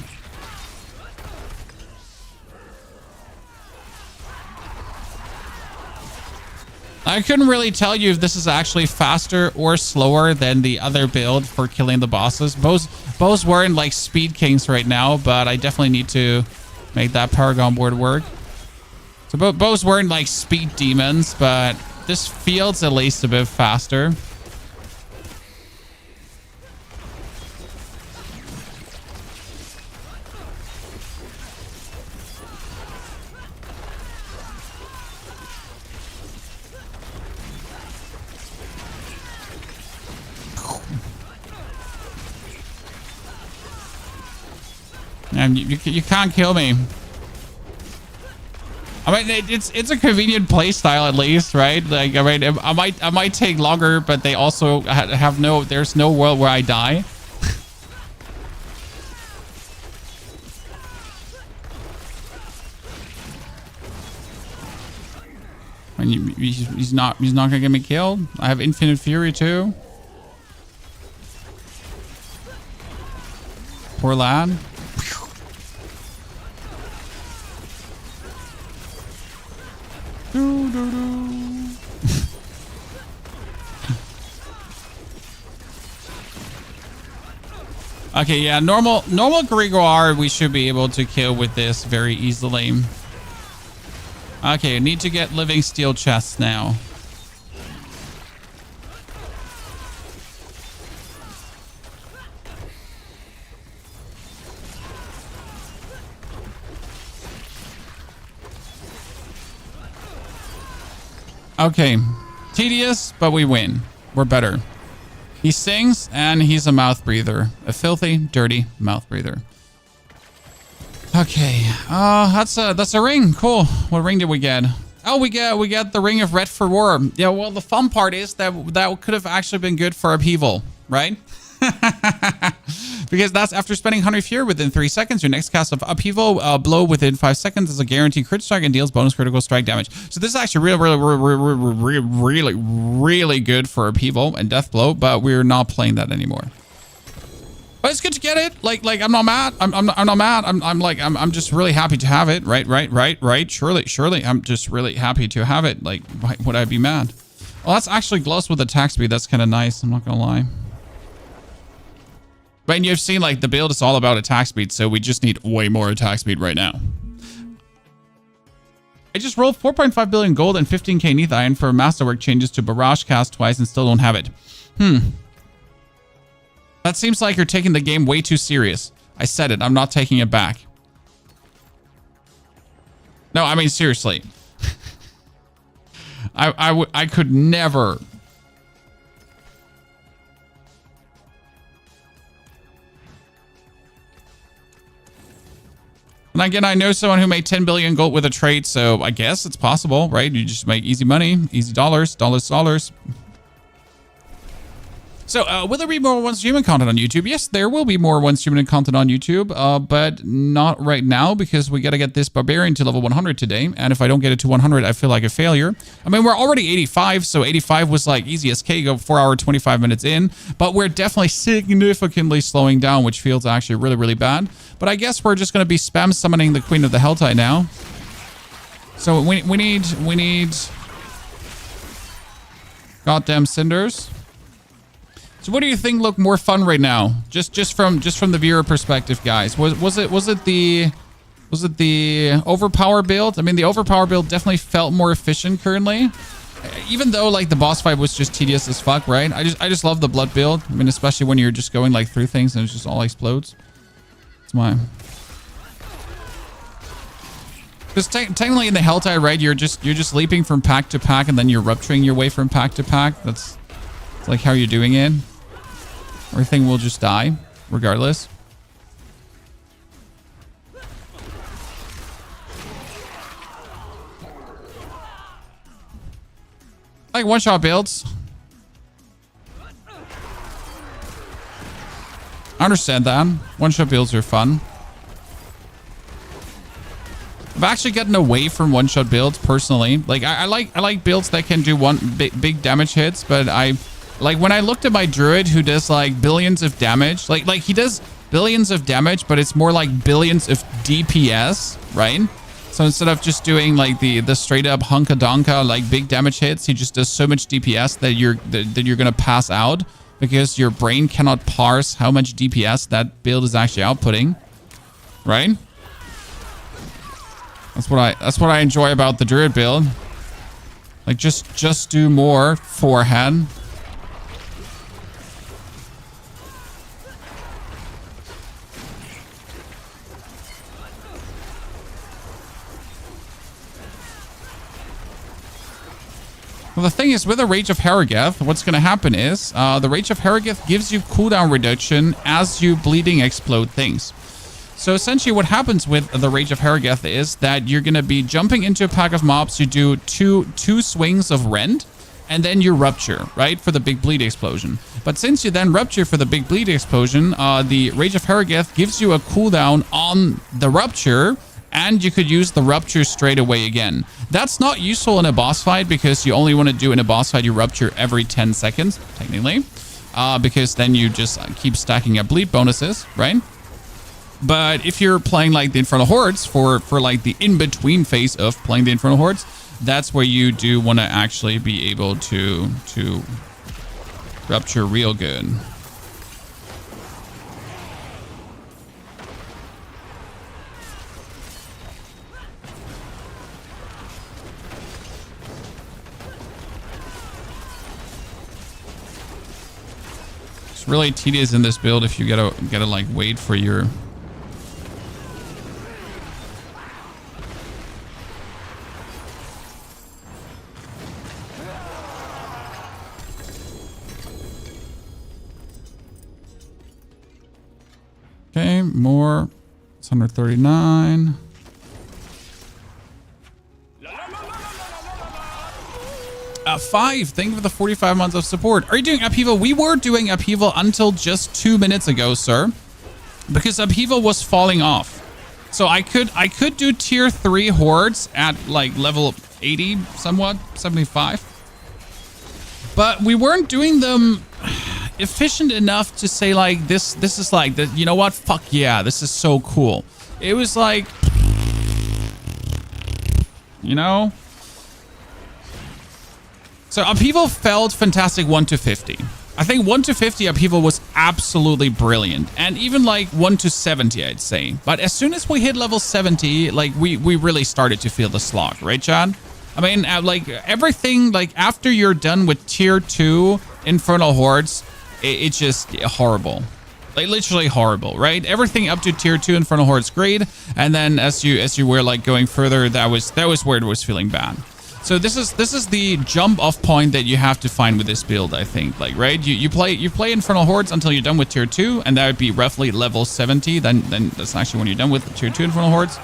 S1: I couldn't really tell you if this is actually faster or slower than the other build for killing the bosses. Both were in like Speed Kings right now, but I definitely need to make that Paragon board work. So both were in like Speed Demons, but this feels at least a bit faster. And you can't kill me. I mean, it's a convenient play style at least, right? Like, I mean, I might take longer, but they also have there's no world where I die. And he's not gonna get me killed. I have infinite fury too. Poor lad. Okay, yeah, normal Grigoire we should be able to kill with this very easily. Okay, I need to get living steel chests now. Okay, tedious, but we win. We're better. He sings, and he's a mouth breather. A filthy, dirty mouth breather. Okay, that's a ring. Cool. What ring did we get? Oh, we get the Ring of Red for War. Yeah, well, the fun part is that could have actually been good for Upheaval, right? Because that's after spending 100 Fury within 3 seconds. Your next cast of Upheaval blow within 5 seconds is a guaranteed crit strike and deals bonus critical strike damage. So this is actually really good for Upheaval and Deathblow, but we're not playing that anymore. But it's good to get it. Like I'm not mad. I'm not mad. I'm just really happy to have it. Right. Surely. I'm just really happy to have it. Like, why would I be mad? Well, that's actually gloss with attack speed. That's kind of nice. I'm not gonna lie. But you've seen, like, the build is all about attack speed, so we just need way more attack speed right now. I just rolled 4.5 billion gold and 15k Neath Iron for Masterwork changes to Barrage cast twice and still don't have it. That seems like you're taking the game way too serious. I said it. I'm not taking it back. No, I mean, seriously. I could never... And again, I know someone who made 10 billion gold with a trade, so I guess it's possible, right? You just make easy money, easy dollars. So, will there be more Once Human content on YouTube? Yes, there will be more Once Human content on YouTube, but not right now because we got to get this Barbarian to level 100 today. And if I don't get it to 100, I feel like a failure. I mean, we're already 85, so 85 was like easy as cake, go 4 hour, 25 minutes in. But we're definitely significantly slowing down, which feels actually really, really bad. But I guess we're just going to be spam summoning the Queen of the Helltide now. So we need goddamn cinders. So what do you think look more fun right now? Just from the viewer perspective, guys. Was it the overpower build? I mean, the overpower build definitely felt more efficient currently. Even though like the boss fight was just tedious as fuck, right? I just love the blood build. I mean, especially when you're just going like through things and it just all explodes. It's my. Because technically in the Helltide, right? You're just leaping from pack to pack and then you're rupturing your way from pack to pack. That's like how you're doing it. Everything will just die, regardless. Like one-shot builds. I understand that. One-shot builds are fun. I've actually gotten away from one-shot builds personally. Like I like builds that can do big damage hits, but like when I looked at my druid who does like billions of damage, like he does billions of damage, but it's more like billions of DPS, right? So instead of just doing like the straight up hunka donka like big damage hits, he just does so much DPS that you're gonna pass out because your brain cannot parse how much DPS that build is actually outputting, right? That's what I enjoy about the druid build. Like just do more forehand. Well, the thing is, with the Rage of Harrogeth, what's going to happen is the Rage of Harrogeth gives you cooldown reduction as you bleeding explode things. So essentially what happens with the Rage of Harrogeth is that you're going to be jumping into a pack of mobs. You do two swings of Rend, and then you rupture, right, for the big bleed explosion. But since you then rupture for the big bleed explosion, the Rage of Harrogeth gives you a cooldown on the rupture, and you could use the rupture straight away again. That's not useful in a boss fight because you only want to do in a boss fight you rupture every 10 seconds, technically, because then you just keep stacking up bleed bonuses, right? But if you're playing like the Infernal Hordes for like the in-between phase of playing the Infernal Hordes, that's where you do want to actually be able to rupture real good. It's really tedious in this build if you gotta like wait for your. Okay, more. It's 139. Five, thank you for the 45 months of support. Are you doing Upheaval? We were doing Upheaval until just 2 minutes ago, sir. Because Upheaval was falling off. So I could do tier 3 hordes at like level 80, somewhat, 75. But we weren't doing them efficient enough to say like this is like, you know what? Fuck yeah, this is so cool. It was like, you know? So Upheaval felt fantastic 1 to 50. I think 1 to 50 Upheaval was absolutely brilliant. And even like 1 to 70, I'd say. But as soon as we hit level 70, like we really started to feel the slog, right, Chad? I mean, like everything, like after you're done with tier 2 Infernal Hordes, it's just horrible. Like literally horrible, right? Everything up to tier 2 Infernal Hordes great. And then as you were like going further, that was where it was feeling bad. So this is the jump off point that you have to find with this build, I think. Like, right? You play Infernal Hordes until you're done with tier 2, and that would be roughly level 70. Then that's actually when you're done with tier 2 Infernal Hordes.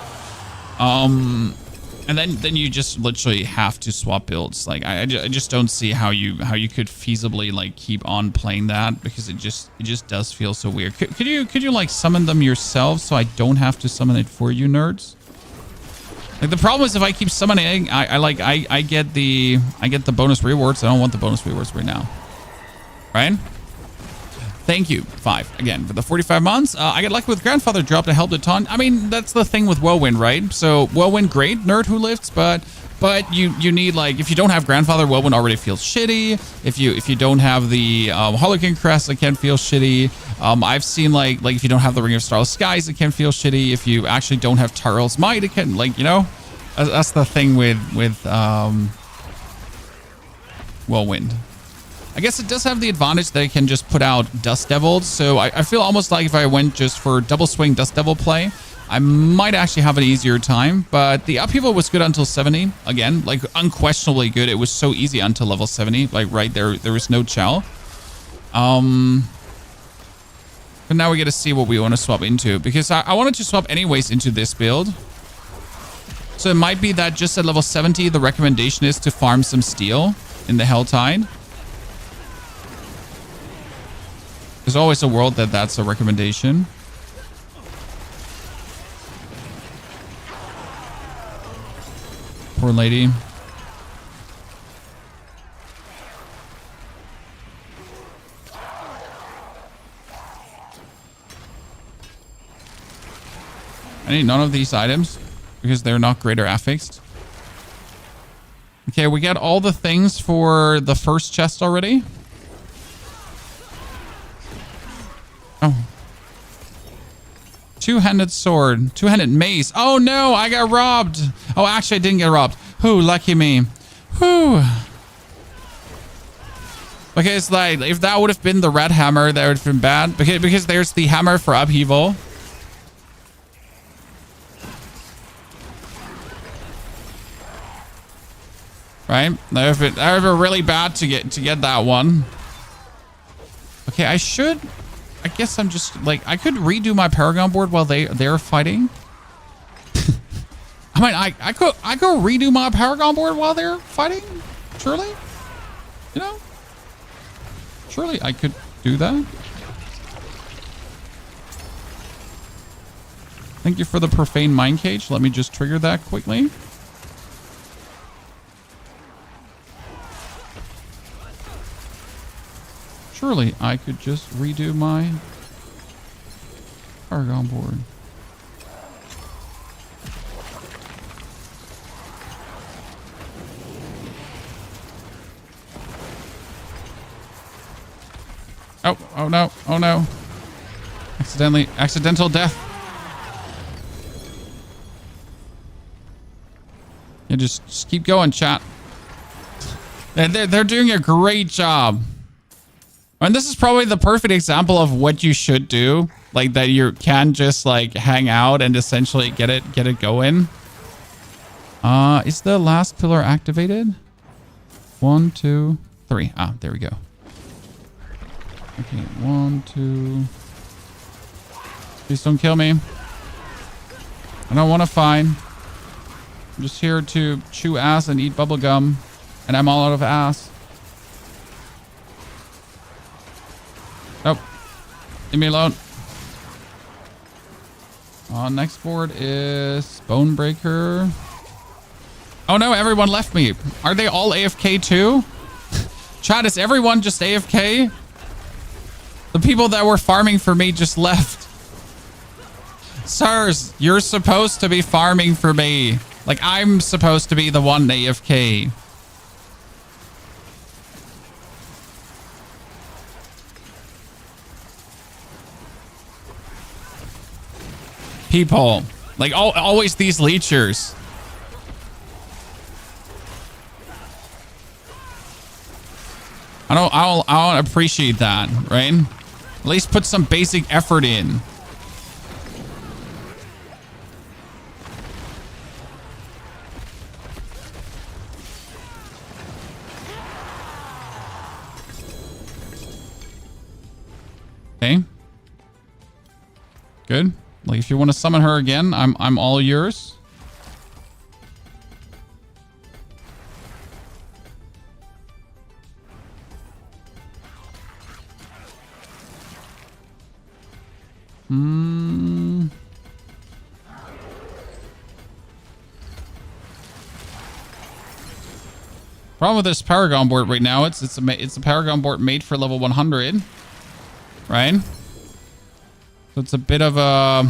S1: And And then you just literally have to swap builds. Like I just don't see how you could feasibly like keep on playing that, because it just does feel so weird. Could you like summon them yourself so I don't have to summon it for you, nerds? Like the problem is if I keep summoning, I get the bonus rewards. I don't want the bonus rewards right now. Right? Thank you, 5, again, for the 45 months. I get lucky with Grandfather drop to help a ton. I mean, that's the thing with Whirlwind, right? So Whirlwind, great, nerd who lifts, but you need, like, if you don't have Grandfather, Whirlwind already feels shitty. If you don't have the Holocan Crest, it can feel shitty. I've seen, like if you don't have the Ring of Starless Skies, it can feel shitty. If you actually don't have Tyrell's Might, it can, like, you know, that's the thing with Whirlwind. I guess it does have the advantage that it can just put out Dust Devils. So I feel almost like if I went just for double swing Dust Devil play, I might actually have an easier time. But the Upheaval was good until 70. Again, like unquestionably good. It was so easy until level 70. Like right there was no chow. But now we get to see what we want to swap into, because I wanted to swap anyways into this build. So it might be that just at level 70, the recommendation is to farm some steel in the Helltide. There's always a world that's a recommendation. Poor lady. I need none of these items because they're not greater affixed. Okay, we got all the things for the first chest already. Oh. Two-handed sword. Two-handed mace. Oh no, I got robbed. Oh, actually I didn't get robbed. Whew, lucky me. Whew. Okay, it's like, if that would have been the red hammer, that would have been bad. Because there's the hammer for Upheaval. Right? That would have been really bad to get that one. Okay, I guess I'm just like, I could redo my Paragon board while they're fighting. I mean, I could redo my Paragon board while they're fighting. Surely, you know, surely I could do that. Thank you for the profane mind cage. Let me just trigger that quickly. Surely I could just redo my Paragon board. Oh no, oh no. Accidental death. Yeah, just keep going, chat. They're doing a great job. And this is probably the perfect example of what you should do. Like that you can just like hang out and essentially get it going. Is the last pillar activated? 1, 2, 3. Ah, there we go. Okay, 1, 2. Please don't kill me. I don't want to fight. I'm just here to chew ass and eat bubblegum. And I'm all out of ass. Nope. Leave me alone. Next board is Bonebreaker. Oh no, everyone left me. Are they all AFK too? Chat, is everyone just AFK? The people that were farming for me just left. Sirs, you're supposed to be farming for me. Like, I'm supposed to be the one AFK. People. Like, always these leechers. I don't appreciate that, right? At least put some basic effort in. Okay. Good. Like, if you want to summon her again, I'm all yours. Problem with this Paragon board right now, it's a Paragon board made for level 100, right? So it's a bit of a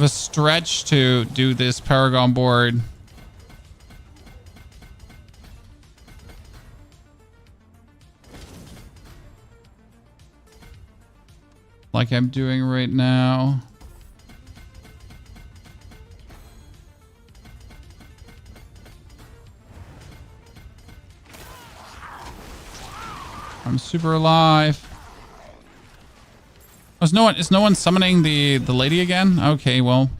S1: stretch to do this Paragon board. Like I'm doing right now. I'm super alive. Oh, is no one summoning the lady again? Okay, well.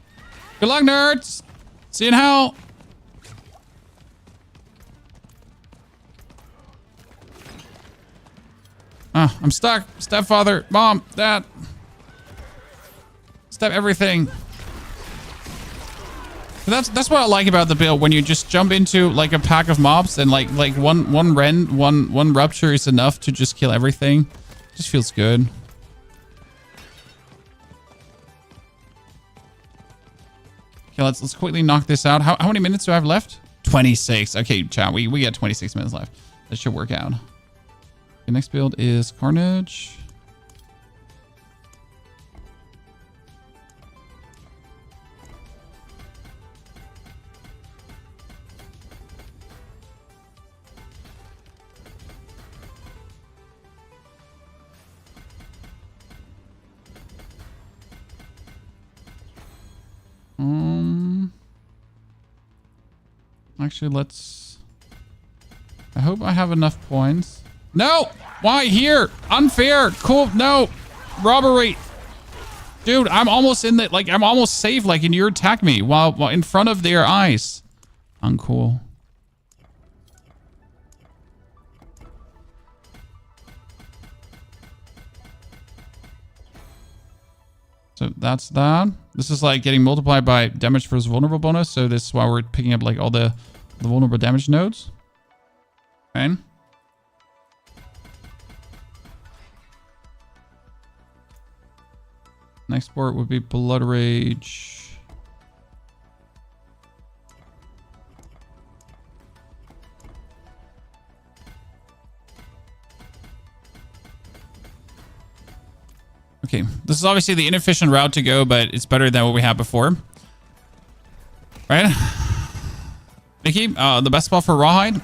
S1: Good luck, nerds! See you in hell! Ah, I'm stuck. Stepfather, mom, dad. Step everything. That's what I like about the build, when you just jump into like a pack of mobs and like one rupture is enough to just kill everything. Just feels good. Okay, let's quickly knock this out. How many minutes do I have left? 26. Okay, chat, we got 26 minutes left. That should work out. Okay, next build is Carnage. Actually, I hope I have enough points. No! Why here? Unfair! Cool, no! Robbery! Dude, I'm almost in the, I'm almost safe, and you attack me while in front of their eyes. Uncool. So that's that. This is getting multiplied by damage versus vulnerable bonus. So this is why we're picking up all the vulnerable damage nodes. Okay. Next board would be Blood Rage. Okay, this is obviously the inefficient route to go, but it's better than what we had before. Right? Mickey, the best spot for Rawhide?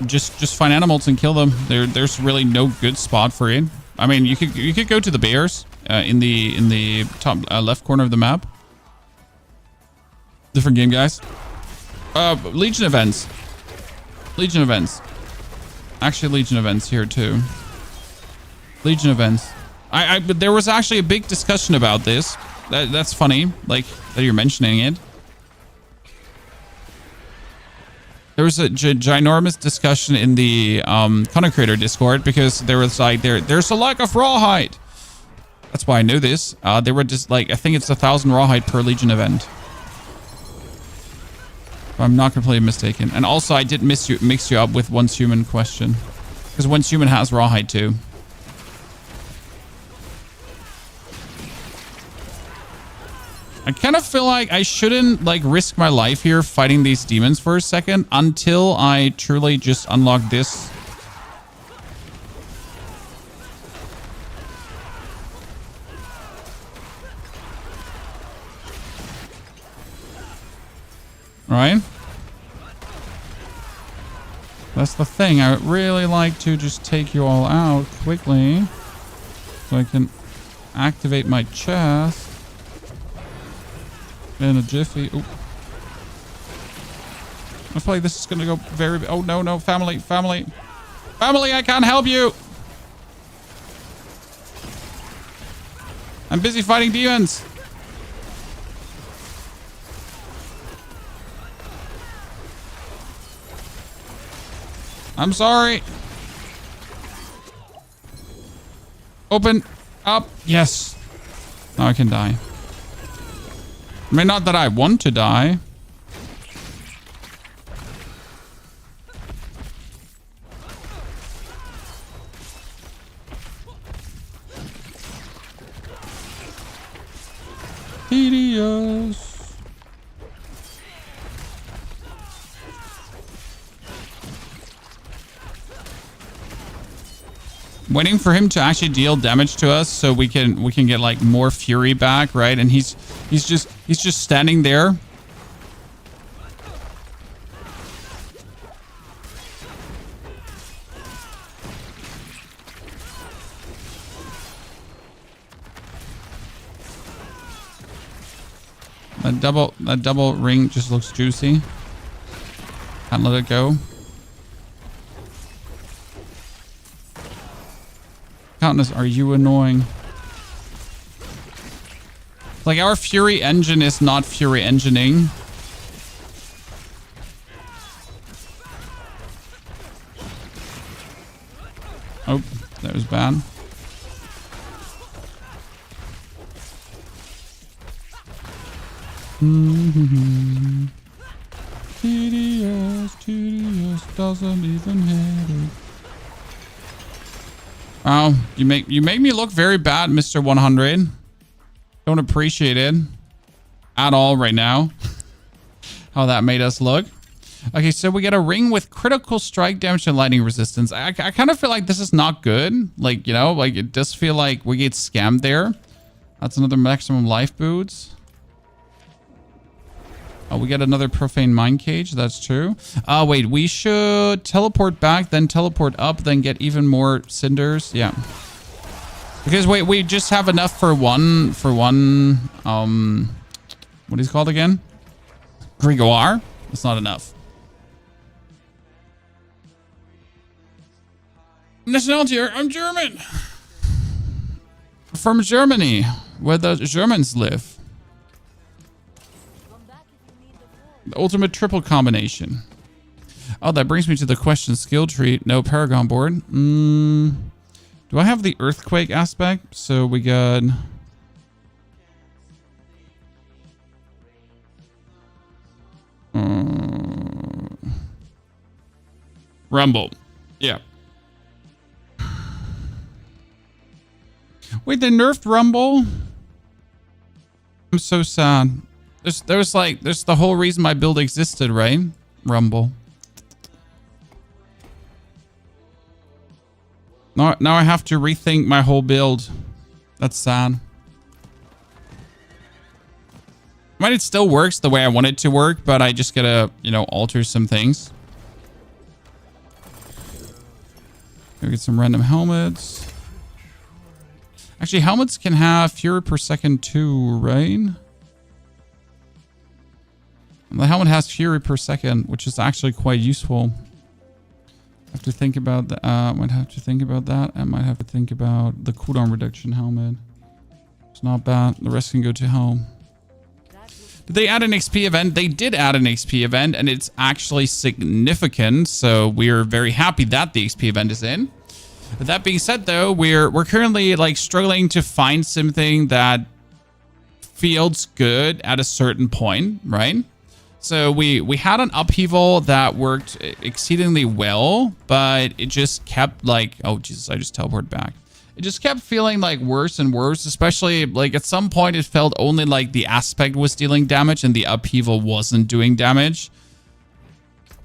S1: Just find animals and kill them. There's really no good spot for it. I mean, you could go to the bears in the top left corner of the map. Different game, guys. Legion events. Legion events. Actually, Legion events here too. Legion events. But there was actually a big discussion about this. That's funny, that you're mentioning it. There was a ginormous discussion in the content creator Discord because there was there's a lack of rawhide. That's why I knew this. They were just I think it's 1,000 rawhide per Legion event. If I'm not completely mistaken. And also I did mix you up with Once Human question. Because Once Human has rawhide too. I kind of feel like I shouldn't risk my life here fighting these demons for a second until I truly just unlock this. Right? That's the thing. I would really like to just take you all out quickly so I can activate my chest. In a jiffy. Ooh. I feel like this is gonna go very... Oh, no. Family. Family, I can't help you. I'm busy fighting demons. I'm sorry. Open up. Yes. Now I can die. I mean, not that I want to die. Tedious. waiting for him to actually deal damage to us so we can get like more fury back, right? And he's just standing there. That double ring just looks juicy. Can't let it go. Countess, are you annoying? Like, our Fury engine is not Fury engineing. Oh, that was bad. TDS doesn't even hit it. Wow, you make me look very bad, Mr. 100. Don't appreciate it at all right now. How that made us look. Okay, so we get a ring with critical strike damage and lightning resistance. I kind of feel like this is not good. Like, you know, like it does feel like we get scammed there. That's another maximum life boots. Oh, we get another profane mind cage. That's true. Wait, we should teleport back, then teleport up, then get even more cinders. Yeah. Because wait, we just have enough for one, what is it called again? Grigoire? It's not enough. Nationality, I'm German. From Germany, where the Germans live. The ultimate triple combination. Oh, that brings me to the question. Skill tree. No Paragon board. Do I have the earthquake aspect? So we got... Rumble. Yeah. Wait, they nerfed Rumble? I'm so sad. There's the whole reason my build existed, right? Rumble. Now I have to rethink my whole build. That's sad. I mean, it still works the way I want it to work, but I just gotta, you know, alter some things. Go get some random helmets. Actually, helmets can have fury per second too, right? The helmet has fury per second, which is actually quite useful. I have to think about that. Might have to think about that. I might have to think about the cooldown reduction helmet. It's not bad. The rest can go to hell. Did they add an XP event? They did add an XP event, and it's actually significant. So we're very happy that the XP event is in. But that being said, though, we're currently like struggling to find something that feels good at a certain point, right? So we had an upheaval that worked exceedingly well, but it just kept like, oh Jesus, I just teleported back. It just kept feeling like worse and worse, especially like at some point it felt only like the aspect was dealing damage and the upheaval wasn't doing damage.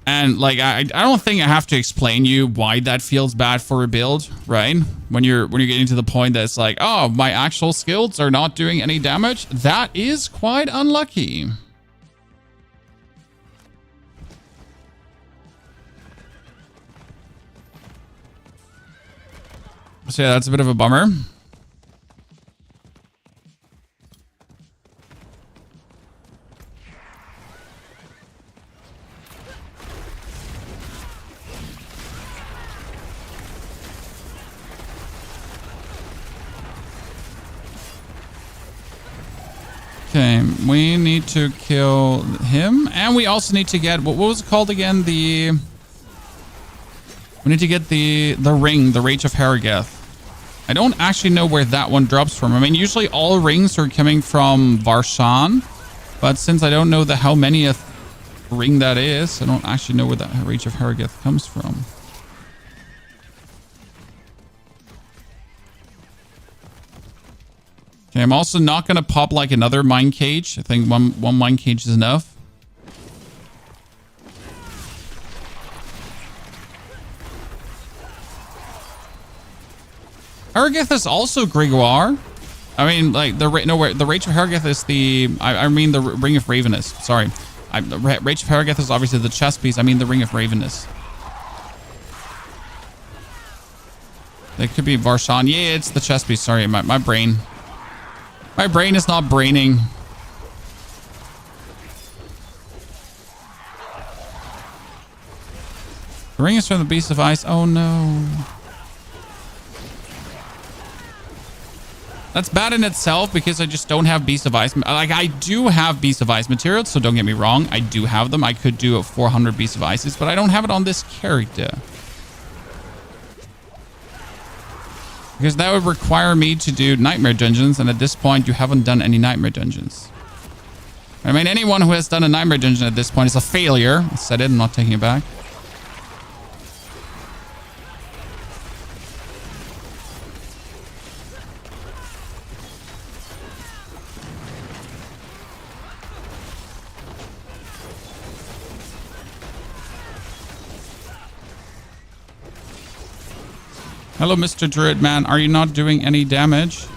S1: And like I don't think I have to explain you why that feels bad for a build, right? When you're getting to the point that it's like, oh, my actual skills are not doing any damage. That is quite unlucky. So yeah, that's a bit of a bummer. Okay, we need to kill him, and we also need to get, what was it called again? We need to get the ring, the Rage of Harrogeth. I don't actually know where that one drops from. I mean, usually all rings are coming from Varshan, but since I don't know how many ring that is, I don't actually know where that Rage of Harrogeth comes from. Okay, I'm also not going to pop like another mine cage. I think one mine cage is enough. Harrogeth is also Gregoire. I mean, like, the Rage of Harrogeth is the... I mean, the Ring of Ravenness. Sorry. The Rage of Harrogeth is obviously the chess piece. I mean, the Ring of Ravenness. It could be Varshan. Yeah, it's the chess piece. Sorry, my brain. My brain is not braining. The ring is from the Beast of Ice. Oh, no. That's bad in itself because I just don't have Beast of Ice. Like, I do have Beast of Ice materials, so don't get me wrong. I do have them. I could do a 400 Beast of Ices, but I don't have it on this character. Because that would require me to do Nightmare Dungeons, and at this point, you haven't done any Nightmare Dungeons. I mean, anyone who has done a Nightmare Dungeon at this point is a failure. I said it, I'm not taking it back. Hello, Mr. Druid Man. Are you not doing any damage?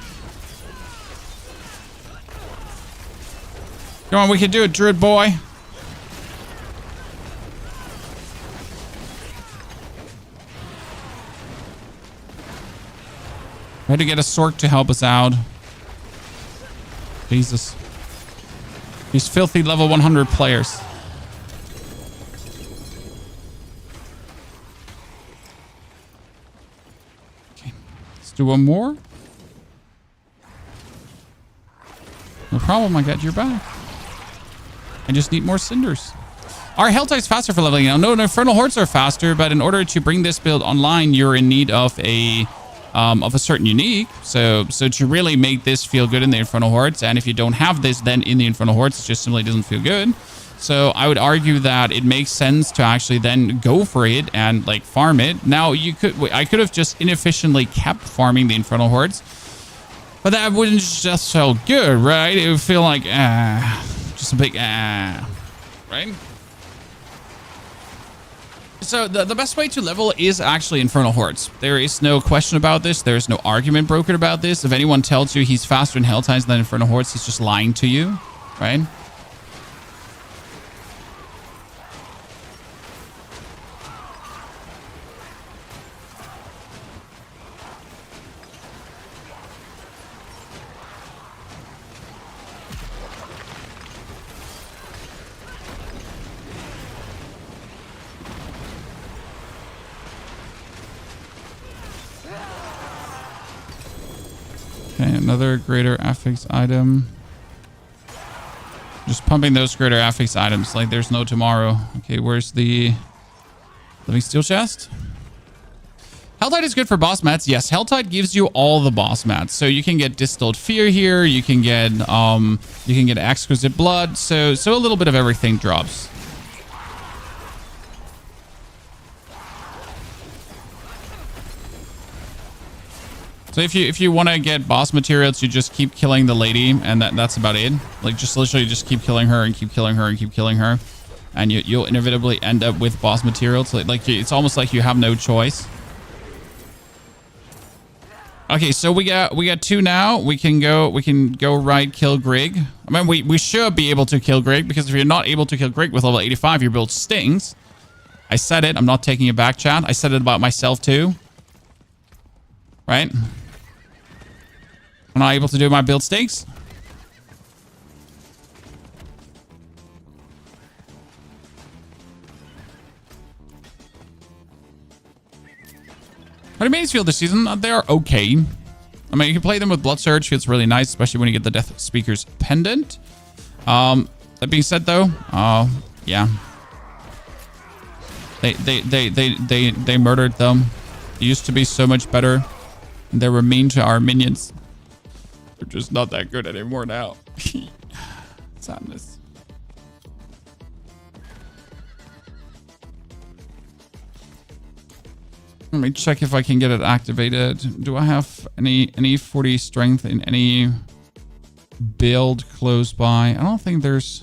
S1: Come on, we can do it, Druid boy. We had to get a Sork to help us out. Jesus. These filthy level 100 players. Do one more. No problem, I got your back. I just need more cinders. Are Helltides faster for leveling? No, Infernal Hordes are faster, but in order to bring this build online, you're in need of a certain unique. So to really make this feel good in the Infernal Hordes, and if you don't have this, then in the Infernal Hordes, it just simply doesn't feel good. So I would argue that it makes sense to actually then go for it and like farm it. Now I could have just inefficiently kept farming the Infernal Hordes, but that wouldn't just feel good, right? It would feel like just a big right? So the best way to level is actually Infernal Hordes. There is no question about this. There is no argument broken about this. If anyone tells you he's faster in Helltides than Infernal Hordes, he's just lying to you, right? Okay, another greater affix item. Just pumping those greater affix items like there's no tomorrow. Okay, where's the living steel chest? Helltide is good for boss mats. Yes, Helltide gives you all the boss mats. So you can get Distilled Fear here. You can get Exquisite Blood. So a little bit of everything drops. So if you want to get boss materials, you just keep killing the lady, and that's about it. Like, just literally just keep killing her and keep killing her and keep killing her, and you'll inevitably end up with boss materials. Like it's almost like you have no choice. Okay, so we got two now. We can go right, kill Grig. I mean, we should be able to kill Grig, because if you're not able to kill Grig with level 85, your build stings. I said it. I'm not taking it back, chat. I said it about myself too. Right? I'm not able to do my build stakes. But Remains feel this season, they are okay. I mean, you can play them with Blood Surge. Feels really nice, especially when you get the Death Speaker's Pendant. That being said, though, yeah. They murdered them. They used to be so much better. They were mean to our minions. They're just not that good anymore now. Sadness. Let me check if I can get it activated. Do I have any 40 strength in any build close by? I don't think there's...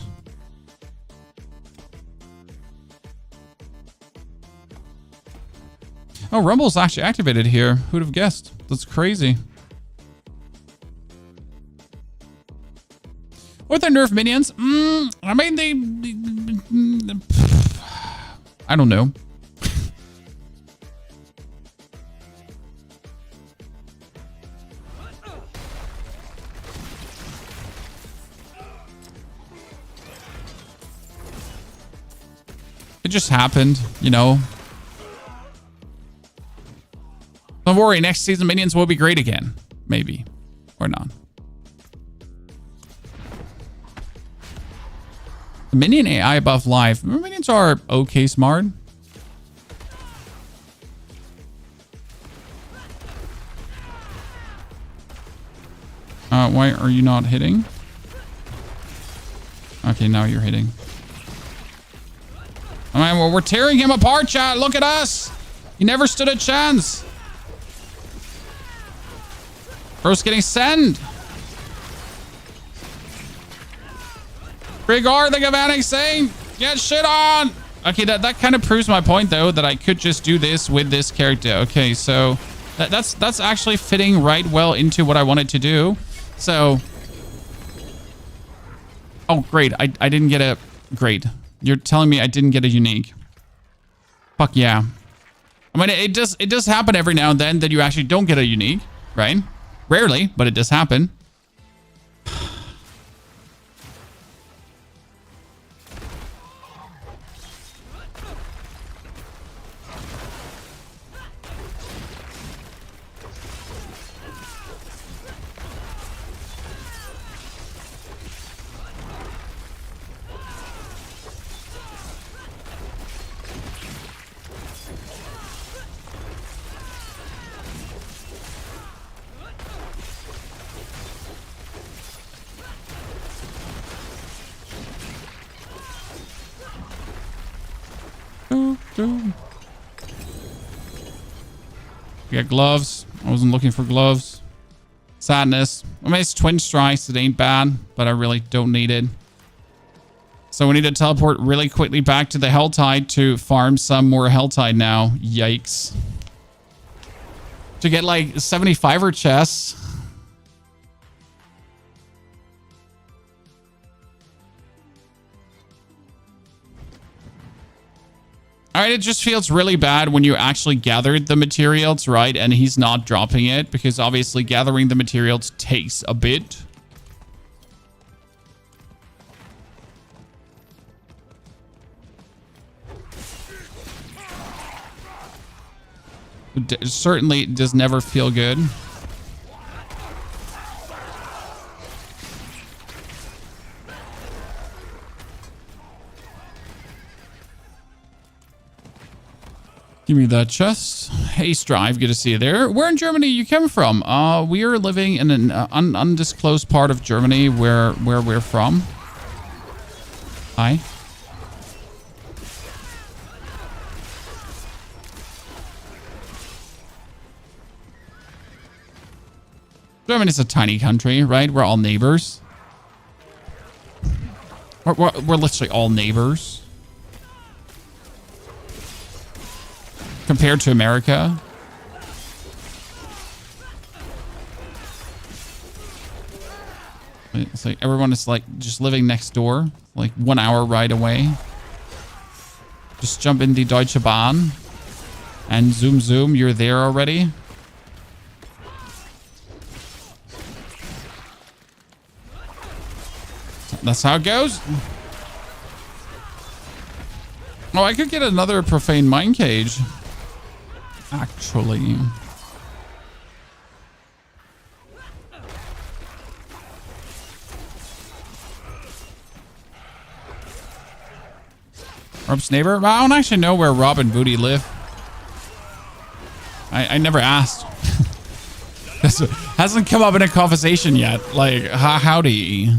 S1: Oh, Rumble's actually activated here. Who'd have guessed? That's crazy. What their nerf minions? I mean, I don't know. It just happened, you know. Don't worry, next season minions will be great again. Maybe. Or not. The minion AI above life. Minions are okay smart. Why are you not hitting? Okay, now you're hitting. All right, well, we're tearing him apart, chat. Look at us. He never stood a chance. Bro's getting sent. Regard the Gavanning saying, get shit on. Okay, that kind of proves my point, though, that I could just do this with this character. Okay, so that's actually fitting right well into what I wanted to do. So, oh, great. I didn't get a, great. You're telling me I didn't get a unique. Fuck yeah. I mean, it does happen every now and then that you actually don't get a unique, right? Rarely, but it does happen. We got gloves. I wasn't looking for gloves. Sadness. I mean, it's twin strikes. It ain't bad, but I really don't need it. So we need to teleport really quickly back to the Helltide to farm some more Helltide now. Yikes. To get like 75er chests. All right, it just feels really bad when you actually gathered the materials, right? And he's not dropping it because obviously gathering the materials takes a bit. It certainly does never feel good. Give me that chest. Hey, Strive, good to see you there. Where in Germany you came from? We are living in an undisclosed part of Germany where we're from. Hi. Germany's a tiny country, right? We're all neighbors. We're literally all neighbors. Compared to America. It's like everyone is like just living next door, like 1 hour ride away. Just jump in the Deutsche Bahn and zoom zoom, you're there already. That's how it goes. Oh, I could get another profane mine cage. Actually. Rob's neighbor? I don't actually know where Rob and Booty live. I never asked. Hasn't come up in a conversation yet. Like, howdy.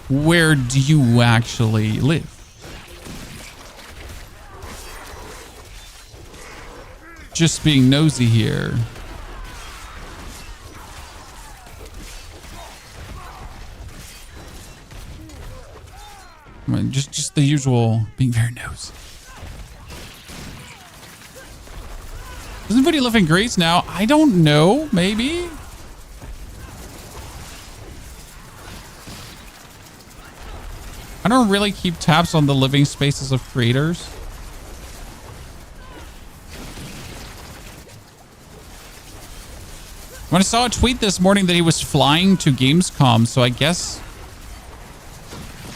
S1: Where do you actually live? Just being nosy here. I mean, just the usual being very nosy. Doesn't Woody live in Greece now? I don't know. Maybe. I don't really keep tabs on the living spaces of creators. When I saw a tweet this morning that he was flying to Gamescom, so I guess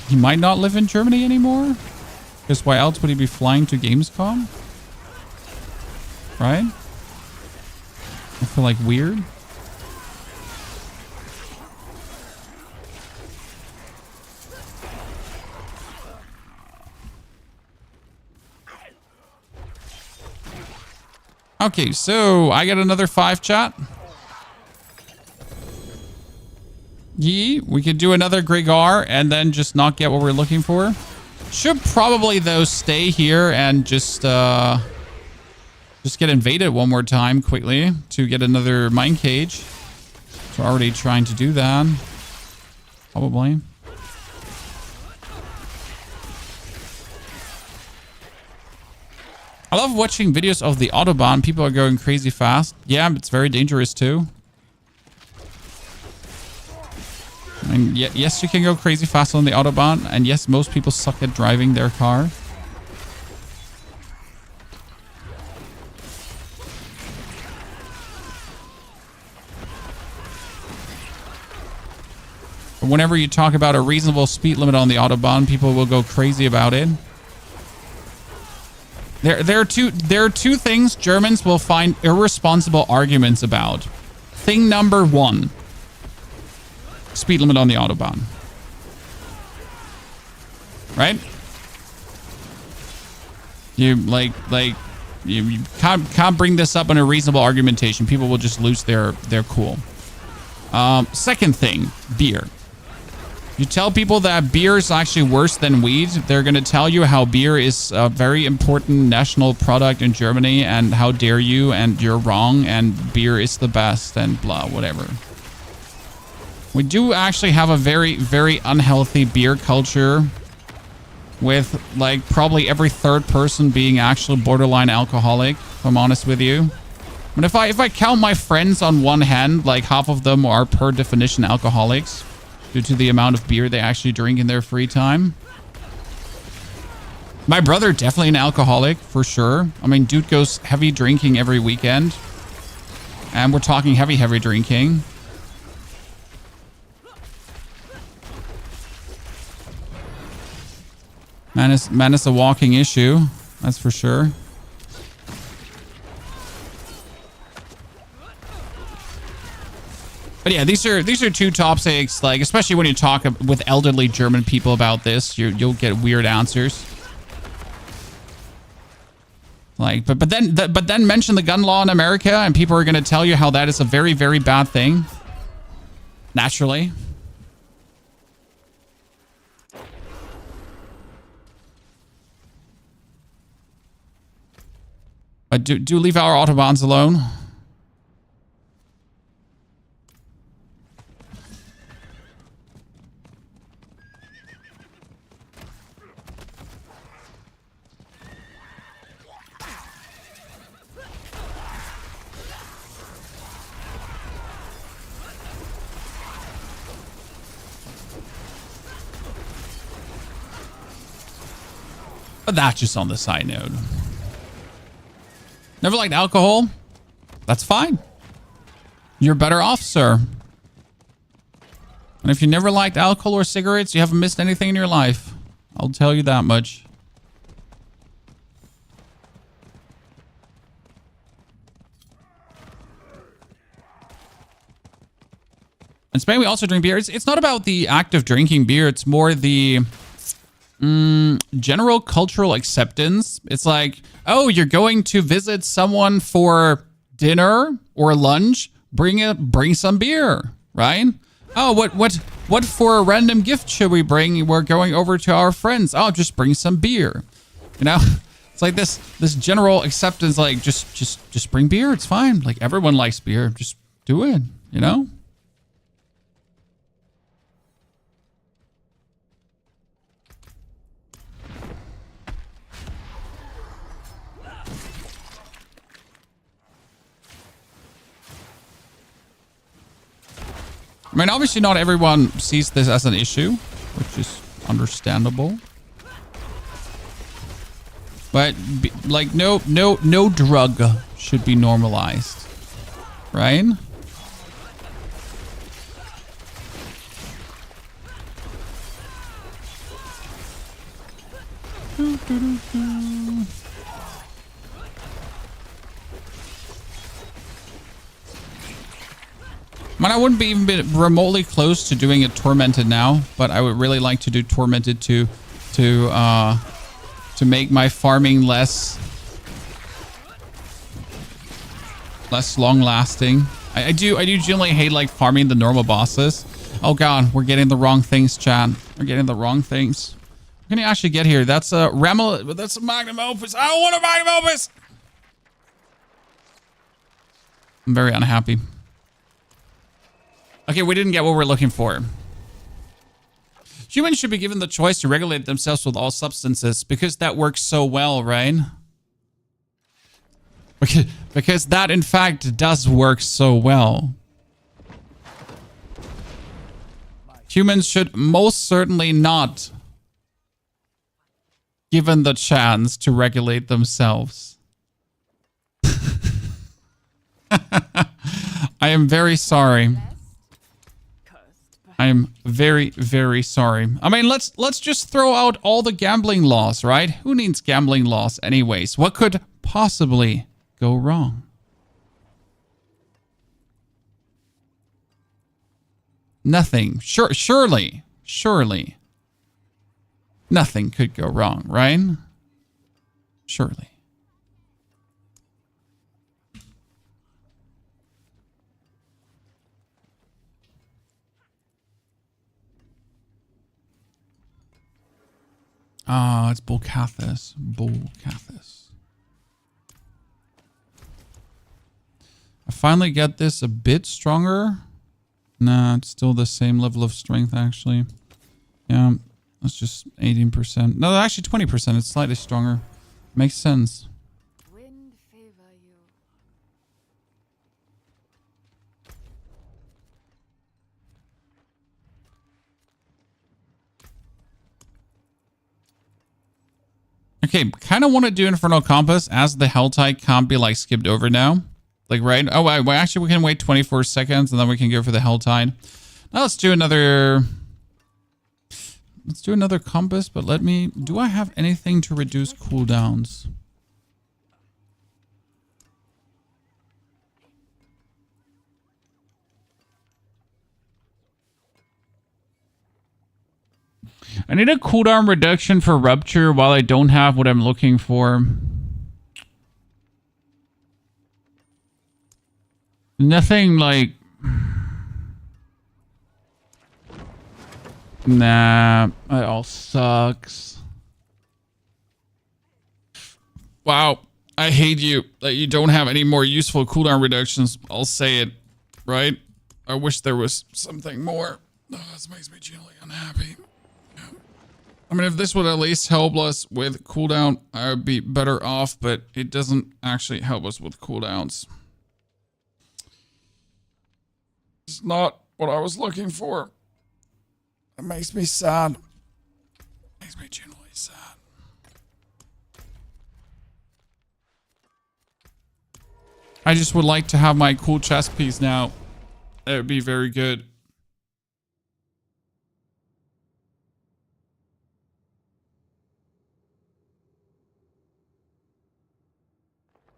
S1: he might not live in Germany anymore. Because why else would he be flying to Gamescom? Right? I feel like weird. Okay, so I got another 5 chat. Yee, we could do another Gregor and then just not get what we're looking for. Should probably, though, stay here and just get invaded one more time quickly to get another mine cage. So already trying to do that. Probably. I love watching videos of the Autobahn. People are going crazy fast. Yeah, it's very dangerous too. I mean, yes, you can go crazy fast on the Autobahn. And yes, most people suck at driving their car. But whenever you talk about a reasonable speed limit on the Autobahn, people will go crazy about it. There are two things Germans will find irresponsible arguments about. Thing number 1. Speed limit on the Autobahn. Right? You you can't bring this up in a reasonable argumentation. People will just lose their cool. Second thing, beer. You tell people that beer is actually worse than weed, they're going to tell you how beer is a very important national product in Germany and how dare you and you're wrong and beer is the best and blah, whatever. We do actually have a very, very unhealthy beer culture with like probably every third person being actually borderline alcoholic, if I'm honest with you. But if I count my friends on one hand, like half of them are per definition alcoholics. Due to the amount of beer they actually drink in their free time. My brother, definitely an alcoholic, for sure. I mean, dude goes heavy drinking every weekend. And we're talking heavy drinking. Man is a walking issue. That's for sure. But yeah, these are two topics, like, especially when you talk with elderly German people about this, you'll get weird answers. Like, but then mention the gun law in America, and people are going to tell you how that is a very, very bad thing. Naturally. But do leave our Autobahns alone. But that's just on the side note. Never liked alcohol? That's fine. You're better off, sir. And if you never liked alcohol or cigarettes, you haven't missed anything in your life. I'll tell you that much. In Spain, we also drink beer. It's not about the act of drinking beer. It's more the general cultural acceptance. It's like, oh, you're going to visit someone for dinner or lunch. Bring some beer, right? Oh, what for a random gift should we bring? We're going over to our friends. Oh, just bring some beer. You know, it's like this general acceptance. Like just bring beer. It's fine. Like everyone likes beer. Just do it. You know. I mean, obviously not everyone sees this as an issue, which is understandable. But like no drug should be normalized, right? Man, I wouldn't be even be remotely close to doing it tormented now, but I would really like to do tormented to make my farming less long lasting. I do generally hate like farming the normal bosses. Oh god, we're getting the wrong things, chat. We're getting the wrong things. Can you actually get here? That's a that's a magnum opus. I don't want a magnum opus. I'm very unhappy. Okay, we didn't get what we're looking for. Humans should be given the choice to regulate themselves with all substances because that works so well, right? Because that, in fact, does work so well. Humans should most certainly not given the chance to regulate themselves. I am very sorry. I am very, very sorry. I mean, let's just throw out all the gambling laws, right? Who needs gambling laws anyways? What could possibly go wrong? Nothing. Surely. Nothing could go wrong, right? Surely. Ah, it's Bulcathus. Bulcathus. I finally get this a bit stronger. Nah, it's still the same level of strength, actually. Yeah, that's just 18%. No, actually 20%. It's slightly stronger. Makes sense.
S2: Wind favor you.
S1: Okay, kind of want to do Infernal Compass as the Helltide can't be like skipped over now. Like, right? Oh, well, actually, we can wait 24 seconds and then we can go for the Helltide. Now let's do another... Let's do another Compass, but let me... Do I have anything to reduce cooldowns? I need a cooldown reduction for Rupture while I don't have what I'm looking for. Nothing like... Nah, it all sucks. Wow, I hate you that you don't have any more useful cooldown reductions. I'll say it, right? I wish there was something more. Oh, this makes me genuinely unhappy. I mean, if this would at least help us with cooldown, I would be better off, but it doesn't actually help us with cooldowns. It's not what I was looking for. It makes me sad. It makes me genuinely sad. I just would like to have my cool chest piece now. It would be very good.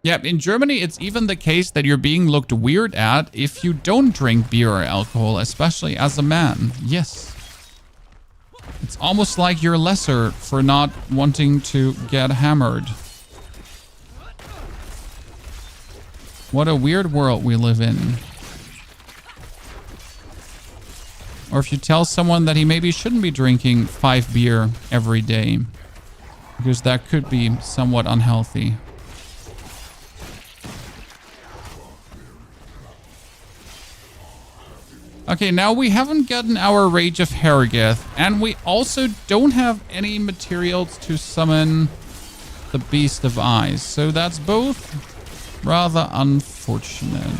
S1: Yep, in Germany, it's even the case that you're being looked weird at if you don't drink beer or alcohol, especially as a man. Yes. It's almost like you're lesser for not wanting to get hammered. What a weird world we live in. Or if you tell someone that he maybe shouldn't be drinking 5 beer every day, because that could be somewhat unhealthy. Okay, now we haven't gotten our Rage of Harrogeth, and we also don't have any materials to summon the Beast of Eyes, so that's both rather unfortunate.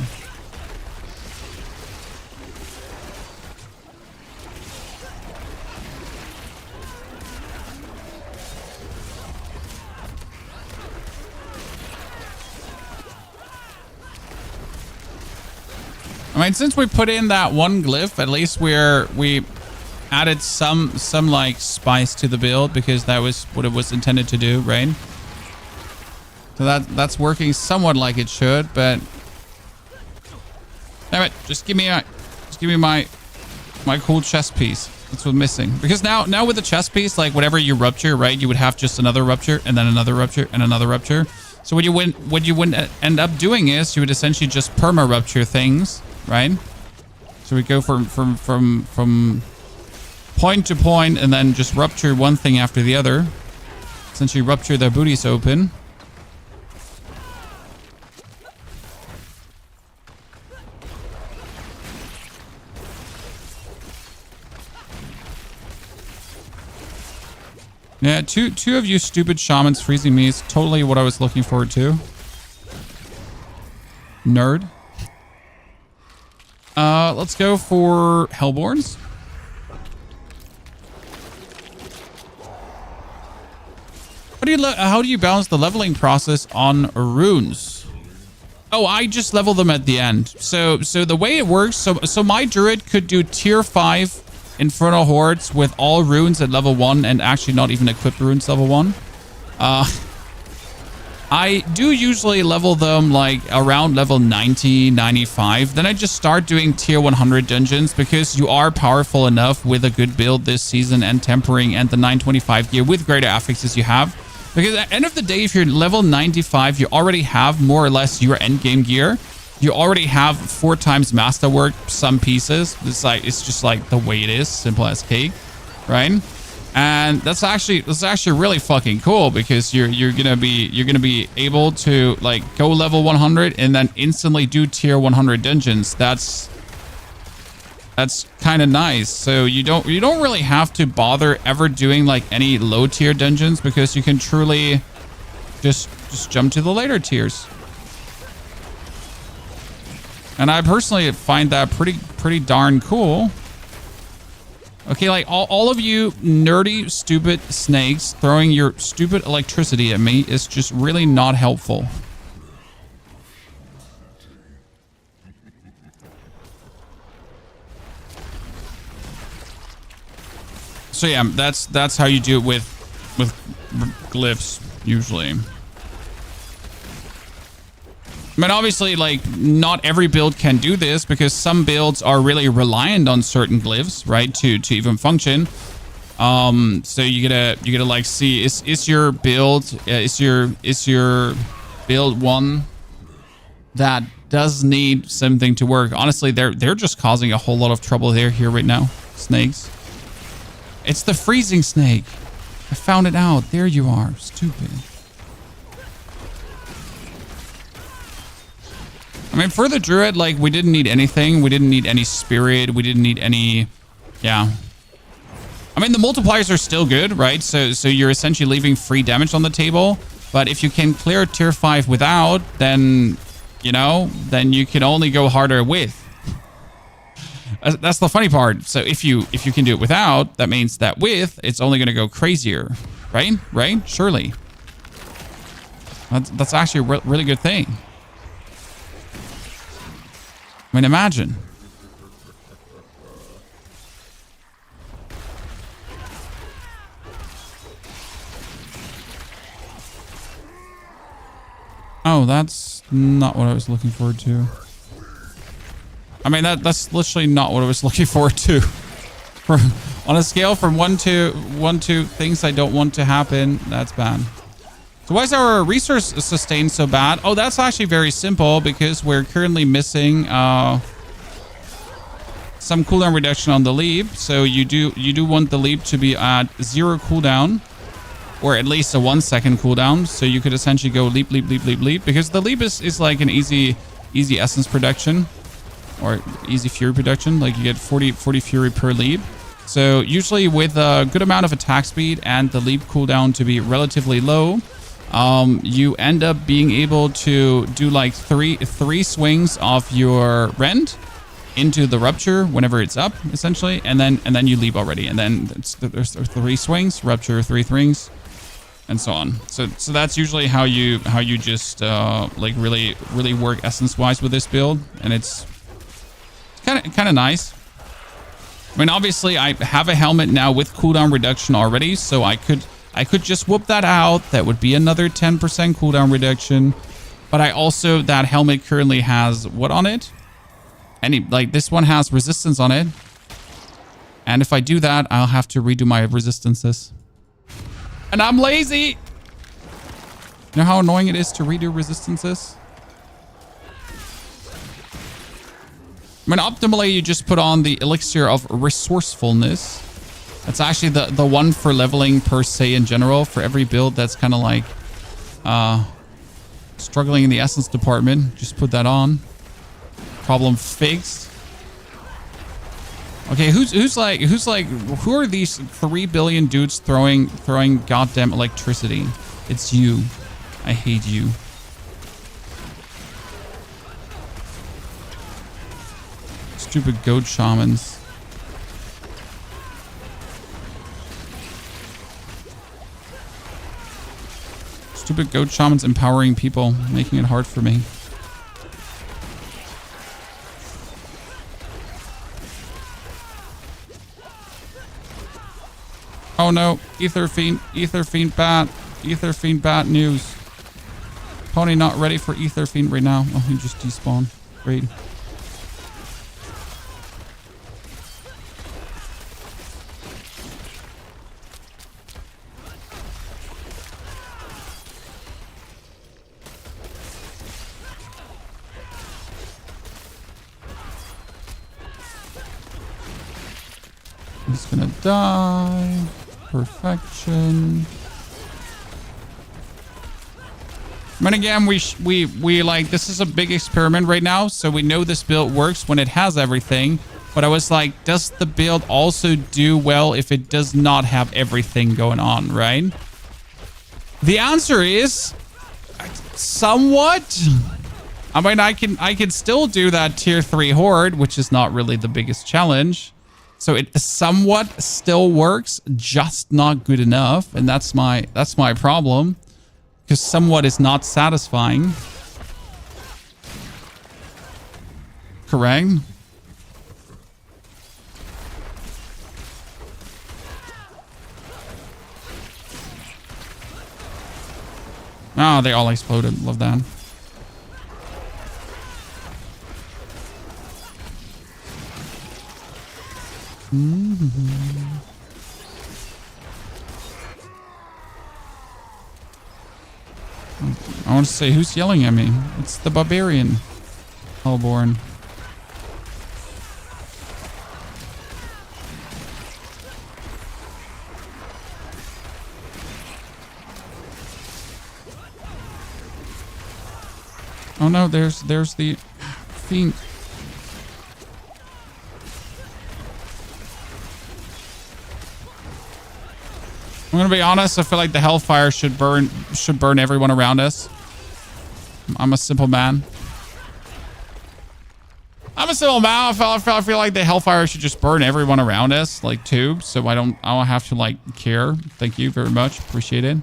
S1: mean, since we put in that one glyph, at least we added some like spice to the build, because that was what it was intended to do, right? So that's working somewhat like it should, but damn it, just give me my cool chest piece. That's what's missing. Because now with the chest piece, like whatever you rupture, right, you would have just another rupture and then another rupture and another rupture. So what you would end up doing is you would essentially just perma rupture things, right? So we go from point to point and then just rupture one thing after the other. Essentially rupture their booties open. Yeah, two of you stupid shamans freezing me is totally what I was looking forward to. Nerd. Let's go for Hellborns. How do you balance the leveling process on runes? Oh, I just level them at the end. So the way it works, so my druid could do tier 5 Infernal Hordes with all runes at level 1 and actually not even equipped runes level 1. I do usually level them like around level 90, 95. Then I just start doing tier 100 dungeons, because you are powerful enough with a good build this season and tempering and the 925 gear with greater affixes you have. Because at the end of the day, if you're level 95, you already have more or less your endgame gear. You already have 4 times masterwork, some pieces. It's just like the way it is, simple as cake, right? And that's actually really fucking cool, because you're gonna be able to like go level 100 and then instantly do tier 100 dungeons. That's kind of nice. So you don't really have to bother ever doing like any low tier dungeons, because you can truly just jump to the later tiers. And I personally find that pretty darn cool. Okay, like all of you nerdy, stupid snakes throwing your stupid electricity at me is just really not helpful. So yeah, that's how you do it with glyphs usually. I mean, obviously, like, not every build can do this, because some builds are really reliant on certain glyphs, right, to even function. So you gotta like see, is your build build one that does need something to work? Honestly, they're just causing a whole lot of trouble here right now. Snakes. It's the freezing snake. I found it out. There you are. Stupid. I mean, for the druid, like, we didn't need anything. We didn't need any spirit. We didn't need any... Yeah. I mean, the multipliers are still good, right? So you're essentially leaving free damage on the table. But if you can clear tier 5 without, then, you know, then you can only go harder with. That's the funny part. So if you can do it without, that means that with, it's only going to go crazier. Right? Right? Surely. That's actually a really good thing. I mean, imagine. Oh, that's not what I was looking forward to. I mean, that's literally not what I was looking forward to. On a scale from 1 to things I don't want to happen, that's bad. So why is our resource sustain so bad? Oh, that's actually very simple, because we're currently missing some cooldown reduction on the leap. So you do want the leap to be at 0 cooldown, or at least a 1 second cooldown. So you could essentially go leap, because the leap is like an easy essence production, or easy fury production. Like you get 40 fury per leap. So usually with a good amount of attack speed and the leap cooldown to be relatively low, you end up being able to do like three swings of your rend into the rupture whenever it's up, essentially, and then you leap already, and then there's 3 swings, rupture, 3 swings, and so on. So that's usually how you just like really work essence wise with this build, and it's kind of nice. I mean, obviously, I have a helmet now with cooldown reduction already, so I could just whoop that out. That would be another 10% cooldown reduction. But I also, that helmet currently has what on it? Like this one has resistance on it. And if I do that, I'll have to redo my resistances. And I'm lazy. You know how annoying it is to redo resistances? I mean, optimally, you just put on the elixir of resourcefulness. That's actually the one for leveling per se in general for every build that's kind of like struggling in the essence department. Just put that on. Problem fixed. Okay, who are these 3 billion dudes throwing goddamn electricity? It's you. I hate you. Stupid goat shamans. Stupid goat shamans empowering people, making it hard for me. Oh no, Ether Fiend bat news. Pony not ready for Ether Fiend right now. Oh, he just despawned. Great. He's gonna die. Perfection. I mean, again, we like, this is a big experiment right now, so we know this build works when it has everything. But I was like, does the build also do well if it does not have everything going on, right? The answer is somewhat. I mean, I can still do that tier 3 horde, which is not really the biggest challenge. So it somewhat still works, just not good enough, and that's my problem, because somewhat is not satisfying. Correct? Oh, they all exploded. Love that. I want to say, who's yelling at me? It's the Barbarian. Hellborn. Oh no, there's the fiend. I'm gonna be honest, I feel like the hellfire should burn everyone around us. I'm a simple man. I feel like the hellfire should just burn everyone around us, like tubes, so I don't have to like care. Thank you very much, appreciate it.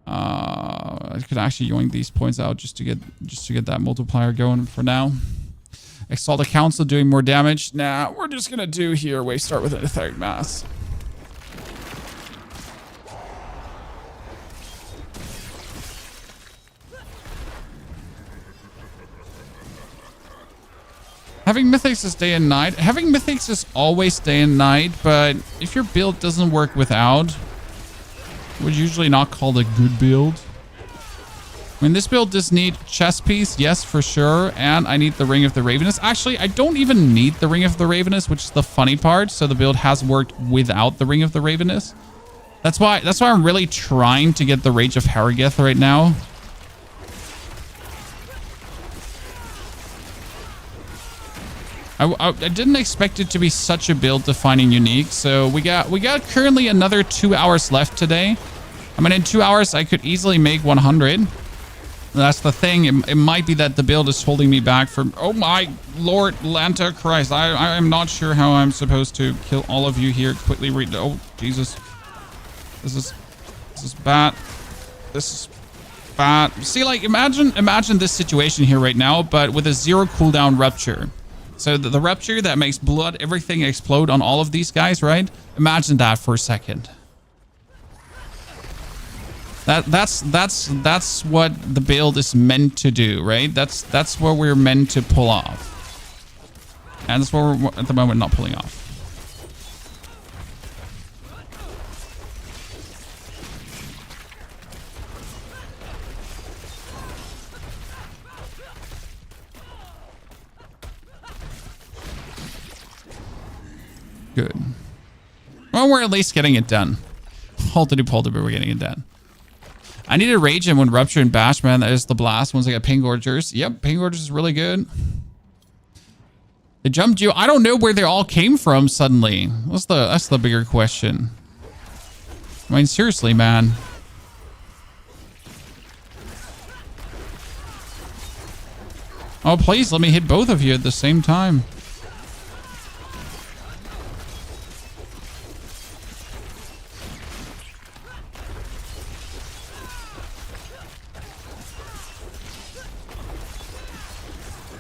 S1: I could actually yoink these points out just to get that multiplier going for now. I saw the council doing more damage. Nah, we're just gonna do here. We start with an etheric mass. Having mythics is day and night. Having mythics is always day and night, but if your build doesn't work without, would usually not call it a good build. I mean, this build does need chest piece, yes, for sure, and I need the Ring of the Ravenous. Actually, I don't even need the Ring of the Ravenous, which is the funny part. So the build has worked without the Ring of the Ravenous. That's why I'm really trying to get the Rage of Harrogeth right now. I didn't expect it to be such a build defining unique. So we got currently another 2 hours left today. I mean, in 2 hours, I could easily make 100. That's the thing. It might be that the build is holding me back from... Oh my Lord, Lanta Christ. I'm not sure how I'm supposed to kill all of you here. Quickly read... Oh, Jesus. This is bad. This is bad. See, like, imagine this situation here right now, but with a 0 cooldown rupture. So the rupture that makes blood, everything explode on all of these guys, right? Imagine that for a second. That's what the build is meant to do, right? That's what we're meant to pull off. And that's what we're at the moment not pulling off. Good. Well, we're at least getting it done. Hold it, but we're getting it done. I need to rage him when Rupture and Bash, man. That is the blast. Once I get Pain Gorgers. Yep, Pain Gorgers is really good. They jumped you. I don't know where they all came from suddenly. That's the bigger question. I mean, seriously, man. Oh, please let me hit both of you at the same time.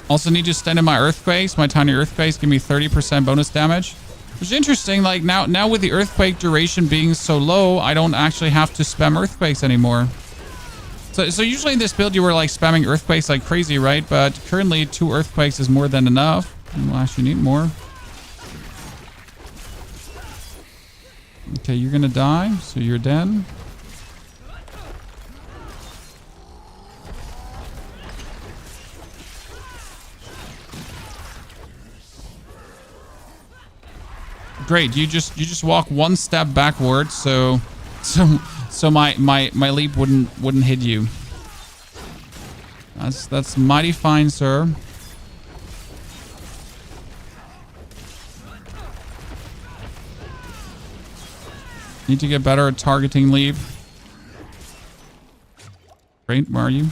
S1: Also need to stand in my earthquakes. My tiny earthquakes give me 30% bonus damage. Which is interesting, like now with the earthquake duration being so low, I don't actually have to spam earthquakes anymore. So usually in this build you were like spamming earthquakes like crazy, right? But currently 2 earthquakes is more than enough. We'll actually need more. Okay, you're gonna die, so you're dead. Great, you just walk one step backwards, so my leap wouldn't hit you. That's mighty fine, sir. Need to get better at targeting leap. Great, where are you?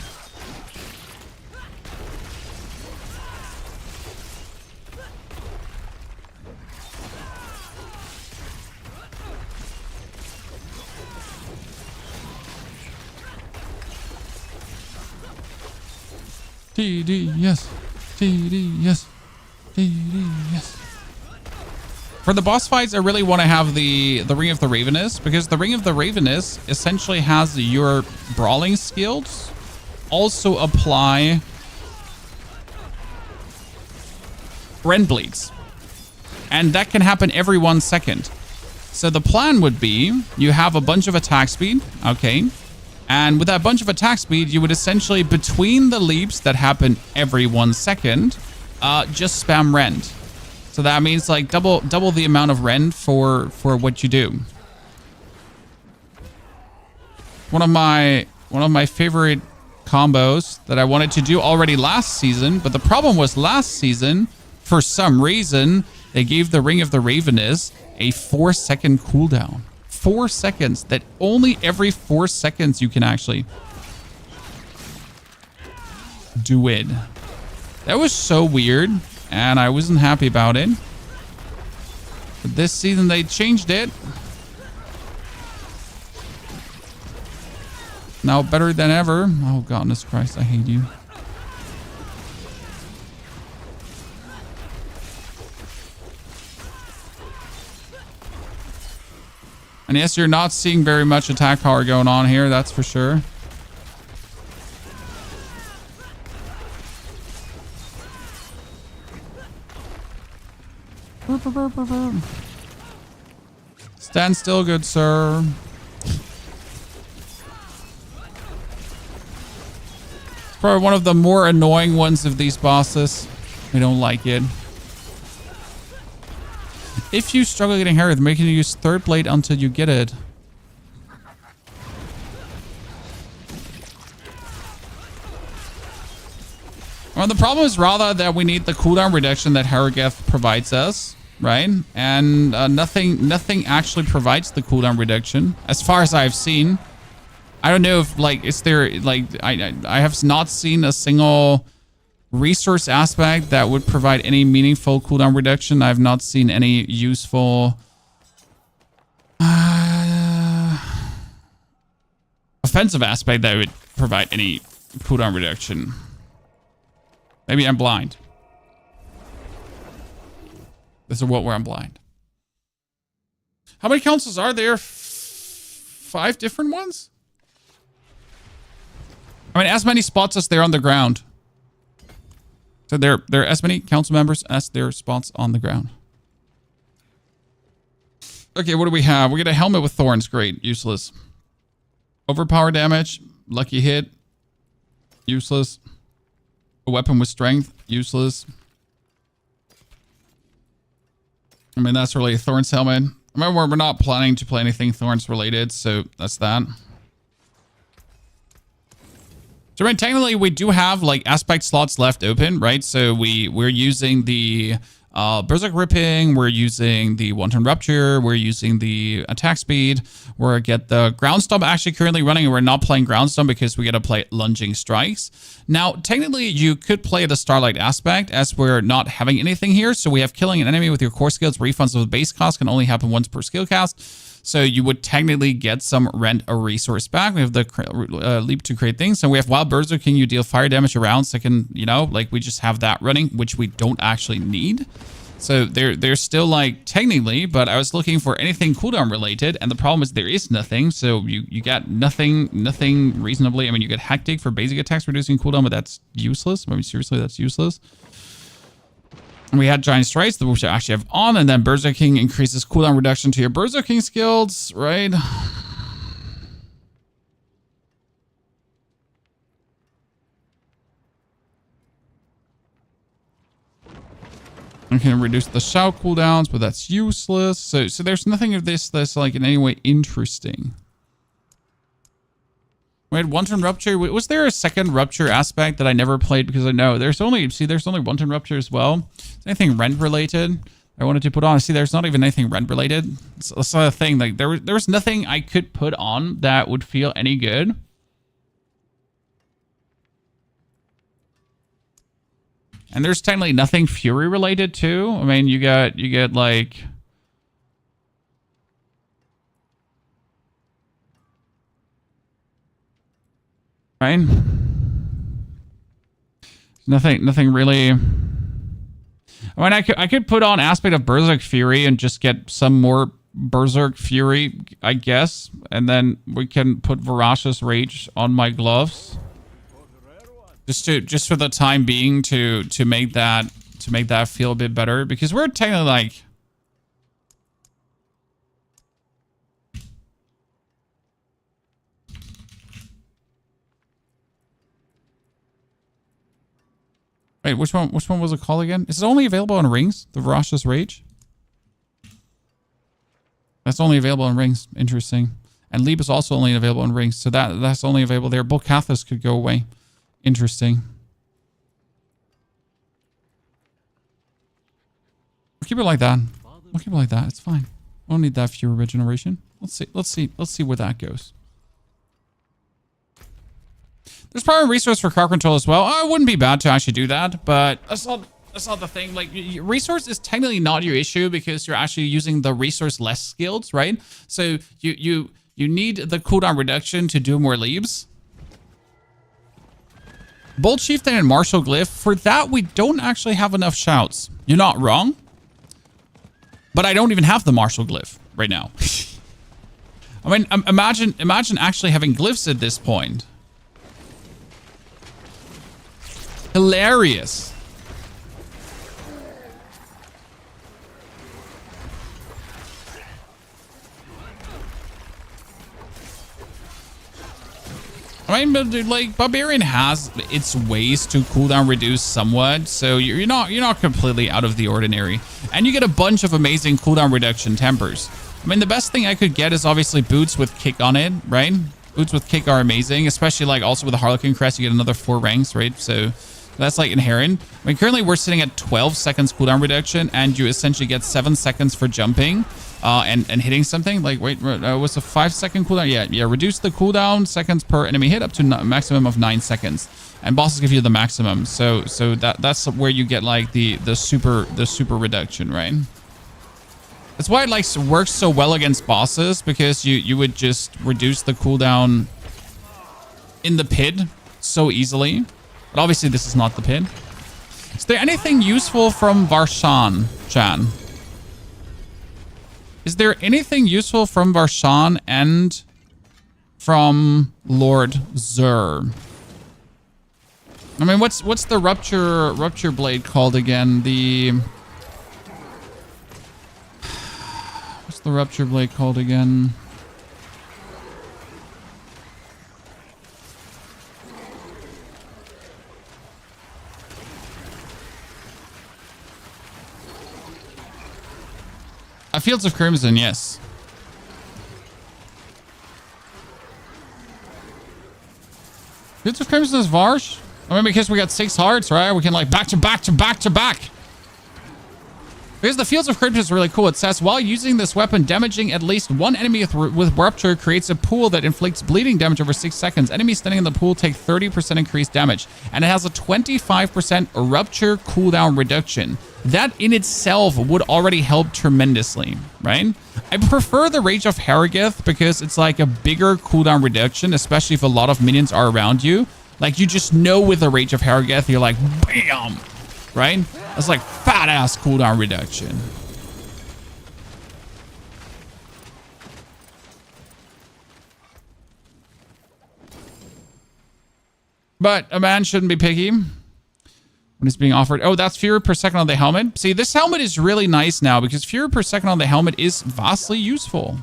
S1: TD, yes. TD, yes. TD, yes. For the boss fights, I really want to have the Ring of the Ravenous, because the Ring of the Ravenous essentially has your brawling skills also apply Rend Bleeds. And that can happen every 1 second. So the plan would be you have a bunch of attack speed, okay? And with that bunch of attack speed, you would essentially, between the leaps that happen every 1 second, just spam Rend. So that means like double the amount of Rend for what you do. One of my favorite combos that I wanted to do already last season, but the problem was last season, for some reason, they gave the Ring of the Ravenous a 4-second cooldown. 4 seconds. That only every 4 seconds you can actually do it. That was so weird, and I wasn't happy about it. But this season they changed it. Now better than ever. Oh, goodness Christ, I hate you. And yes, you're not seeing very much attack power going on here, that's for sure. Stand still, good sir. It's probably one of the more annoying ones of these bosses. I don't like it. If you struggle getting Herod, making you use third blade until you get it. Well, the problem is rather that we need the cooldown reduction that Harrogeth provides us, right? And nothing actually provides the cooldown reduction, as far as I've seen. I don't know if like is there like I have not seen a single resource aspect that would provide any meaningful cooldown reduction. I've not seen any useful offensive aspect that would provide any cooldown reduction. Maybe I'm blind. This is what where I'm blind. How many councils are there? 5 different ones? I mean, as many spots as there on the ground. So there are as many council members as there are spots on the ground. Okay, what do we have? We get a helmet with thorns. Great. Useless. Overpower damage. Lucky hit. Useless. A weapon with strength. Useless. I mean, that's really a Thorns helmet. Remember, we're not planning to play anything Thorns related, so that's that. So, right, technically, we do have, like, aspect slots left open, right? So, we're using the Berserk Ripping, we're using the Wanton Rupture, we're using the attack speed, we're get the Ground Stomp actually currently running, and we're not playing Ground Stomp because we got to play Lunging Strikes. Now, technically, you could play the Starlight aspect as we're not having anything here. So we have killing an enemy with your core skills. Refunds of the base cost can only happen once per skill cast. So you would technically get some rent a resource back. We have the leap to create things. And we have Wild Berserking. You deal fire damage around second, you know, like we just have that running, which we don't actually need. So they're still like technically, but I was looking for anything cooldown related, and the problem is there is nothing. So you got nothing reasonably. I mean, you get Hectic for basic attacks reducing cooldown, but that's useless. I mean, seriously, that's useless. And we had Giant Strikes, which I actually have on, and then Berserking increases cooldown reduction to your Berserking skills, right? I can reduce the shout cooldowns, but that's useless. So there's nothing of this that's like in any way interesting. We had Wanton Rupture. Was there a second Rupture aspect that I never played? Because I know there's only Wanton Rupture as well. Is there anything rent related I wanted to put on? See, there's not even anything rent related. That's the thing. Like there was nothing I could put on that would feel any good. And there's technically nothing Fury related too. I mean, you get like right? Nothing really. I mean, I could put on aspect of Berserk Fury and just get some more Berserk Fury, I guess, and then we can put Voracious Rage on my gloves. Just for the time being to make that feel a bit better, because we're technically like wait, which one was it called again? Is it only available on rings? The Voracious Rage? That's only available on rings. Interesting. And Leap is also only available on rings, so that's only available there. Both Cathos could go away. Interesting. We'll keep it like that. We'll keep it like that. It's fine. We don't need that Fury Regeneration. Let's see where that goes. There's probably a resource for crowd control as well. It wouldn't be bad to actually do that, but that's not the thing. Like, resource is technically not your issue because you're actually using the resource less skills, right? So you need the cooldown reduction to do more leaves. Bold Chieftain and Martial Glyph, for that we don't actually have enough shouts. You're not wrong. But I don't even have the Martial Glyph right now. I mean, imagine actually having glyphs at this point. Hilarious. I mean, but like Barbarian has its ways to cooldown reduce somewhat, so you're not completely out of the ordinary, and you get a bunch of amazing cooldown reduction tempers. I mean, the best thing I could get is obviously boots with kick on it, right? Boots with kick are amazing, especially like also with the Harlequin crest, you get another 4 ranks, right? So that's like inherent. I mean, currently we're sitting at 12 seconds cooldown reduction, and you essentially get 7 seconds for jumping. And hitting something like, wait, was a 5-second cooldown? Yeah. Reduce the cooldown seconds per enemy hit up to maximum of 9 seconds, and bosses give you the maximum. So that's where you get like the super reduction, right? That's why it like works so well against bosses, because you would just reduce the cooldown in the pit so easily. But obviously this is not the pit. Is there anything useful from Varshan, Chan? Is there anything useful from Varshan and from Lord Zur? I mean, what's the rupture blade called again? What's the rupture blade called again? Fields of Crimson, yes. Fields of Crimson is Varsh? I mean, because we got 6 hearts, right? We can like back to back to back to back. Because the Fields of Crimson is really cool. It says, while using this weapon, damaging at least one enemy with Rupture creates a pool that inflicts bleeding damage over 6 seconds. Enemies standing in the pool take 30% increased damage. And it has a 25% Rupture cooldown reduction. That in itself would already help tremendously, right? I prefer the Rage of Harrogeth because it's like a bigger cooldown reduction, especially if a lot of minions are around you. Like, you just know with the Rage of Harrogeth, you're like, bam, right? That's like fat ass cooldown reduction. But a man shouldn't be picky when it's being offered. Oh, that's Fury per second on the helmet. See, this helmet is really nice now because Fury per second on the helmet is vastly useful.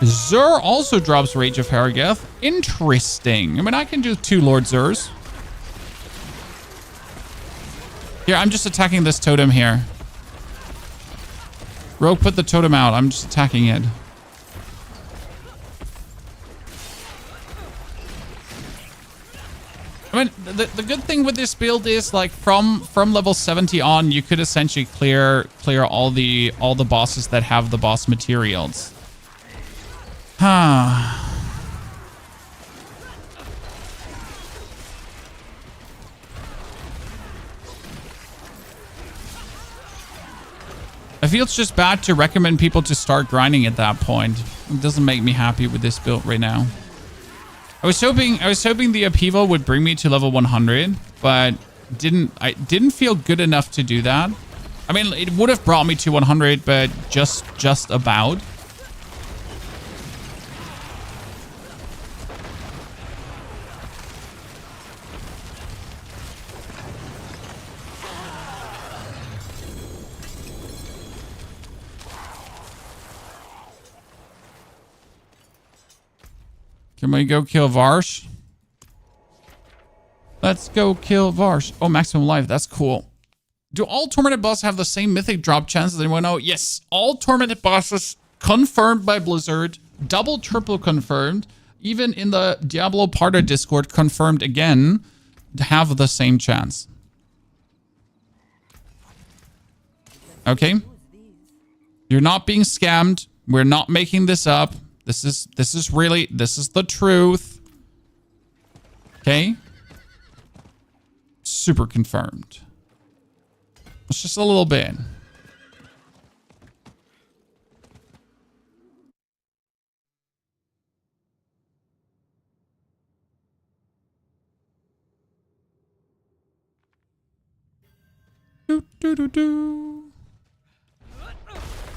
S1: Zur also drops Rage of Harrogeth. Interesting. I mean, I can do 2 Lord Zurs. Here, I'm just attacking this totem here. Rogue, put the totem out. I'm just attacking it. I mean, the good thing with this build is like from level 70 on, you could essentially clear all the bosses that have the boss materials. Huh. I feel it's just bad to recommend people to start grinding at that point. It doesn't make me happy with this build right now. I was hoping the upheaval would bring me to level 100, but I didn't feel good enough to do that. I mean, it would have brought me to 100, but just about. Can we go kill Varsh? Let's go kill Varsh. Oh, maximum life. That's cool. Do all tormented bosses have the same mythic drop chance? Does anyone know? Yes. All tormented bosses confirmed by Blizzard. Double, triple confirmed. Even in the Diablo Parter Discord, confirmed again to have the same chance. Okay. You're not being scammed. We're not making this up. This is the truth. Okay. Super confirmed. It's just a little bit.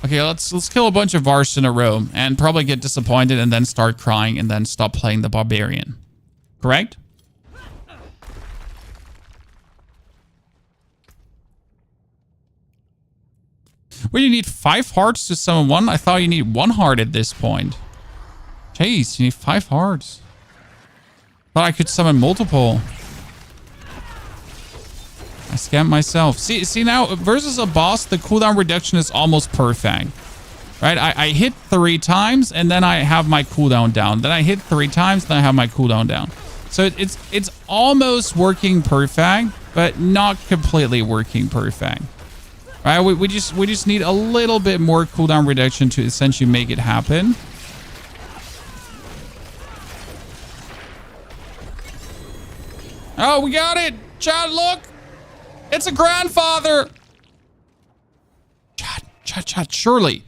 S1: Okay, let's kill a bunch of Varsh in a row and probably get disappointed and then start crying and then stop playing the Barbarian. Correct? Well, you need 5 hearts to summon one? I thought you need 1 heart at this point. Jeez, you need 5 hearts. Thought I could summon multiple. I scammed myself. See now, versus a boss, the cooldown reduction is almost perfect. Right? I hit 3 times, and then I have my cooldown down. Then I hit 3 times, then I have my cooldown down. So it's almost working perfect, but not completely working perfect. Right? We just need a little bit more cooldown reduction to essentially make it happen. Oh, we got it! Chat, look! It's a grandfather! Chat, surely.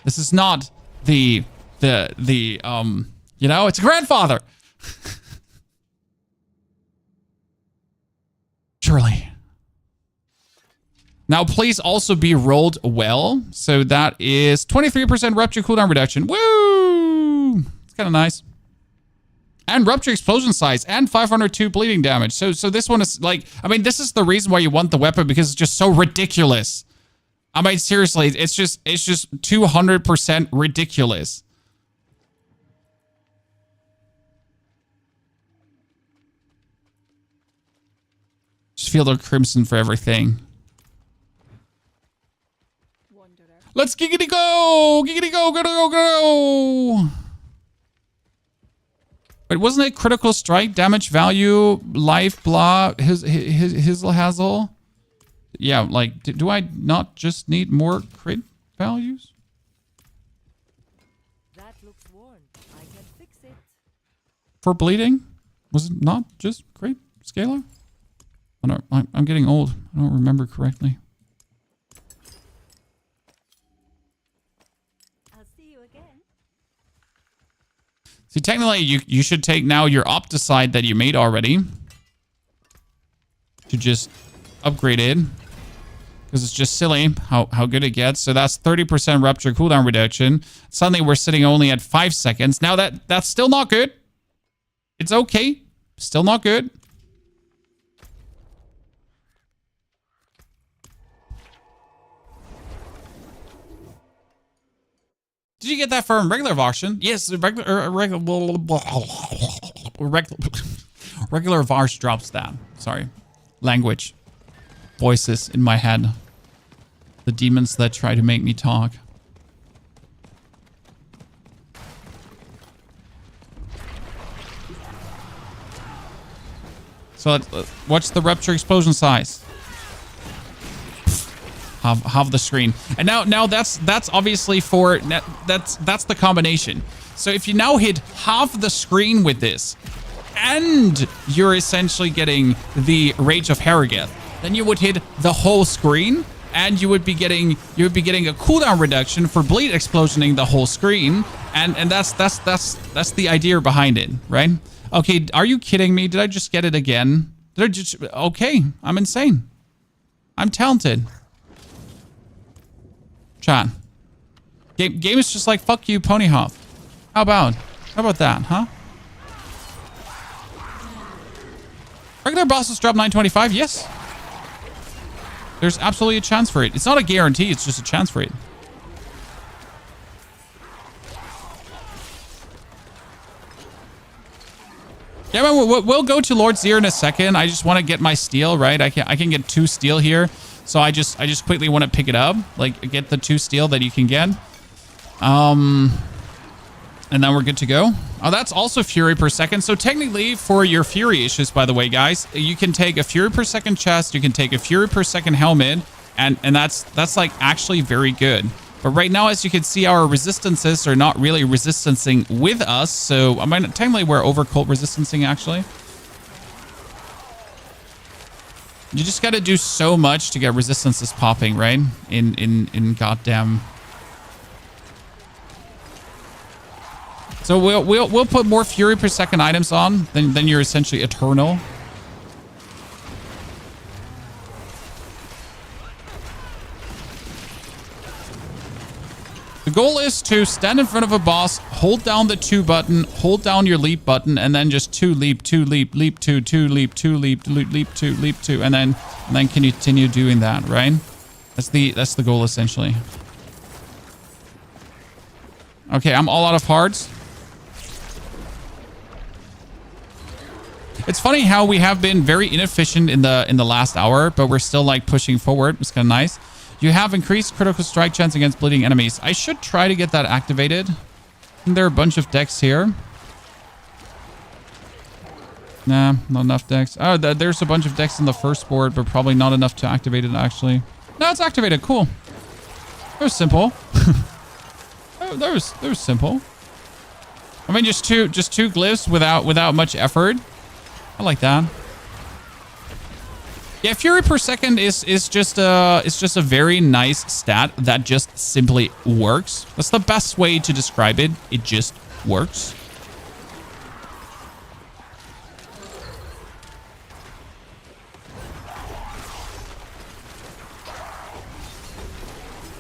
S1: This is not you know, it's a grandfather! Surely. Now, please also be rolled well. So that is 23% rupture cooldown reduction. Woo! It's kind of nice. And rupture explosion size and 502 bleeding damage. So this one is like, I mean, this is the reason why you want the weapon, because it's just so ridiculous. I mean, seriously, it's just 200% ridiculous. Just feel the crimson for everything. Let's giggity go! Giggity go, go, go, go! But wasn't it critical strike, damage value, life, blah, hizzle hazzle? Yeah, like, do I not just need more crit values?
S2: That looks worn. I can fix it.
S1: For bleeding? Was it not just crit scalar? I'm getting old. I don't remember correctly.
S2: I'll see you again.
S1: See, technically, you should take now your Opticide that you made already to just upgrade it, because it's just silly how good it gets. So that's 30% rupture cooldown reduction. Suddenly, we're sitting only at 5 seconds. Now that's still not good. It's okay. Still not good. Did you get that from regular version? Yes, regular Vars drops that. Sorry. Language. Voices in my head. The demons that try to make me talk. So what's the rupture explosion size? Half the screen. And now that's obviously for that's the combination. So if you now hit half the screen with this, and you're essentially getting the Rage of Harrogate, then you would hit the whole screen, and you would be getting a cooldown reduction for bleed explosioning the whole screen, and that's the idea behind it, right? Okay, are you kidding me? Did I just get it again? Okay, I'm insane. I'm talented. Chat. Game is just like, fuck you, Ponyhoff. How about that, huh? Regular bosses drop 925, yes. There's absolutely a chance for it. It's not a guarantee, it's just a chance for it. Yeah, we'll go to Lord Zir in a second. I just want to get my steel, right? I can get 2 steel here. So I just quickly want to pick it up, like get the 2 steel that you can get. And then we're good to go. Oh, that's also Fury per second. So technically for your Fury issues, by the way, guys, you can take a Fury per second chest, you can take a Fury per second helmet, and that's like actually very good. But right now, as you can see, our resistances are not really resistancing with us. So I mean, technically we're over cult resistancing actually. You just got to do so much to get resistances popping, right? In goddamn. So we'll put more Fury per second items on. Then you're essentially eternal. The goal is to stand in front of a boss, hold down the 2 button, hold down your leap button, and then just 2 leap, 2 leap, leap 2, 2 leap, 2 leap, leap 2, leap 2, and then can you continue doing that, right? That's the goal essentially. Okay, I'm all out of hearts. It's funny how we have been very inefficient in the last hour, but we're still like pushing forward. It's kind of nice. You have increased critical strike chance against bleeding enemies. I should try to get that activated. And there are a bunch of decks here. Nah, not enough decks. Oh, there's a bunch of decks in the first board, but probably not enough to activate it, actually. No, it's activated. Cool. That was simple. that was simple. I mean, just two glyphs without much effort. I like that. Yeah, Fury per second is just a very nice stat that just simply works. That's the best way to describe it. It just works.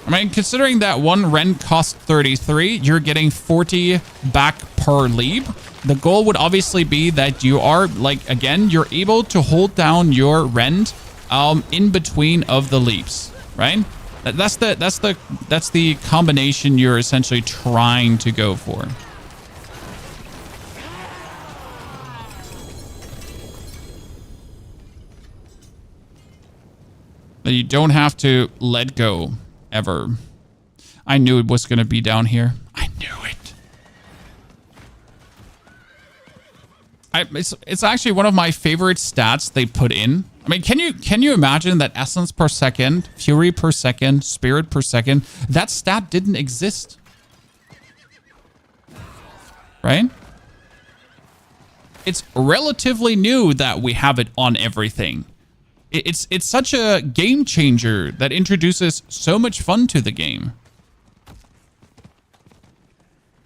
S1: I mean, considering that one rend costs 33, you're getting 40 back per leap. The goal would obviously be that you are, like, again, you're able to hold down your rend in between of the leaps, right? That's the combination you're essentially trying to go for. That you don't have to let go ever. I knew it was going to be down here. I knew it. It's actually one of my favorite stats they put in. I mean, can you imagine that essence per second, fury per second, spirit per second? That stat didn't exist. Right? It's relatively new that we have it on everything. It's such a game changer that introduces so much fun to the game.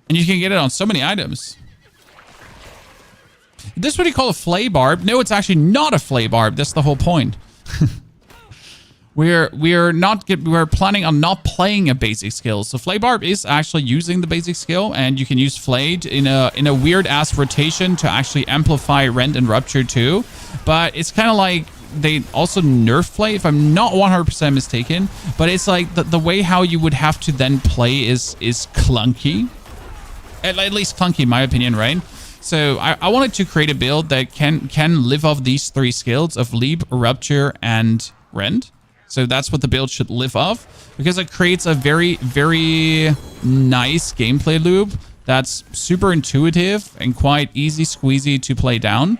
S1: And you can get it on so many items. This is what you call a flay barb. No, it's actually not a flay barb. That's the whole point. We're planning on not playing a basic skill. So flay barb is actually using the basic skill, and you can use flayed in a weird ass rotation to actually amplify rend and rupture too. But it's kind of like they also nerf flay, if I'm not 100% mistaken. But it's like the way how you would have to then play is clunky. At least clunky in my opinion, right? So I wanted to create a build that can live off these three skills of leap, rupture, and rend. So that's what the build should live off, because it creates a very, very nice gameplay loop that's super intuitive and quite easy squeezy to play down.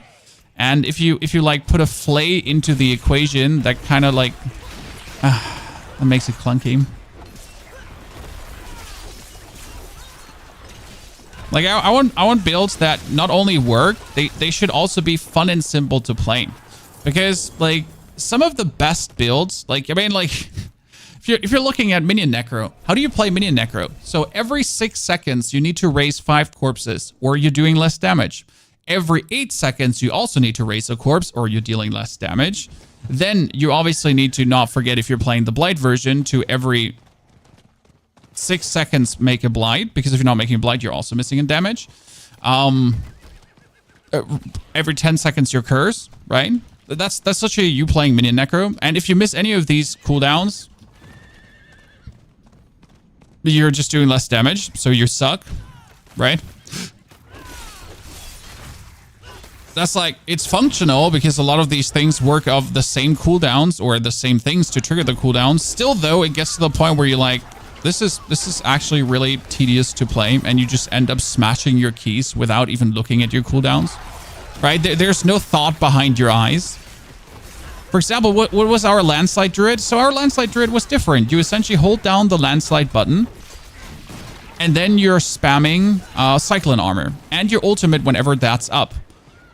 S1: And if you like put a flay into the equation, that kind of like that makes it clunky. Like I want builds that not only work, they should also be fun and simple to play. Because like some of the best builds, like I mean like if you're looking at minion necro, how do you play minion necro? So every 6 seconds you need to raise 5 corpses or you're doing less damage. Every 8 seconds you also need to raise a corpse or you're dealing less damage. Then you obviously need to not forget, if you're playing the blight version, to every 6 seconds make a blight, because if you're not making a blight, you're also missing in damage. Every 10 seconds your curse, right? That's such a you playing minion necro. And if you miss any of these cooldowns, you're just doing less damage, so you suck, right? That's like, it's functional because a lot of these things work of the same cooldowns or the same things to trigger the cooldowns. Still though, it gets to the point where you're like, this is actually really tedious to play, and you just end up smashing your keys without even looking at your cooldowns, right? There's no thought behind your eyes. For example, what was our landslide druid? So our landslide druid was different. You essentially hold down the landslide button, and then you're spamming cyclone armor and your ultimate whenever that's up.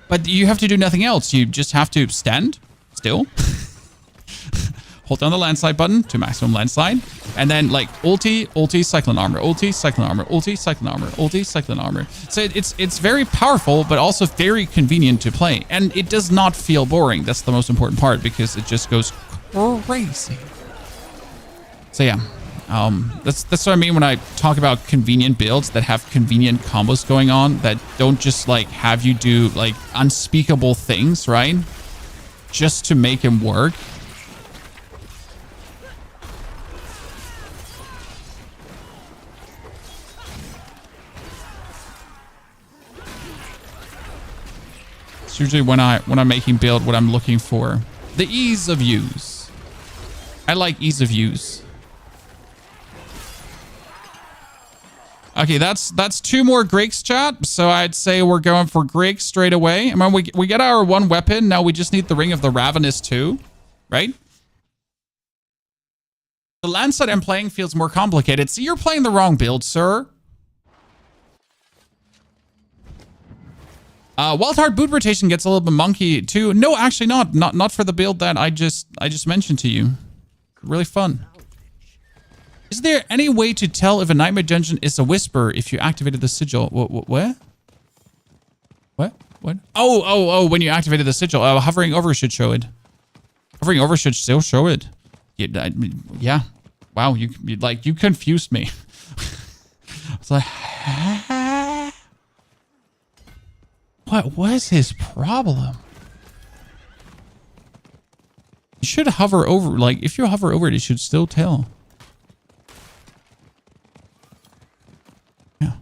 S1: But you have to do nothing else. You just have to stand still. Hold down the landslide button to maximum landslide. And then like ulti, cyclone armor, ulti, cyclone armor, ulti, cyclone armor, ulti, cyclone armor. So it's very powerful, but also very convenient to play. And it does not feel boring. That's the most important part, because it just goes crazy. So yeah, that's what I mean when I talk about convenient builds that have convenient combos going on, that don't just like have you do like unspeakable things, right? Just to make them work. It's usually when I'm making build, what I'm looking for. The ease of use. I like ease of use. Okay, that's 2 more Greeks, chat. So I'd say we're going for Greeks straight away. I mean, we get our 1 weapon. Now we just need the Ring of the Ravenous too, right? The landslide I'm playing feels more complicated. So you're playing the wrong build, sir. Wild Heart boot rotation gets a little bit monkey too. No, actually not for the build that I just mentioned to you. Really fun. Is there any way to tell if a Nightmare Dungeon is a whisper if you activated the sigil? What? What? Oh, when you activated the sigil. Hovering over should show it. Hovering over should still show it. Yeah. Wow, you confused me. I was like, huh? What was his problem? You should hover over, like, if you hover over it, it should still tell. Yeah.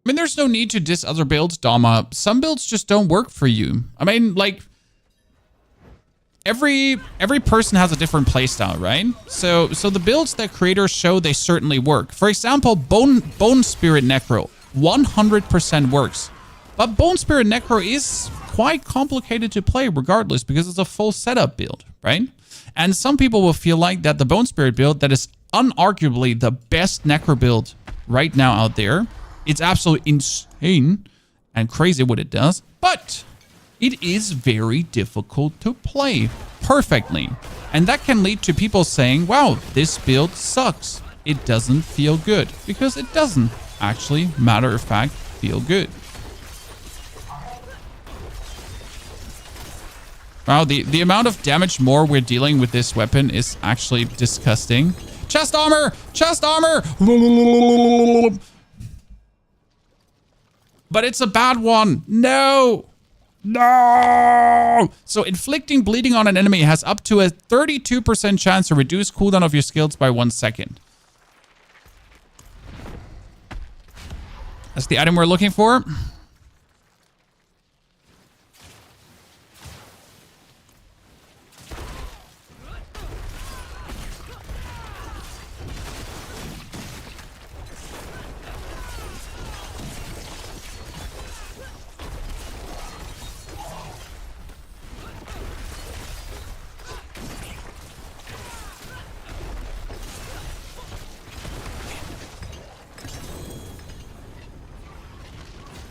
S1: I mean, there's no need to diss other builds, Dama. Some builds just don't work for you. I mean, like, every person has a different playstyle, right? So the builds that creators show, they certainly work. For example, Bone Spirit Necro 100% works. But Bone Spirit Necro is quite complicated to play regardless because it's a full setup build, right? And some people will feel like that the Bone Spirit build that is unarguably the best Necro build right now out there. It's absolutely insane and crazy what it does, but it is very difficult to play perfectly. And that can lead to people saying, wow, this build sucks. It doesn't feel good. Because it doesn't actually, matter of fact, feel good. Wow, the amount of damage more we're dealing with this weapon is actually disgusting. Chest armor! Chest armor! But it's a bad one. No! No! So inflicting bleeding on an enemy has up to a 32% chance to reduce cooldown of your skills by 1 second. That's the item we're looking for.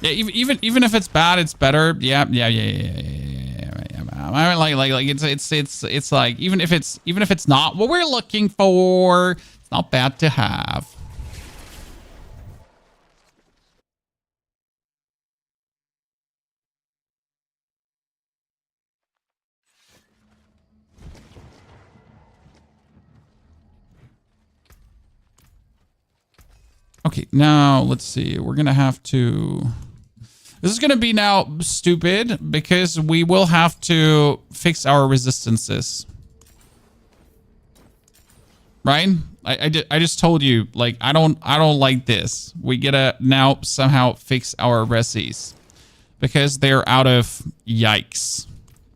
S1: Yeah, even if it's bad, it's better. Yeah. I mean, like it's like even if it's not what we're looking for, it's not bad to have. Okay, now let's see. We're gonna have to. This is going to be now stupid because we will have to fix our resistances. Right? I just told you, like, I don't like this. We gotta now somehow fix our resis because they're out of yikes.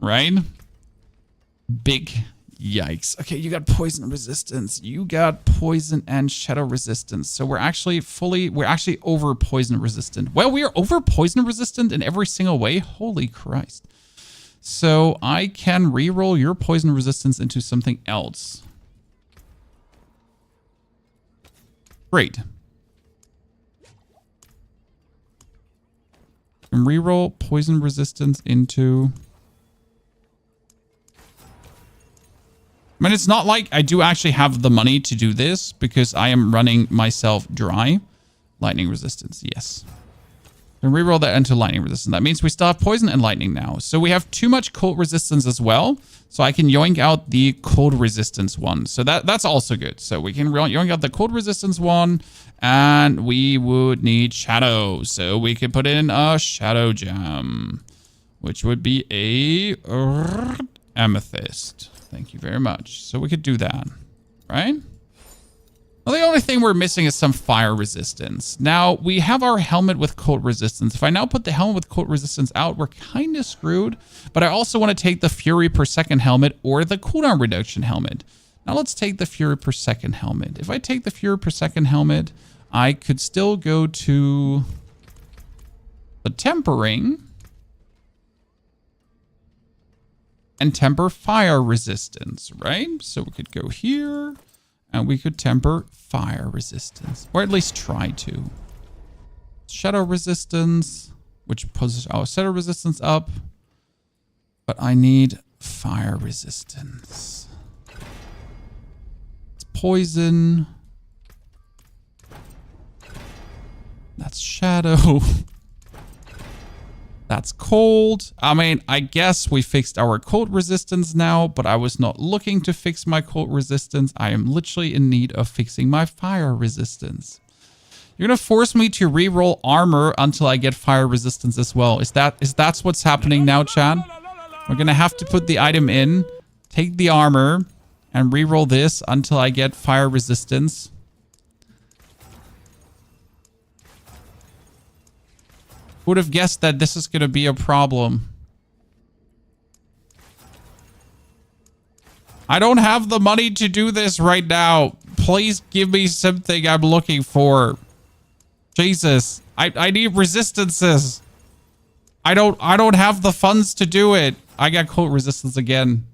S1: Right? Big yikes. Okay, you got poison resistance. You got poison and shadow resistance. So we're actually over poison resistant. Well, we are over poison resistant in every single way. Holy Christ. So I can reroll your poison resistance into something else. Great. And reroll poison resistance into... I mean, it's not like I do actually have the money to do this because I am running myself dry. Lightning resistance, yes. And reroll that into lightning resistance. That means we still have poison and lightning now. So we have too much cold resistance as well. So I can yoink out the cold resistance one. So that's also good. So we can yoink out the cold resistance one. And we would need shadow. So we could put in a shadow gem, which would be a amethyst. Thank you very much. So we could do that, right? Well, the only thing we're missing is some fire resistance. Now, we have our helmet with cold resistance. If I now put the helmet with cold resistance out, we're kind of screwed. But I also want to take the Fury per second helmet or the cooldown reduction helmet. Now, let's take the Fury per second helmet. If I take the Fury per second helmet, I could still go to the tempering and temper fire resistance, right? So we could go here and we could temper fire resistance, or at least try to. Shadow resistance, which pushes our shadow resistance up, but I need fire resistance. It's poison. That's shadow. That's cold. I mean, I guess we fixed our cold resistance now, but I was not looking to fix my cold resistance. I am literally in need of fixing my fire resistance. You're gonna force me to re-roll armor until I get fire resistance as well. Is that's what's happening now, Chad? We're gonna have to put the item in, take the armor, and re-roll this until I get fire resistance. Would have guessed that this is gonna be a problem. I don't have the money to do this right now. Please give me something I'm looking for. Jesus, I need resistances. I don't have the funds to do it. I got cold resistance again.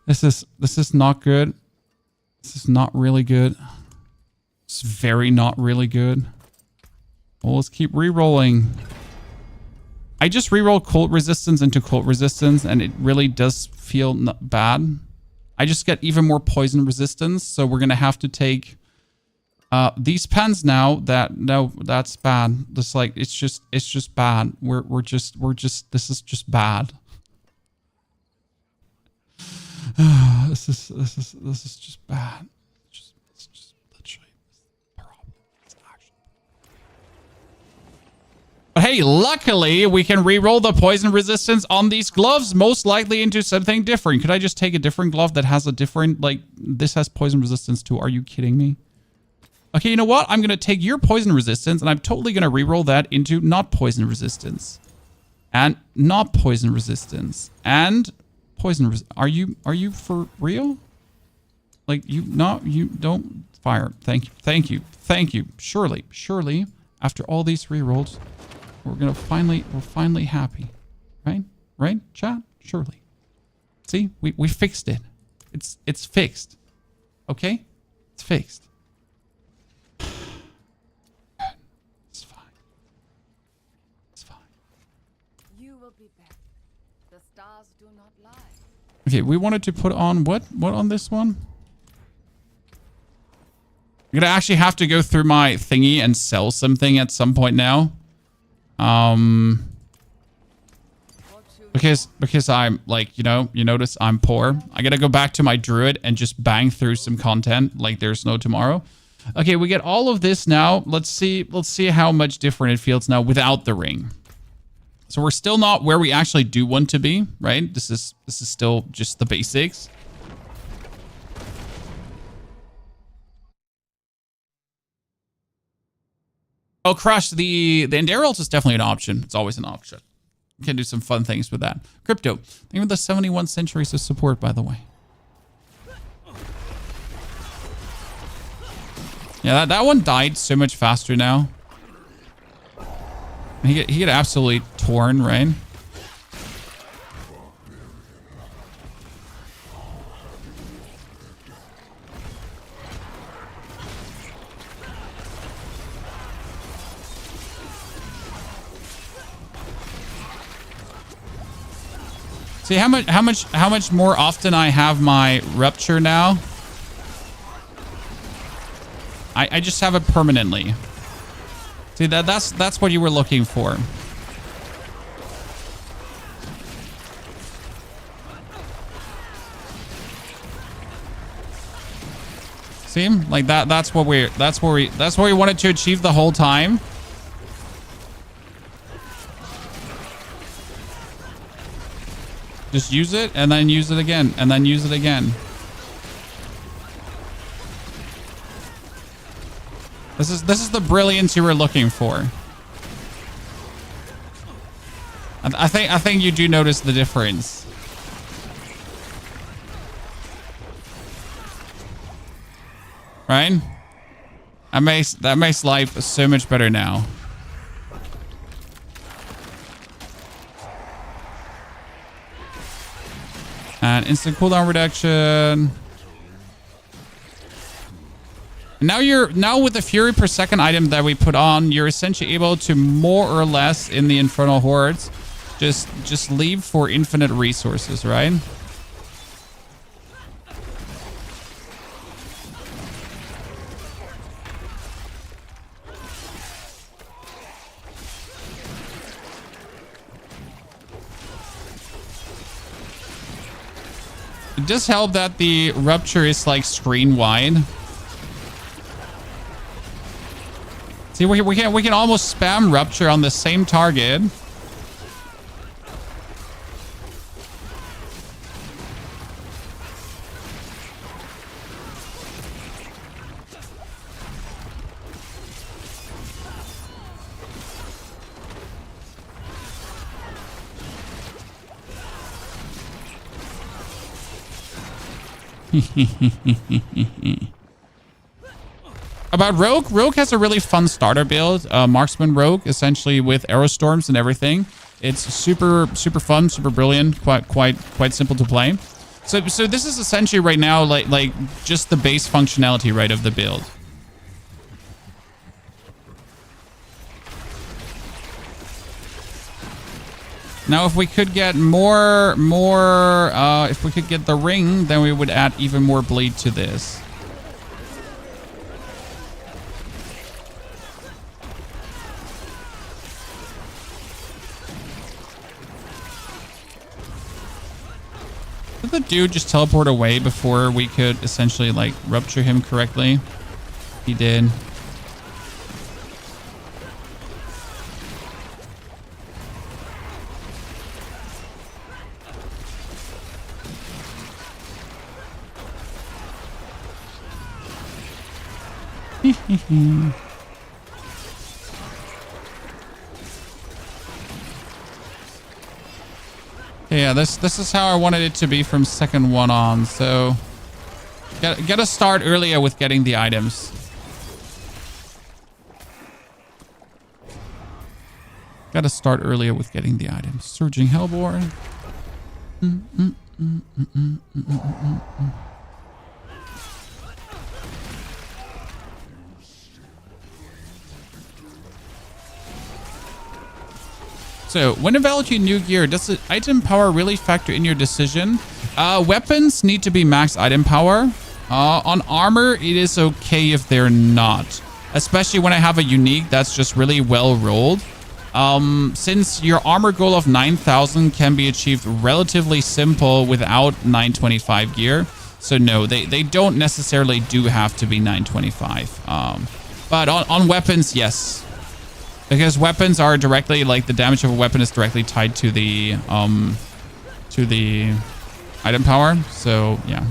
S1: This is not good. This is not really good. It's very not really good. Well, let's keep re-rolling. I just re-roll cold resistance into cold resistance, and it really does feel not bad. I just get even more poison resistance, so we're gonna have to take these pens now. That's bad. This like it's just bad. We're just this is just bad. This is just bad. It's just literally a problem. It's actually. But hey, luckily we can re-roll the poison resistance on these gloves, most likely into something different. Could I just take a different glove that has a different, like, this has poison resistance too? Are you kidding me? Okay, you know what? I'm going to take your poison resistance and I'm totally going to re-roll that into not poison resistance. And not poison resistance. And poison are you for real? Like, you don't fire. Thank you. Surely, after all these re-rolls, we're finally happy. Right, chat? Surely. See, we fixed it. It's fixed. Okay? It's fixed. It's fine. It's fine.
S2: You will be back. The stars do not lie.
S1: Okay, we wanted to put on what on this one? I'm gonna actually have to go through my thingy and sell something at some point now. Because I'm like, you notice I'm poor. I gotta go back to my druid and just bang through some content like there's no tomorrow. Okay, we get all of this now. Let's see how much different it feels now without the ring. So we're still not where we actually do want to be, right? This is still just the basics. Oh, Crush, the Enderals is definitely an option. It's always an option. You can do some fun things with that. Crypto, thank you for the 71 centuries of support, by the way. Yeah, that one died so much faster now. He get absolutely torn, right? See how much more often I have my rupture now? I just have it permanently. See, that's what you were looking for. See? Like that's what we wanted to achieve the whole time. Just use it and then use it again and then use it again. This is the brilliance you were looking for. I think you do notice the difference. Right? That makes life so much better now. And instant cooldown reduction. Now with the Fury per second item that we put on, you're essentially able to more or less in the Infernal Hordes just leave for infinite resources, right? It does help that the rupture is like screen wide. See, we can almost spam rupture on the same target. About Rogue has a really fun starter build, Marksman Rogue, essentially with arrow storms and everything. It's super fun, super brilliant, quite simple to play. So this is essentially right now like just the base functionality, right, of the build. Now, if we could get if we could get the ring, then we would add even more bleed to this. Did the dude just teleport away before we could essentially like rupture him correctly? He did. Yeah, this is how I wanted it to be from second one on. So gotta start earlier with getting the items. Gotta start earlier with getting the items. Surging Hellborn. So, when evaluating new gear, does the item power really factor in your decision? Weapons need to be max item power. On armor, it is okay if they're not. Especially when I have a unique that's just really well rolled. Since your armor goal of 9,000 can be achieved relatively simple without 925 gear. So no, they don't necessarily do have to be 925. But on weapons, yes. Because weapons are directly, like, the damage of a weapon is directly tied to the item power. So yeah,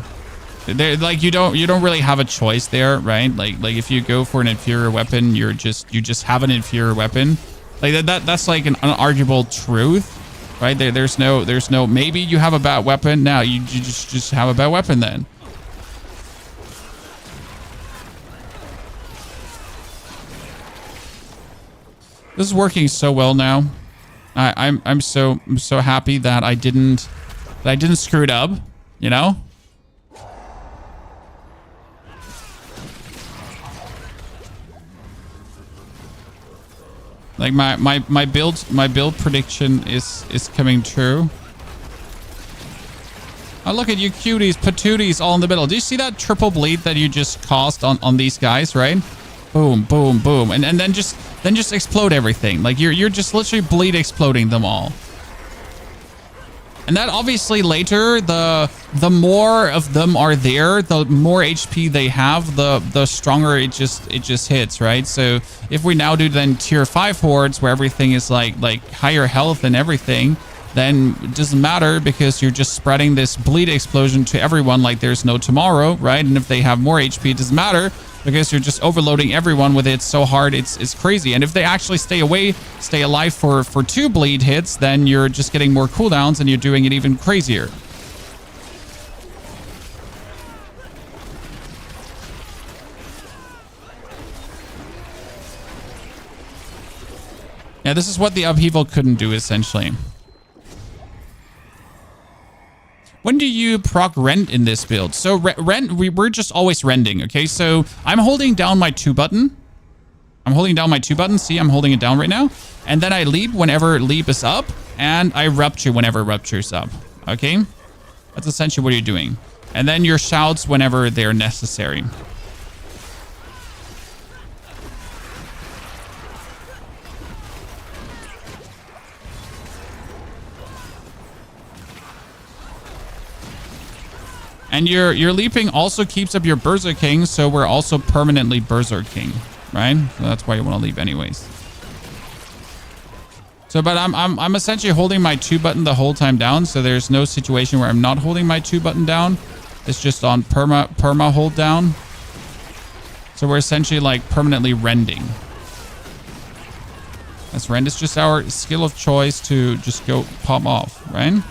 S1: like you don't really have a choice there, right? Like if you go for an inferior weapon, you just have an inferior weapon. Like that's like an unarguable truth, right? There's no maybe you have a bad weapon. Now you just have a bad weapon then. This is working so well now. I'm so happy that I didn't screw it up, you know? Like my build prediction is coming true. Oh, look at you cuties, patooties all in the middle. Do you see that triple bleed that you just caused on these guys, right? Boom, boom, boom. And then just explode everything. Like you're just literally bleed exploding them all. And that obviously later, the more of them are there, the more HP they have, the stronger it just hits, right? So if we now do then tier 5 hordes where everything is like higher health and everything, then it doesn't matter because you're just spreading this bleed explosion to everyone like there's no tomorrow, right? And if they have more HP, it doesn't matter because you're just overloading everyone with it so hard, it's crazy. And if they actually stay alive for 2 bleed hits, then you're just getting more cooldowns and you're doing it even crazier. Yeah, this is what the Upheaval couldn't do, essentially. When do you proc rend in this build? So rend, we're just always rending, okay? So I'm holding down my 2 button. I'm holding down my 2 button. See, I'm holding it down right now. And then I leap whenever leap is up. And I rupture whenever rupture's up, okay? That's essentially what you're doing. And then your shouts whenever they're necessary. And your leaping also keeps up your berserking, so we're also permanently berserking, right? So that's why you want to leap anyways. So, but I'm essentially holding my 2 button the whole time down, so there's no situation where I'm not holding my 2 button down. It's just on perma hold down. So we're essentially like permanently rending. As rend is just our skill of choice to just go pop off, right?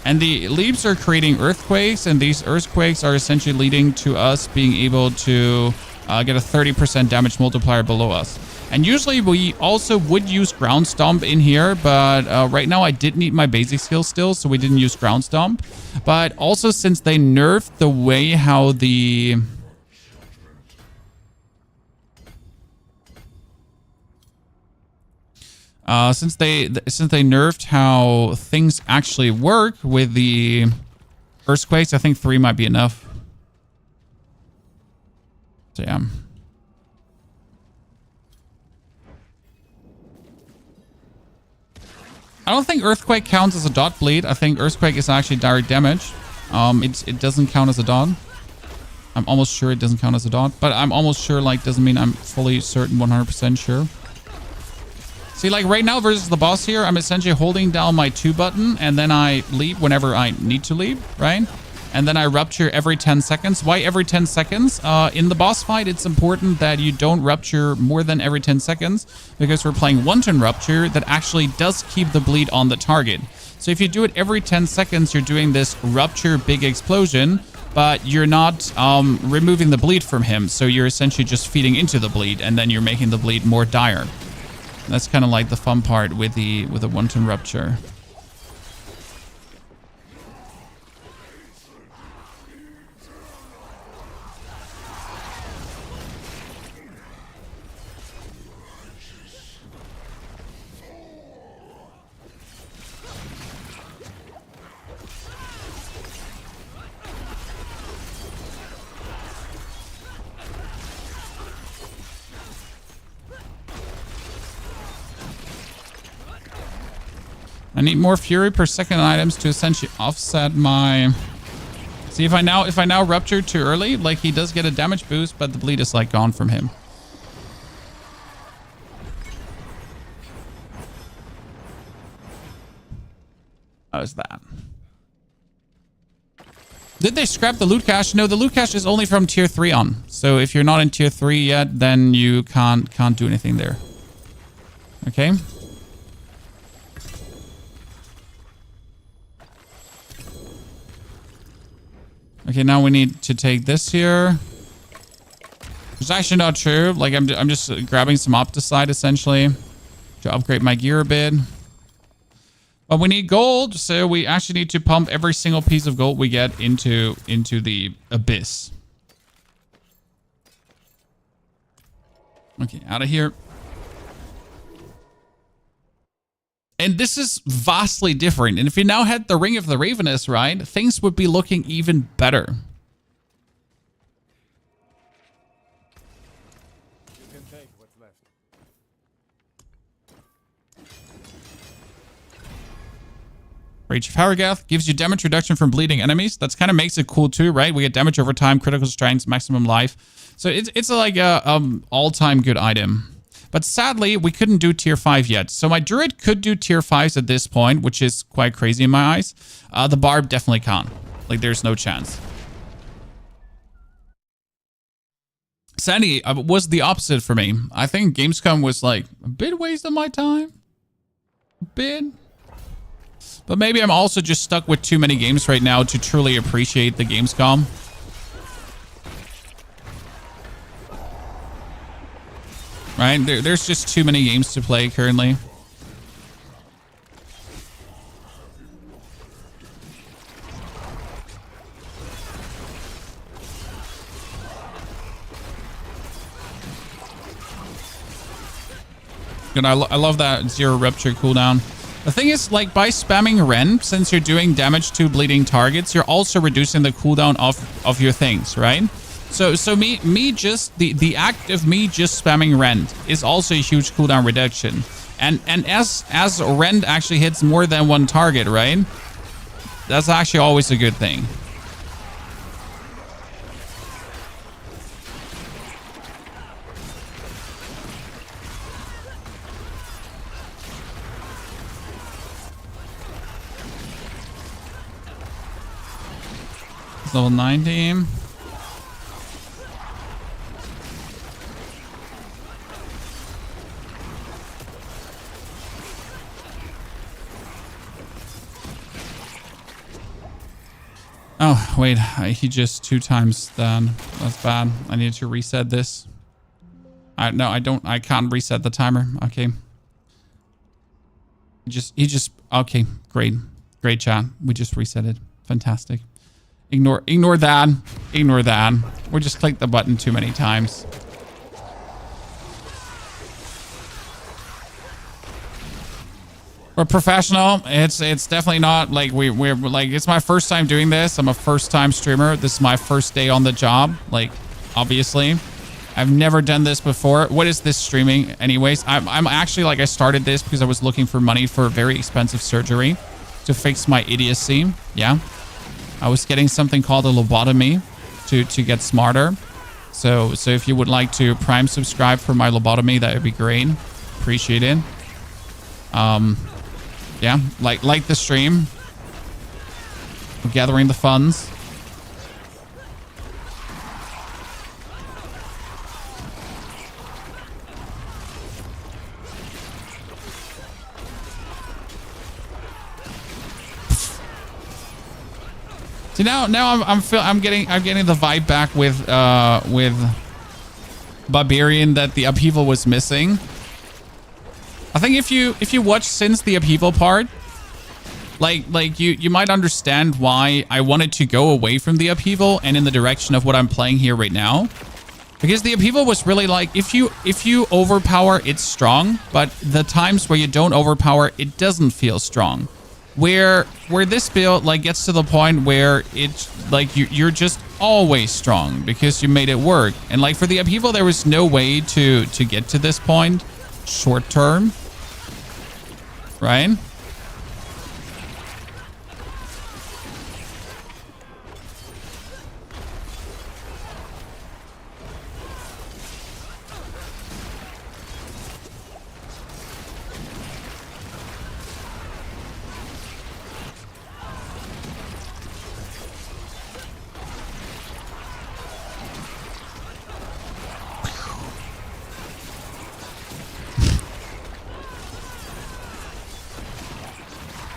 S1: And the leaps are creating earthquakes, and these earthquakes are essentially leading to us being able to get a 30% damage multiplier below us. And usually we also would use ground stomp in here, but right now I did need my basic skill still, so we didn't use ground stomp. But also since they nerfed the way how the... since they nerfed how things actually work with the earthquakes, I think 3 might be enough. So yeah. I don't think Earthquake counts as a dot bleed. I think Earthquake is actually direct damage. It doesn't count as a dot. I'm almost sure it doesn't count as a dot, but I'm almost sure, like, doesn't mean I'm fully certain 100% sure. See, like right now versus the boss here, I'm essentially holding down my 2 button and then I leap whenever I need to leap, right? And then I rupture every 10 seconds. Why every 10 seconds? In the boss fight, it's important that you don't rupture more than every 10 seconds because we're playing wanton rupture that actually does keep the bleed on the target. So if you do it every 10 seconds, you're doing this rupture big explosion, but you're not removing the bleed from him. So you're essentially just feeding into the bleed, and then you're making the bleed more dire. That's kind of like the fun part with the wanton rupture. I need more fury per second items to essentially offset my... See, if I now rupture too early, like he does get a damage boost, but the bleed is like gone from him. How's that? Did they scrap the loot cache? No, the loot cache is only from tier 3 on. So if you're not in tier 3 yet, then you can't do anything there. Okay. Okay, now we need to take this here. It's actually not true. Like, I'm just grabbing some Opticide, essentially, to upgrade my gear a bit. But we need gold, so we actually need to pump every single piece of gold we get into the abyss. Okay, out of here. And this is vastly different. And if you now had the Ring of the Ravenous, right, things would be looking even better.
S3: You can take what's left.
S1: Rage of Harrogath gives you damage reduction from bleeding enemies. That's kind of makes it cool too, right? We get damage over time, critical strength, maximum life. So it's like a all-time good item. But sadly, we couldn't do tier 5 yet. So my Druid could do tier 5s at this point, which is quite crazy in my eyes. The Barb definitely can't. Like, there's no chance. Sandy was the opposite for me. I think Gamescom was like a bit waste of my time. A bit. But maybe I'm also just stuck with too many games right now to truly appreciate the Gamescom. Right? There's just too many games to play currently. Good, I love that zero rupture cooldown. The thing is, like, by spamming Rend, since you're doing damage to bleeding targets, you're also reducing the cooldown of your things, right? So me just the act of me just spamming Rend is also a huge cooldown reduction. And as Rend actually hits more than one target, right? That's actually always a good thing. Level 90. Oh, wait. He just 2 times done. That's bad. I need to reset this. No, I don't. I can't reset the timer. Okay. He just. Okay, great. Great chat. We just reset it. Fantastic. Ignore that. Ignore that. We just clicked the button too many times. We're professional. It's definitely not like we're like, it's my first time doing this. I'm a first time streamer. This is my first day on the job. Like, obviously, I've never done this before. What is this streaming anyways? I'm actually, like, I started this because I was looking for money for very expensive surgery to fix my idiocy. Yeah. I was getting something called a lobotomy to get smarter. So if you would like to Prime subscribe for my lobotomy, that would be great. Appreciate it. Yeah, like the stream. We're gathering the funds. See, now I'm getting the vibe back with Barbarian that the Upheaval was missing. I think if you watch since the Upheaval part, like you might understand why I wanted to go away from the Upheaval and in the direction of what I'm playing here right now. Because the Upheaval was really like, if you overpower, it's strong, but the times where you don't overpower, it doesn't feel strong. Where this build like gets to the point where it's like you're just always strong because you made it work. And like for the Upheaval, there was no way to get to this point short term, right?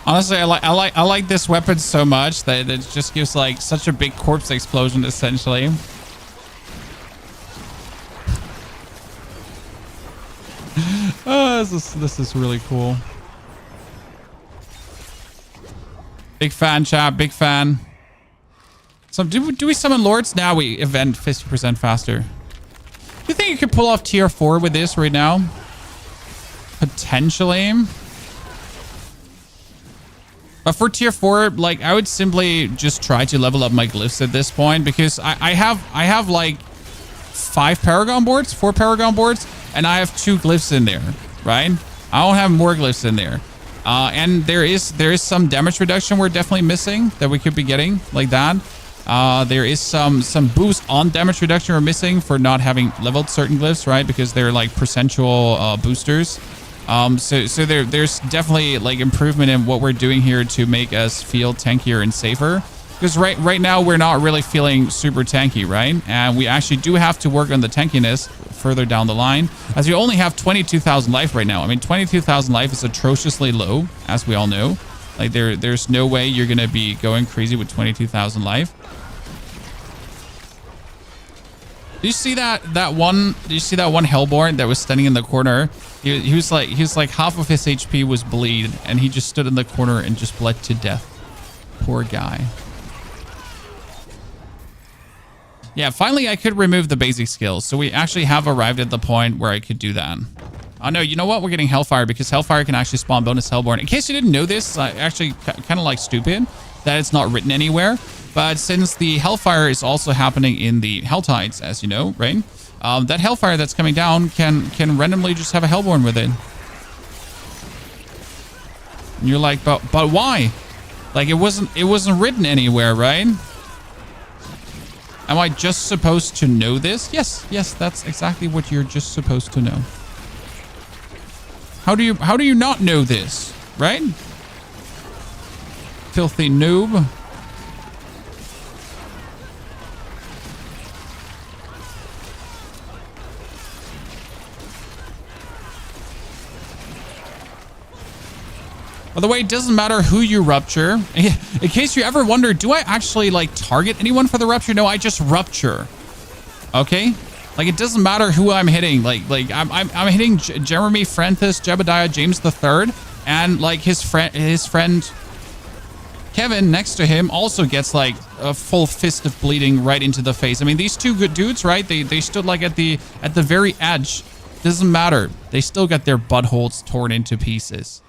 S1: Honestly, I like this weapon so much that it just gives like such a big corpse explosion essentially. Oh, this is really cool. Big fan, chat. Big fan. So do we summon lords? Now we event 50% faster. Do you think you could pull off tier 4 with this right now? Potentially. But for tier 4, like I would simply just try to level up my glyphs at this point because I have like 4 Paragon boards, and I have 2 glyphs in there, right? I don't have more glyphs in there. And there is some damage reduction we're definitely missing that we could be getting like that. There is some boost on damage reduction we're missing for not having leveled certain glyphs, right? Because they're like percentual boosters. So there's definitely like improvement in what we're doing here to make us feel tankier and safer. Because right now we're not really feeling super tanky, right? And we actually do have to work on the tankiness further down the line, as we only have 22,000 life right now. I mean, 22,000 life is atrociously low, as we all know. Like there's no way you're gonna be going crazy with 22,000 life. Do you see that one? Do you see that one Hellborn that was standing in the corner? He was like half of his HP was bleed, and he just stood in the corner and just bled to death. Poor guy. Yeah, finally I could remove the basic skills, so we actually have arrived at the point where I could do that. Oh no, you know what? We're getting Hellfire because Hellfire can actually spawn bonus Hellborn. In case you didn't know this, actually kind of like stupid that it's not written anywhere. But since the Hellfire is also happening in the Helltides, as you know, right? That Hellfire that's coming down can randomly just have a Hellborn with it. And you're like, but why? Like it wasn't written anywhere, right? Am I just supposed to know this? Yes, that's exactly what you're just supposed to know. How do you not know this, right? Filthy noob. By the way, it doesn't matter who you rupture. In case you ever wonder, do I actually like target anyone for the rupture? No, I just rupture. Okay? Like, it doesn't matter who I'm hitting. Like I'm hitting Jeremy, Francis, Jebediah, James III, and like his friend Kevin next to him also gets like a full fist of bleeding right into the face. I mean, these two good dudes, right? They stood like at the very edge. Doesn't matter. They still got their buttholes torn into pieces.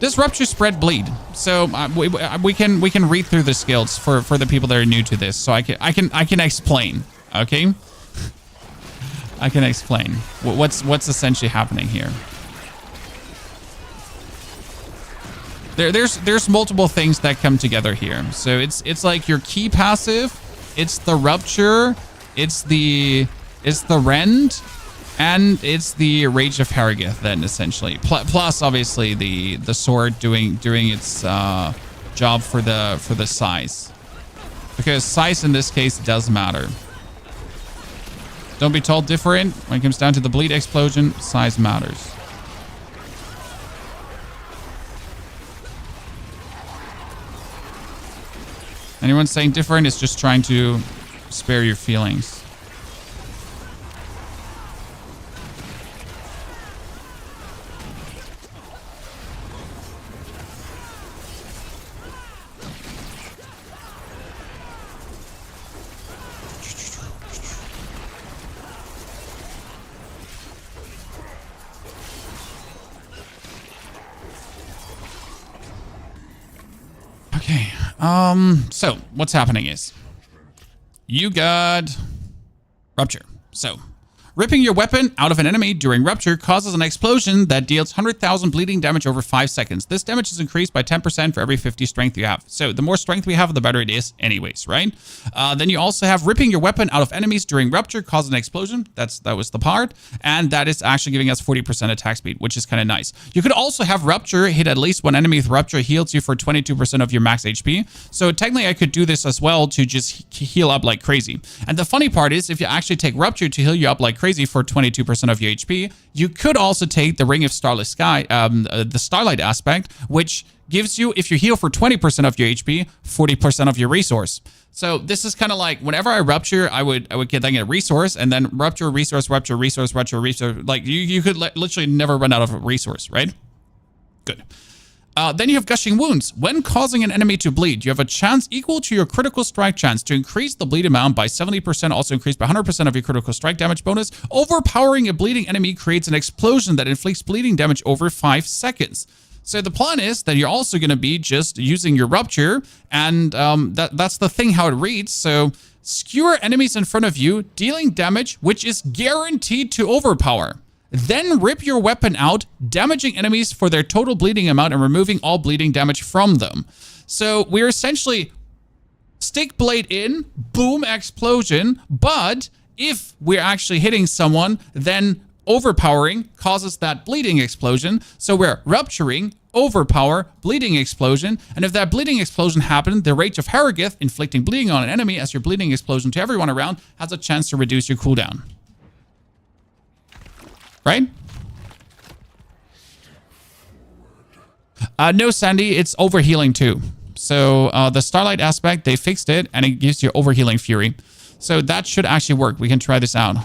S1: Does rupture spread bleed? So we can read through the skills for the people that are new to this. So I can explain. Okay, I can explain what's essentially happening here. There's multiple things that come together here. So it's like your key passive, it's the rupture, it's the rend, and it's the Rage of Harrogith then essentially. Plus obviously the sword doing its job for the size, because size in this case does matter. Don't be told different when it comes down to the bleed explosion. Size matters. Anyone saying different is just trying to spare your feelings. Okay. So what's happening is you got rupture. So ripping your weapon out of an enemy during rupture causes an explosion that deals 100,000 bleeding damage over 5 seconds. This damage is increased by 10% for every 50 strength you have. So the more strength we have, the better it is anyways, right? Then you also have ripping your weapon out of enemies during rupture causes an explosion. That was the part. And that is actually giving us 40% attack speed, which is kind of nice. You could also have rupture hit at least one enemy with rupture heals you for 22% of your max HP. So technically I could do this as well to just heal up like crazy. And the funny part is if you actually take rupture to heal you up like crazy for 22% of your HP, you could also take the Ring of Starlit Sky, the Starlight aspect, which gives you, if you heal for 20% of your HP, 40% of your resource. So this is kind of like whenever I rupture, I would get then a resource, and then rupture, resource, rupture, resource, rupture, resource. Like you could literally never run out of a resource, right? Good. Then you have Gushing Wounds. When causing an enemy to bleed, you have a chance equal to your critical strike chance to increase the bleed amount by 70%, also increased by 100% of your critical strike damage bonus. Overpowering a bleeding enemy creates an explosion that inflicts bleeding damage over 5 seconds. So the plan is that you're also going to be just using your rupture, and that's the thing how it reads. So skewer enemies in front of you, dealing damage, which is guaranteed to overpower. Then rip your weapon out, damaging enemies for their total bleeding amount and removing all bleeding damage from them. So we're essentially stick blade in, boom, explosion. But if we're actually hitting someone, then overpowering causes that bleeding explosion. So we're rupturing, overpower, bleeding explosion. And if that bleeding explosion happened, the Rage of Harrogith, inflicting bleeding on an enemy as your bleeding explosion to everyone around, has a chance to reduce your cooldown. Right? No, Sandy, it's overhealing too. So the Starlight aspect, they fixed it, and it gives you overhealing fury. So that should actually work. We can try this out.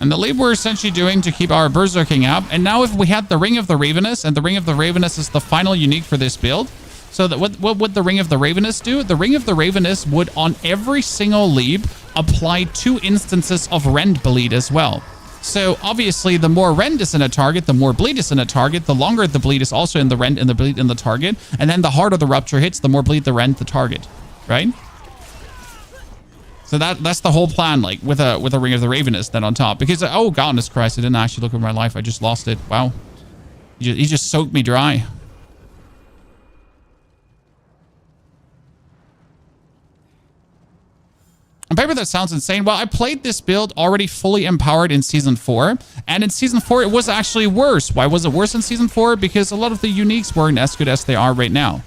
S1: And the lead we're essentially doing to keep our berserking up. And now if we had the Ring of the Ravenous, and the Ring of the Ravenous is the final unique for this build. So that what would the Ring of the Ravenous do? The Ring of the Ravenous would, on every single leap, apply 2 instances of rend bleed as well. So obviously, the more rend is in a target, the more bleed is in a target, the longer the bleed is also in the rend and the bleed in the target. And then the harder the rupture hits, the more bleed the rend the target, right? So that's the whole plan, like with a Ring of the Ravenous then on top. Because, oh, goodness Christ, I didn't actually look at my life. I just lost it. Wow. He just soaked me dry. On paper, that sounds insane. Well, I played this build already fully empowered in Season 4. And in Season 4, it was actually worse. Why was it worse in Season 4? Because a lot of the uniques weren't as good as they are right now.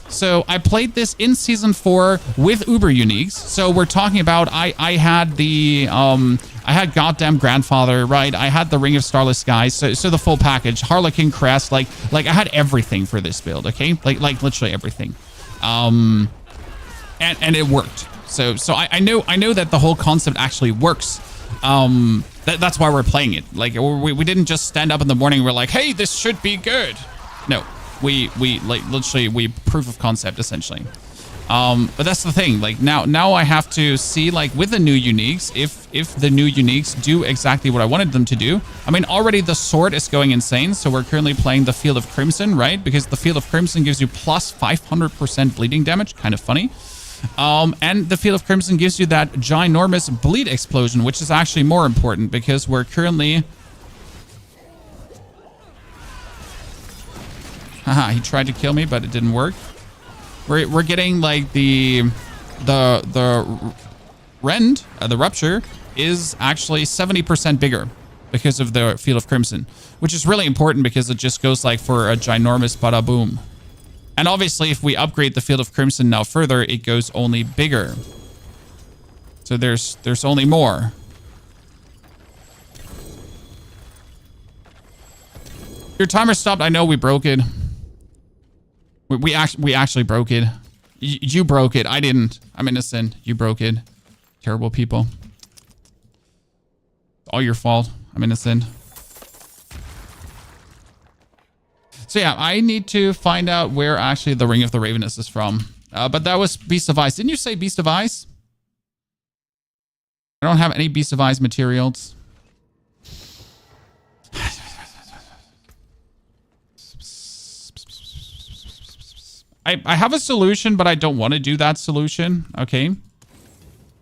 S1: So I played this in Season 4 with Uber uniques. So we're talking about I had the I had Goddamn Grandfather, right? I had the Ring of Starless Skies, so the full package, Harlequin Crest, like I had everything for this build, okay? Like literally everything, and it worked. So I know that the whole concept actually works. That's why we're playing it. Like we didn't just stand up in the morning and we're like, hey, this should be good. No. We like literally we proof of concept essentially. But that's the thing. Like now I have to see like with the new uniques if the new uniques do exactly what I wanted them to do. I mean, already the sword is going insane. So we're currently playing the Field of Crimson, right? Because the Field of Crimson gives you plus 500% bleeding damage. Kind of funny. And the Field of Crimson gives you that ginormous bleed explosion, which is actually more important because we're currently. Haha, he tried to kill me, but it didn't work. We're getting like the rend, the rupture is actually 70% bigger because of the Field of Crimson, which is really important because it just goes like for a ginormous bada boom. And obviously, if we upgrade the Field of Crimson now further, it goes only bigger. So there's only more. Your timer stopped. I know we broke it. We actually broke it. You broke it. I didn't. I'm innocent. You broke it. Terrible people. All your fault. I'm innocent. So yeah, I need to find out where actually the Ring of the Ravenous is from. But that was Beast of Ice. Didn't you say Beast of Ice? I don't have any Beast of Ice materials. I have a solution, but I don't want to do that solution. Okay.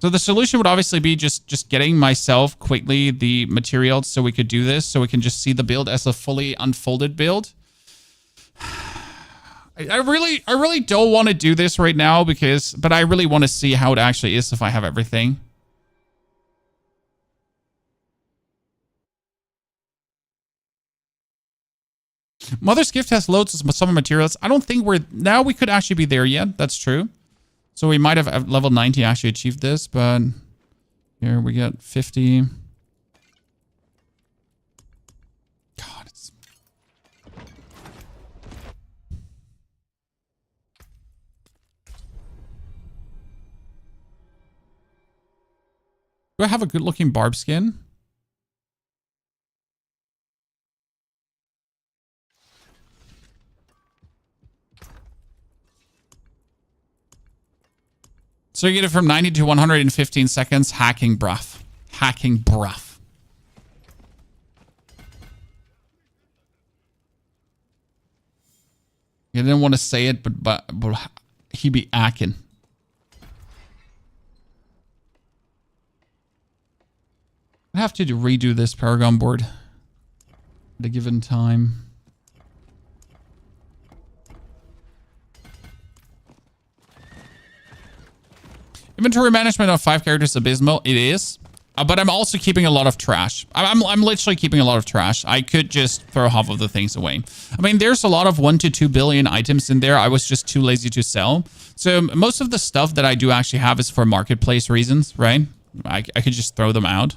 S1: So the solution would obviously be just getting myself quickly the materials so we could do this. So we can just see the build as a fully unfolded build. I really don't want to do this right now but I really want to see how it actually is if I have everything. Mother's Gift has loads of summer materials. I don't think we could actually be there yet. That's true. So we might have at level 90 actually achieved this, but here we get 50. God, it's... Do I have a good looking Barb skin? So you get it from 90 to 115 seconds. Hacking bruh. Hacking bruh. I didn't want to say it, but he be hacking. I have to redo this Paragon board at a given time. Inventory management of 5 characters is abysmal. It is. But I'm also keeping a lot of trash. I'm literally keeping a lot of trash. I could just throw half of the things away. I mean, there's a lot of 1 to 2 billion items in there. I was just too lazy to sell. So most of the stuff that I do actually have is for marketplace reasons, right? I could just throw them out.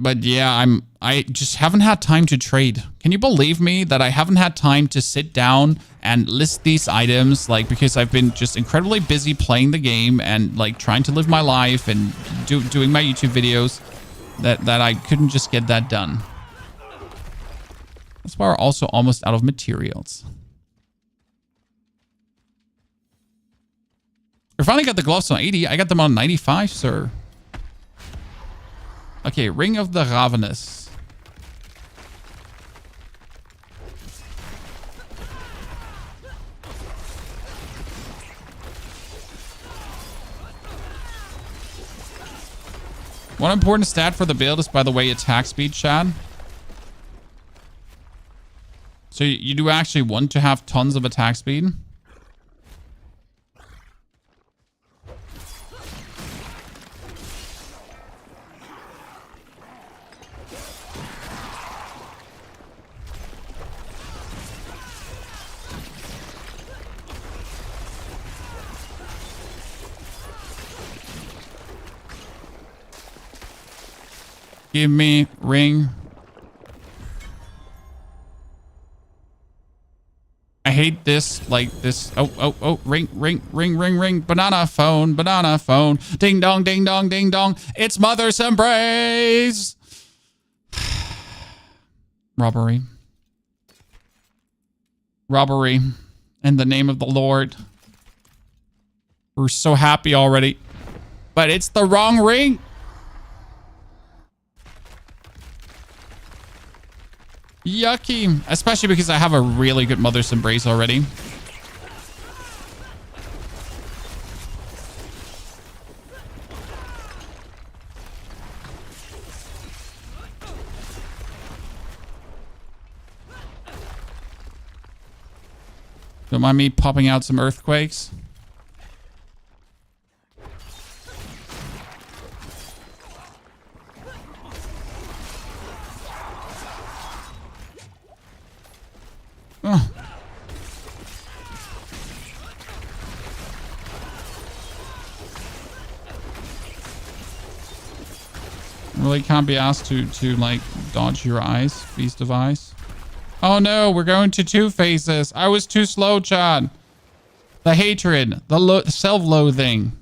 S1: But yeah, I just haven't had time to trade. Can you believe me that I haven't had time to sit down and list these items, like, because I've been just incredibly busy playing the game and like trying to live my life and doing my YouTube videos that I couldn't just get that done. That's why we're also almost out of materials. We finally got the gloves on 80. I got them on 95, sir. Okay, Ring of the Ravenous. One important stat for the build is, by the way, attack speed, Chad. So you do actually want to have tons of attack speed. Give me ring. I hate this, like this. Oh, ring. Banana phone. Ding dong, ding dong, ding dong. It's Mother's Embrace. Robbery. In the name of the Lord. We're so happy already. But it's the wrong ring. Yucky. Especially because I have a really good Mother's Embrace already. Don't mind me popping out some earthquakes. Oh. Really can't be asked to like dodge your eyes, Beast of Ice. Oh no, we're going to two phases. I was too slow, Chad. The hatred, the self-loathing.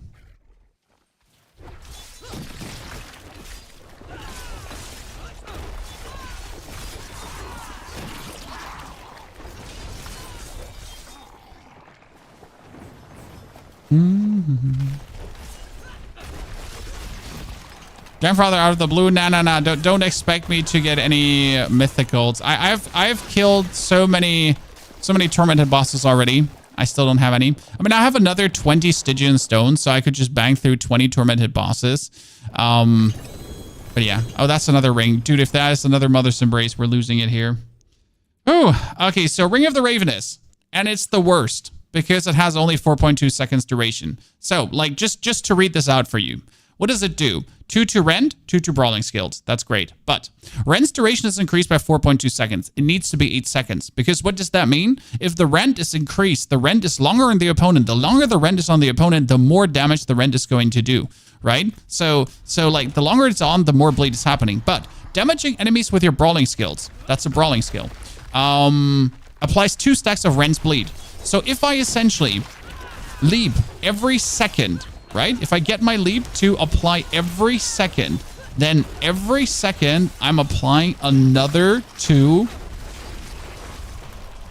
S1: Grandfather out of the blue. Nah. Don't expect me to get any mythicals. I've killed so many tormented bosses already. I still don't have any. I mean, I have another 20 Stygian stones, so I could just bang through 20 tormented bosses. But yeah. Oh, that's another ring. Dude, if that is another Mother's Embrace, we're losing it here. Oh, okay. So Ring of the Ravenous. And it's the worst because it has only 4.2 seconds duration. So, like, just to read this out for you. What does it do? 2 to Rend, 2 to Brawling Skills. That's great. But Rend's duration is increased by 4.2 seconds. It needs to be 8 seconds. Because what does that mean? If the Rend is increased, the Rend is longer on the opponent. The longer the Rend is on the opponent, the more damage the Rend is going to do. Right? So like, the longer it's on, the more bleed is happening. But damaging enemies with your Brawling Skills. That's a Brawling Skill. Applies 2 stacks of Rend's bleed. So if I essentially leap every second... Right? If I get my leap to apply every second, then every second I'm applying another 2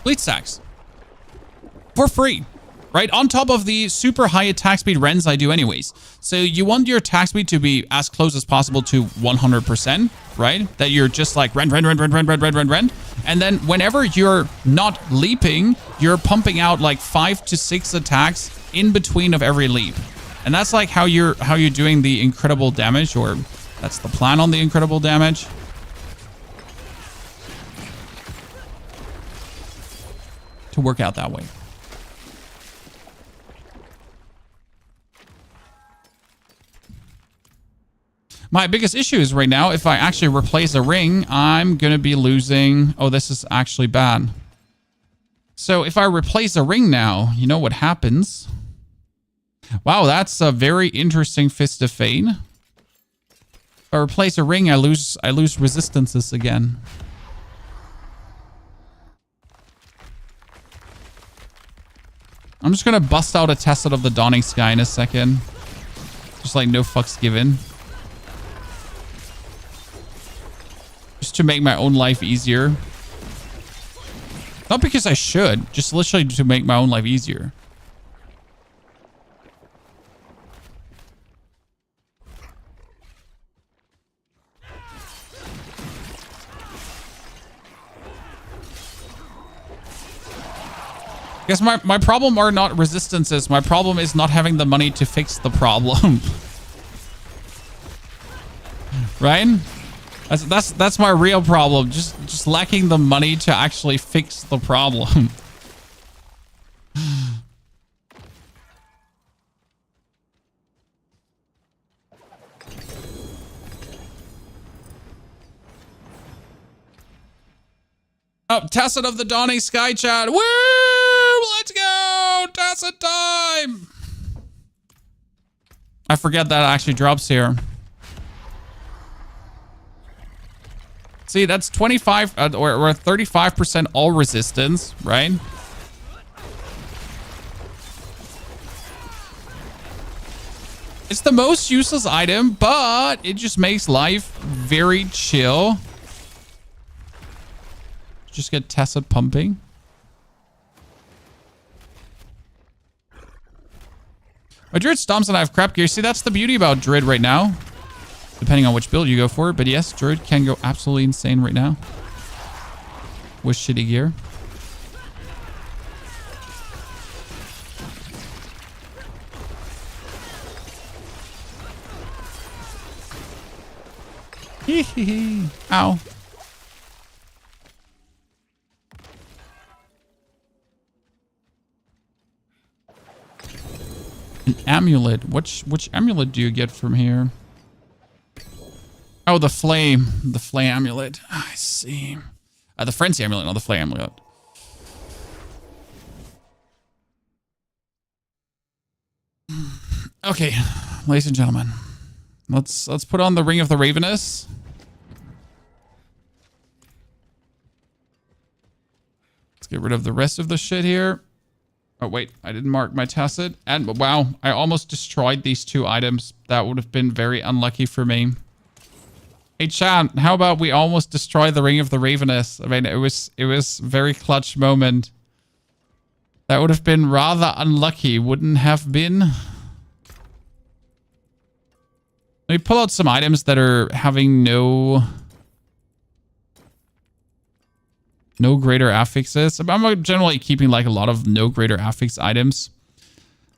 S1: bleed stacks for free, right? On top of the super high attack speed Rends I do anyways. So you want your attack speed to be as close as possible to 100%, right? That you're just like rend. And then whenever you're not leaping, you're pumping out like 5 to 6 attacks in between of every leap. And that's like how you're doing the incredible damage, or that's the plan on the incredible damage. To work out that way. My biggest issue is right now, if I actually replace a ring, I'm going to be losing... Oh, this is actually bad. So if I replace a ring now, you know what happens? Wow, that's a very interesting Fist of Fate. If I replace a ring, I lose resistances again. I'm just gonna bust out a Test of the Dawning Sky in a second. Just like no fucks given. Just to make my own life easier. Not because I should, just literally to make my own life easier. I guess my problem are not resistances. My problem is not having the money to fix the problem. Right? That's my real problem. Just lacking the money to actually fix the problem. Oh, Tacit of the Dawning Sky chat. Woo! Let's go! Tacit time! I forget that actually drops here. See, that's 25 or 35% all resistance, right? It's the most useless item, but it just makes life very chill. Just get Tacit pumping. My Druid stomps and I have crap gear. See, that's the beauty about Druid right now. Depending on which build you go for. But yes, Druid can go absolutely insane right now. With shitty gear. Hee hee hee. Ow. An amulet. Which amulet do you get from here? Oh, the flame. The flame amulet. I see. The frenzy amulet, not the flame amulet. Okay, ladies and gentlemen. Let's put on the Ring of the Ravenous. Let's get rid of the rest of the shit here. Oh, wait. I didn't mark my Tacit. And wow, I almost destroyed these two items. That would have been very unlucky for me. Hey, chat, how about we almost destroy the Ring of the Ravenous? I mean, it was very clutch moment. That would have been rather unlucky, wouldn't have been? Let me pull out some items that are having no greater affixes. I'm generally keeping like a lot of no greater affix items.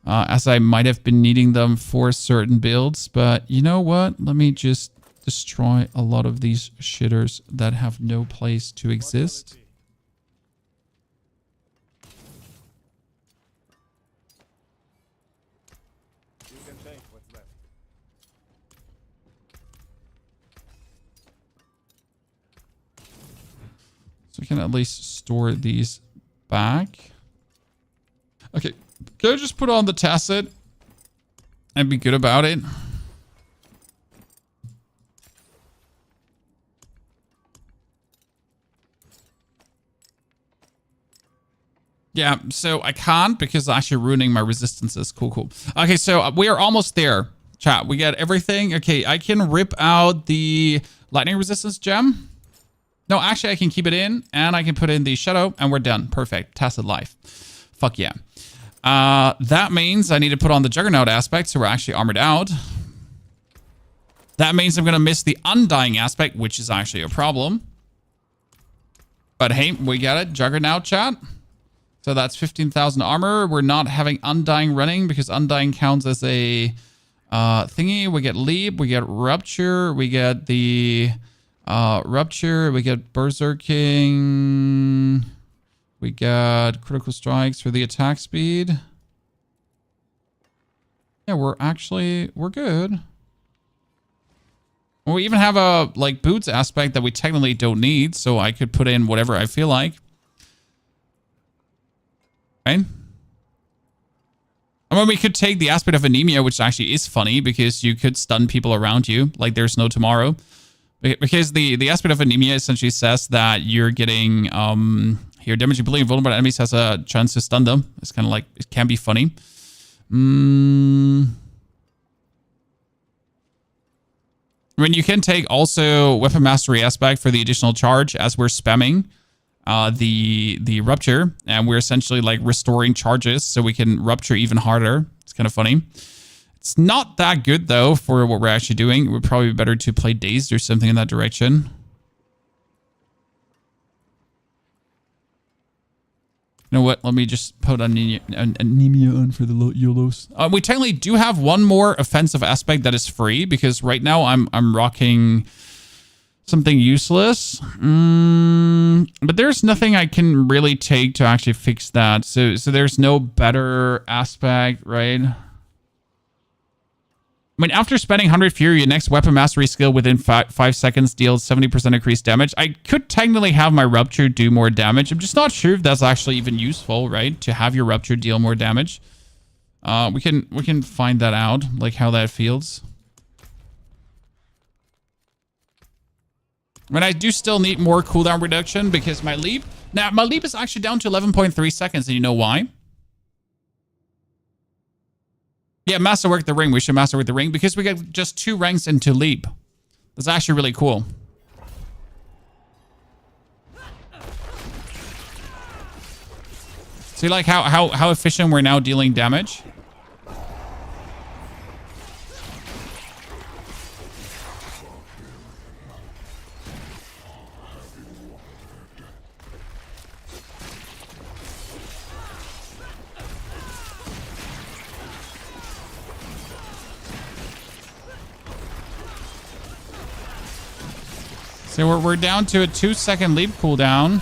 S1: As I might have been needing them for certain builds. But you know what? Let me just destroy a lot of these shitters that have no place to exist.
S3: You can take what's left.
S1: So we can at least store these back. Okay, can I just put on the Tacit and be good about it? Yeah, so I can't because it's actually ruining my resistances. Cool. Okay, so we are almost there, chat. We got everything. Okay, I can rip out the lightning resistance gem. No, actually, I can keep it in, and I can put in the shadow, and we're done. Perfect. Tacit life. Fuck yeah. That means I need to put on the Juggernaut aspect, so we're actually armored out. That means I'm going to miss the Undying aspect, which is actually a problem. But hey, we got it. Juggernaut, chat. So that's 15,000 armor. We're not having Undying running because Undying counts as a thingy. We get Leap, we get Rupture, we get the Rupture, we get Berserking, we got Critical Strikes for the attack speed. Yeah, we're good. We even have a like boots aspect that we technically don't need, so I could put in whatever I feel like. Right? I mean, we could take the aspect of anemia, which actually is funny because you could stun people around you like there's no tomorrow. Because the aspect of anemia essentially says that you're getting here damage completely vulnerable enemies has a chance to stun them. It's kind of like it can be funny. I mean, you can take also weapon mastery aspect for the additional charge as we're spamming the rupture, and we're essentially like restoring charges so we can rupture even harder. It's kind of funny. It's not that good though for what we're actually doing. It would probably be better to play Dazed or something in that direction. know what? Let me just put anemia on for the YOLOs. We technically do have one more offensive aspect that is free, because right now I'm rocking something useless. But there's nothing I can really take to actually fix that. So there's no better aspect, right? I mean, after spending 100 Fury, your next weapon mastery skill within 5 seconds deals 70% increased damage. I could technically have my Rupture do more damage. I'm just not sure if that's actually even useful, right? To have your Rupture deal more damage. We can find that out, like how that feels. But I do still need more cooldown reduction because my leap... Now, my leap is actually down to 11.3 seconds, and you know why? Yeah, Masterwork the Ring. We should Masterwork the Ring because we get just 2 ranks into leap. That's actually really cool. See, like how efficient we're now dealing damage? So we're down to a 2-second leap cooldown.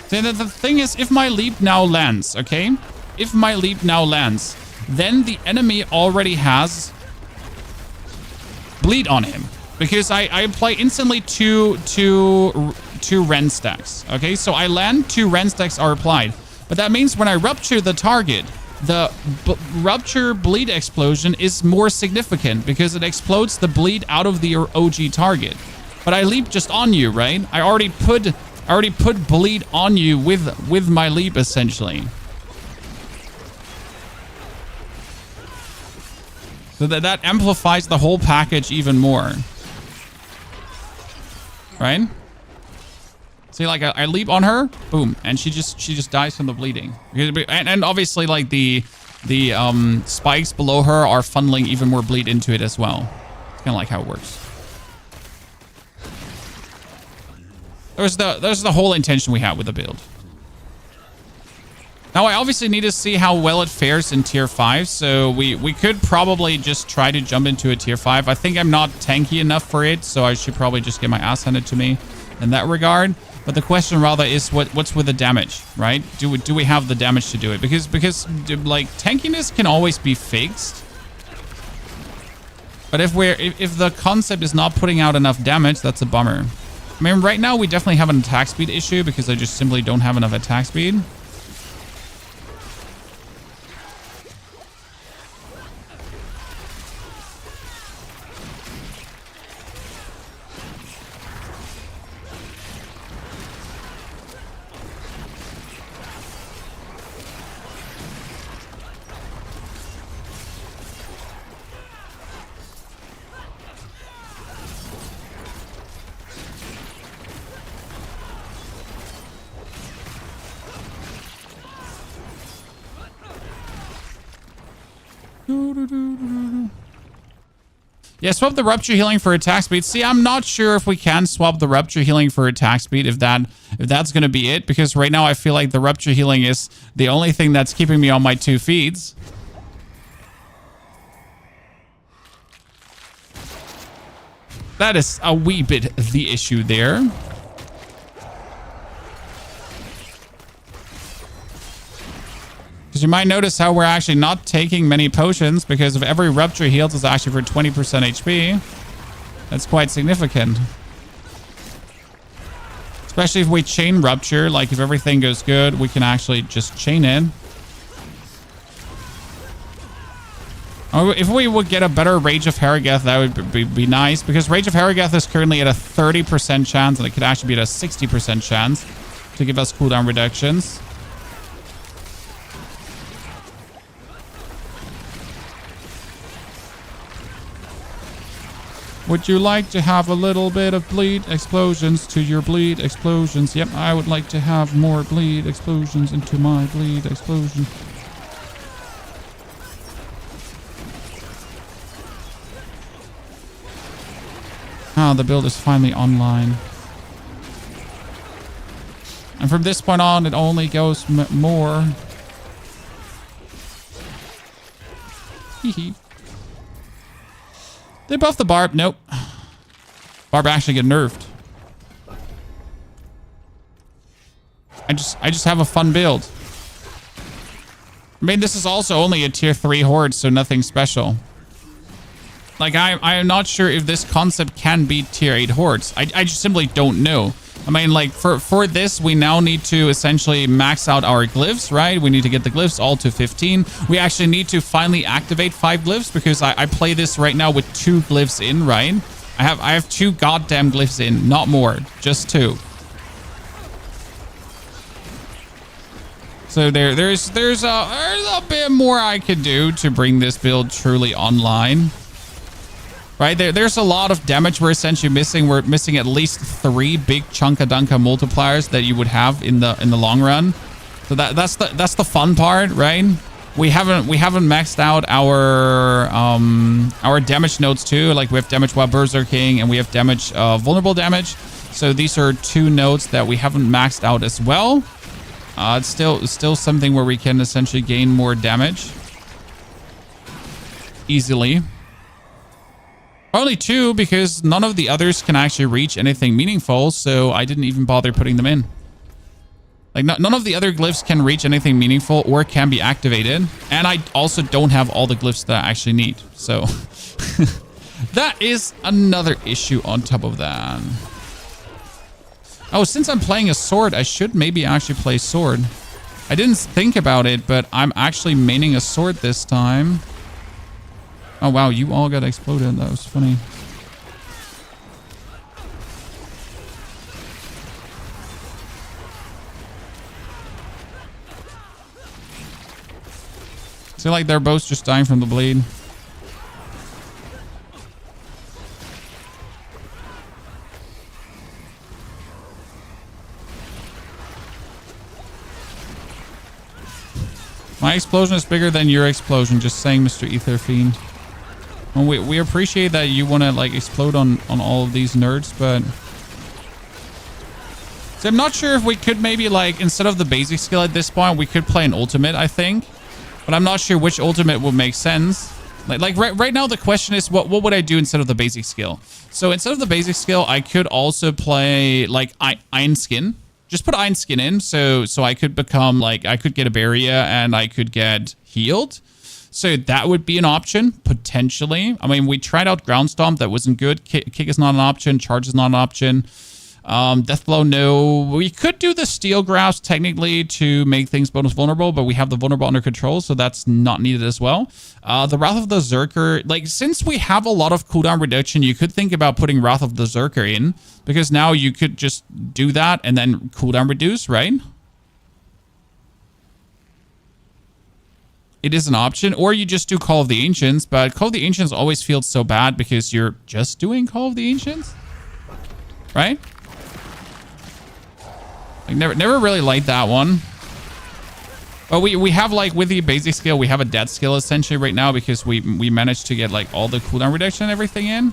S1: So the thing is, if my leap now lands, okay? If my leap now lands, then the enemy already has bleed on him. Because I apply instantly two Ren stacks. Okay, so I land, 2 Ren stacks are applied. But that means when I rupture the target, the rupture bleed explosion is more significant because it explodes the bleed out of the OG target. But I leap just on you, right? I already put bleed on you with my leap essentially. So that amplifies the whole package even more. Right? See, like I leap on her, boom, and she just dies from the bleeding. And obviously, like the spikes below her are funneling even more bleed into it as well. It's kind of like how it works. There's the whole intention we have with the build. Now I obviously need to see how well it fares in tier 5, so we could probably just try to jump into a tier 5. I think I'm not tanky enough for it, so I should probably just get my ass handed to me in that regard. But the question rather is what's with the damage, right? Do we have the damage to do it? Because like tankiness can always be fixed. But if the concept is not putting out enough damage, that's a bummer. I mean, right now we definitely have an attack speed issue because I just simply don't have enough attack speed. Yeah, swap the rupture healing for attack speed. See, I'm not sure if we can swap the rupture healing for attack speed, if that's going to be it, because right now I feel like the rupture healing is the only thing that's keeping me on my 2 feeds. That is a wee bit the issue there. Because you might notice how we're actually not taking many potions because of every rupture heals is actually for 20% HP. That's quite significant. Especially if we chain rupture, like if everything goes good, we can actually just chain it. If we would get a better Rage of Harrogath, that would be nice, because Rage of Harrogath is currently at a 30% chance, and it could actually be at a 60% chance to give us cooldown reductions. Would you like to have a little bit of bleed explosions to your bleed explosions? Yep, I would like to have more bleed explosions into my bleed explosion. Ah, the build is finally online. And from this point on, it only goes more. Hee. They buff the Barb. Nope. Barb actually get nerfed. I just have a fun build. I mean, this is also only a tier 3 horde, so nothing special. Like, I am not sure if this concept can beat tier 8 hordes. I just simply don't know. I mean, like, for this, we now need to essentially max out our glyphs, right? We need to get the glyphs all to 15. We actually need to finally activate 5 glyphs because I play this right now with 2 glyphs in, right? I have 2 goddamn glyphs in, not more, just 2. So there's a bit more I could do to bring this build truly online. Right, there's a lot of damage we're essentially missing. We're missing at least 3 big chunka-dunka multipliers that you would have in the long run. So that's the fun part, right? We haven't maxed out our damage nodes too. Like we have damage while berserking and we have damage vulnerable damage. So these are 2 nodes that we haven't maxed out as well. It's still something where we can essentially gain more damage easily. Only 2 because none of the others can actually reach anything meaningful, so I didn't even bother putting them in. Like, none of the other glyphs can reach anything meaningful or can be activated. And I also don't have all the glyphs that I actually need. So, that is another issue on top of that. Oh, since I'm playing a sword, I should maybe actually play sword. I didn't think about it, but I'm actually maining a sword this time. Oh, wow, you all got exploded. That was funny. So, like, they're both just dying from the bleed. My explosion is bigger than your explosion, just saying, Mr. Ether Fiend. Well, we appreciate that you want to, like, explode on all of these nerds, but... So I'm not sure if we could maybe, like, instead of the basic skill at this point, we could play an ultimate, I think. But I'm not sure which ultimate would make sense. Like right now, the question is, what would I do instead of the basic skill? So instead of the basic skill, I could also play, like, Iron Skin. Just put Iron Skin in, so I could become, like, I could get a barrier and I could get healed. So that would be an option, potentially. I mean, we tried out Ground Stomp. That wasn't good. Kick is not an option. Charge is not an option. Deathblow, no. We could do the Steel Grasp, technically, to make things bonus vulnerable, but we have the vulnerable under control, so that's not needed as well. The Wrath of the Zerker, like, since we have a lot of cooldown reduction, you could think about putting Wrath of the Zerker in, because now you could just do that and then cooldown reduce, right? It is an option, or you just do Call of the Ancients, but Call of the Ancients always feels so bad because you're just doing Call of the Ancients, right? Like, never really liked that one. But we have, like, with the basic skill, we have a death skill essentially right now because we managed to get, like, all the cooldown reduction and everything in.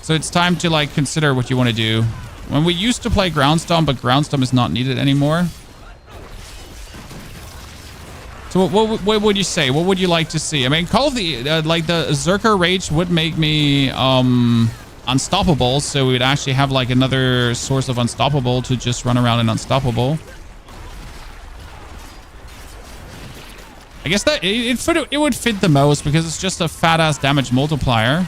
S1: So it's time to, like, consider what you want to do. When we used to play Ground Stomp, but Ground Stomp is not needed anymore. So what would you say? What would you like to see? I mean, Call of the like the Zerker Rage would make me unstoppable, so we would actually have like another source of unstoppable to just run around in unstoppable. I guess that it would fit the most because it's just a fat ass damage multiplier.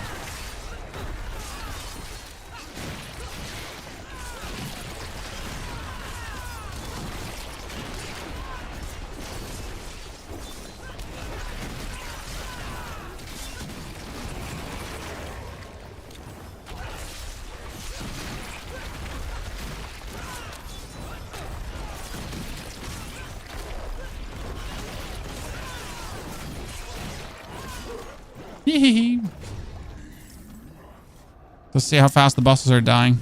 S1: Let's see how fast the bosses are dying.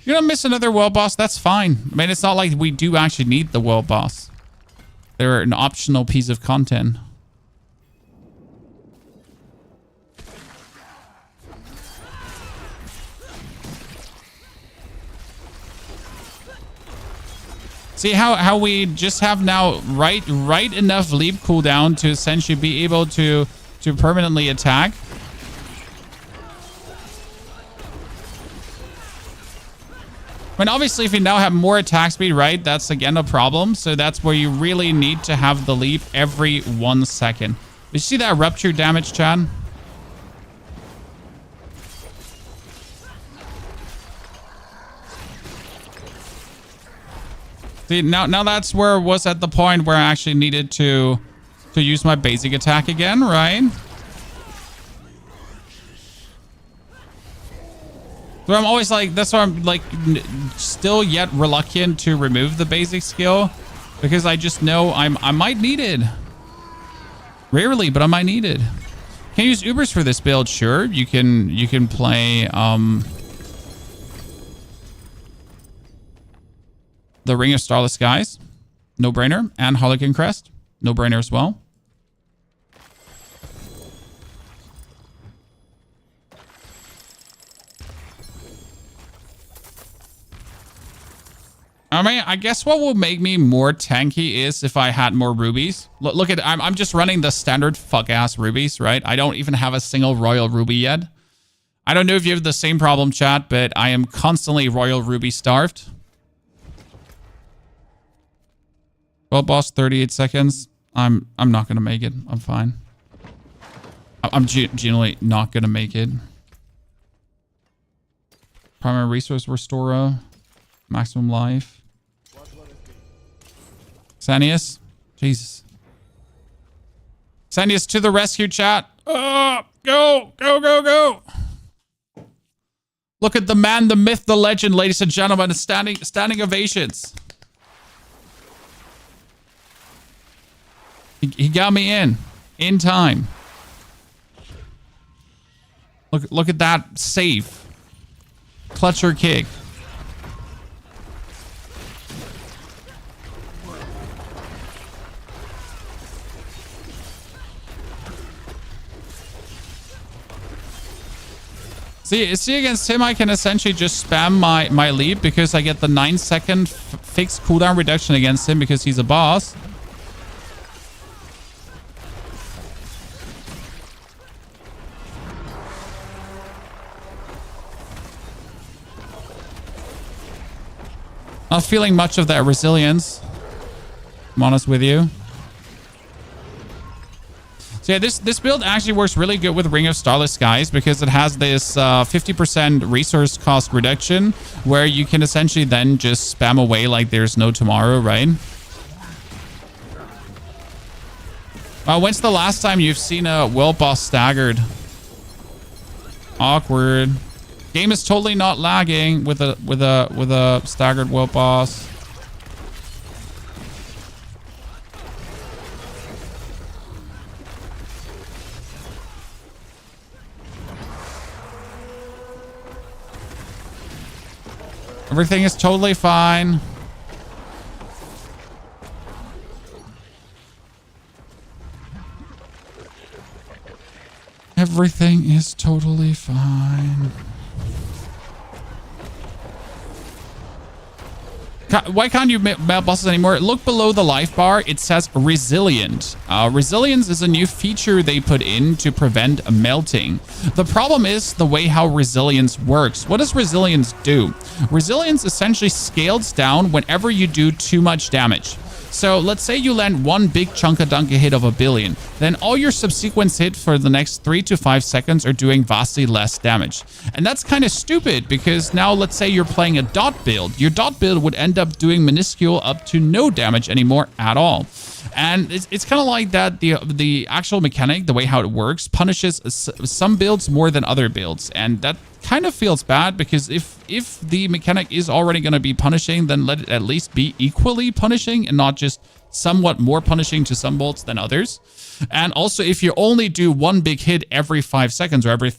S1: You're gonna miss another world boss. That's fine. I mean, it's not like we do actually need the world boss. They're an optional piece of content. See how we just have now right enough leap cooldown to essentially be able to permanently attack. I mean, obviously, if you now have more attack speed, right, that's again a problem. So that's where you really need to have the leap every 1 second. Did you see that rupture damage, Chad? See, now that's where it was at the point where I actually needed to use my basic attack again, right? So I'm always like, that's why I'm like still yet reluctant to remove the basic skill, because I just know I might need it. Rarely, but I might need it. Can you use Ubers for this build? Sure, you can play the Ring of Starless Skies, no brainer, and Harlequin Crest, no brainer as well. I mean, I guess what will make me more tanky is if I had more rubies. Look at, I'm just running the standard fuck-ass rubies, right? I don't even have a single royal ruby yet. I don't know if you have the same problem, chat, but I am constantly royal ruby starved. Well, boss, 38 seconds. I'm not going to make it. I'm fine. I'm genuinely not going to make it. Primary resource restorer. Maximum life. Xanius. Jesus. Xanius to the rescue, chat. Go. Look at the man, the myth, the legend, ladies and gentlemen. Standing ovations. He got me in time. Look at that save. Clutcher kick. See against him, I can essentially just spam my leap because I get the 9-second fixed cooldown reduction against him because he's a boss. Not feeling much of that resilience. I'm honest with you. So yeah, this build actually works really good with Ring of Starless Skies because it has this 50% resource cost reduction where you can essentially then just spam away like there's no tomorrow, right? When's the last time you've seen a world boss staggered? Awkward. Game is totally not lagging with a staggered world boss. Everything is totally fine. Everything is totally fine. Why can't you melt bosses anymore? Look below the life bar. It says resilient. Resilience is a new feature they put in to prevent melting. The problem is the way how resilience works. What does resilience do? Resilience essentially scales down whenever you do too much damage. So let's say you land one big chunka-dunka hit of 1 billion. Then all your subsequent hits for the next 3 to 5 seconds are doing vastly less damage. And that's kind of stupid because now let's say you're playing a dot build. Your dot build would end up doing minuscule up to no damage anymore at all. And it's kind of like that the actual mechanic, the way how it works, punishes some builds more than other builds. And that kind of feels bad because if the mechanic is already going to be punishing, then let it at least be equally punishing and not just somewhat more punishing to some builds than others. And also, if you only do one big hit every 5 seconds or every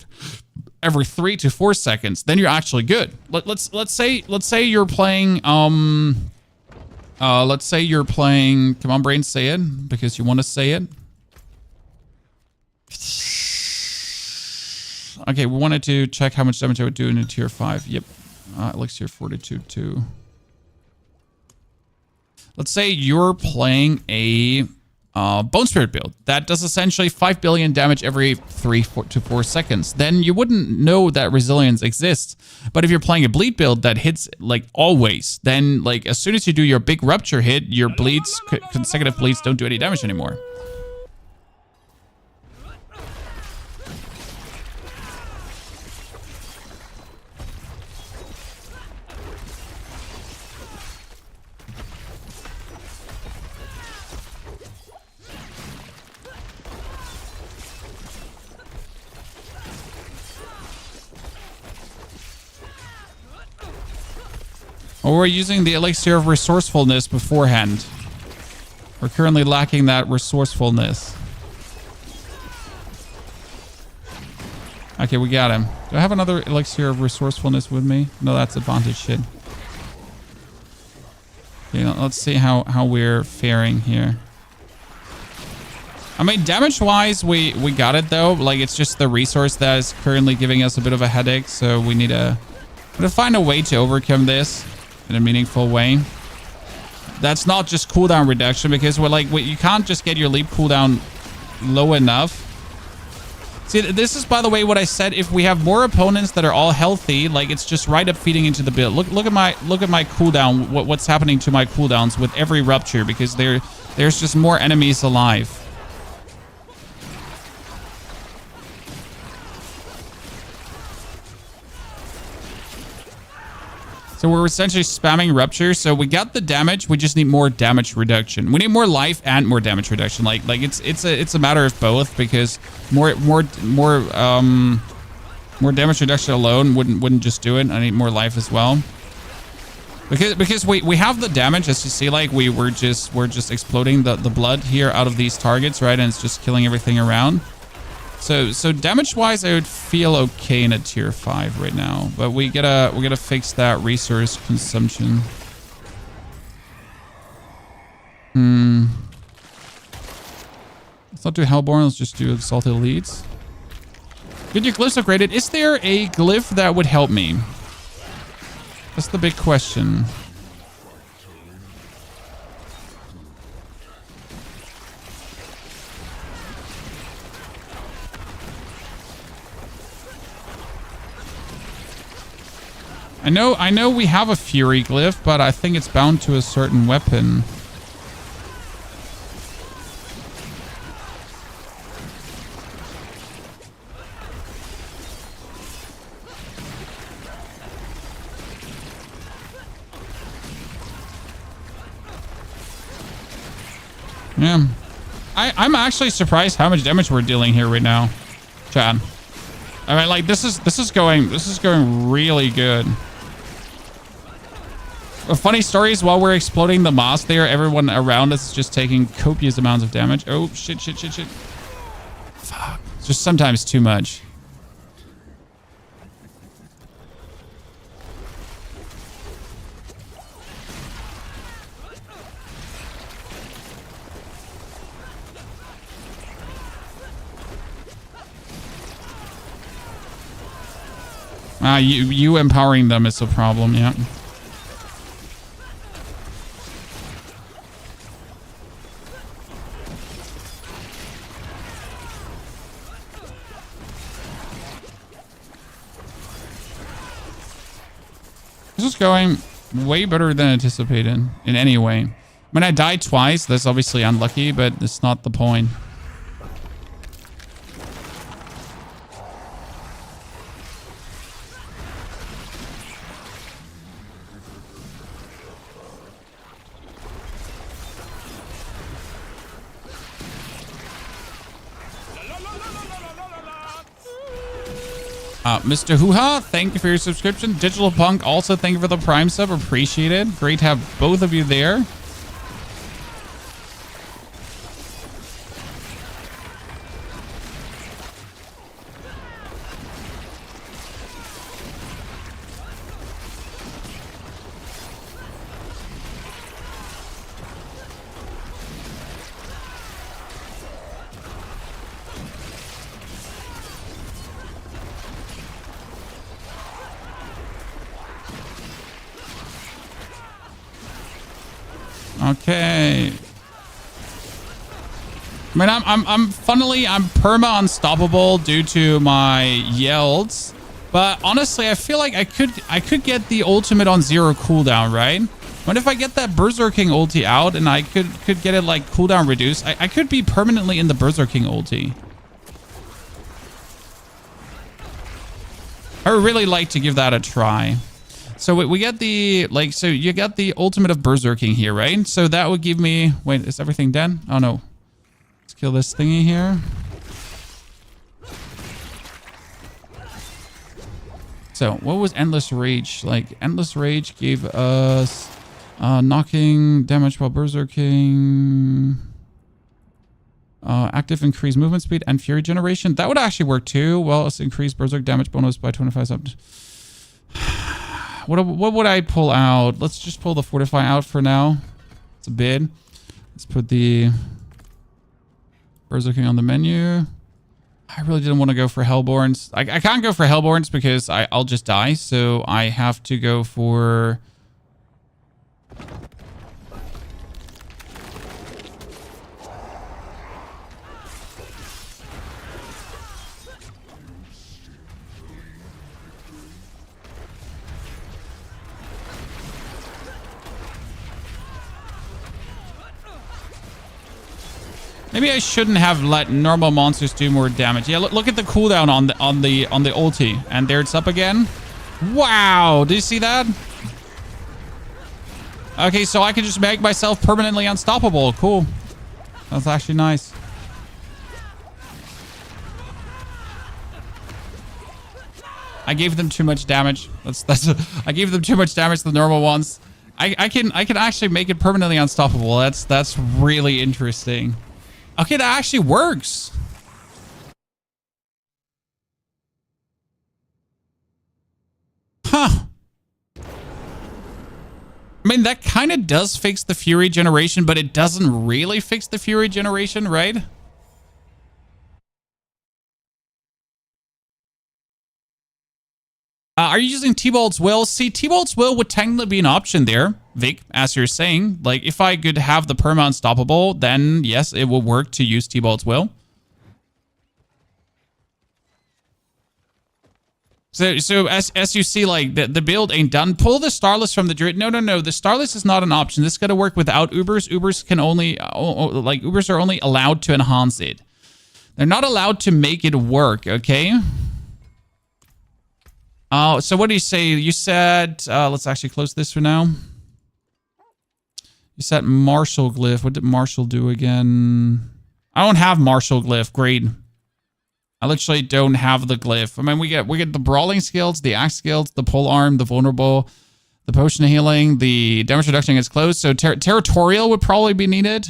S1: 3 to 4 seconds, then you're actually good. Let's say you're playing let's say you're playing, come on brain, say it because you want to say it. Okay, we wanted to check how much damage I would do in a tier 5. Yep. Elixir Fortitude 2. let's say you're playing a Bone Spirit build that does essentially 5 billion damage every 3 to 4 seconds. Then you wouldn't know that resilience exists. But if you're playing a bleed build that hits like always, then like as soon as you do your big rupture hit, your bleeds, consecutive bleeds don't do any damage anymore. Well, we're using the elixir of resourcefulness beforehand. We're currently lacking that resourcefulness. Okay, we got him. Do I have another elixir of resourcefulness with me? No, that's advantage shit. Okay, let's see how we're faring here. I mean, damage-wise, we got it, though. Like, it's just the resource that is currently giving us a bit of a headache, so we need to find a way to overcome this in a meaningful way. That's not just cooldown reduction, because you can't just get your leap cooldown low enough. See, this is, by the way, what I said. If we have more opponents that are all healthy, like, it's just right up feeding into the build. Look at my cooldown. What's happening to my cooldowns with every rupture, because there's just more enemies alive. So we're essentially spamming rupture. So we got the damage. We just need more damage reduction. We need more life and more damage reduction. Like it's a matter of both, because more damage reduction alone wouldn't just do it. I need more life as well. Because we have the damage, as you see, like we're just exploding the blood here out of these targets, right? And it's just killing everything around. So damage-wise, I would feel okay in a tier 5 right now, but we gotta fix that resource consumption. Let's not do Hellborn. Let's just do Exalted Elites. Good, your glyphs upgraded. Is there a glyph that would help me? That's the big question. I know we have a Fury glyph, but I think it's bound to a certain weapon. Yeah. I'm actually surprised how much damage we're dealing here right now, Chad. I mean, like, this is going really good. A funny story is, while we're exploding the moss there, everyone around us is just taking copious amounts of damage. Oh, shit. Fuck. It's just sometimes too much. You empowering them is a problem, yeah. This is going way better than anticipated in any way. When I died twice, that's obviously unlucky, but it's not the point. Mr. Hoo-Ha, thank you for your subscription. Digital Punk, also thank you for the Prime sub. Appreciate it. Great to have both of you there. Okay. I mean, I'm perma unstoppable due to my yields, but honestly, I feel like I could get the ultimate on 0 cooldown, right? What if I get that Berserking ulti out and I could get it like cooldown reduced? I could be permanently in the Berserking ulti. I would really like to give that a try. So we get the, like, so you got the ultimate of Berserking here, right? So that would give me, wait, is everything dead? Oh no. Let's kill this thingy here. So what was Endless Rage? Like, Endless Rage gave us knocking damage while Berserking, active increased movement speed and Fury Generation. That would actually work too. Well, it's increased Berserk damage bonus by 25 something. What would I pull out? Let's just pull the Fortify out for now. It's a bid. Let's put the Berserking on the menu. I really didn't want to go for Hellborns. I can't go for Hellborns because I'll just die. So I have to go for... Maybe I shouldn't have let normal monsters do more damage. Yeah, look at the cooldown on the ulti, and there it's up again. Wow, did you see that? Okay, so I can just make myself permanently unstoppable. Cool. That's actually nice. I gave them too much damage. I gave them too much damage to the normal ones. I can actually make it permanently unstoppable. That's really interesting. Okay, that actually works. Huh. I mean, that kind of does fix the Fury Generation, but it doesn't really fix the Fury Generation, right? Are you using T-Bolt's Will? See, T-Bolt's Will would technically be an option there, Vic, as you're saying. Like, if I could have the perma unstoppable, then yes, it will work to use T-Bolt's Will. So as you see, like, the build ain't done. Pull the Starless from the Druid. No. The Starless is not an option. This is going to work without Ubers. Ubers can only, like, Ubers are only allowed to enhance it. They're not allowed to make it work, okay? So what do you say? You said, let's actually close this for now. You said Martial Glyph. What did Martial do again? I don't have Martial Glyph. Great. I literally don't have the glyph. I mean, we get the Brawling skills, the Axe skills, the Pole Arm, the Vulnerable, the Potion of Healing, the damage reduction gets close. So Territorial would probably be needed.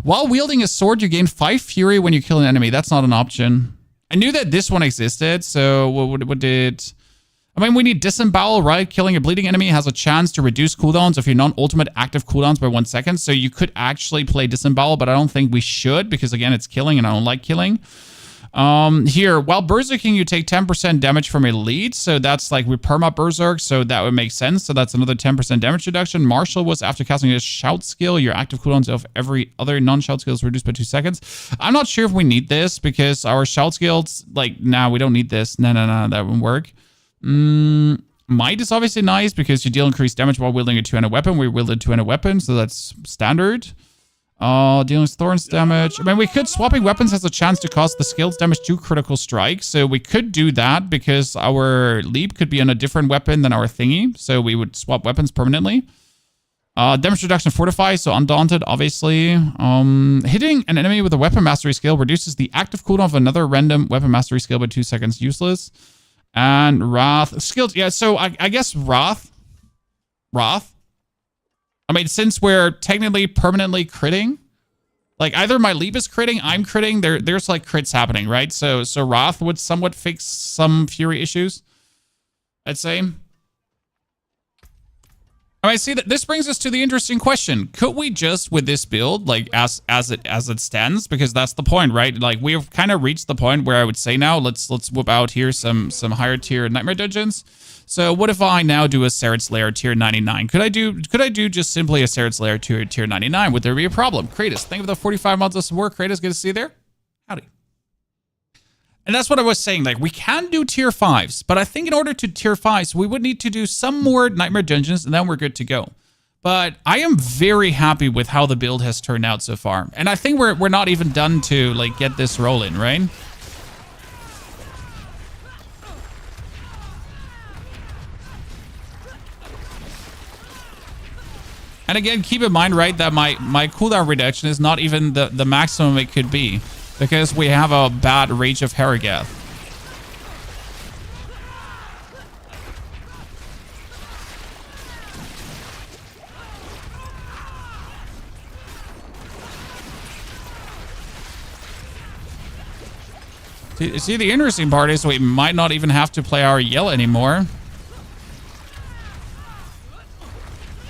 S1: While wielding a sword, you gain 5 Fury when you kill an enemy. That's not an option. I knew that this one existed, so what did... I mean, we need Disembowel, right? Killing a bleeding enemy has a chance to reduce cooldowns of your non-ultimate active cooldowns by 1 second, so you could actually play Disembowel, but I don't think we should, because again, it's killing, and I don't like killing. Here, while Berserking, you take 10% damage from a lead, so that's like we perma Berserk, so that would make sense, so that's another 10% damage reduction. Martial was after casting a Shout skill, your active cooldowns of every other non-Shout skill is reduced by 2 seconds. I'm not sure if we need this, because our Shout skills, like, nah, we don't need this. No, that wouldn't work. Might is obviously nice, because you deal increased damage while wielding a two-handed weapon. We wielded a two-handed weapon, so that's standard. Dealing with Thorns damage. I mean, we could... Swapping weapons has a chance to cause the skills damage to critical strike. So we could do that because our leap could be on a different weapon than our thingy. So we would swap weapons permanently. Damage reduction Fortify. So Undaunted, obviously. Hitting an enemy with a weapon mastery skill reduces the active cooldown of another random weapon mastery skill by 2 seconds. Useless. And Wrath. Skills. Yeah, so I guess Wrath. I mean, since we're technically permanently critting, like either my leap is critting, I'm critting, there's like crits happening, right? So Wrath would somewhat fix some Fury issues, I'd say. I mean, see that this brings us to the interesting question. Could we just, with this build, like as it stands, because that's the point, right? Like we've kind of reached the point where I would say now let's whip out here some higher tier nightmare dungeons. So what if I now do a Serra's Lair tier 99? Could I do just simply a Serra's Lair tier 99? Would there be a problem? Kratos, think of the 45 months of support. Kratos, good to see you there. Howdy. And that's what I was saying. Like, we can do tier 5s, but I think in order to tier 5s, we would need to do some more nightmare dungeons, and then we're good to go. But I am very happy with how the build has turned out so far. And I think we're not even done to, like, get this rolling, right? And again, keep in mind, right, that my cooldown reduction is not even the maximum it could be, because we have a bad Rage of Harrogath. See, the interesting part is we might not even have to play our yell anymore.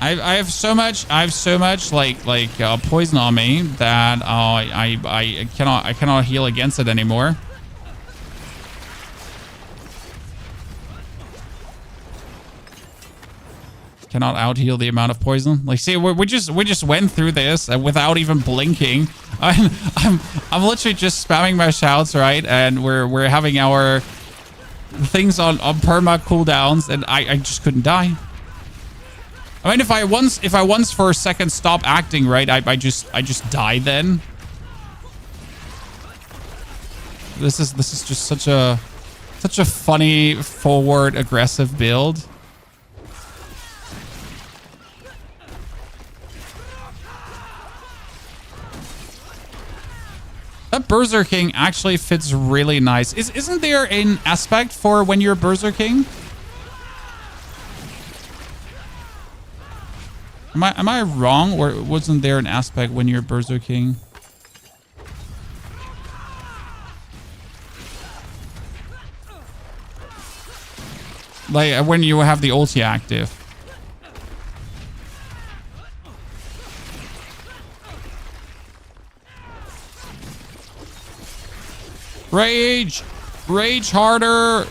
S1: I have so much like poison on me that I cannot heal against it anymore. Cannot out heal the amount of poison. Like, see, we just went through this without even blinking. I'm literally just spamming my shouts, right? And we're having our things on perma cooldowns, and I just couldn't die. I mean, if I once for a second stop acting, right, I just die then. This is just such a funny forward aggressive build. That Berserking actually fits really nice. Isn't there an aspect for when you're Berserking? Am I wrong, or wasn't there an aspect when you're Berserking? Like when you have the ulti active. Rage! Rage harder!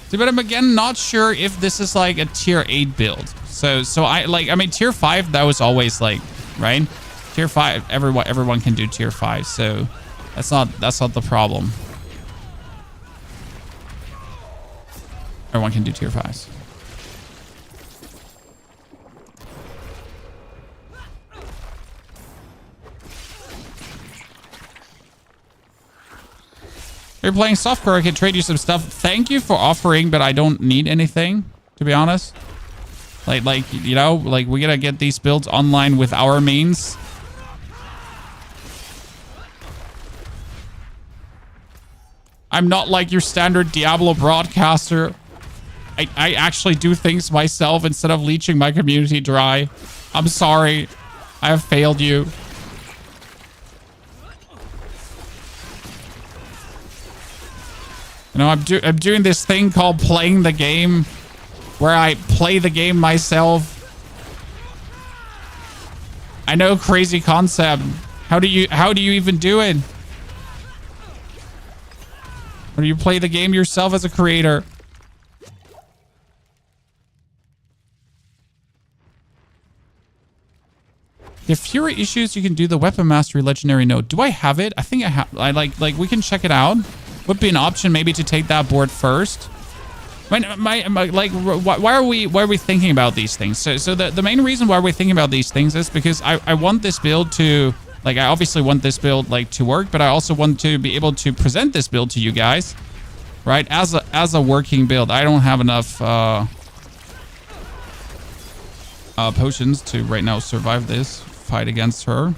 S1: See, but I'm again not sure if this is like a tier 8 build. So I mean tier 5, that was always like, right? Tier 5, everyone can do tier 5, so that's not the problem. Everyone can do tier 5s. You're playing softcore, I can trade you some stuff. Thank you for offering, but I don't need anything, to be honest. Like you know, like we gotta get these builds online with our means. I'm not like your standard Diablo broadcaster. I actually do things myself instead of leeching my community dry. I'm sorry. I have failed you. You know, I'm doing this thing called playing the game, where I play the game myself. I know, crazy concept. How do you even do it? Or do you play the game yourself as a creator? If Fury issues, you can do the Weapon Mastery Legendary Node. Do I have it? I think I have. I like we can check it out. Would be an option maybe to take that board first. Why are we thinking about these things? So the main reason why we're thinking about these things is because I want this build to, like, I obviously want this build like to work, but I also want to be able to present this build to you guys, right? As a working build. I don't have enough potions to right now survive this fight against her.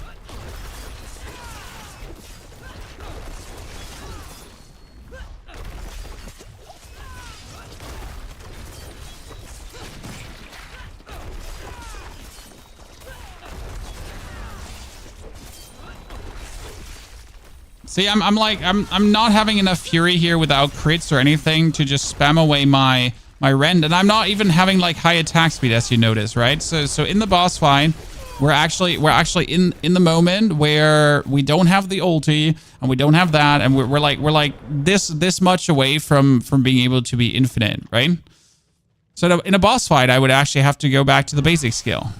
S1: See, I'm not having enough fury here without crits or anything to just spam away my rend, and I'm not even having like high attack speed, as you notice, right? So in the boss fight, we're actually in the moment where we don't have the ulti and we don't have that, and we're like this much away from being able to be infinite, right? So in a boss fight, I would actually have to go back to the basic skill.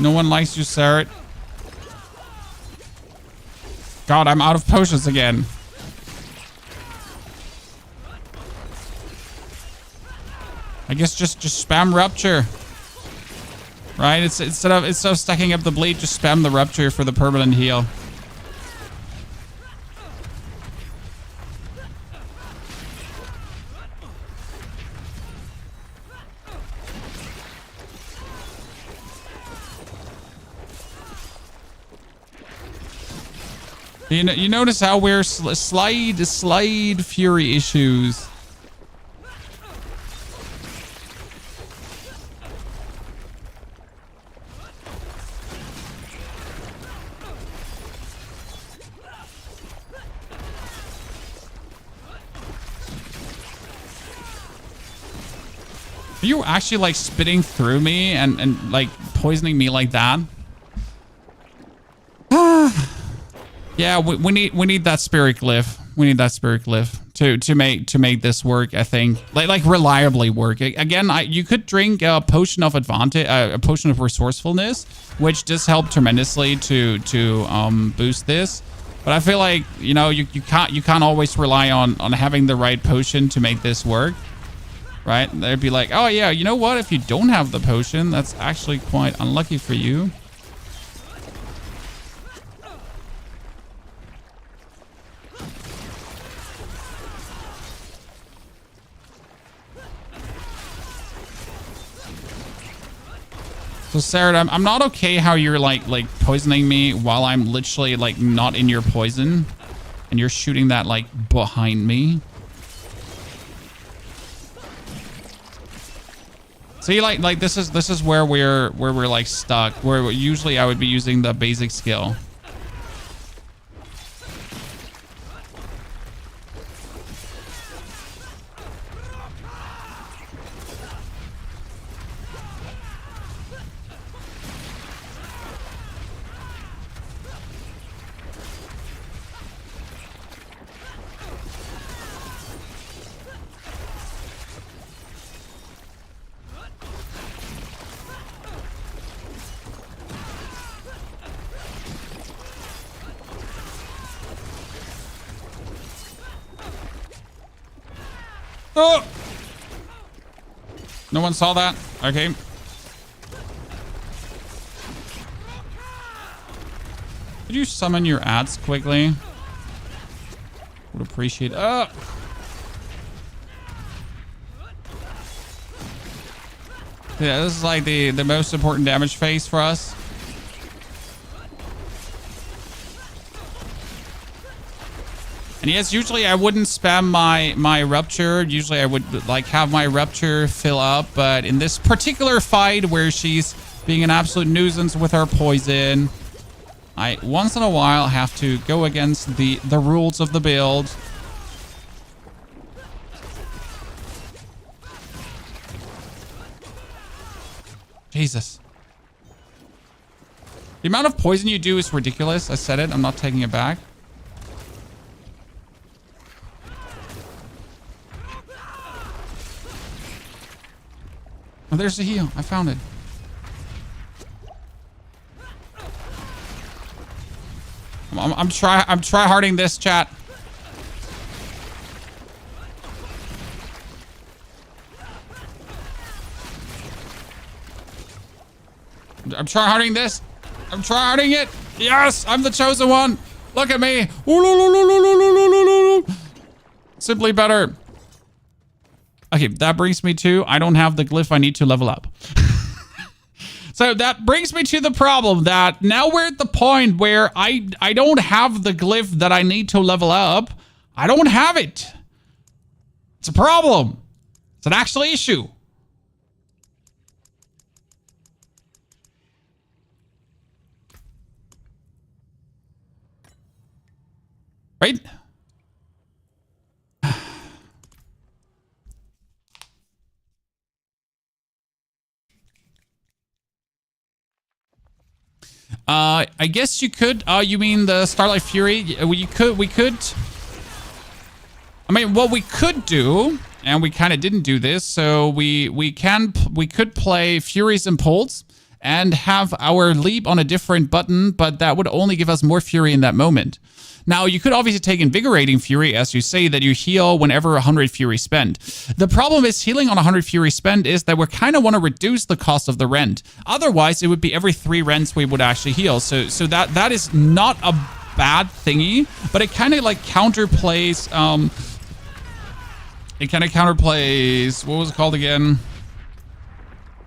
S1: No one likes you, Sarah. God, I'm out of potions again. I guess just spam rupture. Right? It's instead of stacking up the bleed, just spam the rupture for the permanent heal. You notice how we're slide fury issues. Are you actually like spitting through me and like poisoning me like that? Yeah, we need that spirit glyph. We need that spirit glyph to make this work. I think like reliably work. Again, you could drink a potion of advantage, a potion of resourcefulness, which does help tremendously to boost this. But I feel like you can't always rely on having the right potion to make this work, right? They'd be like, oh yeah, you know what? If you don't have the potion, that's actually quite unlucky for you. So Sarah, I'm not okay how you're like poisoning me while I'm literally like not in your poison, and you're shooting that like behind me. See, like this is where we're like stuck. Where usually I would be using the basic skill. Oh! No one saw that? Okay. Could you summon your ads quickly? Would appreciate. Oh! Yeah, this is like the most important damage phase for us. And yes, usually I wouldn't spam my rupture. Usually I would like have my rupture fill up, but in this particular fight where she's being an absolute nuisance with her poison, I once in a while have to go against the rules of the build. Jesus. The amount of poison you do is ridiculous. I said it. I'm not taking it back. Oh, there's the heal. I found it. I'm try-harding this, chat. I'm tryharding this. I'm tryharding it. Yes, I'm the chosen one. Look at me. Simply better. Okay, that brings me to, I don't have the glyph I need to level up. So that brings me to the problem that now we're at the point where I don't have the glyph that I need to level up. I don't have it. It's a problem. It's an actual issue. Right? I guess you could. You mean the Starlight Fury? We could. I mean, what we could do, and we kind of didn't do this, so we could play Furies and Pulse and have our leap on a different button, but that would only give us more Fury in that moment. Now, you could obviously take Invigorating Fury, as you say, that you heal whenever 100 Fury spent. The problem is healing on 100 Fury spent is that we kind of want to reduce the cost of the rend. Otherwise, it would be every 3 rends we would actually heal. So that is not a bad thingy, but it kind of like counterplays. It kind of counterplays. What was it called again?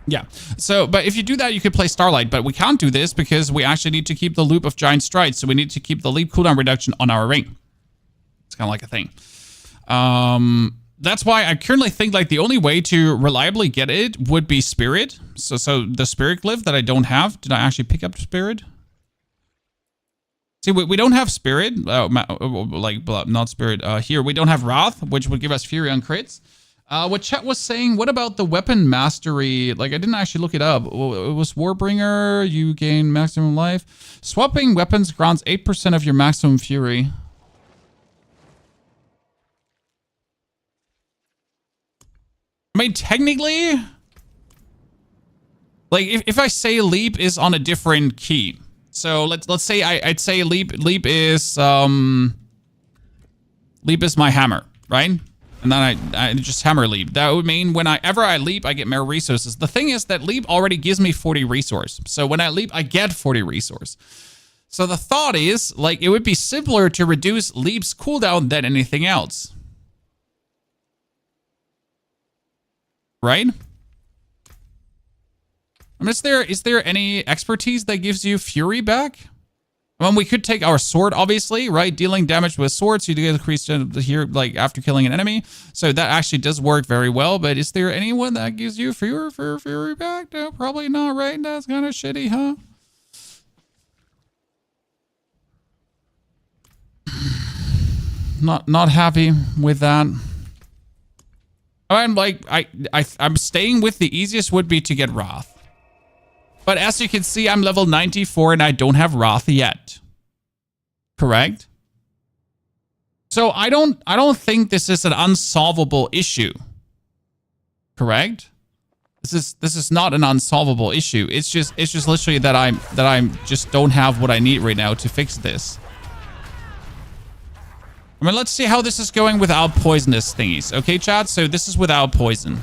S1: Yeah. So, but if you do that, you could play Starlight, but we can't do this because we actually need to keep the loop of Giant Strides. So we need to keep the leap cooldown reduction on our ring. It's kind of like a thing. That's why I currently think like the only way to reliably get it would be Spirit. So the Spirit glyph that I don't have. Did I actually pick up Spirit? See, we don't have Spirit. Not Spirit. Here, we don't have Wrath, which would give us Fury on crits. What chat was saying, what about the weapon mastery? Like, I didn't actually look it up. It was Warbringer, you gain maximum life. Swapping weapons grants 8% of your maximum fury. I mean, technically, like, if I say leap is on a different key. So let's say I'd say leap is my hammer, right? And then I just hammer leap. That would mean whenever I leap, I get more resources. The thing is that leap already gives me 40 resource. So when I leap, I get 40 resource. So the thought is, like, it would be simpler to reduce leap's cooldown than anything else. Right? I mean, is there any expertise that gives you fury back? Well, we could take our sword, obviously, right? Dealing damage with swords, you get increased here, like, after killing an enemy. So that actually does work very well. But is there anyone that gives you fury back? No, probably not, right? That's kind of shitty, huh? Not happy with that. I'm like, I'm staying with the easiest would be to get Wrath. But as you can see, I'm level 94 and I don't have Wrath yet. Correct? So I don't think this is an unsolvable issue. Correct? This is not an unsolvable issue. It's just literally that I just don't have what I need right now to fix this. I mean, let's see how this is going without poisonous thingies. Okay, chat? So this is without poison.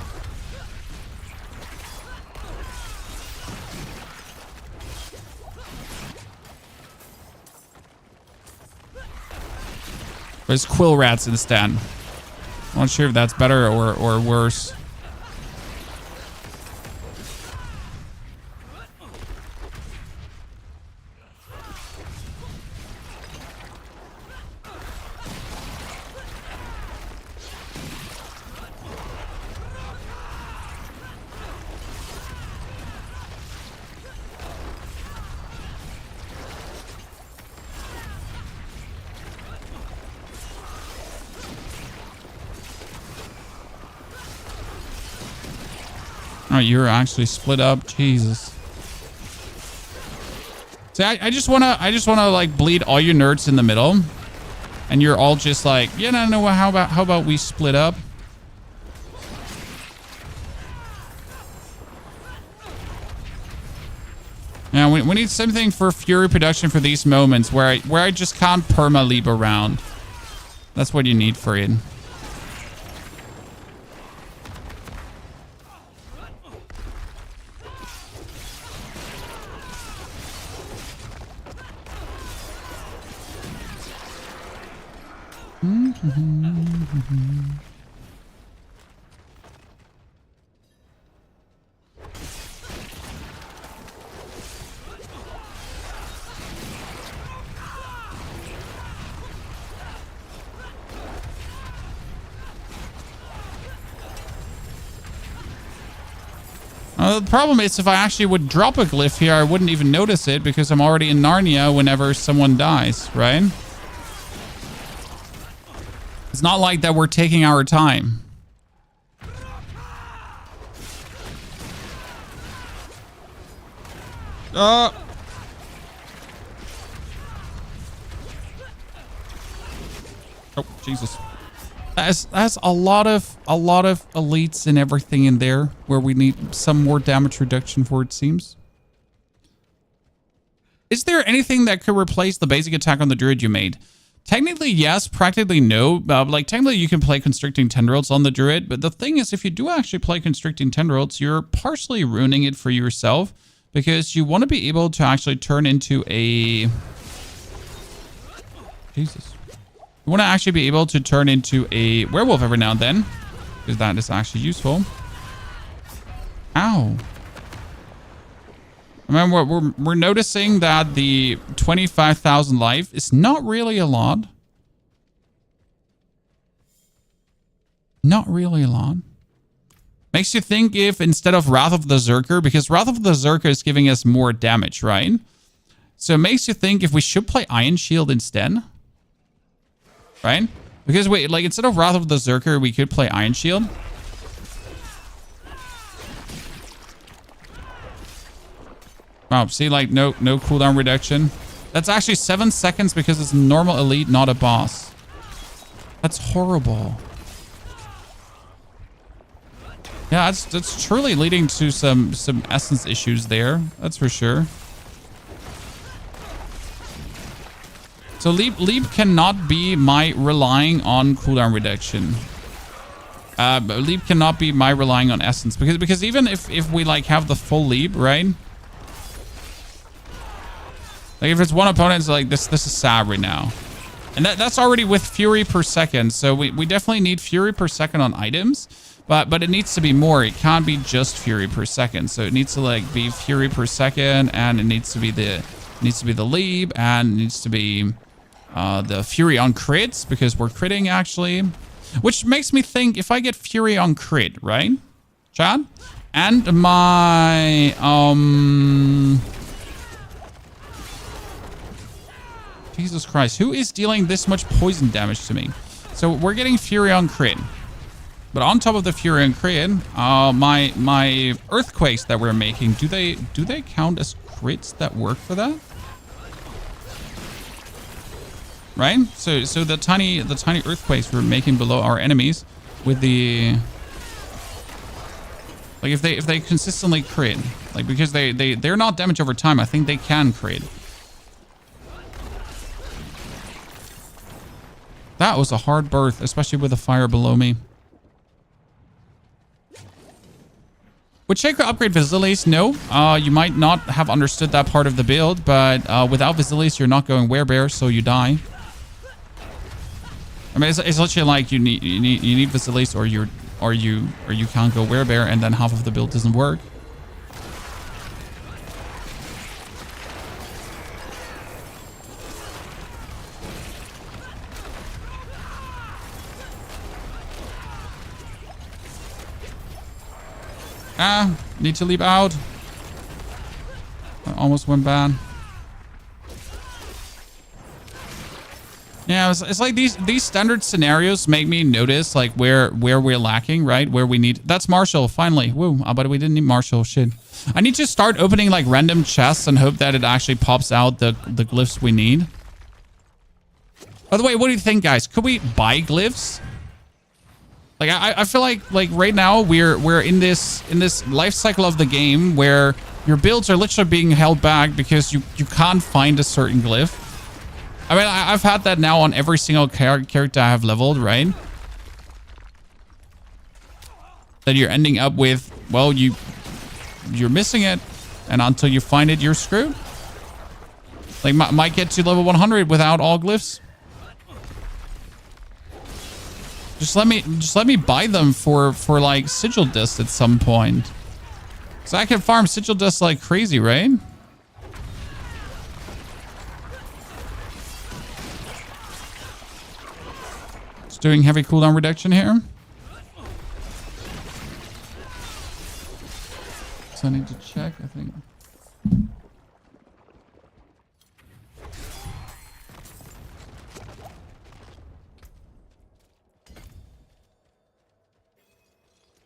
S1: There's quill rats instead. I'm not sure if that's better or worse. Oh, you're actually split up. Jesus. See, I just wanna like bleed all your nerds in the middle, and you're all just like, yeah, no. How about we split up? Yeah, we need something for fury production for these moments where I just can't perma leap around. That's what you need for it. The problem is if I actually would drop a glyph here, I wouldn't even notice it because I'm already in Narnia whenever someone dies, right? It's not like that we're taking our time. Oh, Jesus. That's a lot of elites and everything in there where we need some more damage reduction for, it seems. Is there anything that could replace the basic attack on the druid you made? Technically, yes. Practically, no. Like, technically, you can play Constricting Tendrils on the druid. But the thing is, if you do actually play Constricting Tendrils, you're partially ruining it for yourself. Because you want to be able to actually turn into a... Jesus. You want to actually be able to turn into a werewolf every now and then. Because that is actually useful. Ow. I mean, we're noticing that the 25,000 life is not really a lot. Not really a lot. Makes you think if instead of Wrath of the Zerker, because Wrath of the Zerker is giving us more damage, right? So it makes you think if we should play Iron Shield instead. Right? Because wait, like instead of Wrath of the Zerker, we could play Iron Shield. Wow, see, like no cooldown reduction. That's actually 7 seconds because it's normal elite, not a boss. That's horrible. Yeah, that's truly leading to some essence issues there. That's for sure. So leap cannot be my relying on cooldown reduction. Leap cannot be my relying on essence because even if we like have the full leap, right? Like if it's one opponent, it's like this is sad right now. And that's already with fury per second. So we definitely need fury per second on items. But it needs to be more. It can't be just fury per second. So it needs to like be fury per second, and it needs to be the leap, and it needs to be the fury on crits because we're critting actually, which makes me think if I get fury on crit, right, Chad, and my Jesus Christ, who is dealing this much poison damage to me? So we're getting fury on crit. But on top of the fury and crit, my earthquakes that we're making, do they count as crits that work for that? Right? So the tiny earthquakes we're making below our enemies with the like if they consistently crit, like because they're not damage over time, I think they can crit. That was a hard birth, especially with the fire below me. Would Shaco upgrade Vasilis? No. You might not have understood that part of the build, but without Vasilis, you're not going werebear, so you die. I mean, it's literally like you need Vasilis, or you can't go werebear, and then half of the build doesn't work. Ah, need to leap out. I almost went bad. Yeah, it's like these standard scenarios make me notice like where we're lacking, right? Where we need... That's Marshall, finally. Woo, but we didn't need Marshall, shit. I need to start opening like random chests and hope that it actually pops out the glyphs we need. By the way, what do you think, guys? Could we buy glyphs? Like I feel like right now we're in this life cycle of the game where your builds are literally being held back because you can't find a certain glyph. I mean, I've had that now on every single character I have leveled, right? That you're ending up with, well, you're missing it, and until you find it, you're screwed. Like might get to level 100 without all glyphs. Just let me buy them for like sigil dust at some point. So I can farm sigil dust like crazy, right? Just doing heavy cooldown reduction here. So I need to check, I think.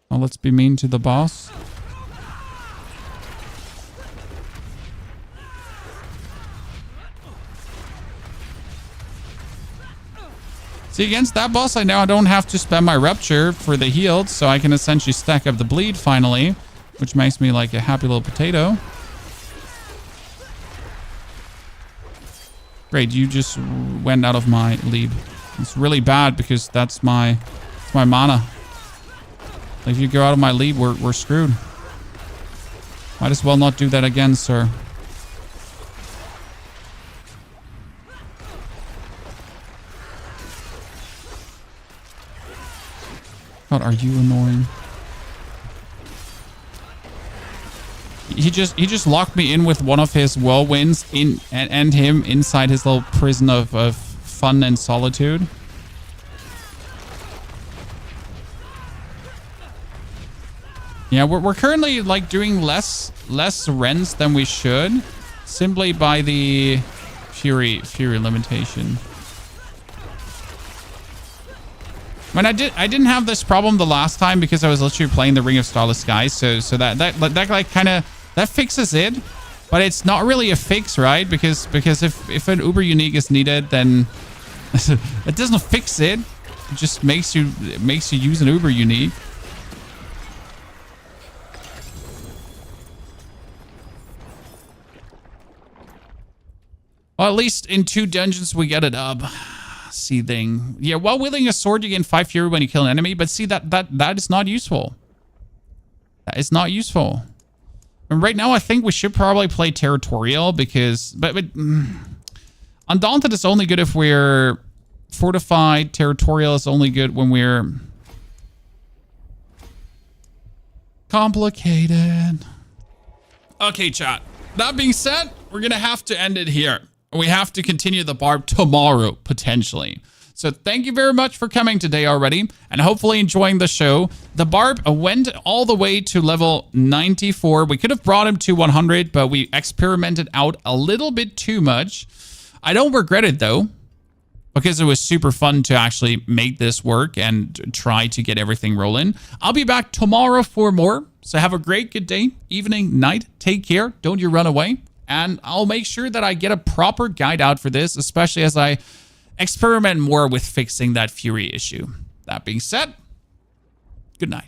S1: Well, let's be mean to the boss. See, against that boss, I don't have to spend my Rupture for the heal, so I can essentially stack up the bleed finally, which makes me like a happy little potato. Great, you just went out of my lead. It's really bad because that's my mana. If you go out of my lead, we're screwed. Might as well not do that again, sir. God, are you annoying? He just locked me in with one of his whirlwinds and him inside his little prison of fun and solitude. Yeah, we're currently like doing less rends than we should, simply by the fury limitation. I mean, I didn't have this problem the last time because I was literally playing the Ring of Starless Skies, so that like kind of that fixes it, but it's not really a fix, right? Because if an Uber Unique is needed, then it doesn't fix it. It just makes you use an Uber Unique. Well, at least in 2 dungeons we get it up. Seething. Yeah, while wielding a sword, you gain 5 fury when you kill an enemy, but see that is not useful. That is not useful. And right now, I think we should probably play Territorial because... But Undaunted is only good if we're fortified. Territorial is only good when we're... complicated. Okay, chat. That being said, we're going to have to end it here. We have to continue the Barb tomorrow, potentially. So thank you very much for coming today already, and hopefully enjoying the show. The Barb went all the way to level 94. We could have brought him to 100, but we experimented out a little bit too much. I don't regret it, though, because it was super fun to actually make this work and try to get everything rolling. I'll be back tomorrow for more. So have a great, good day, evening, night. Take care. Don't you run away. And I'll make sure that I get a proper guide out for this, especially as I experiment more with fixing that Fury issue. That being said, good night.